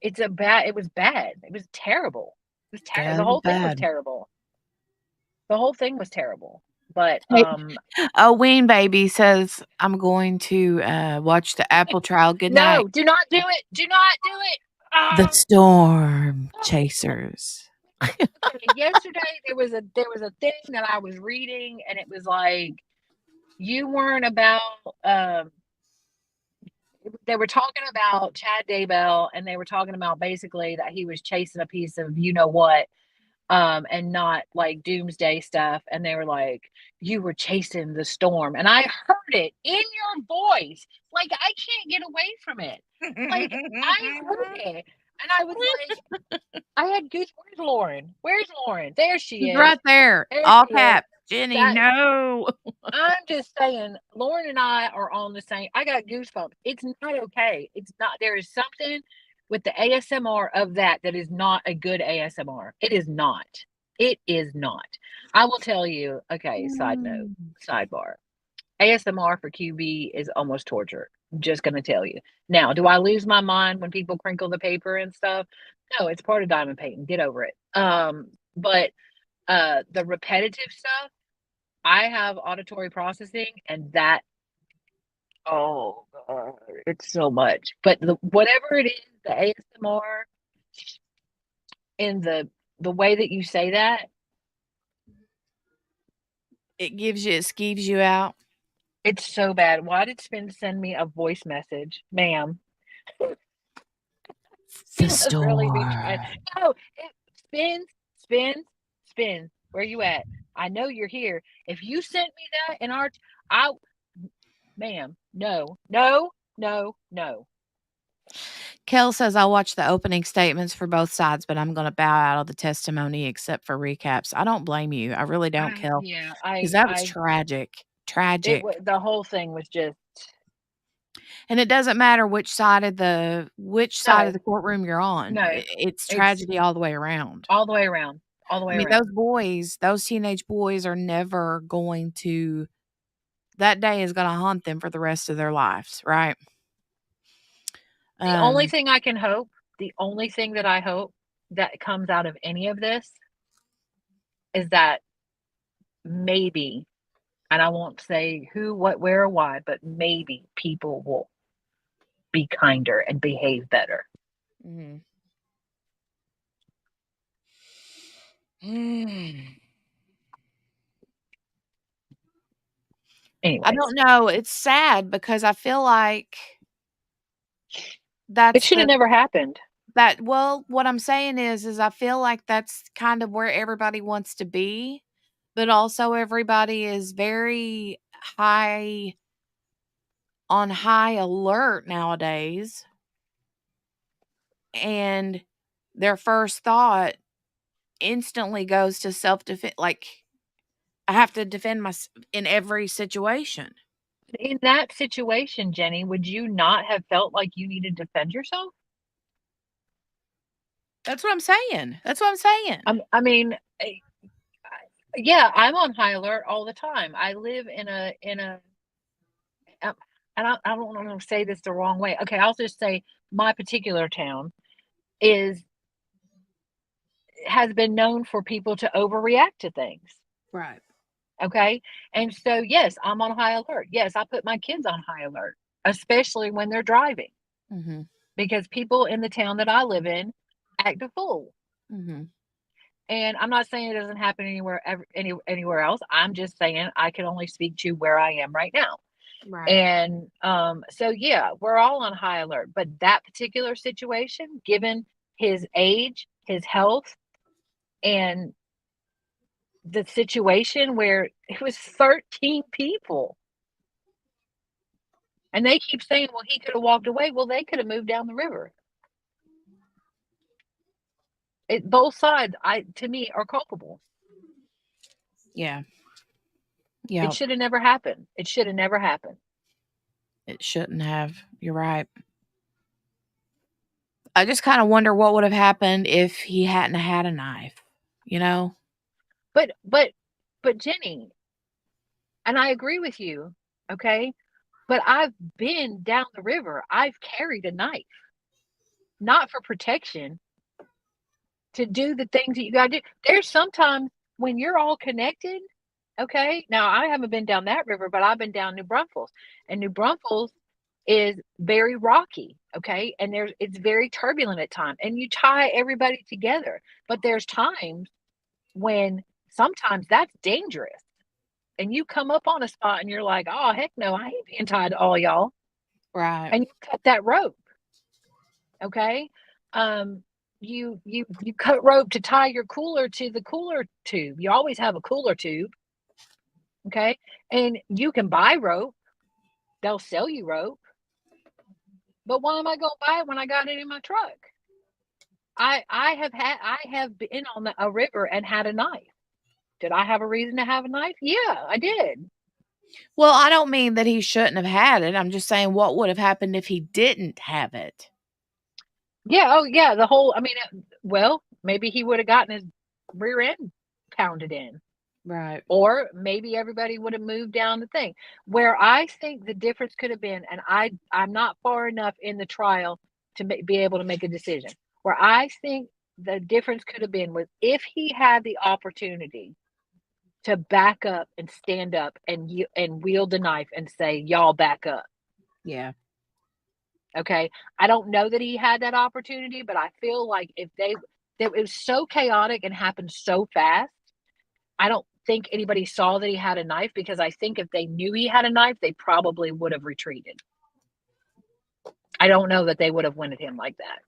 P: it was bad. It was terrible. It was terrible. The whole thing was terrible. The whole thing was terrible. But
A: Ween Baby says, I'm going to watch the Apple trial. Good night.
P: No, do not do it. Do not do it.
A: The Storm Chasers.
P: Yesterday there was a thing that I was reading, and it was like, you weren't about they were talking about Chad Daybell, and they were talking about basically that he was chasing a piece of what, and not like doomsday stuff. And they were like, you were chasing the storm. And I heard it in your voice. Like, I can't get away from it. Like, I heard it. And I was like, I had goose. Where's Lauren? Where's Lauren? There she is.
A: Right there. All caps. Jenny, no.
P: I'm just saying, Lauren and I are on the same. I got goosebumps. It's not okay. It's not. There is something with the ASMR of that is not a good ASMR. It is not. It is not. I will tell you. Okay. Side note. Sidebar. ASMR for QB is almost torture. I'm just going to tell you. Now, do I lose my mind when people crinkle the paper and stuff? No, it's part of diamond painting. Get over it. But the repetitive stuff, I have auditory processing, and that, oh God, it's so much. But whatever it is, the ASMR, in the way that you say that,
A: it skeeves you out.
P: It's so bad. Why did Spin send me a voice message, ma'am?
A: The Storm. Really
P: no, Spin. Where you at? I know you're here. If you sent me that in ma'am, no.
A: Kel says, I'll watch the opening statements for both sides, but I'm going to bow out of the testimony except for recaps. I don't blame you. I really don't, Kel.
P: Yeah,
A: because that was tragic. Tragic.
P: The whole thing was just.
A: And it doesn't matter which side of the courtroom you're on.
P: No,
A: it's tragedy all the way around.
P: All the way around. All the way around.
A: Those boys, those teenage boys are never going to. That day is going to haunt them for the rest of their lives, right?
P: The only thing I can hope, the only thing that I hope that comes out of any of this is that maybe, and I won't say who, what, where, or why, but maybe people will be kinder and behave better.
A: Mm.
P: Anyways,
A: I don't know. It's sad because I feel like
P: it
A: that's
P: should have never happened.
A: well, what I'm saying is I feel like that's kind of where everybody wants to be, but also everybody is very on high alert nowadays. And their first thought instantly goes to self-defense. Like, I have to defend myself in every situation.
P: In that situation, Jenny, would you not have felt like you needed to defend yourself?
A: That's what I'm saying. That's what I'm saying.
P: I mean, yeah, I'm on high alert all the time. I live in a and I don't want to say this the wrong way. Okay, I'll just say my particular town has been known for people to overreact to things.
A: Right.
P: Okay. And so, yes, I'm on high alert. Yes, I put my kids on high alert, especially when they're driving,
A: Mm-hmm.
P: because people in the town that I live in act a fool.
A: Mm-hmm.
P: And I'm not saying it doesn't happen anywhere else. I'm just saying I can only speak to where I am right now.
A: Right.
P: And so, yeah, we're all on high alert. But that particular situation, given his age, his health, and the situation where it was 13 people. And they keep saying, well, he could have walked away. Well, they could have moved down the river. Both sides, to me, are culpable.
A: Yeah. Yeah.
P: It should have never happened. It should have never happened.
A: It shouldn't have. You're right. I just kind of wonder what would have happened if he hadn't had a knife, you know?
P: But Jenny, and I agree with you, okay? But I've been down the river. I've carried a knife, not for protection, to do the things that you got to do. There's sometimes when you're all connected, okay? Now, I haven't been down that river, but I've been down New Braunfels. And New Braunfels is very rocky, okay? And it's very turbulent at times. And you tie everybody together. But there's times when sometimes that's dangerous. And you come up on a spot and you're like, oh, heck no, I ain't being tied to all y'all.
A: Right.
P: And you cut that rope, okay? You cut rope to tie your cooler to the cooler tube. You always have a cooler tube, okay? And you can buy rope. They'll sell you rope. But why am I going to buy it when I got it in my truck? I have been on a river and had a knife. Did I have a reason to have a knife? Yeah, I did.
A: Well, I don't mean that he shouldn't have had it. I'm just saying what would have happened if he didn't have it.
P: Yeah. Oh, yeah. Well, maybe he would have gotten his rear end pounded in.
A: Right.
P: Or maybe everybody would have moved down the thing. Where I think the difference could have been, and I'm not far enough in the trial to be able to make a decision. Where I think the difference could have been was if he had the opportunity to back up and stand up and wield a knife and say, y'all back up.
A: Yeah.
P: Okay. I don't know that he had that opportunity, but I feel like it was so chaotic and happened so fast. I don't think anybody saw that he had a knife, because I think if they knew he had a knife, they probably would have retreated. I don't know that they would have went at him like that.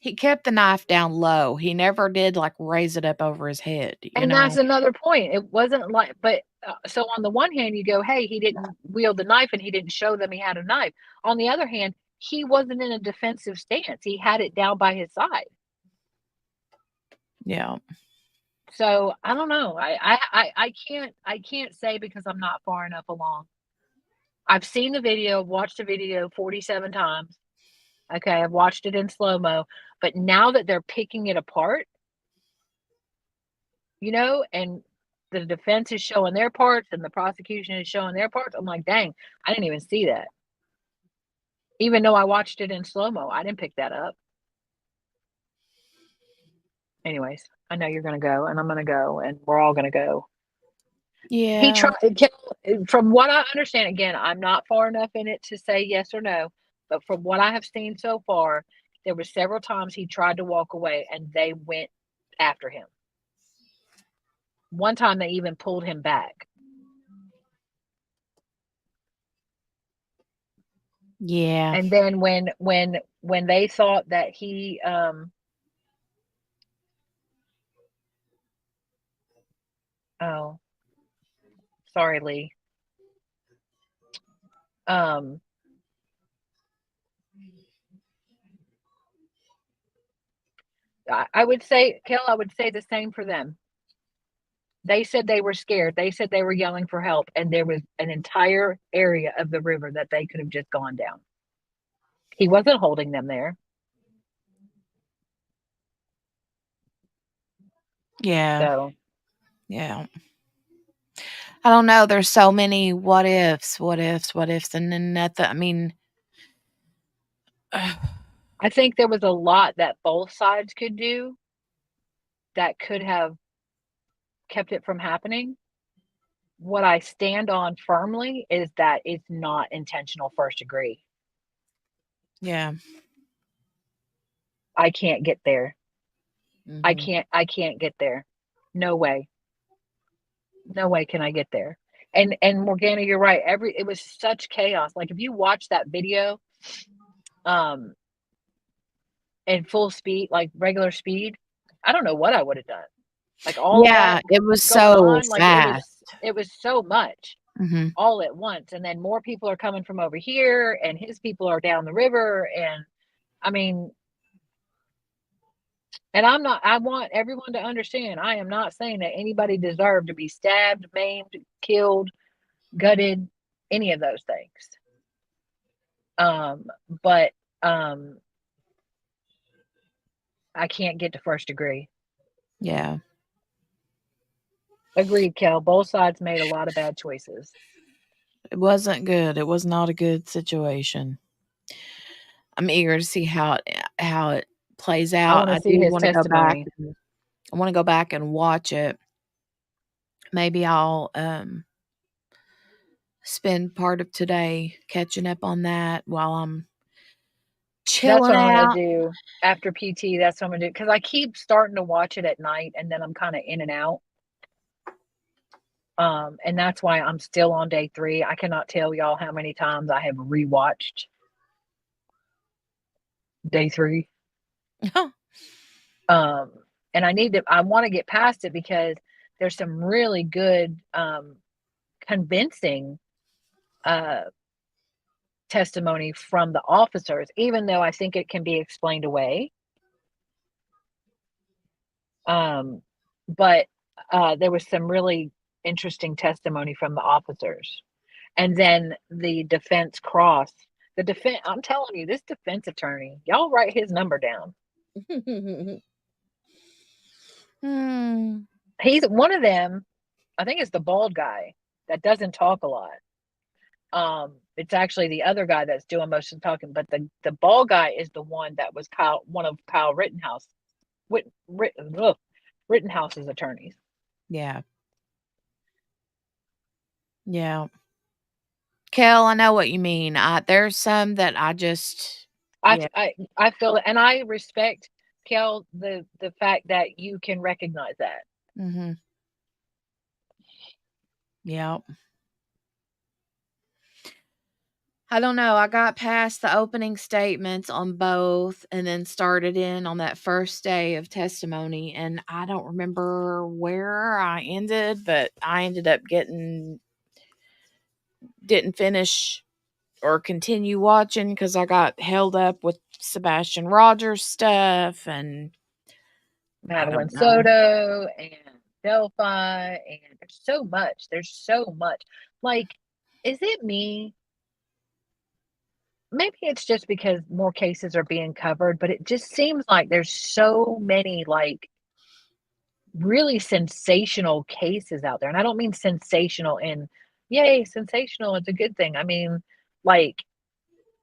A: He kept the knife down low. He never did like raise it up over his head.
P: And that's another point. It wasn't like, but so on the one hand, you go, hey, he didn't wield the knife and he didn't show them he had a knife. On the other hand, he wasn't in a defensive stance. He had it down by his side.
A: Yeah.
P: So I don't know. I can't say because I'm not far enough along. I've seen the video, watched the video 47 times. Okay, I've watched it in slow-mo. But now that they're picking it apart, and the defense is showing their parts and the prosecution is showing their parts, I'm like, dang, I didn't even see that. Even though I watched it in slow-mo, I didn't pick that up. Anyways, I know you're gonna go, and I'm gonna go, and we're all gonna go. He
A: Yeah.
P: tried, from what I understand, again, I'm not far enough in it to say yes or no, but from what I have seen so far, there were several times he tried to walk away and they went after him. One time they even pulled him back.
A: Yeah.
P: And then when they thought that he oh, sorry, Lee. I would say, Kel, I would say the same for them. They said they were scared. They said they were yelling for help, and there was an entire area of the river that they could have just gone down. He wasn't holding them there.
A: Yeah.
P: So,
A: Yeah. I don't know. There's so many what ifs, and then nothing. I mean,
P: I think there was a lot that both sides could do that could have kept it from happening. What I stand on firmly is that it's not intentional first degree.
A: yeah.
P: I can't get there. I
A: Mhm.
P: can't get there. No way. No way can I get there. And Morgana, you're right. It was such chaos. Like if you watch that video, in full speed, like regular speed, I don't know what I would have done. Like all
A: Yeah,
P: that
A: it was
P: going
A: so
P: on, like
A: fast.
P: it was so much
A: Mhm.
P: all at once. And then more people are coming from over here, and his people are down the river. And I mean, and I want everyone to understand, I am not saying that anybody deserved to be stabbed, maimed, killed, gutted, any of those things. But I can't get to first degree.
A: Yeah.
P: Agreed, Kel. Both sides made a lot of bad choices.
A: It wasn't good. It was not a good situation. I'm eager to see how it plays
P: I
A: out.
P: want to
A: I
P: see
A: do
P: his
A: want to go back.
P: testimony.
A: I want to go back and watch it. Maybe I'll spend part of today catching up on that while I'm
P: That's
A: chilling
P: what I'm going to
A: out.
P: do after PT. That's what I'm going to do. Because I keep starting to watch it at night, and then I'm kind of in and out. And that's why I'm still on day 3. I cannot tell y'all how many times I have rewatched day 3. And I want to get past it because there's some really good, convincing, testimony from the officers, even though I think it can be explained away. But there was some really interesting testimony from the officers. And then the defense cross. I'm telling you, this defense attorney, y'all write his number down. He's one of them. I think it's the bald guy that doesn't talk a lot. It's actually the other guy that's doing most of the talking, but the bald guy is the one that was one of Kyle Rittenhouse's attorneys.
A: Yeah. Yeah. Kel, I know what you mean. There's some that I just
P: I feel it, and I respect, Kel, the fact that you can recognize that.
A: Mhm. Yep. I don't know. I got past the opening statements on both and then started in on that first day of testimony. And I don't remember where I ended, but I ended up didn't finish or continue watching because I got held up with Sebastian Rogers stuff and
P: Madeline Soto and Delphi, and there's so much. There's so much. Like, is it me? Maybe it's just because more cases are being covered, but it just seems like there's so many, like, really sensational cases out there. And I don't mean sensational in, yay, sensational, it's a good thing. I mean, like,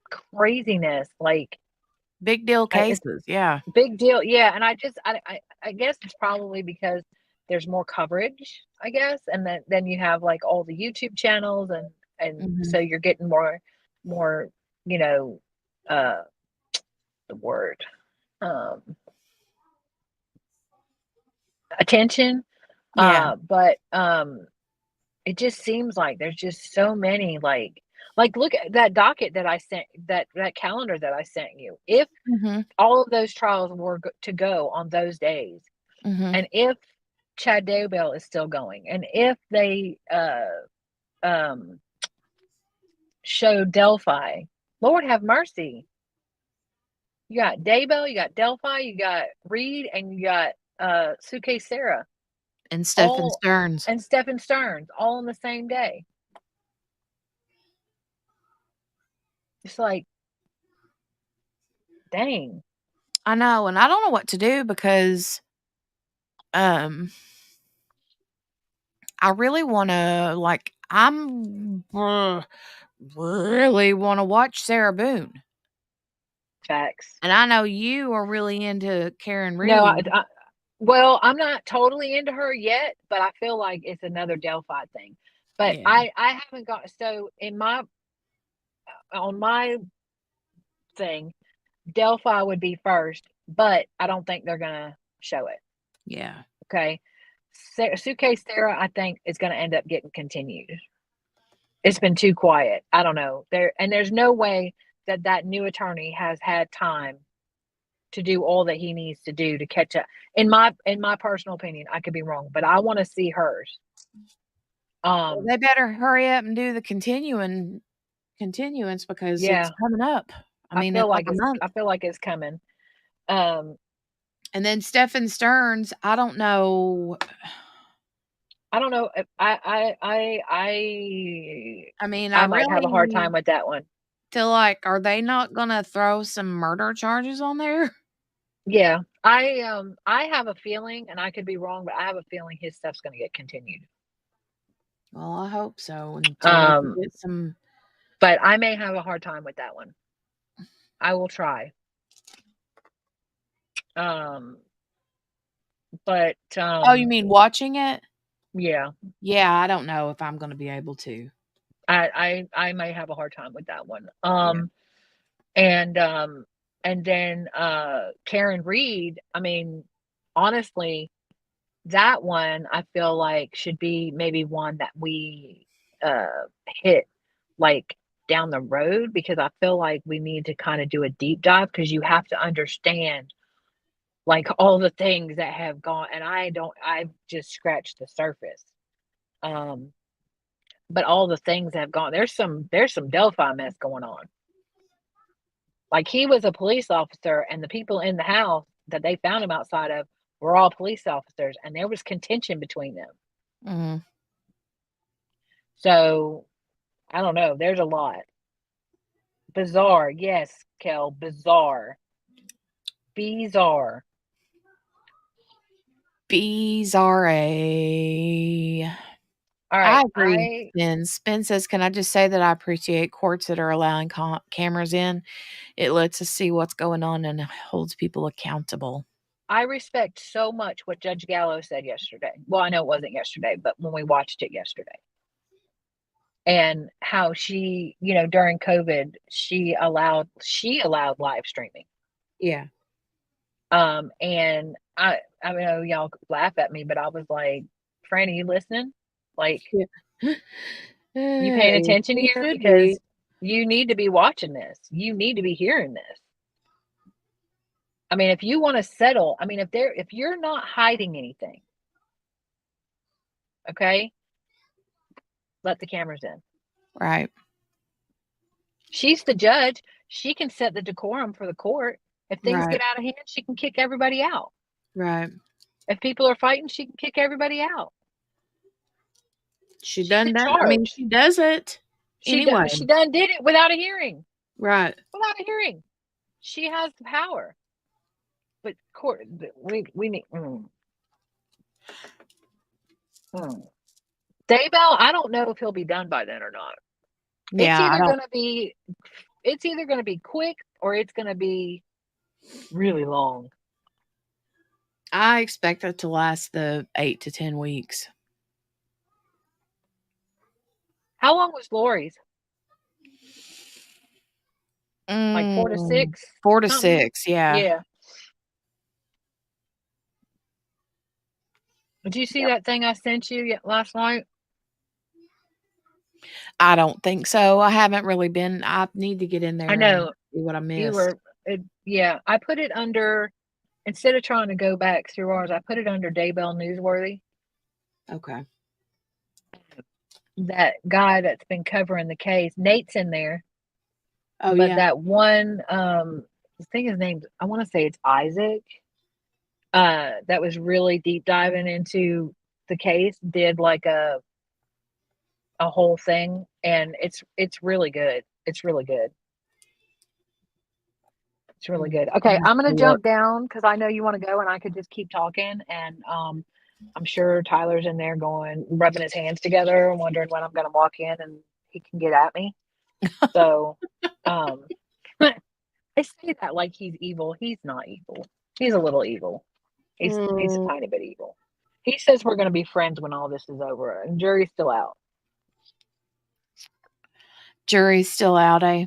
P: craziness. Like,
A: Big deal
P: it's
A: cases. Yeah.
P: big deal. Yeah. And I guess it's probably because there's more coverage, I guess. And then you have like all the YouTube channels and so you're getting more, you know, the word, um, attention.
A: Yeah.
P: But it just seems like there's just so many like look at that docket that I sent, that calendar that I sent you. If
A: Mm-hmm.
P: all of those trials were to go on those days,
A: Mm-hmm.
P: and if Chad Daybell is still going, and if they show Delphi, Lord have mercy. You got Daybell, you got Delphi, you got Reed, and you got Suitcase Sarah.
A: And Stephen Stearns.
P: And Stephen Stearns, all on the same day. It's like, dang.
A: I know, and I don't know what to do because I really want to really want to watch Sarah Boone.
P: Facts.
A: And I know you are really into Karen Reed.
P: No, well, I'm not totally into her yet, but I feel like it's another Delphi thing. But
A: Yeah.
P: I haven't got, so on my thing, Delphi would be first, but I don't think they're gonna show it.
A: Yeah.
P: Okay. Suitcase Sarah, I think, is gonna end up getting continued. It's been too quiet. I don't know. There's no way that new attorney has had time to do all that he needs to do to catch up. In my personal opinion, I could be wrong, but I want to see hers.
A: Well, they better hurry up and do the continuance because it's coming up. I mean,
P: feel
A: it's like a month.
P: I feel like it's coming.
A: And then Stephen Stearns, I don't know.
P: I don't know. I
A: mean,
P: I might have a hard time with that one.
A: Feel like, are they not gonna throw some murder charges on there?
P: Yeah, I have a feeling, and I could be wrong, but I have a feeling his stuff's gonna get continued.
A: Well, I hope so. Until we get some,
P: but I may have a hard time with that one. I will try. But
A: oh, you mean watching it?
P: Yeah.
A: Yeah, I don't know if I'm gonna be able to.
P: I may have a hard time with that one. And then Karen Reed, I mean, honestly, that one I feel like should be maybe one that we hit like down the road, because I feel like we need to kind of do a deep dive, because you have to understand like all the things that have gone, and I've just scratched the surface. But all the things that have gone, there's some Delphi mess going on. Like, he was a police officer, and the people in the house that they found him outside of were all police officers, and there was contention between them.
A: Mm-hmm.
P: So, I don't know. There's a lot. Bizarre. Yes, Kel. Bizarre. Bizarre.
A: Bizarre.
P: All right.
A: I agree. Ben says, can I just say that I appreciate courts that are allowing cameras in? It lets us see what's going on and holds people accountable.
P: I respect so much what Judge Gallo said yesterday. Well, I know it wasn't yesterday, but when we watched it yesterday. And how she, during COVID, she allowed live streaming.
A: Yeah.
P: And I know y'all laugh at me, but I was like, Franny, you listening? Like, you paying attention here? Because you need to be watching this. You need to be hearing this. I mean, if you want to settle, I mean, if you're not hiding anything, okay, let the cameras in.
A: Right.
P: She's the judge. She can set the decorum for the court. If things get out of hand, she can kick everybody out.
A: Right.
P: If people are fighting, she can kick everybody out.
A: She done that. I mean, she does it anyway.
P: She done did it without a hearing.
A: Right.
P: Without a hearing. She has the power. But court, we need. Daybell, I don't know if he'll be done by then or not.
A: Yeah,
P: it's either it's either going to be quick or it's going to be really long.
A: I expect it to last the 8 to 10 weeks.
P: How long was Lori's? Like 4 to 6?
A: 4 to
P: something?
A: 6, yeah.
P: Yeah. Did you see that thing I sent you last night?
A: I don't think so. I haven't really been. I need to get in there
P: I
A: and
P: know.
A: see what I missed.
P: You were, yeah. I put it under, instead of trying to go back through ours, I put it under Daybell Newsworthy.
A: Okay.
P: That guy that's been covering the case, Nate's in there.
A: Oh,
P: but
A: yeah.
P: that one, I think his name, I want to say it's Isaac, that was really deep diving into the case, did like a whole thing, and it's really good. It's really good. It's really good. Okay, I'm gonna jump down because I know you want to go, and I could just keep talking, and I'm sure Tyler's in there going, rubbing his hands together and wondering when I'm gonna walk in and he can get at me. So, I say that like he's evil. He's not evil. He's a little evil. He's a tiny bit evil. He says we're gonna be friends when all this is over, and jury's still out.
A: Jury's still out, eh?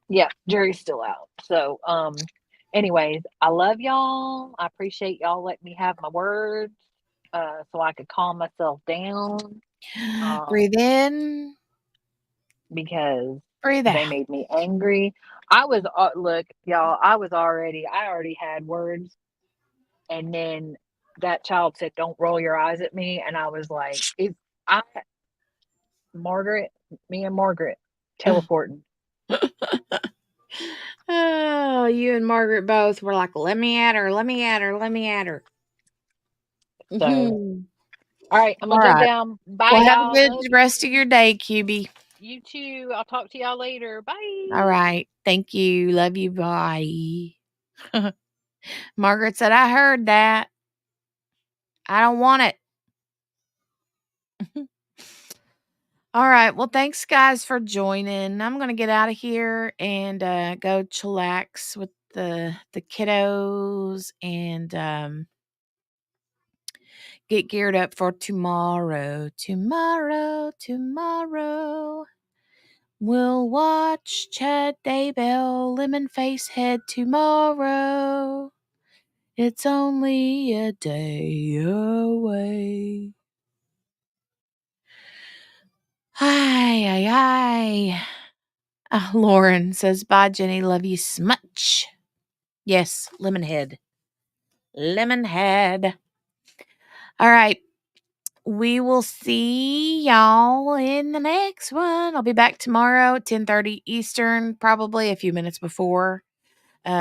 P: Yeah, jury's still out. So, anyways, I love y'all. I appreciate y'all letting me have my words, so I could calm myself down.
A: Breathe in.
P: Because
A: breathe
P: they
A: out.
P: made me angry. I was look, y'all. I already had words, and then that child said, "Don't roll your eyes at me," and I was like, me and Margaret teleporting."
A: Oh, you and Margaret both were like, let me at her, let me at her, let me at her.
P: So, all right, I'm gonna jump down. Bye,
A: well,
P: y'all.
A: have a good rest of your day, QB.
P: You too. I'll talk to y'all later. Bye.
A: All right. Thank you. Love you. Bye. Margaret said, I heard that. I don't want it. All right. Well, thanks, guys, for joining. I'm going to get out of here and go chillax with the kiddos and get geared up for tomorrow. Tomorrow. We'll watch Chad Daybell, Lemon Face Head tomorrow. It's only a day away. Hi. Lauren says, bye, Jenny. Love you smuch. Yes, Lemonhead. Lemonhead. All right. We will see y'all in the next one. I'll be back tomorrow, 10:30 Eastern, probably a few minutes before,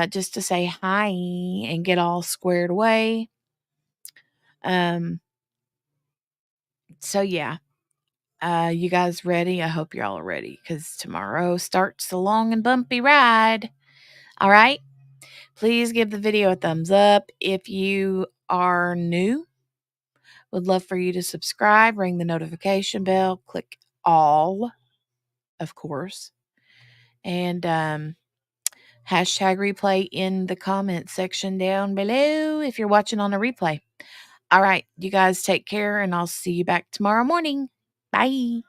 A: just to say hi and get all squared away. So yeah. You guys ready? I hope you're all ready because tomorrow starts the long and bumpy ride. All right. Please give the video a thumbs up. If you are new, would love for you to subscribe, ring the notification bell, click all, of course, and hashtag replay in the comment section down below if you're watching on a replay. All right. You guys take care, and I'll see you back tomorrow morning. Bye.